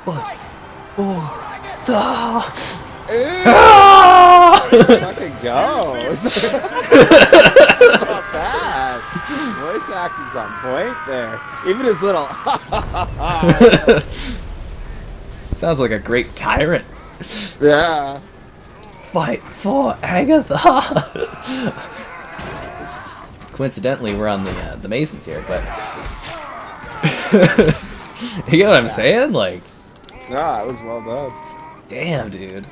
C: Fight for Agatha.
D: Fucking goes. Not bad. Voice acting's on point there. Even his little.
A: Sounds like a great tyrant.
D: Yeah.
A: Fight for Agatha. Coincidentally, we're on the Masons here, but you get what I'm saying? Like,
D: Yeah, it was well done.
A: damn, dude.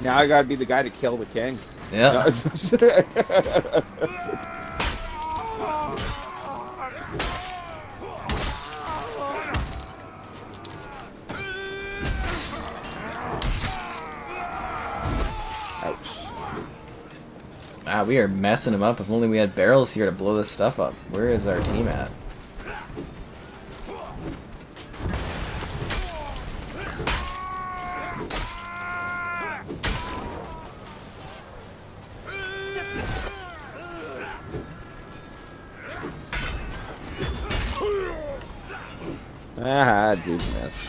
D: Now I gotta be the guy to kill the king.
A: Yeah.
D: Ouch.
A: Wow, we are messing him up. If only we had barrels here to blow this stuff up. Where is our team at?
D: Ah, dude missed.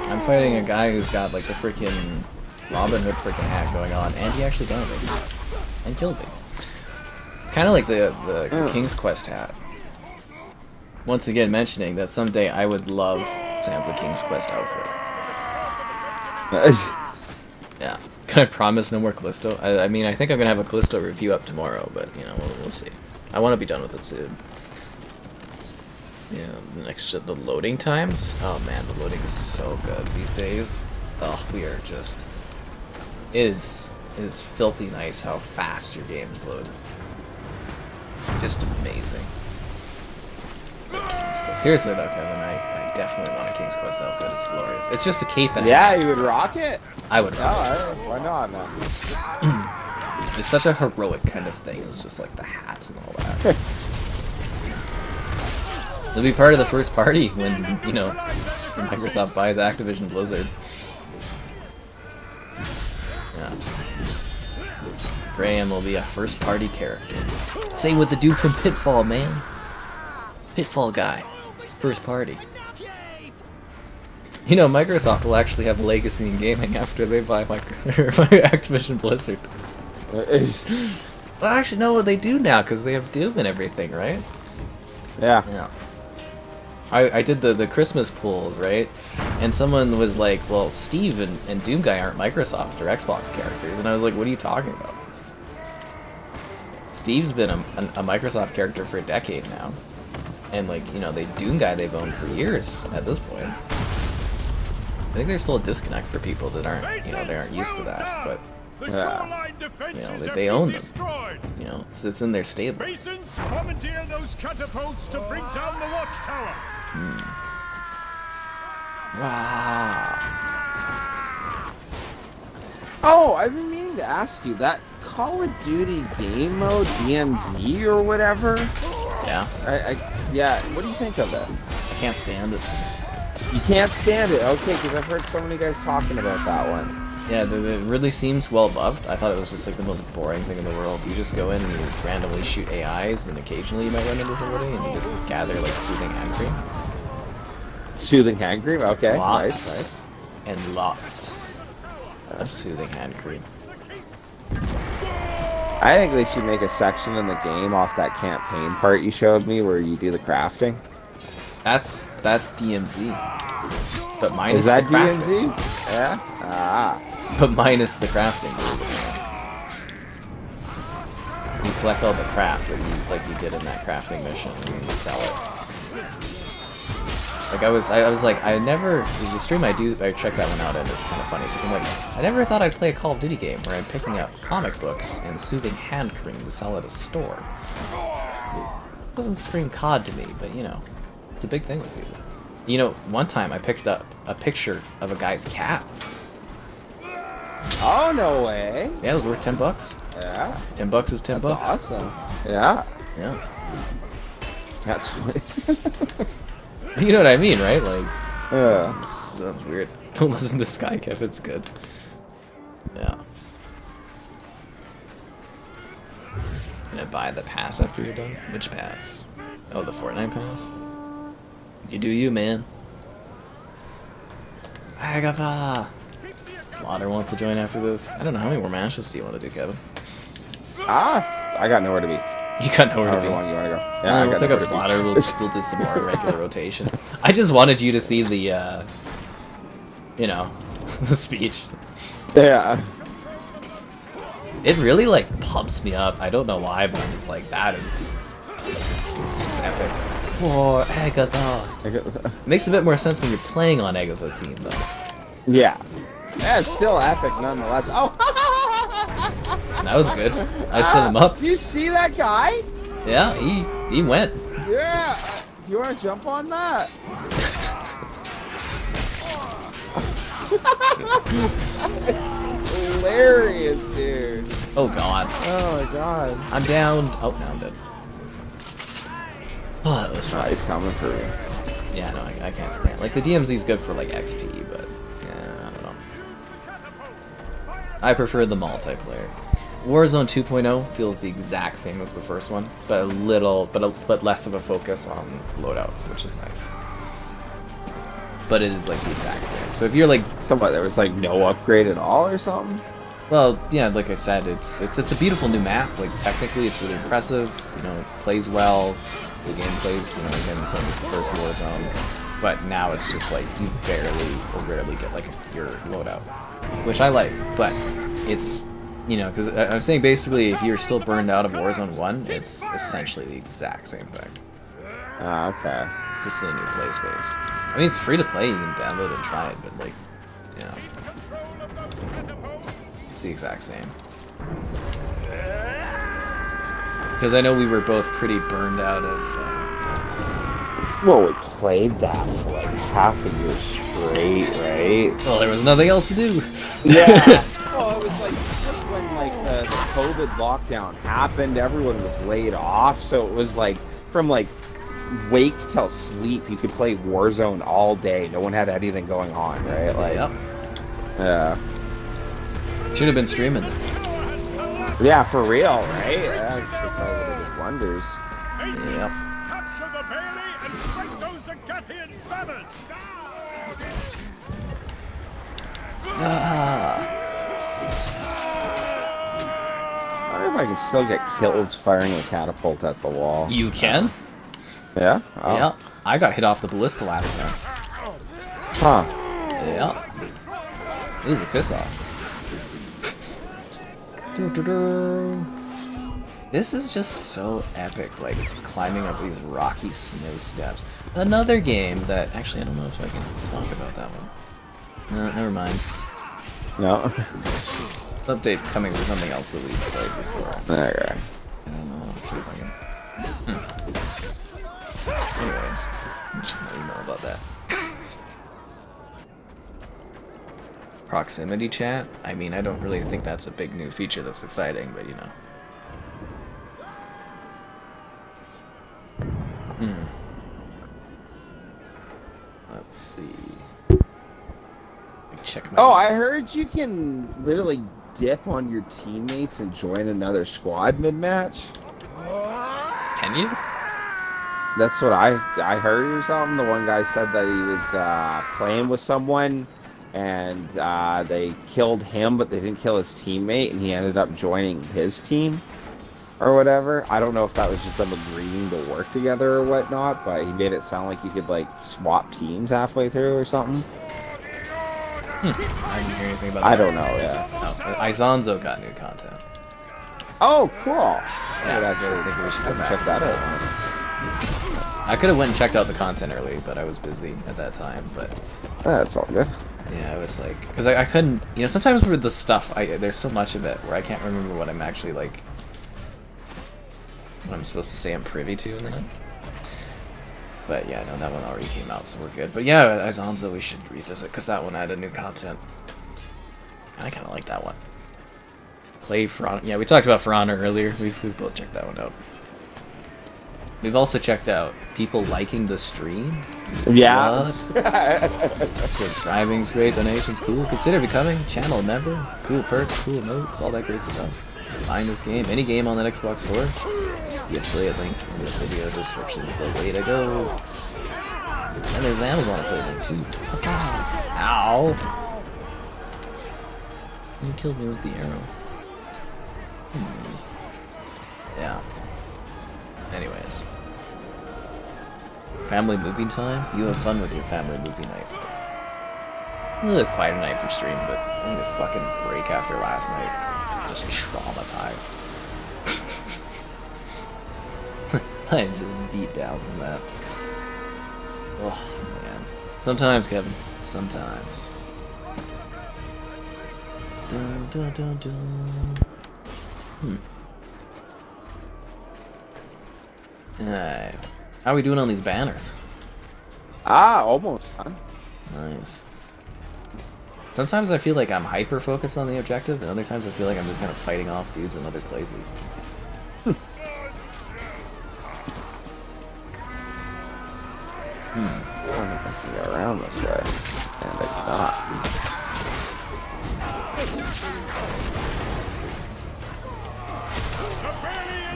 A: I'm fighting a guy who's got like the freaking Robin Hood freaking hat going on, and he actually got me and killed me. It's kind of like the King's Quest hat. Once again, mentioning that someday I would love to have the King's Quest outfit. Yeah. Can I promise no more Callisto? I mean, I think I'm gonna have a Callisto review up tomorrow, but you know, we'll see. I want to be done with it soon. Yeah, the loading times. Oh man, the loading is so good these days. Oh, we are just. It is filthy nice how fast your games load. Just amazing. King's Quest. Seriously though, Kevin, I definitely want a King's Quest outfit. It's glorious. It's just a cape and a
D: Yeah,
A: hat.
D: you would rock it?
A: I would.
D: Oh, alright. Why not, man?
A: It's such a heroic kind of thing. It's just like the hats and all that. It'll be part of the first party when, you know, when Microsoft buys Activision Blizzard. Yeah. Graham will be a first party character. Same with the dude from Pitfall, man. Pitfall guy. First party. You know, Microsoft will actually have a legacy in gaming after they buy Activision Blizzard. Well, actually, no, they do now, because they have Doom and everything, right?
D: Yeah.
A: Yeah. I did the Christmas pools, right? And someone was like, well, Steve and Doom Guy aren't Microsoft or Xbox characters. And I was like, what are you talking about? Steve's been a Microsoft character for a decade now. And like, you know, Doom Guy they've owned for years at this point. I think there's still a disconnect for people that aren't, you know, they aren't used to that. But, you know, they own them. You know, it's in their stable.
B: Masons, commandeer those catapults to bring down the watchtower.
A: Wow.
D: Oh, I've been meaning to ask you that Call of Duty game mode, DMZ or whatever.
A: Yeah.
D: Yeah. What do you think of it?
A: I can't stand it.
D: You can't stand it, okay? Because I've heard so many guys talking about that one.
A: Yeah, it really seems well loved. I thought it was just like the most boring thing in the world. You just go in and you randomly shoot AIs, and occasionally you might run into somebody, and you just gather like soothing hand cream.
D: Soothing hand cream? Okay,
A: Lots
D: nice.
A: and lots of soothing hand cream.
D: I think they should make a section in the game off that campaign part you showed me where you do the crafting.
A: That's DMZ. But minus
D: Is that
A: the crafting.
D: DMZ? Yeah? Ah.
A: But minus the crafting. You collect all the crap that you did in that crafting mission and you sell it. Like I was like, I never, the stream I check that one out and it's kind of funny because I'm like, I never thought I'd play a Call of Duty game where I'm picking up comic books and soothing hand cream to sell at a store. It doesn't scream COD to me, but you know, it's a big thing with people. You know, one time I picked up a picture of a guy's cat.
D: Oh, no way.
A: Yeah, it was worth $10.
D: Yeah.
A: $10 is $10.
D: That's awesome. Yeah.
A: Yeah.
D: That's
A: You know what I mean, right? Like,
D: yeah.
A: that's weird. Don't listen to Skykev, it's good. Yeah. Gonna buy the pass after you're done? Which pass? Oh, the Fortnite pass? You do you, man. Agatha! Slaughter wants to join after this. I don't know, how many more matches do you want to do, Kevin?
D: I got nowhere to be.
A: You got nowhere to
D: However
A: be.
D: long you want to go. Yeah, I
A: We'll
D: got
A: pick
D: nowhere
A: up
D: to be.
A: Slaughter, we'll do some more regular rotation. I just wanted you to see the, you know, the speech.
D: Yeah.
A: It really, like, pumps me up. I don't know why, but I'm just like, it's just epic. For Agatha. Makes a bit more sense when you're playing on Agatha team, though.
D: Yeah. Yeah, it's still epic nonetheless. Oh!
A: That was good. I set him up.
D: Do you see that guy?
A: Yeah, he went.
D: Yeah. Do you want to jump on that? It's hilarious, dude.
A: Oh, God.
D: Oh, my God.
A: I'm down. Oh, now I'm dead. Oh, that was
D: Oh,
A: fun.
D: he's coming for you.
A: Yeah, no, I can't stand. Like, the DMZ's good for, like, XP, but, yeah, I don't know. I prefer the multiplayer. Warzone 2.0 feels the exact same as the first one, but but less of a focus on loadouts, which is nice. But it is like the exact same. So if you're like,
D: Somebody, there was like no upgrade at all or something?
A: well, yeah, like I said, it's a beautiful new map. Like technically, it's really impressive. You know, it plays well. The game plays, you know, again, same as the first Warzone. But now it's just like you barely or rarely get like your loadout, which I like. But it's, you know, because I'm saying basically, if you're still burned out of Warzone 1, it's essentially the exact same thing.
D: Ah, okay.
A: Just in a new play space. I mean, it's free to play. You can download and try it, but like, you know, it's the exact same. Because I know we were both pretty burned out of.
D: Well, we played that for like half a year straight, right?
A: Well, there was nothing else to do.
D: Yeah. Well, it was like just when like the COVID lockdown happened, everyone was laid off, so it was like from like wake till sleep, you could play Warzone all day. No one had anything going on, right? Like,
A: Yep.
D: yeah,
A: Should have been streaming.
D: yeah, for real, right? Yeah, actually probably did wonders.
A: Yep.
B: Capture the Bailey and break those Agathian banners!
A: Ah.
D: I wonder if I can still get kills firing a catapult at the wall.
A: You can?
D: Yeah? Oh.
A: Yeah. I got hit off the ballista last time.
D: Huh.
A: Yeah. It was a piss off. This is just so epic, like climbing up these rocky snow steps. Another game that, actually I don't know if I can talk about that one. No, never mind.
D: No?
A: Update coming for something else that we played before.
D: Okay.
A: I don't know if I can. Anyways, I'm just gonna email about that. Proximity chat? I mean, I don't really think that's a big new feature that's exciting, but you know. Let's see. Check my.
D: Oh, I heard you can literally dip on your teammates and join another squad mid-match.
A: Can you?
D: That's what I heard or something. The one guy said that he was playing with someone and they killed him, but they didn't kill his teammate, and he ended up joining his team or whatever. I don't know if that was just them agreeing to work together or whatnot, but he made it sound like you could like swap teams halfway through or something.
A: I didn't hear anything about that.
D: I don't know, yeah.
A: Oh, Izonzo got new content.
D: Oh, cool.
A: Yeah, I was thinking we should go back.
D: Check that out.
A: I could have went and checked out the content early, but I was busy at that time. But
D: That's all good.
A: yeah, I was like, because I couldn't, you know, sometimes with the stuff, there's so much of it where I can't remember what I'm actually like, what I'm supposed to say I'm privy to in that. But yeah, no, that one already came out, so we're good. But yeah, Izonzo, we should revisit, because that one added new content. And I kind of like that one. Play For Honor. Yeah, we talked about For Honor earlier. We've both checked that one out. We've also checked out people liking the stream.
D: Yeah.
A: What? Subscribing's great, donations cool. Consider becoming channel member. Cool perks, cool emotes, all that great stuff. Find this game, any game on that Xbox store. The affiliate link in the video description is the way to go. And there's an Amazon affiliate link too. That's all. Ow! You killed me with the arrow. Yeah. Anyways. Family movie time? You have fun with your family movie night. Ugh, quite a night for stream, but I need a fucking break after last night. Just traumatized. I'm just beat down from that. Oh, man. Sometimes, Kevin. Sometimes. Dun, dun, dun, dun. Alright. How are we doing on these banners?
D: Almost, huh?
A: Nice. Sometimes I feel like I'm hyper-focused on the objective, and other times I feel like I'm just kind of fighting off dudes in other places.
D: I don't think I can go around this way. And I cannot.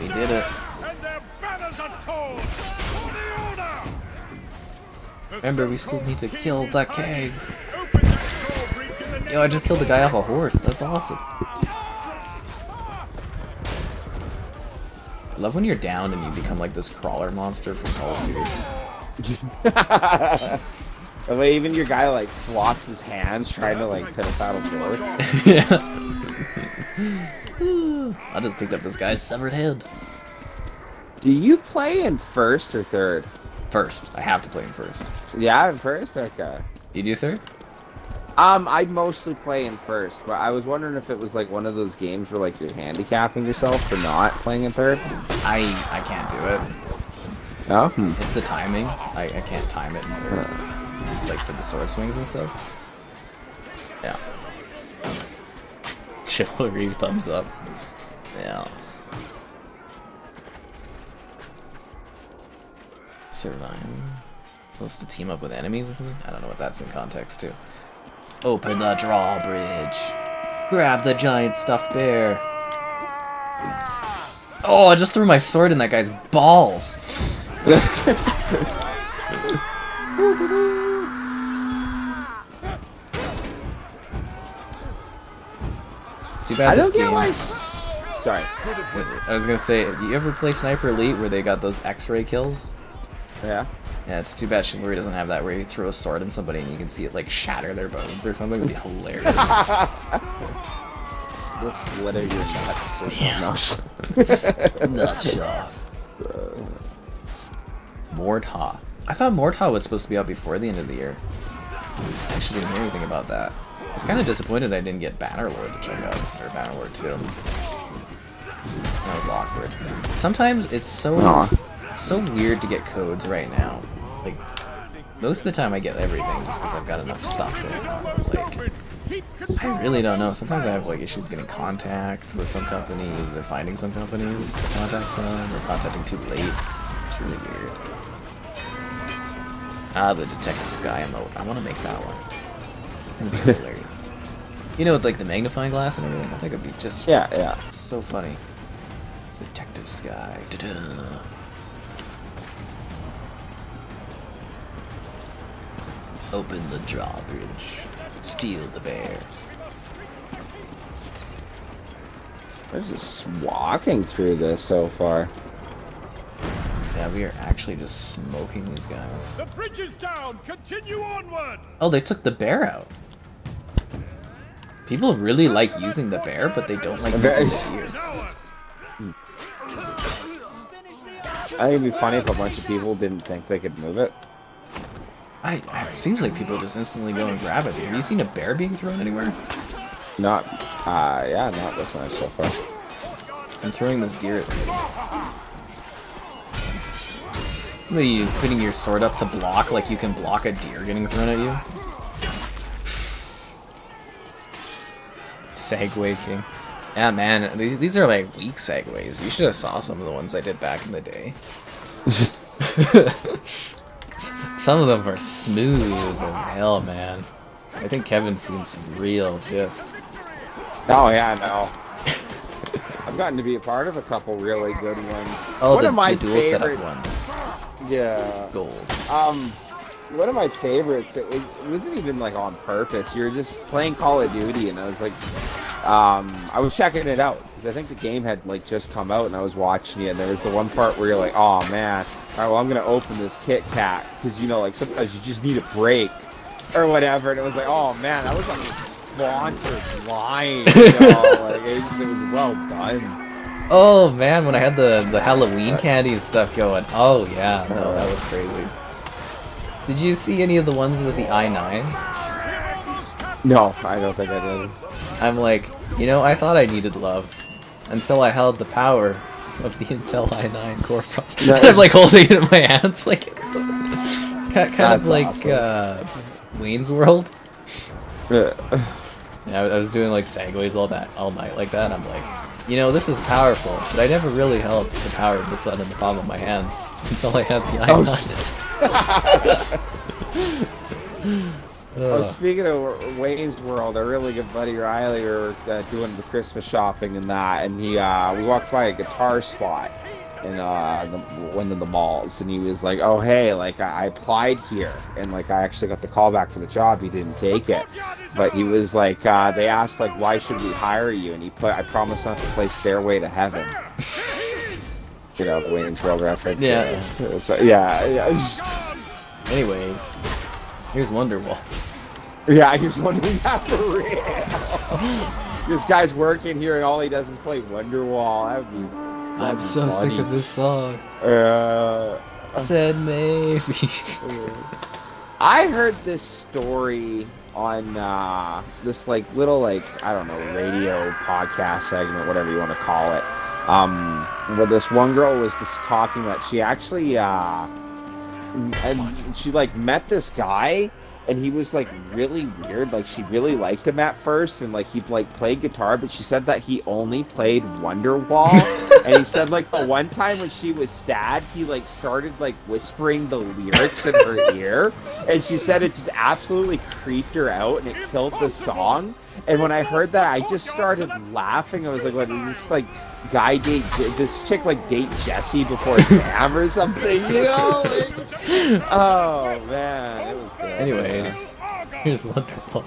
A: We did it.
B: And their banners are torn. For the order!
A: Remember, we still need to kill the keg.
B: Open the door breach in the name
A: Yo, I just killed the guy off a horse. That's awesome. I love when you're down and you become like this crawler monster from Call of Duty.
D: The way even your guy like flops his hands trying to like pin a battle forward.
A: Yeah. I just picked up this guy's severed head.
D: Do you play in first or third?
A: First. I have to play him first.
D: Yeah, in first? Okay.
A: You do third?
D: I mostly play in first, but I was wondering if it was like one of those games where like you're handicapping yourself for not playing in third.
A: I can't do it.
D: No?
A: It's the timing. I can't time it in third. Like for the sword swings and stuff. Yeah. Chivalry, thumbs up. Yeah. Surviving. So it's to team up with enemies or something? I don't know what that's in context to. Open the drawbridge. Grab the giant stuffed bear. Oh, I just threw my sword in that guy's balls. Too bad
D: I
A: this
D: don't get
A: game...
D: why. Sorry.
A: I was gonna say, you ever play Sniper Elite where they got those X-ray kills?
D: Yeah.
A: Yeah, it's too bad Chivalry doesn't have that where you throw a sword in somebody and you can see it like shatter their bones or something. It'd be hilarious.
D: This splitter your nuts or
A: Yeah.
D: something.
A: Nut shot. Mordha. I thought Mordha was supposed to be out before the end of the year. I actually didn't hear anything about that. I was kind of disappointed I didn't get Bannerlord to check out, or Bannerlord 2. That was awkward. Sometimes it's so weird to get codes right now. Like, most of the time I get everything just because I've got enough stuff going on. Like,
B: Keep
A: I
B: control
A: really
B: of
A: don't know.
B: those
A: Sometimes I have
B: fires.
A: like issues getting contact with some companies or finding some companies to contact them or contacting too late. It's really weird. Ah, the Detective Sky emote. I want to make that one. It's gonna be hilarious. You know, with like the magnifying glass and everything, I think it'd be just
D: Yeah.
A: so funny. Detective Sky. Da-da. Open the drawbridge. Steal the bear.
D: We're just walking through this so far.
A: Yeah, we are actually just smoking these guys.
B: The bridge is down. Continue onward.
A: Oh, they took the bear out. People really like using the bear, but they don't like using the deer.
B: Is ours.
D: I think it'd be funny if a bunch of people didn't think they could move it.
A: It seems like people just instantly go and grab it. Have you seen a bear being thrown anywhere?
D: Not, not this much so far.
A: I'm throwing this deer at me. Are you putting your sword up to block like you can block a deer getting thrown at you? Segway King. Yeah, man, these are like weak segues. You should have saw some of the ones I did back in the day. Some of them are smooth as hell, man. I think Kevin's seen some real gist.
D: Oh yeah, no. I've gotten to be a part of a couple really good ones.
A: Oh,
D: One of my
A: the dual
D: favorite
A: setup ones.
D: Yeah.
A: Gold.
D: One of my favorites, it wasn't even like on purpose. You were just playing Call of Duty and I was like, I was checking it out because I think the game had like just come out and I was watching it and there was the one part where you're like, oh man, all right, well I'm going to open this Kit Kat because you know like sometimes you just need a break or whatever, and it was like, oh man, that was like a sponsored line, you know, like it was well done.
A: Oh man, when I had the Halloween candy and stuff going. Oh yeah, no, that was crazy. Did you see any of the ones with the i9?
D: No, I don't think I did.
A: I'm like, you know, I thought I needed love until I held the power of the Intel i9 core processor. I'm like holding it in my hands, like kind of like
D: awesome.
A: Wayne's World.
D: Yeah.
A: Yeah, I was doing like segues all night like that. And I'm like, you know, this is powerful, but I never really held the power of the sun in the palm of my hands until I had the i9.
D: Oh, speaking of Wayne's World, a really good buddy Riley, we were doing the Christmas shopping and that, and we walked by a guitar spot in one of the malls, and he was like, "Oh hey, like I applied here, and like I actually got the call back for the job. He didn't take it, but he was like, they asked like, why should we hire you? And he put, I promise not to play Stairway to Heaven." You know, the Wayne's World reference.
A: Yeah.
D: So yeah.
A: Anyways, here's Wonderwall.
D: Yeah, he was wondering that for real. This guy's working here and all he does is play Wonderwall.
A: I'm so
D: funny.
A: sick of this song.
D: I
A: I said maybe.
D: I heard this story on this like little like, I don't know, radio podcast segment, whatever you want to call it. Where this one girl was just talking that she actually and she like met this guy and he was like really weird. Like she really liked him at first and like he like played guitar, but she said that he only played Wonderwall. And he said like the one time when she was sad, he like started like whispering the lyrics in her ear, and she said it just absolutely creeped her out and it killed the song. And when I heard that, I just started laughing. I was like, what, is this like guy date this chick like date Jesse before Sam or something, you know? Like, oh man, it was good.
A: Anyways, here's Wonderwall.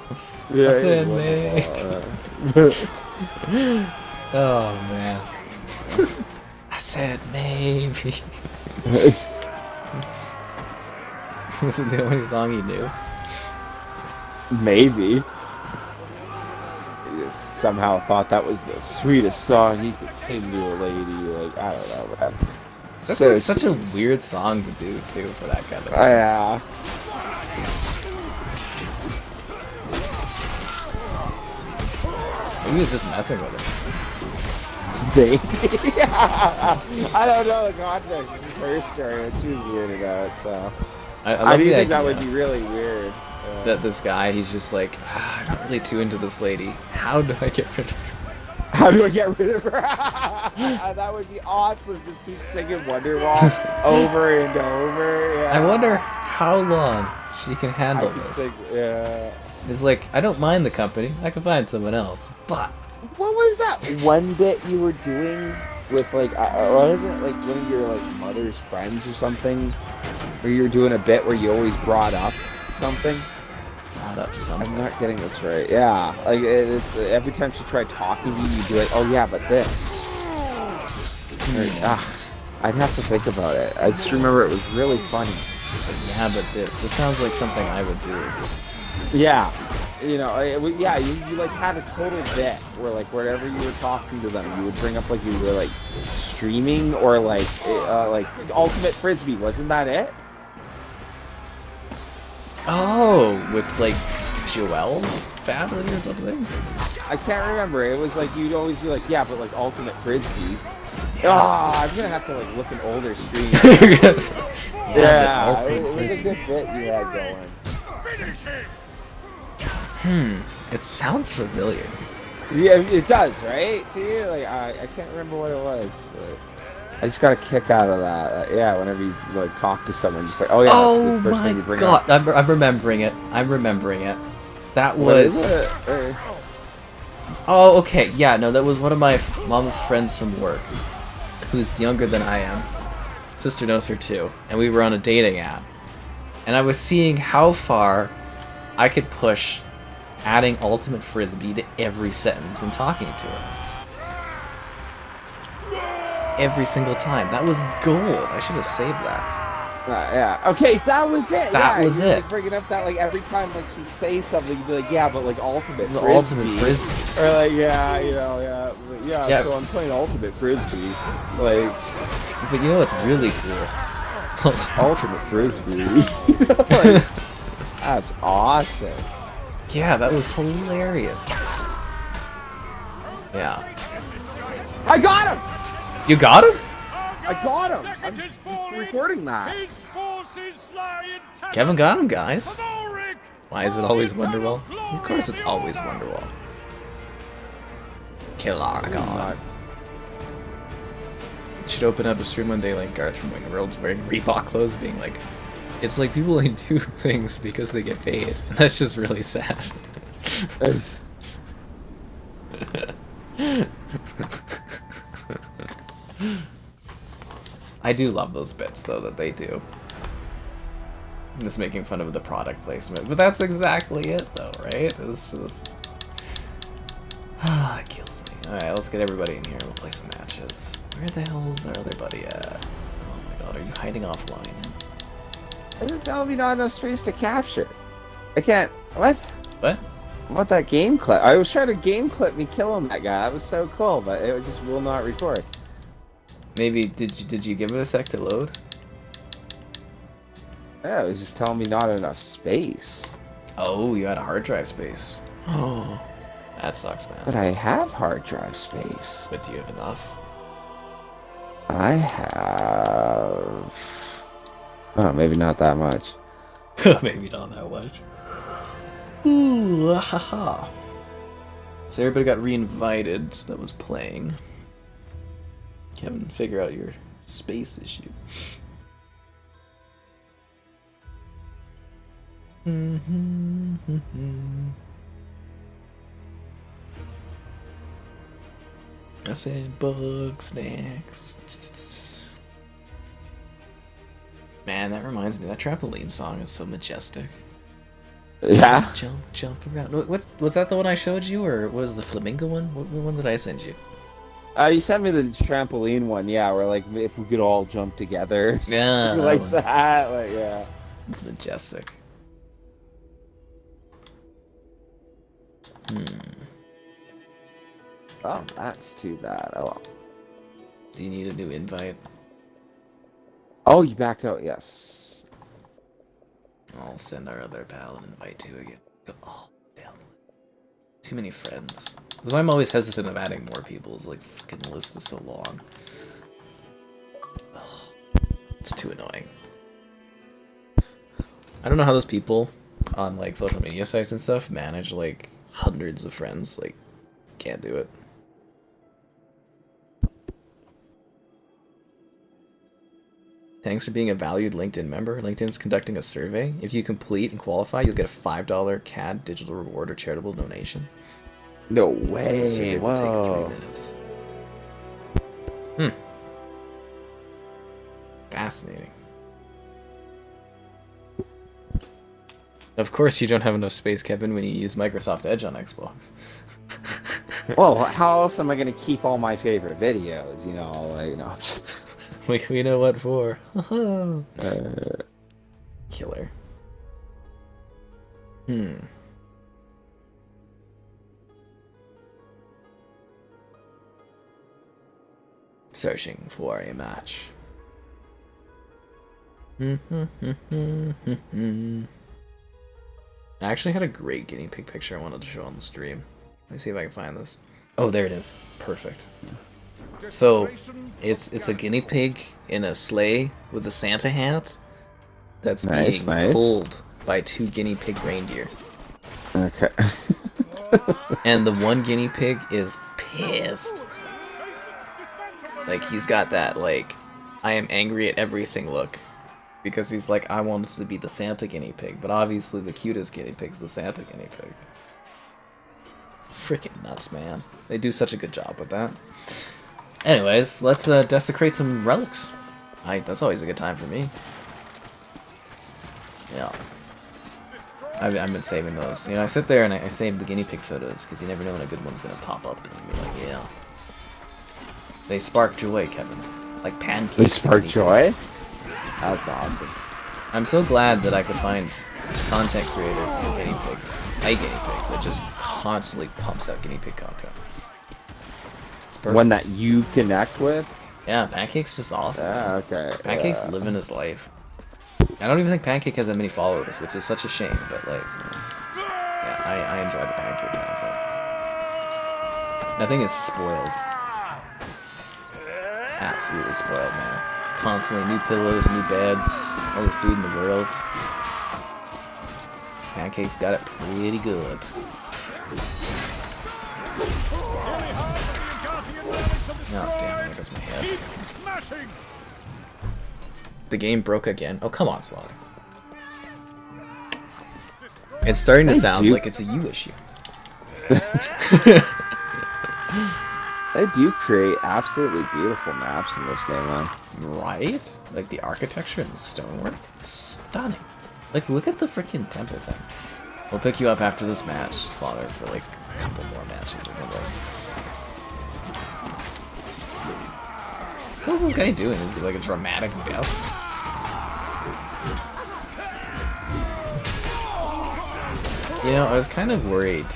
D: Yeah,
A: I said
D: maybe.
A: Oh man. I said maybe. Was it the only song he knew?
D: Maybe. He just somehow thought that was the sweetest song he could sing to a lady. Like, I don't know, man.
A: That's
D: So
A: like such a
D: sweet.
A: weird song to do too for that kind of.
D: Yeah.
A: Maybe he was just messing with it.
D: Maybe. I don't know the context. It's her story, but she was weirded out. So
A: I
D: I
A: love
D: do
A: the
D: think that
A: idea.
D: would be really weird.
A: that this guy, he's just like, I'm not really too into this lady. How do I get rid of her?
D: How do I get rid of her? That would be awesome. Just keep singing Wonderwall over and over. Yeah.
A: I wonder how long she can handle this.
D: Yeah.
A: It's like, I don't mind the company. I can find someone else. But
D: what was that one bit you were doing with like, wasn't it like one of your like mother's friends or something? Where you were doing a bit where you always brought up something? I'm not getting this right. Yeah, like it's every time she tried talking to you, you'd be like, "Oh yeah, but this." I'd have to think about it. I just remember it was really funny.
A: Yeah, but this sounds like something I would do.
D: Yeah, you know, you like had a total bit where like wherever you were talking to them, you would bring up like you were like streaming or like Ultimate Frisbee. Wasn't that it?
A: Oh, with like Joel's family or something?
D: I can't remember. It was like you'd always be like, yeah, but like Ultimate Frisbee.
A: Yeah.
D: I'm gonna have to like look an older stream.
A: Yeah,
D: it was a good bit you had going.
A: It sounds familiar.
D: Yeah, it does, right? To you, like I can't remember what it was. I just got a kick out of that. Yeah, whenever you like talk to someone, just like, oh yeah, that's the first thing you bring up.
A: I'm remembering it. That was. Oh, okay. Yeah, no, that was one of my mom's friends from work, who's younger than I am. Sister knows her too, and we were on a dating app, and I was seeing how far I could push adding Ultimate Frisbee to every sentence and talking to her. Every single time. That was gold. I should have saved that.
D: Yeah. Okay, so that was it.
A: That was it.
D: Like, bringing up that like every time like she'd say something, you'd be like, yeah, but like Ultimate Frisbee.
A: Ultimate Frisbee.
D: Or like, yeah, you know, yeah. So I'm playing Ultimate Frisbee. Like,
A: but you know what's really cool?
D: Ultimate Frisbee. Like, that's awesome.
A: Yeah, that was hilarious. Yeah.
D: I got him!
A: You got him?
D: I got him! I'm recording that.
A: Kevin got him, guys. Why is it always Wonderwall? Of course it's always Wonderwall. Killer God. You should open up a stream one day like Garth from Wing Worlds wearing Reebok clothes being like, it's like people only do things because they get paid. And that's just really sad. I do love those bits though that they do. I'm just making fun of the product placement, but that's exactly it though, right? It's just it kills me. Alright, let's get everybody in here. We'll play some matches. Where the hell is our other buddy at? Oh my god, are you hiding offline?
D: You're telling me not enough space to capture. I can't. What?
A: What?
D: I want that game clip. I was trying to game clip me killing that guy. That was so cool, but it just will not record.
A: Maybe did you give it a sec to load?
D: Yeah, it was just telling me not enough space.
A: Oh, you had a hard drive space. Oh, that sucks, man.
D: But I have hard drive space.
A: But do you have enough?
D: I have. Oh, maybe not that much.
A: Maybe not that much. Ooh, haha. So everybody got re-invited that was playing. Kevin, figure out your space issue. I said bug snacks. Man, that reminds me, that trampoline song is so majestic.
D: Yeah.
A: Jump around. What was that? The one I showed you, or was the flamingo one? What one did I send you?
D: You sent me the trampoline one, yeah, where like if we could all jump together,
A: yeah,
D: like that, like yeah.
A: It's majestic.
D: Oh, that's too bad. Oh well.
A: Do you need a new invite?
D: Oh, you backed out, yes.
A: I'll send our other pal an invite too again. Oh, damn. Too many friends. That's why I'm always hesitant of adding more people. It's like, fucking list is so long. Ugh, it's too annoying. I don't know how those people on like social media sites and stuff manage like hundreds of friends. Like, can't do it. Thanks for being a valued LinkedIn member. LinkedIn's conducting a survey. If you complete and qualify, you'll get a $5 CAD digital reward or charitable donation.
D: No way.
A: The survey will take
D: Whoa.
A: 3 minutes. Fascinating. Of course you don't have enough space, Kevin, when you use Microsoft Edge on Xbox.
D: Well, how else am I gonna keep all my favorite videos? You know, like, you know.
A: We know what for. Killer. Searching for a match. I actually had a great guinea pig picture I wanted to show on the stream. Let me see if I can find this. Oh, there it is. Perfect. So, it's a guinea pig in a sleigh with a Santa hat that's being pulled by 2 guinea pig reindeer.
D: Okay.
A: And the one guinea pig is pissed. Like, he's got that, like, I am angry at everything look. Because he's like, I wanted to be the Santa guinea pig, but obviously the cutest guinea pig's the Santa guinea pig. Freaking nuts, man. They do such a good job with that. Anyways, let's desecrate some relics. That's always a good time for me. Yeah. I've been saving those. You know, I sit there and I save the guinea pig photos, because you never know when a good one's gonna pop up. And be like, yeah. They spark joy, Kevin. Like pancakes.
D: They spark joy? That's awesome.
A: I'm so glad that I could find content creator for guinea pigs. A guinea pig that just constantly pumps out guinea pig content. It's perfect.
D: One that you connect with?
A: Yeah, Pancake's just awesome.
D: Yeah, okay.
A: Pancake's living his life. I don't even think Pancake has that many followers, which is such a shame, but like, yeah, I enjoy the Pancake content. Nothing is spoiled. Absolutely spoiled, man. Constantly new pillows, new beds, all the food in the world. Pancake's got it pretty good. Oh damn, there goes my head. The game broke again. Oh come on, Slaughter. It's starting to sound like it's a you issue.
D: They do create absolutely beautiful maps in this game, man.
A: Right? Like the architecture and the stonework. Stunning. Like look at the freaking temple thing. We'll pick you up after this match, Slaughter, for like a couple more matches or something. What is this guy doing? Is he like a dramatic death? You know, I was kind of worried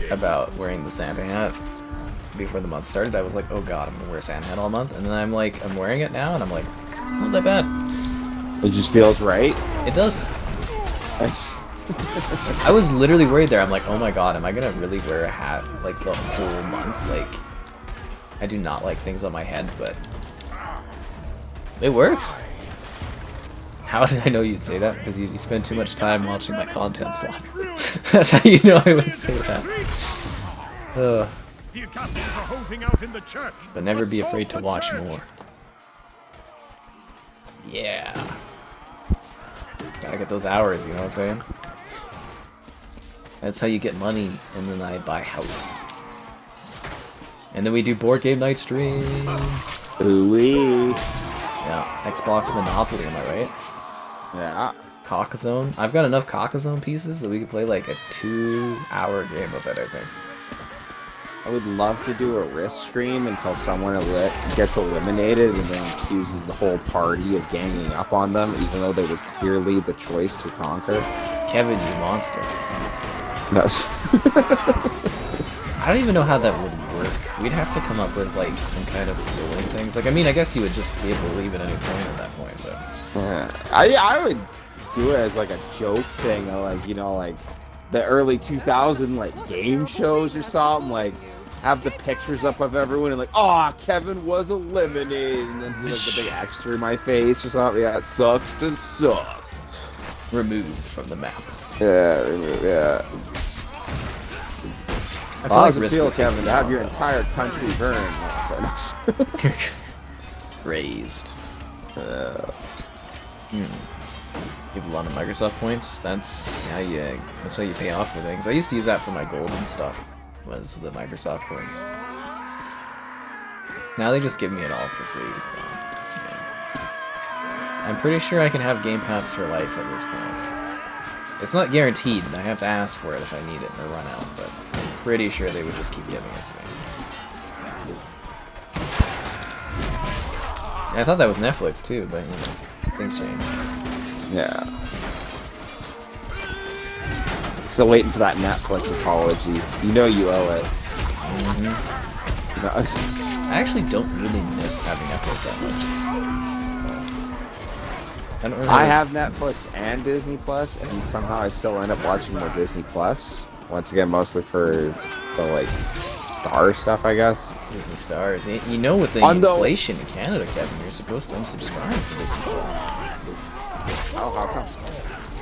A: about wearing the Santa hat before the month started. I was like, oh god, I'm gonna wear a Santa hat all month. And then I'm like, I'm wearing it now, and I'm like, not that bad.
D: It just feels right?
A: It does. I was literally worried there. I'm like, oh my god, am I gonna really wear a hat like the whole month? Like, I do not like things on my head, but it works. How did I know you'd say that? Because you spend too much time watching my content, Slaughter. That's how you know I would say that.
B: The Agathians are holding out in the church.
A: But never be afraid to watch more. Yeah. Gotta get those hours, you know what I'm saying? That's how you get money, and then I buy house. And then we do board game night stream.
D: Ooh-wee.
A: Yeah, Xbox Monopoly, am I right?
D: Yeah.
A: Cockazone. I've got enough Cockazone pieces that we could play like a 2-hour game of it, I think.
D: I would love to do a risk stream until someone gets eliminated and then accuses the whole party of ganging up on them, even though they were clearly the choice to conquer.
A: Kevin, you monster.
D: No.
A: I don't even know how that would work. We'd have to come up with like some kind of ruling things. Like, I mean, I guess you would just be able to leave at any point at that point, but...
D: I would do it as like a joke thing, like, you know, like the early 2000 like game shows or something, like have the pictures up of everyone and like, oh, Kevin was eliminated, and then do like the big X through my face or something. Yeah, it sucks to suck.
A: removed from the map.
D: Yeah.
A: I
D: How does
A: like
D: it feel,
A: Risk would take
D: Kevin,
A: too
D: to have
A: long,
D: your
A: though.
D: entire country burned? Oh, sorry,
A: Raised. Give a lot of Microsoft points. That's how you pay off for things. I used to use that for my gold and stuff. Was the Microsoft points. Now they just give me it all for free. So yeah. I'm pretty sure I can have Game Pass for life at this point. It's not guaranteed. I have to ask for it if I need it or run out. But I'm pretty sure they would just keep giving it to me. I thought that with Netflix too, but you know, things change.
D: Yeah. Still waiting for that Netflix apology. You know you owe it. You know,
A: I actually don't really miss having Netflix that much. I don't really.
D: I have Netflix and Disney Plus, and somehow I still end up watching more Disney Plus. Once again, mostly for the like Star stuff, I guess.
A: Disney Stars. You know, with the inflation in Canada, Kevin, you're supposed to unsubscribe to Disney Plus.
D: Oh, how come?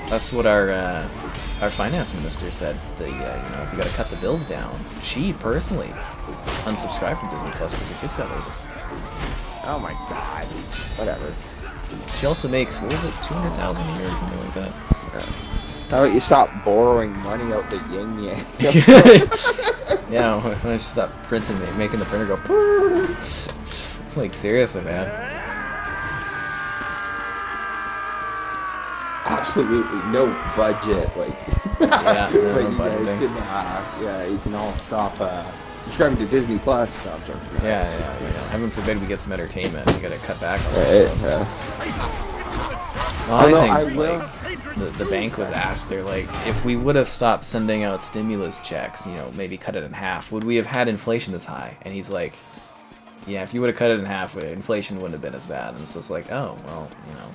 A: That's what our finance minister said. That you know, if you got to cut the bills down, she personally unsubscribed from Disney Plus because her kids got older.
D: Oh my god. Whatever.
A: She also makes, what was it, 200,000 a year or something like that.
D: How about you stop borrowing money out the yin yang?
A: Yeah, when I stop printing, making the printer go. It's like, seriously, man.
D: Absolutely no budget. Like,
A: Yeah,
D: but
A: no
D: you guys
A: budgeting.
D: can, you can all stop subscribing to Disney Plus. No, I'm joking.
A: Yeah. Heaven forbid we get some entertainment. You gotta cut back on
D: Right,
A: this. Well,
D: Although
A: I
D: I
A: think
D: will.
A: like, the bank was asked, they're like, if we would have stopped sending out stimulus checks, you know, maybe cut it in half, would we have had inflation this high? And he's like, yeah, if you would have cut it in half, inflation wouldn't have been as bad. And so it's like, oh, well, you know,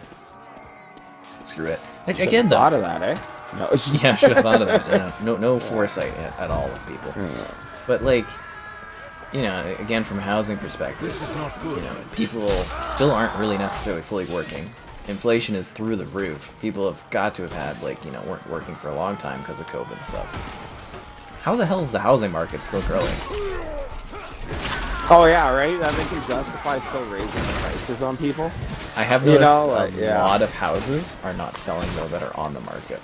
A: screw it. Again, though.
D: Thought of that, eh? No.
A: Yeah, should have thought of that. Yeah, no foresight at all with people. But like, you know, again, from a housing perspective,
B: This is not good.
A: you know, people still aren't really necessarily fully working. Inflation is through the roof. People have got to have had, like, you know, weren't working for a long time because of COVID and stuff. How the hell is the housing market still growing?
D: Oh yeah, right. That they can justify still raising the prices on people.
A: I have
D: You
A: noticed
D: know, like,
A: a lot of houses are not selling though that are on the market.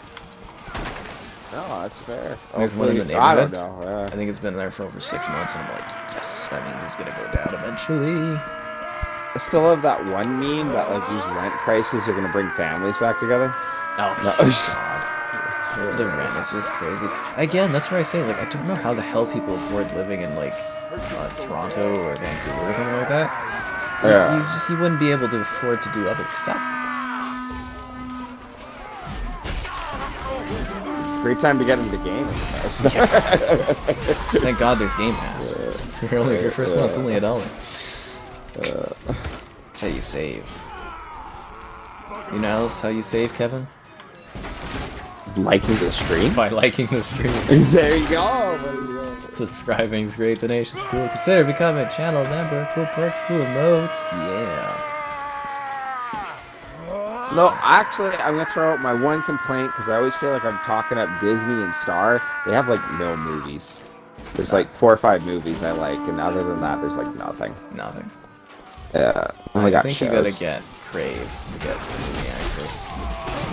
D: No, that's fair.
A: There's one in the
D: Hopefully- I don't
A: neighborhood.
D: know.
A: I think it's been there for over 6 months, and I'm like, yes, that means it's gonna go down eventually.
D: I still have that one meme that like these rent prices are gonna bring families back together.
A: Oh,
D: No.
A: God. The rent is just crazy. Again, that's where I say, like, I don't know how the hell people afford living in, like, Toronto or Vancouver or something like that.
D: Yeah.
A: You wouldn't be able to afford to do other stuff.
D: Great time to get into gaming.
A: Thank God there's Game Pass. Your first month's only $1. That's how you save. You know else how you save, Kevin?
D: Liking the stream?
A: By liking the stream.
D: There you go. There you go.
A: Subscribing's great, donations cool. Consider becoming a channel member. Cool perks, cool emotes. Yeah.
D: No, actually, I'm gonna throw out my one complaint because I always feel like I'm talking up Disney and Star. They have like no movies. There's like 4 or 5 movies I like, and other than that, there's like nothing.
A: Nothing.
D: Yeah,
A: I
D: got
A: think
D: shows.
A: you gotta get Crave to get movie access.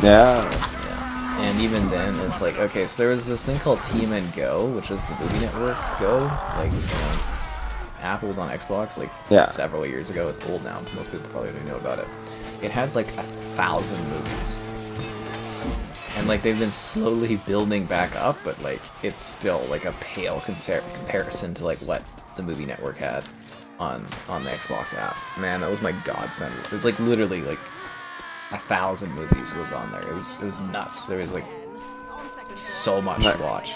D: Yeah.
A: Yeah. And even then, it's like, okay, so there was this thing called Team and Go, which is the movie network Go. Like, you know, Apple was on Xbox like several years ago. It's old now. Most people probably don't know about it. It had like 1,000 movies. And like they've been slowly building back up, but like it's still like a pale comparison to like what the movie network had on the Xbox app. Man, that was my godsend. Like literally like 1,000 movies was on there. It was nuts. There was like so much to watch.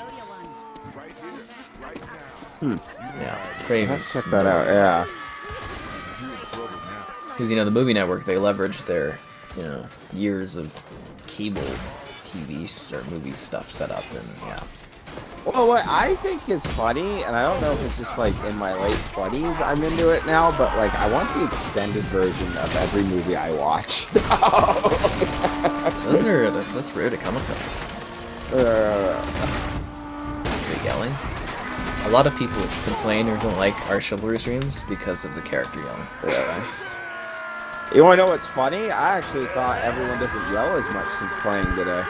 A: Yeah, Crave
D: Let's
A: is
D: check that out. Yeah.
A: because, you know, the movie network, they leveraged their, you know, years of cable TV or movie stuff set up, and yeah.
D: Well, what I think is funny, and I don't know if it's just like in my late 20s I'm into it now, but like I want the extended version of every movie I watch.
A: Those or that's rare to come across? You're yelling? A lot of people complain or don't like our Chivalry streams because of the character yelling.
D: Yeah. You want to know what's funny? I actually thought everyone doesn't yell as much since playing today.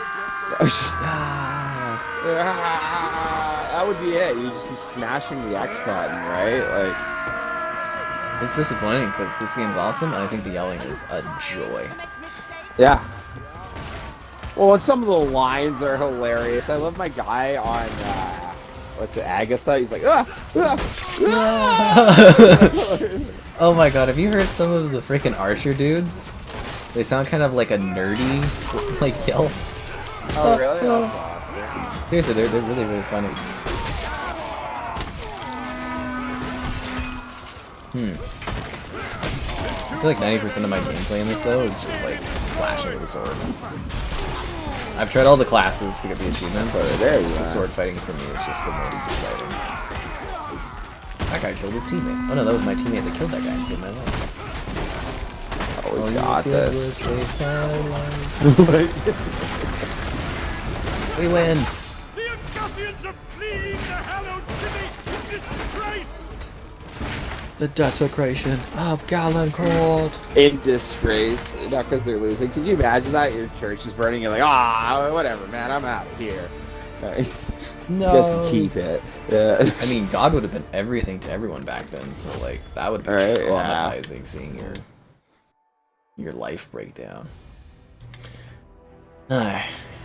D: That would be it. You just be smashing the X button, right? Like,
A: it's disappointing because this game's awesome, and I think the yelling is a joy.
D: yeah. Well, and some of the lines are hilarious. I love my guy on what's it, Agatha? He's like,
A: Oh my god, have you heard some of the freaking Archer dudes? They sound kind of like a nerdy, like, yell.
D: Oh, really? That's awesome.
A: Seriously, they're really, really funny. I feel like 90% of my gameplay in this, though, is just, like, slashing with a sword. I've tried all the classes to get the achievements, but the sword fighting for me is just the most exciting. That guy killed his teammate. Oh no, that was my teammate that killed that guy and saved my life.
D: Oh, we got this.
A: We win!
B: The Agathians are fleeing the hallowed city in disgrace!
A: The desecration of Galancourt!
D: In disgrace, not because they're losing. Could you imagine that? Your church is burning, you're like, whatever, man, I'm out of here.
A: No.
D: You guys can keep it. Yeah.
A: I mean, God would have been everything to everyone back then, so, like, that would be traumatizing, seeing your life break down.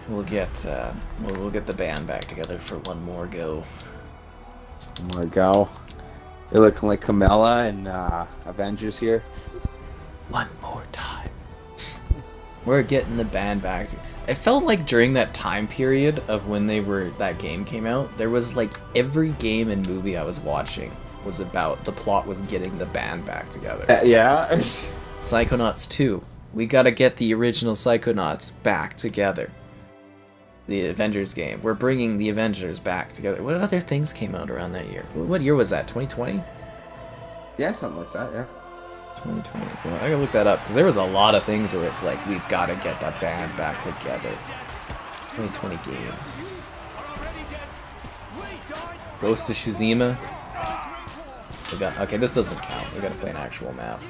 A: We'll get the band back together for one more go.
D: One more go. You're looking like Camilla and Avengers here.
A: One more time. We're getting the band back. It felt like during that time period of when that game came out, there was like every game and movie I was watching was about the plot was getting the band back together.
D: Yeah.
A: Psychonauts 2. We gotta get the original Psychonauts back together. The Avengers game. We're bringing the Avengers back together. What other things came out around that year? What year was that? 2020?
D: Yeah, something like that, yeah.
A: 2020. Well, I gotta look that up, because there was a lot of things where it's like, we've gotta get that band back together. 2020 games. Ghost of Tsushima. Okay, this doesn't count. We gotta play an actual map.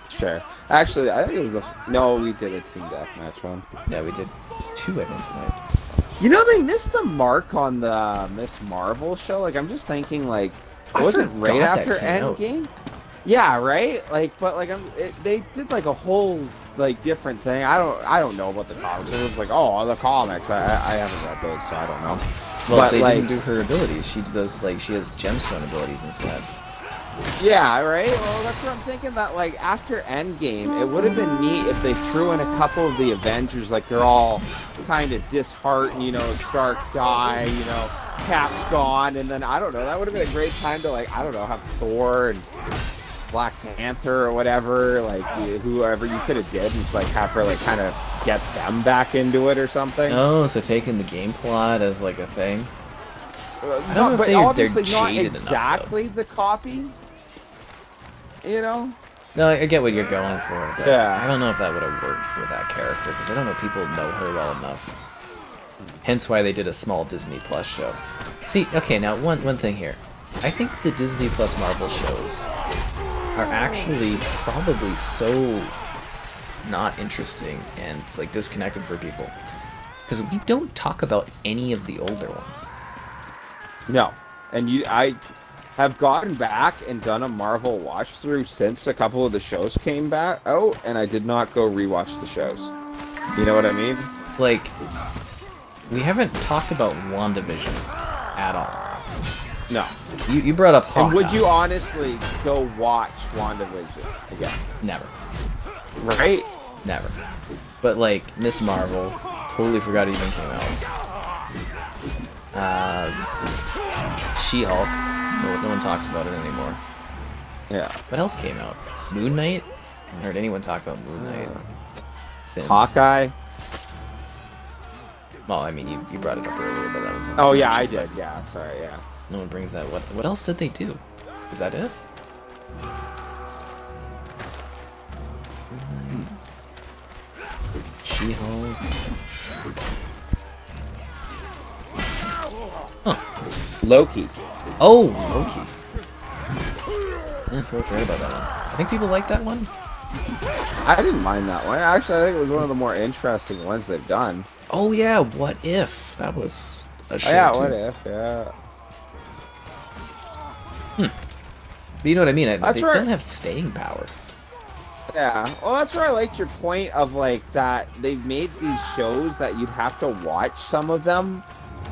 D: Sure. Actually, I think it was no, we did a team deathmatch one.
A: Yeah, we did 2, I think, tonight.
D: You know, they missed the mark on the Miss Marvel show. Like, I'm just thinking, like, was it right after Endgame? Yeah, right. Like, but like, they did like a whole like different thing. I don't know about the comics. It was like, oh, the comics. I haven't read those, so I don't know.
A: Well,
D: but
A: they
D: like,
A: didn't do her abilities. She does like she has gemstone abilities instead.
D: Yeah, right. Well, that's what I'm thinking. That like after Endgame, it would have been neat if they threw in a couple of the Avengers. Like they're all kind of disheartened. You know, Stark died. You know, Cap's gone, and then I don't know. That would have been a great time to like I don't know have Thor and Black Panther or whatever, like whoever you could have did, and like have her like kind of get them back into it or something.
A: Oh, so taking the game plot as like a thing.
D: No, but obviously not
A: jaded
D: exactly
A: enough,
D: the copy. You know?
A: No, I get what you're going for. But
D: Yeah.
A: I don't know if that would have worked for that character because I don't know if people know her well enough. Hence why they did a small Disney Plus show. See, okay, now one thing here. I think the Disney Plus Marvel shows are actually probably so not interesting and like disconnected for people because we don't talk about any of the older ones.
D: No, and I have gotten back and done a Marvel watch through since a couple of the shows came back out, and I did not go rewatch the shows. You know what I mean?
A: Like, we haven't talked about WandaVision at all.
D: No.
A: You brought up Hawkeye.
D: And would you honestly go watch WandaVision again?
A: Never.
D: Right?
A: Never. But like Miss Marvel, totally forgot it even came out. She-Hulk, no one talks about it anymore.
D: Yeah.
A: What else came out? Moon Knight? I haven't heard anyone talk about Moon Knight since.
D: Hawkeye?
A: Well, I mean, you brought it up earlier, but that was...
D: Oh, yeah, I did. Yeah, sorry, yeah.
A: No one brings that. What else did they do? Is that it? She-Hulk.
D: Loki.
A: Oh, Loki. Yeah, I totally forgot about that one. I think people like that one.
D: I didn't mind that one. Actually, I think it was one of the more interesting ones they've done.
A: Oh yeah, What If? That was a show
D: Yeah,
A: too.
D: What If? Yeah.
A: But you know what I mean?
D: That's
A: They
D: right.
A: don't have staying power.
D: Yeah, well, that's where I liked your point of like that they've made these shows that you'd have to watch some of them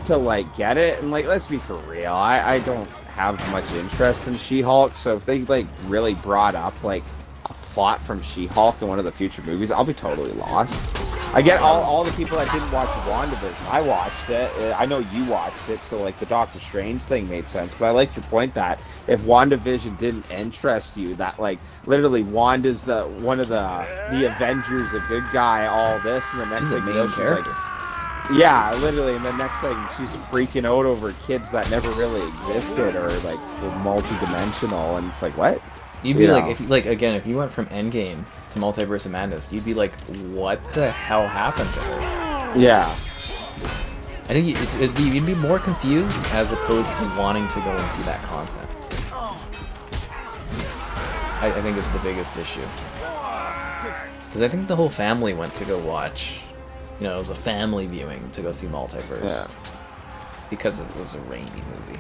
D: to like get it, and like let's be for real, I don't have much interest in She-Hulk, so if they like really brought up like a plot from She-Hulk in one of the future movies, I'll be totally lost. I get all the people that didn't watch WandaVision. I watched it. I know you watched it, so like the Doctor Strange thing made sense. But I liked your point that if WandaVision didn't interest you, that like literally Wanda's one of the Avengers, a good guy, all this, and the next
A: She's a
D: thing you
A: main
D: know, she's
A: character.
D: like, yeah, literally, and the next thing she's freaking out over kids that never really existed or like were multi-dimensional, and it's like what?
A: You'd be
D: You
A: like,
D: know.
A: if you went from Endgame to Multiverse of Madness, you'd be like, what the hell happened to her?
D: Yeah.
A: I think you'd be more confused as opposed to wanting to go and see that content. I think it's the biggest issue. Because I think the whole family went to go watch, it was a family viewing to go see Multiverse.
D: Yeah.
A: Because it was a rainy movie.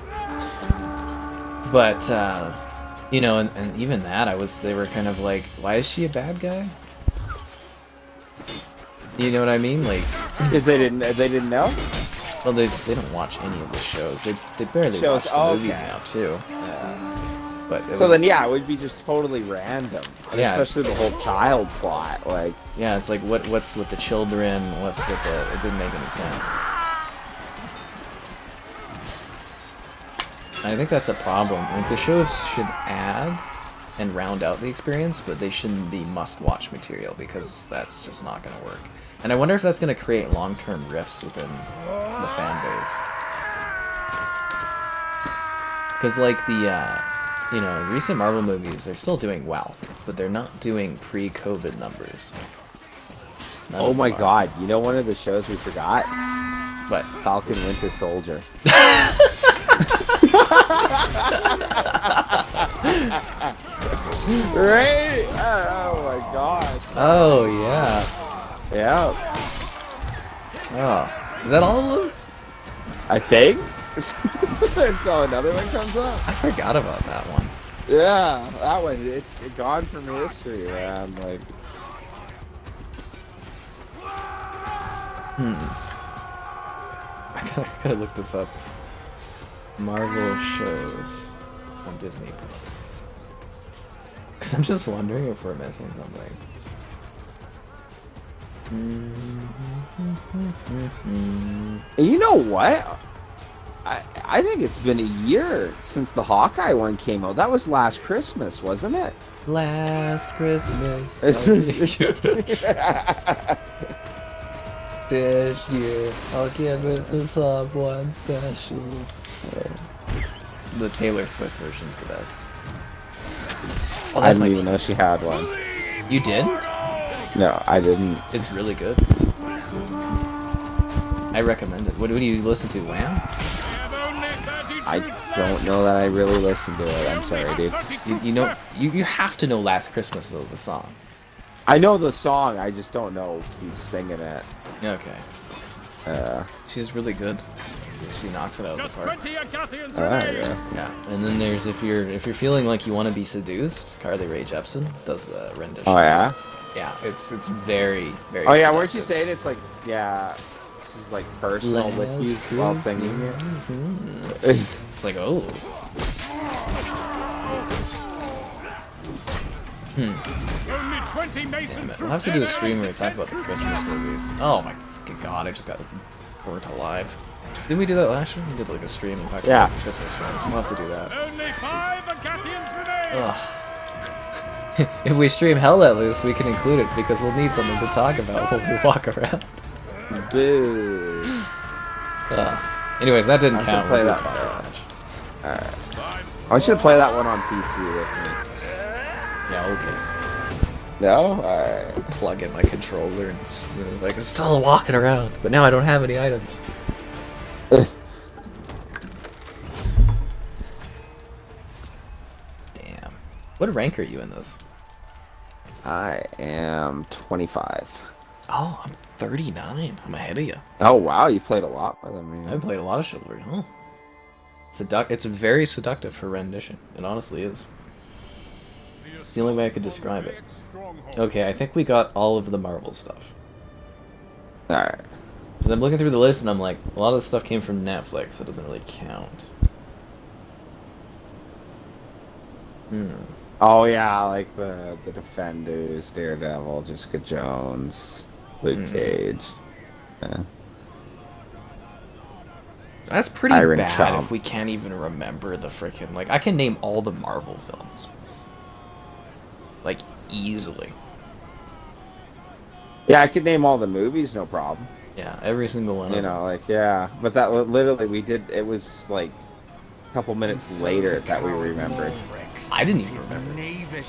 A: But, and even that, they were kind of like, why is she a bad guy? You know what I mean? Like,
D: Because they didn't know.
A: well, they don't watch any of the shows. They barely
D: Shows,
A: watch the movies
D: okay.
A: now too.
D: Yeah.
A: But
D: So then, yeah, it would be just totally random.
A: Yeah.
D: Especially the whole child plot. Like,
A: yeah, it's like what's with the children? What's with the? It didn't make any sense. I think that's a problem. Like the shows should add and round out the experience, but they shouldn't be must-watch material because that's just not going to work. And I wonder if that's going to create long-term rifts within the fan base. Because like the recent Marvel movies, they're still doing well, but they're not doing pre-COVID numbers. None
D: oh
A: of
D: my
A: them are.
D: god, you know one of the shows we forgot?
A: But
D: Falcon Winter Soldier. Right? Oh my god.
A: oh yeah.
D: Yeah.
A: Oh, is that all of them?
D: I think. Until another one comes up.
A: I forgot about that one.
D: Yeah, that one, it's gone from history, man. Like,
A: I gotta look this up. Marvel shows on Disney Plus. Cause I'm just wondering if we're missing something.
D: you know what? I think it's been a year since the Hawkeye one came out. That was last Christmas, wasn't it?
A: Last Christmas.
D: It's-
A: This year, I'll give it to someone special. The Taylor Swift version's the best. Oh,
D: I
A: that's
D: didn't
A: my
D: even know she had one.
A: You did?
D: No, I didn't.
A: It's really good. I recommend it. What do you listen to, Wham?
D: I don't know that I really listened to it. I'm sorry, dude.
A: You have to know Last Christmas though, the song.
D: I know the song, I just don't know who's singing it.
A: Okay. She's really good. She knocks it out of
B: Just
A: the park.
B: 20 Agathians
D: Yeah.
B: remain.
A: Yeah, and then there's if you're feeling like you want to be seduced, Carly Rae Jepsen does a rendition.
D: Oh, yeah?
A: Yeah, it's very very.
D: Oh, yeah, weren't you
A: seductive.
D: saying it's like, yeah, she's like personal with you
A: Last
D: while singing it?
A: Christmas. It's like, oh.
B: Only 20 Mason
A: We'll have to do a stream where we talk about the Christmas movies. Oh my fucking god, I just got burnt alive. Didn't we do that last year? We did like a stream and talk
D: Yeah.
A: about Christmas films. We'll have to do that.
B: Only 5 Agathians remain.
A: Ugh. If we stream Hell Let Loose, we can include it because we'll need something to talk about when we walk around.
D: Boo.
A: Anyways, that didn't
D: I should
A: count.
D: play
A: We did
D: that
A: talk
D: one.
A: about it.
D: Alright. I should play that one on PC with me.
A: Yeah, okay.
D: No? Alright.
A: Plug in my controller and it's like, it's still walking around, but now I don't have any items. What rank are you in this?
D: I am 25.
A: Oh, I'm 39. I'm ahead of you.
D: Oh wow, you played a lot more than me.
A: I've played a lot of Chivalry. Oh. It's very seductive for rendition. It honestly is. It's the only way I could describe it. Okay, I think we got all of the Marvel stuff.
D: Alright.
A: Because I'm looking through the list and I'm like, a lot of this stuff came from Netflix, so it doesn't really count.
D: Oh yeah, like the Defenders, Daredevil, Jessica Jones, Luke Cage. Yeah.
A: That's pretty
D: Iron
A: bad
D: Chomp.
A: if we can't even remember the frickin'... Like, I can name all the Marvel films. Like, easily.
D: Yeah, I could name all the movies, no problem.
A: Yeah, every single one.
D: You know, like, yeah. But that literally, we did, it was like a couple minutes later that we remembered.
A: I didn't even remember.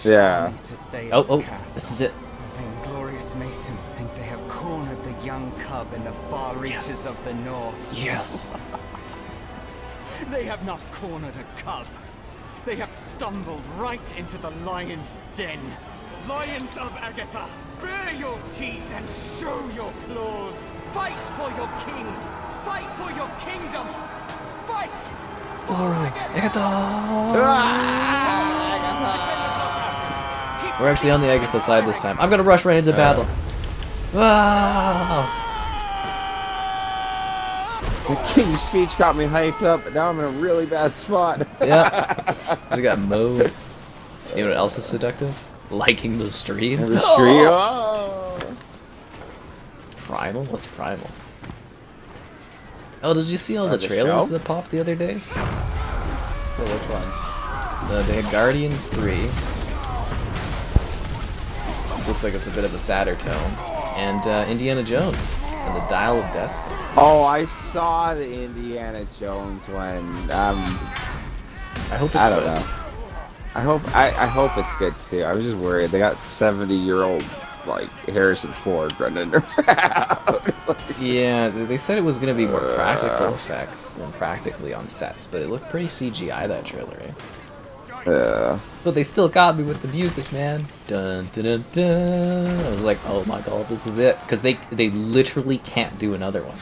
D: Yeah.
A: Oh, this is it.
C: The inglorious Masons think they have cornered the young cub in the far reaches of the north.
A: Yes.
C: They have not cornered a cub. They have stumbled right into the lion's den. Lions of Agatha, bare your teeth and show your claws. Fight for your king. Fight for your kingdom. Fight for Agatha.
A: We're actually on the Agatha side this time. I'm gonna rush right into battle. Wow.
D: The King's speech got me hyped up, but now I'm in a really bad spot.
A: Yeah. I got mowed. You know what else is seductive? Liking the stream.
D: The stream. Oh.
A: Primal? What's Primal? Oh, did you see all the
D: The
A: trailers
D: show?
A: that popped the other day?
D: For which ones?
A: They had Guardians 3. Looks like it's a bit of a sadder tone. And Indiana Jones and the Dial of Destiny.
D: Oh, I saw the Indiana Jones one.
A: I hope it's
D: I don't
A: good.
D: know. I hope it's good too. I was just worried. They got 70-year-old like Harrison Ford running around.
A: Yeah, they said it was going to be more practical effects and practically on sets, but it looked pretty CGI, that trailer, eh? But they still got me with the music, man. Dun dun dun dun. I was like, oh my god, this is it. Because they literally can't do another one.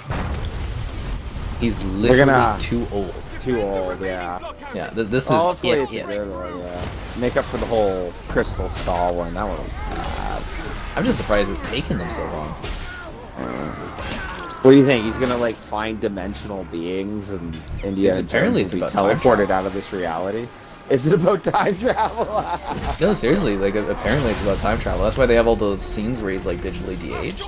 A: He's literally too old.
D: Too old, yeah.
A: Yeah, this is
D: Hopefully
A: it.
D: it's a good one, yeah. Make up for the whole Crystal Skull one. That one was bad.
A: I'm just surprised it's taken them so long.
D: What do you think? He's gonna like find dimensional beings and Indiana
A: apparently
D: Jones will be
A: it's about time
D: teleported
A: travel.
D: out of this reality? Is it about time travel?
A: No, seriously, like apparently it's about time travel. That's why they have all those scenes where he's like digitally de-aged.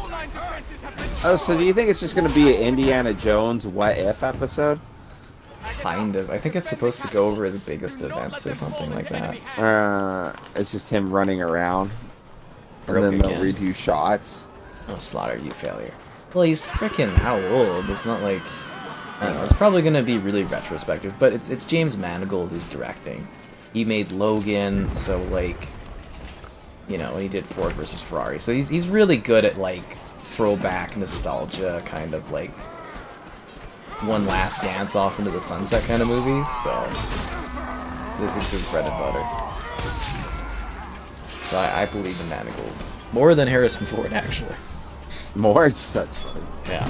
D: Oh, so do you think it's just gonna be an Indiana Jones What If episode?
A: Kind of. I think it's supposed to go over his biggest events or something like that.
D: It's just him running around. And
A: Broke
D: then they'll
A: again.
D: redo shots.
A: I'll slaughter you, failure. Well, he's freaking how old? It's not like... I don't know, it's probably going to be really retrospective, but it's James Mangold who's directing. He made Logan, so like... You know, he did Ford versus Ferrari. So he's really good at like throwback nostalgia, kind of like... One last dance off into the sunset kind of movies, so... This is his bread and butter. So I believe in Mangold. More than Harrison Ford, actually.
D: More? That's funny.
A: Yeah.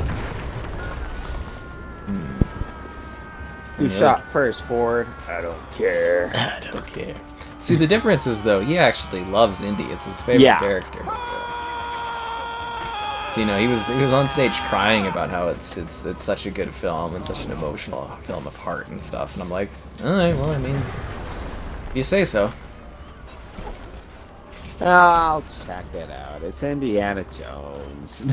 D: Who shot first, Ford? I don't care.
A: I don't care. See, the difference is, though, he actually loves Indy. It's his favorite character. So, you know, he was on stage crying about how it's such a good film and such an emotional film of heart and stuff. And I'm like, all right, well, I mean, you say so.
D: I'll check it out. It's Indiana Jones.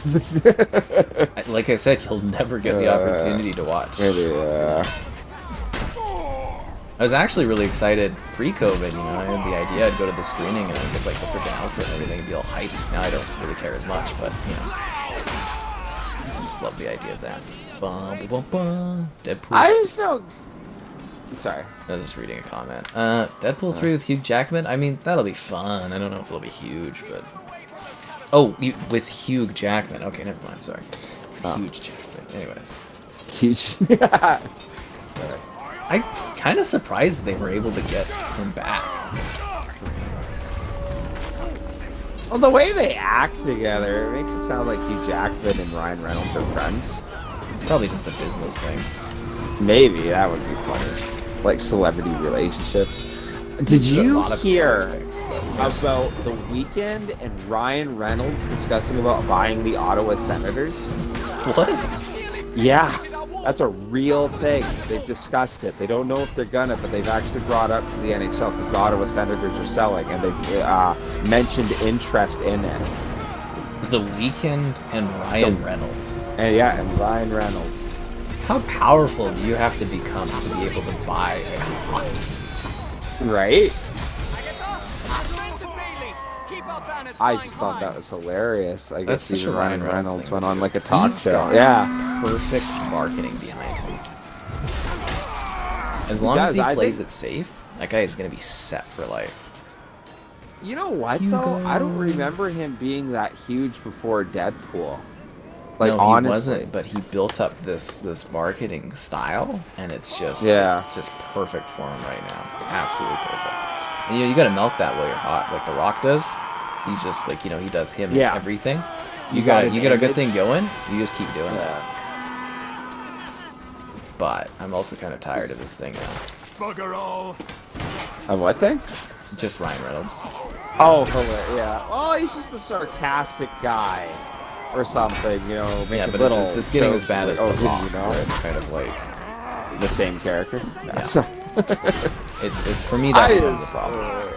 A: Like I said, you'll never get the opportunity to watch. I was actually really excited pre-COVID, you know, I had the idea I'd go to the screening and I'd get like the freaking outfit and everything and be all hyped. Now I don't really care as much, but, you know, I just love the idea of that. Bum, bum, bum. Deadpool.
D: I just don't... Sorry.
A: I was just reading a comment. Deadpool 3 with Hugh Jackman? I mean, that'll be fun. I don't know if it'll be huge, but... Oh, with Hugh Jackman. Okay, never mind, sorry. Huge Jackman. Anyways.
D: Huge.
A: I'm kind of surprised they were able to get him back.
D: Well, the way they act together, it makes it sound like Hugh Jackman and Ryan Reynolds are friends.
A: It's probably just a business thing.
D: Maybe that would be funny, like celebrity relationships. Did you hear about The Weeknd and Ryan Reynolds discussing about buying the Ottawa Senators?
A: What?
D: Yeah, that's a real thing. They've discussed it. They don't know if they're gonna, but they've actually brought up to the NHL because the Ottawa Senators are selling, and they've mentioned interest in it.
A: The Weeknd and Ryan Reynolds.
D: And yeah, and Ryan Reynolds.
A: How powerful do you have to become to be able to buy a hockey team?
D: Right? I
C: I
D: just thought that was hilarious. I
A: That's
D: guess
A: such
D: even
A: a
D: Ryan
A: Ryan Reynolds
D: Reynolds
A: thing.
D: went on like a talk
A: He's
D: show.
A: got
D: Yeah.
A: perfect marketing behind him. As long as
D: does,
A: he
D: I
A: plays
D: think-
A: it safe, that guy is going to be set for life.
D: You know what though? I don't remember him being that huge before Deadpool. Like
A: No,
D: honestly.
A: he wasn't, but he built up this marketing style, and it's just just perfect for him right now. Absolutely perfect. And you got to milk that while you're hot, like The Rock does. He's just like he does him and everything. You got a good thing going. You just keep doing that. But I'm also kind of tired of this thing now.
B: Bugger all.
D: A what thing?
A: Just Ryan Reynolds.
D: Oh, yeah. Oh, he's just a sarcastic guy. Or something, make
A: Yeah,
D: a
A: but
D: little
A: it's getting as
D: jokes
A: bad
D: like,
A: as The Rock,
D: you know?
A: where it's kind of like
D: The same character?
A: Yeah.
D: So-
A: it's for me that becomes the problem.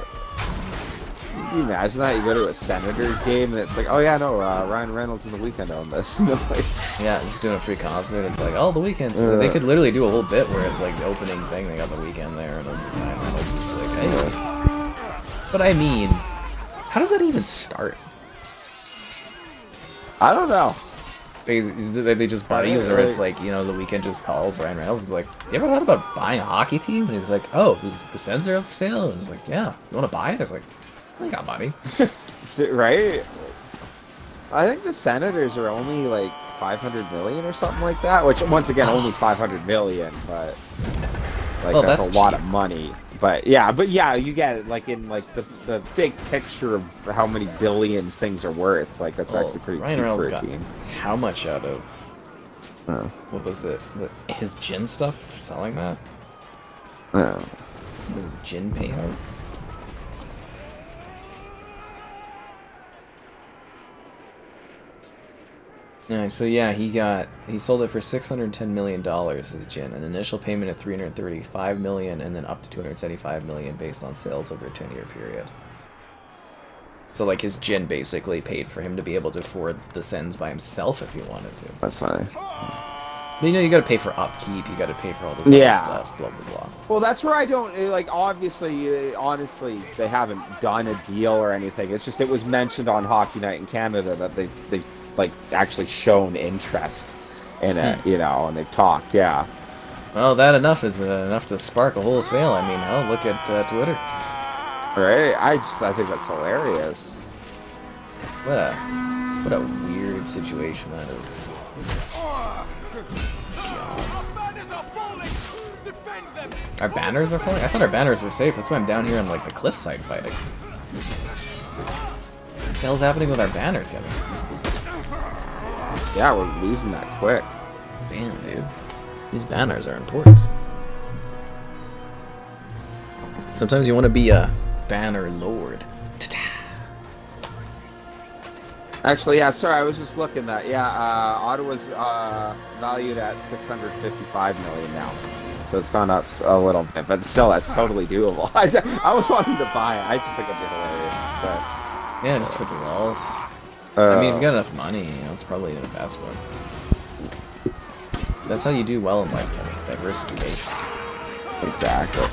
D: Can you imagine that? You go to a Senators game and it's like, oh yeah, no, Ryan Reynolds and The Weeknd on this. Like,
A: Yeah, just doing a free concert. It's like, oh, The Weeknd. So they could literally do a whole bit where it's like the opening thing. They got The Weeknd there, and it's just like, hey. But I mean, how does that even start?
D: I don't know.
A: Are they just buddies, or it's like, The Weeknd just calls Ryan Reynolds and is like, you ever thought about buying a hockey team? And he's like, oh, the Sens are up for sale? And he's like, yeah, you want to buy it? It's like, I got money.
D: Right? I think the Senators are only like 500 million or something like that, which once again, only 500 million, but like
A: Well,
D: that's
A: that's
D: a lot
A: cheap.
D: of money. But yeah, you get it like in like the big picture of how many billions things are worth. Like that's actually pretty
A: Ryan
D: cheap
A: Reynolds
D: for a
A: got
D: team.
A: how much out of,
D: Oh.
A: what was it? His gin stuff for selling that?
D: Oh.
A: His gin payout? Alright, so yeah, he sold it for $610 million as a gin, an initial payment of $335 million, and then up to $275 million based on sales over a 10-year period. So like his gin basically paid for him to be able to afford the Sens by himself if he wanted to.
D: That's funny.
A: But you gotta pay for upkeep, you gotta pay for all the stuff, blah blah blah.
D: Well, that's where I don't like. Obviously, honestly, they haven't done a deal or anything. It's just it was mentioned on Hockey Night in Canada that they've like actually shown interest in it, and they've talked. Yeah.
A: Well, that is enough to spark a whole sale. I mean, hell, look at Twitter.
D: Right. I think that's hilarious.
A: What a weird situation that is. Our banners are falling? I thought our banners were safe. That's why I'm down here on like the cliffside fighting. What the hell's happening with our banners, Kevin?
D: Yeah, we're losing that quick.
A: Damn, dude. These banners are important. Sometimes you want to be a banner lord.
D: Actually, yeah. Sorry, I was just looking that. Yeah, Ottawa's valued at 655 million now. So it's gone up a little bit, but still, that's totally doable. I was wanting to buy it. I just think it'd be hilarious. So,
A: Yeah, just for the walls. I mean, if you got enough money, it's probably an investment. That's how you do well in life, Kevin. Diversification.
D: Exactly.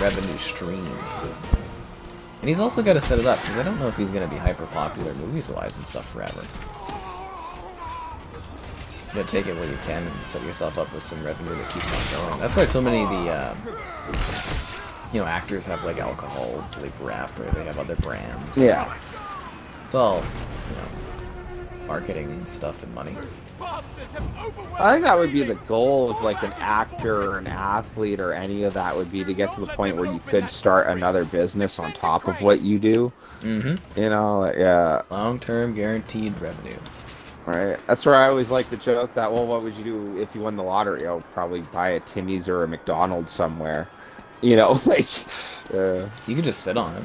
A: Revenue streams. And he's also got to set it up, because I don't know if he's going to be hyper popular movies-wise and stuff forever. You gotta take it where you can and set yourself up with some revenue that keeps on going. That's why so many of the, actors have, like, alcohols, like rap, or they have other brands.
D: Yeah.
A: It's all, marketing stuff and money.
D: I think that would be the goal of like an actor or an athlete or any of that would be to get to the point where you could start another business on top of what you do.
A: Mm-hmm.
D: You know, like, yeah.
A: Long-term guaranteed revenue.
D: Right. That's where I always like the joke that, well, what would you do if you won the lottery? Oh, probably buy a Timmy's or a McDonald's somewhere. You know, like,
A: You could just sit on it.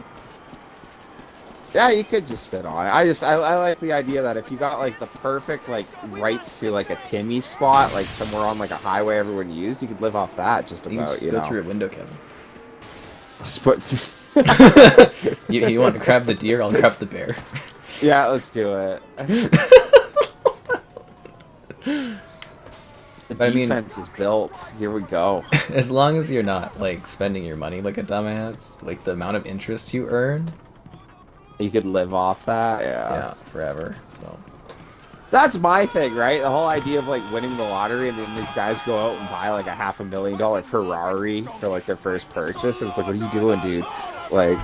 D: yeah, you could just sit on it. I like the idea that if you got like the perfect like rights to like a Timmy spot, like somewhere on like a highway everyone used, you could live off that just
A: You can
D: about,
A: just
D: you
A: go
D: know.
A: through a window, Kevin.
D: Just put through.
A: You want to grab the deer? I'll grab the bear.
D: Yeah, let's do it. The
A: I mean-
D: defense is built. Here we go.
A: As long as you're not like spending your money like a dumbass, like the amount of interest you earn,
D: You could live off that.
A: yeah, forever. So
D: That's my thing, right? The whole idea of like winning the lottery and then these guys go out and buy like a $500,000 Ferrari for like their first purchase. And it's like, what are you doing, dude? Like,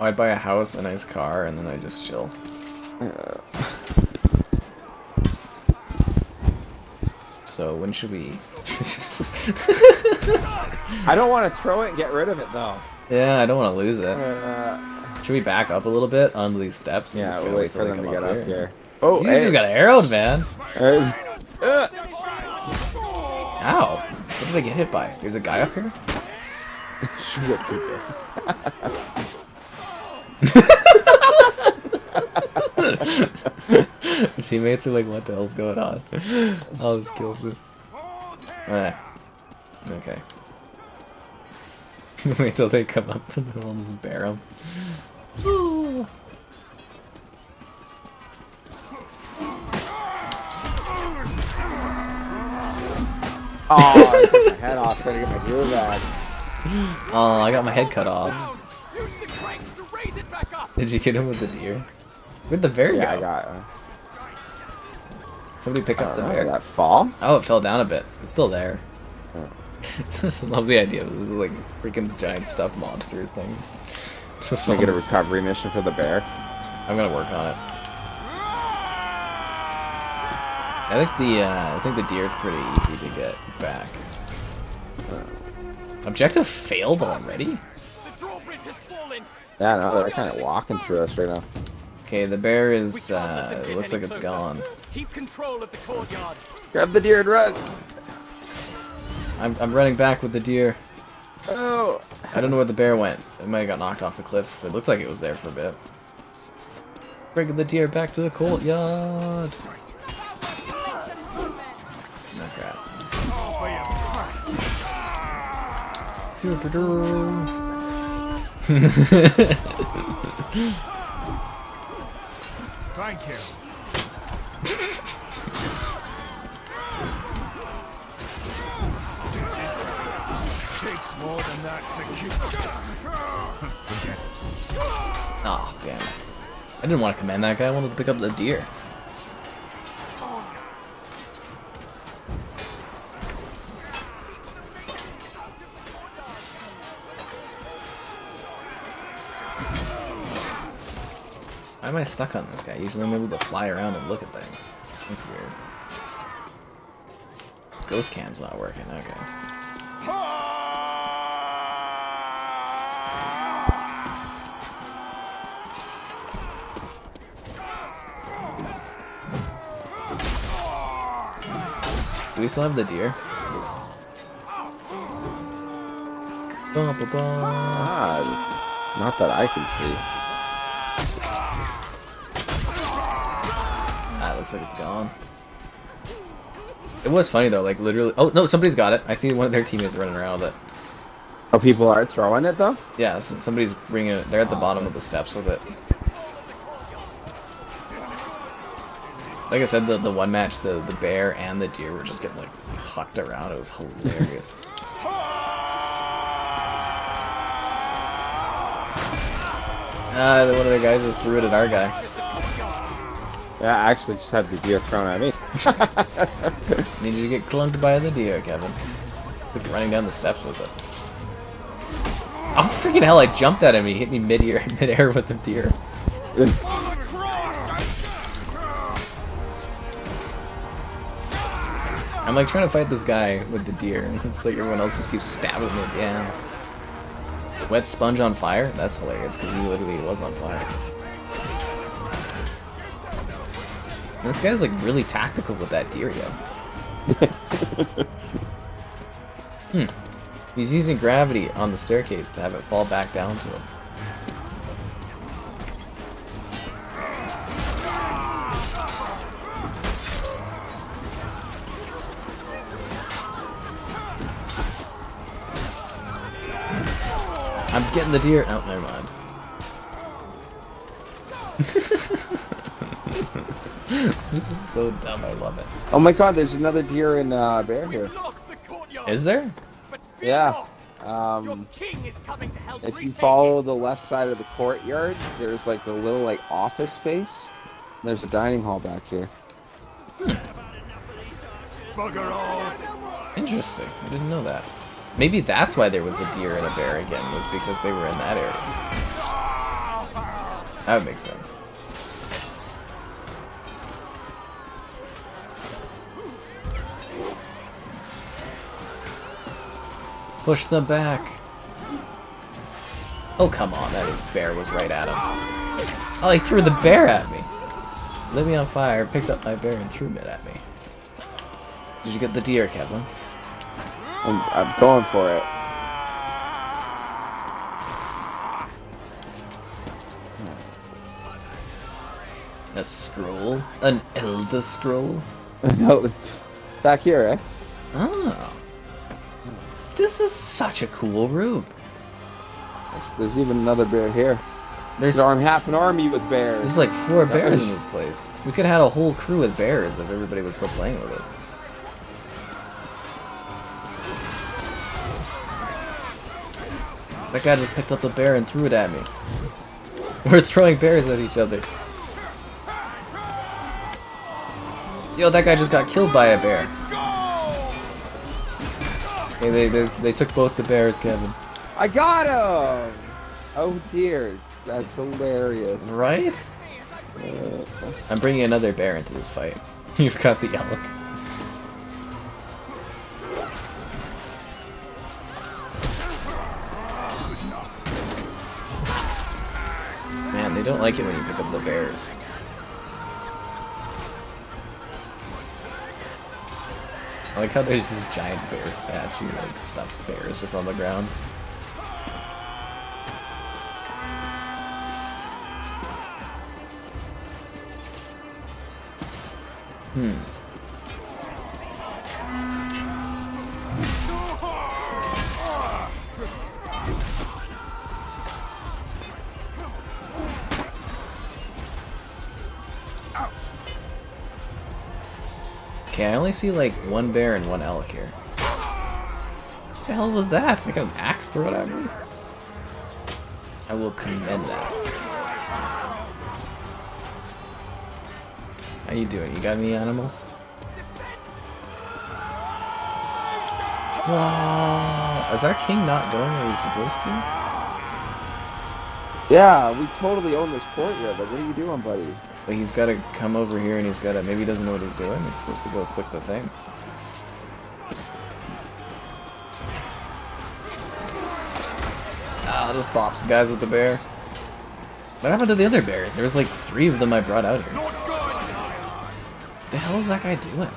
A: I'd buy a house, a nice car, and then I just chill. So when should we?
D: I don't want to throw it and get rid of it though.
A: Yeah, I don't want to lose it. Should we back up a little bit onto these steps? and
D: Yeah,
A: just
D: we'll
A: gotta
D: wait for
A: till they
D: them to
A: come
D: get up here. Oh,
A: You just got arrowed, man.
D: Uh,
A: Ow! What did I get hit by? There's a guy up here?
D: shoot it, people.
A: Your teammates are like, what the hell's going on? All this kills me. Okay. Wait till they come up and we'll just bear them.
D: Oh, I took my head off trying to get my gear back.
A: Oh, I got my head cut off.
C: Use the cranks to raise it back up.
A: Did you get him with the deer? Where'd the bear
D: Yeah,
A: go?
D: I got.
A: Somebody pick up the
D: Did
A: bear.
D: that fall?
A: Oh, it fell down a bit. It's still there. That's a lovely idea. This is like freaking giant stuffed monsters things. Just
D: Can I get a
A: almost-
D: recovery mission for the bear?
A: I'm gonna work on it. I think the deer's pretty easy to get back. Objective failed already?
C: The drawbridge has fallen.
D: Yeah, no, they're kind of walking through us right now.
A: Okay, the bear
C: We
A: is,
C: can't let them
A: it
C: get
A: looks
C: any
A: like it's
C: closer.
A: gone.
C: Keep control of the courtyard.
D: Grab the deer and run!
A: I'm running back with the deer.
D: Oh!
A: I don't know where the bear went. It might have got knocked off the cliff. It looked like it was there for a bit. Bring the deer back to the courtyard. No crap.
B: Thank you. Takes more than that to keep. Forget it.
A: Oh, damn it. I didn't want to command that guy. I wanted to pick up the deer. Why am I stuck on this guy? Usually I'm able to fly around and look at things. That's weird. Ghost cam's not working. Okay. Do we still have the deer?
D: Ah, not that I can see.
A: Ah, it looks like it's gone. It was funny though, like literally. Oh no, somebody's got it. I see one of their teammates running around with it.
D: Oh, people are throwing it though?
A: Yeah, somebody's bringing it. They're at the bottom of the steps with it. Like I said, the one match, the bear and the deer were just getting like hucked around. It was hilarious. One of the guys just threw it at our guy.
D: Yeah, I actually just had the deer thrown at me.
A: Needed to get clunked by the deer, Kevin. Like running down the steps with it. Oh freaking hell! I jumped at him. He hit me midair with the deer. I'm like trying to fight this guy with the deer, and it's like everyone else just keeps stabbing me in the ass. Wet sponge on fire? That's hilarious, because he literally was on fire. And this guy's like really tactical with that deer, yo. He's using gravity on the staircase to have it fall back down to him. I'm getting the deer. Oh, never mind. This is so dumb. I love it.
D: Oh my god, there's another deer and bear here.
A: Is there?
D: Yeah.
C: Your king is coming to help
D: If you follow the left side of the courtyard, there's like a little like office space. There's a dining hall back here.
B: Bugger all.
A: Interesting. I didn't know that. Maybe that's why there was a deer and a bear again, was because they were in that area. That would make sense. Push them back. Oh, come on. That bear was right at him. Oh, he threw the bear at me. Lit me on fire, picked up my bear, and threw it at me. Did you get the deer, Kevin?
D: I'm going for it.
A: A scroll? An Elder Scroll?
D: No, back here, eh?
A: Oh. This is such a cool room.
D: There's even another bear here.
A: There's
D: Half an army with bears.
A: There's like 4 bears in this place. We could have had a whole crew with bears if everybody was still playing with us. That guy just picked up a bear and threw it at me. We're throwing bears at each other. Yo, that guy just got killed by a bear. Hey, they took both the bears, Kevin.
D: I got him! Oh dear, that's hilarious.
A: Right? I'm bringing another bear into this fight. You've got the elk. Man, they don't like it when you pick up the bears. I like how there's just giant bear statue like stuffs bears just on the ground. Okay, I only see like 1 bear and 1 elk here. What the hell was that? I got an axe thrown at me? I will commend that. How you doing? You got any animals? Wow. Is our king not going where he's supposed to?
D: Yeah, we totally own this courtyard. Like, what are you doing, buddy?
A: Like, he's got to come over here and he's got to... Maybe he doesn't know what he's doing. He's supposed to go click the thing. Ah, this bops guys with the bear. What happened to the other bears? There was like 3 of them I brought out here. What the hell is that guy doing?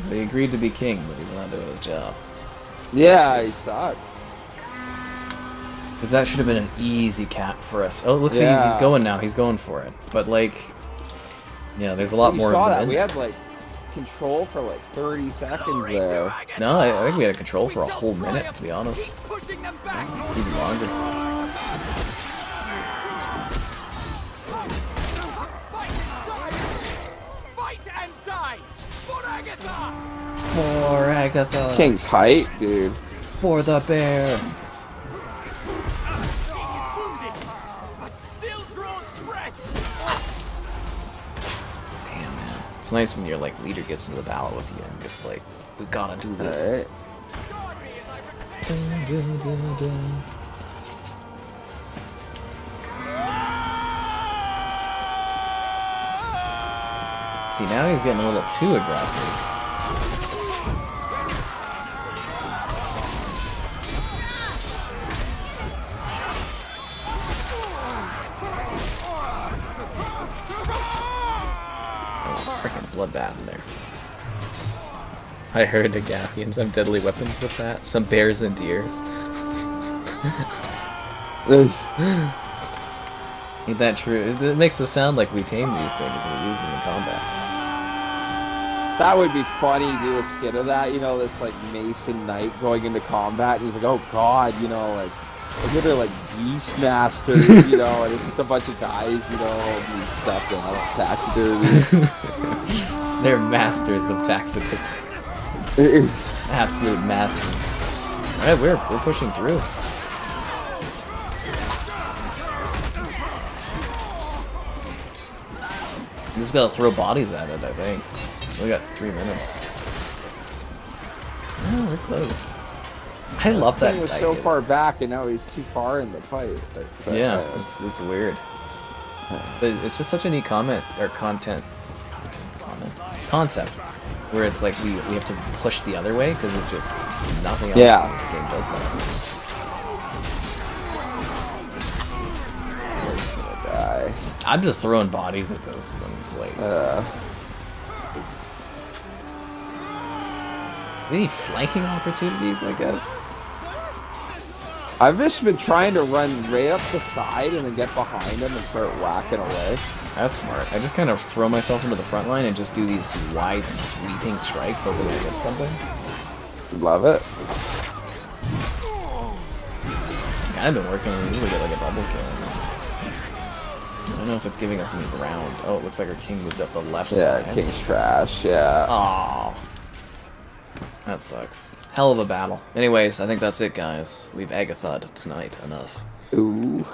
A: So he agreed to be king, but he's not doing his job.
D: Yeah, he sucks.
A: Because that should have been an easy cap for us. Oh, it looks like he's going now. He's going for it. But, like, you know, there's a lot more.
D: We saw that. We had, like, control for, like, 30 seconds there.
A: No, I think we had control for a whole minute, to be honest. Even longer.
C: Fight and die for Agatha!
A: For Agatha.
D: King's height, dude.
A: For the bear. It's nice when your like leader gets into the battle with you and gets like, we gotta do this.
D: Alright.
A: See, now he's getting a little too aggressive. Bloodbath in there. I heard Agathians have deadly weapons. What's that? Some bears and deers. Ain't that true? It makes it sound like we tame these things and we use them in combat.
D: That would be funny to do a skit of that, you know, this like Mason Knight going into combat and he's like, oh god, you know, like look at their like Beastmasters, you know, and it's just a bunch of guys, you know, being stuffed in taxidermies.
A: They're masters of taxidermy. Absolute masters. Alright, we're pushing through. You just gotta throw bodies at it, I think. We got 3 minutes. Oh, we're close. I love that.
D: He was so far back, and now he's too far in the fight.
A: Yeah, it's weird. But it's just such a neat concept, where it's like we have to push the other way because it just nothing else in this game does that.
D: He's gonna die.
A: I'm just throwing bodies at this, and it's like. Any flanking opportunities, I guess?
D: I've just been trying to run right up the side and then get behind him and start whacking away.
A: That's smart. I just kind of throw myself into the front line and just do these wide sweeping strikes hoping I get something.
D: Love it.
A: It's kind of been working. We usually get like a double kill. I don't know if it's giving us any ground. Oh, it looks like our king moved up the left side.
D: Yeah, king's trash, yeah.
A: Aww. That sucks. Hell of a battle. Anyways, I think that's it, guys. We've Agatha'd tonight enough.
D: Ooh.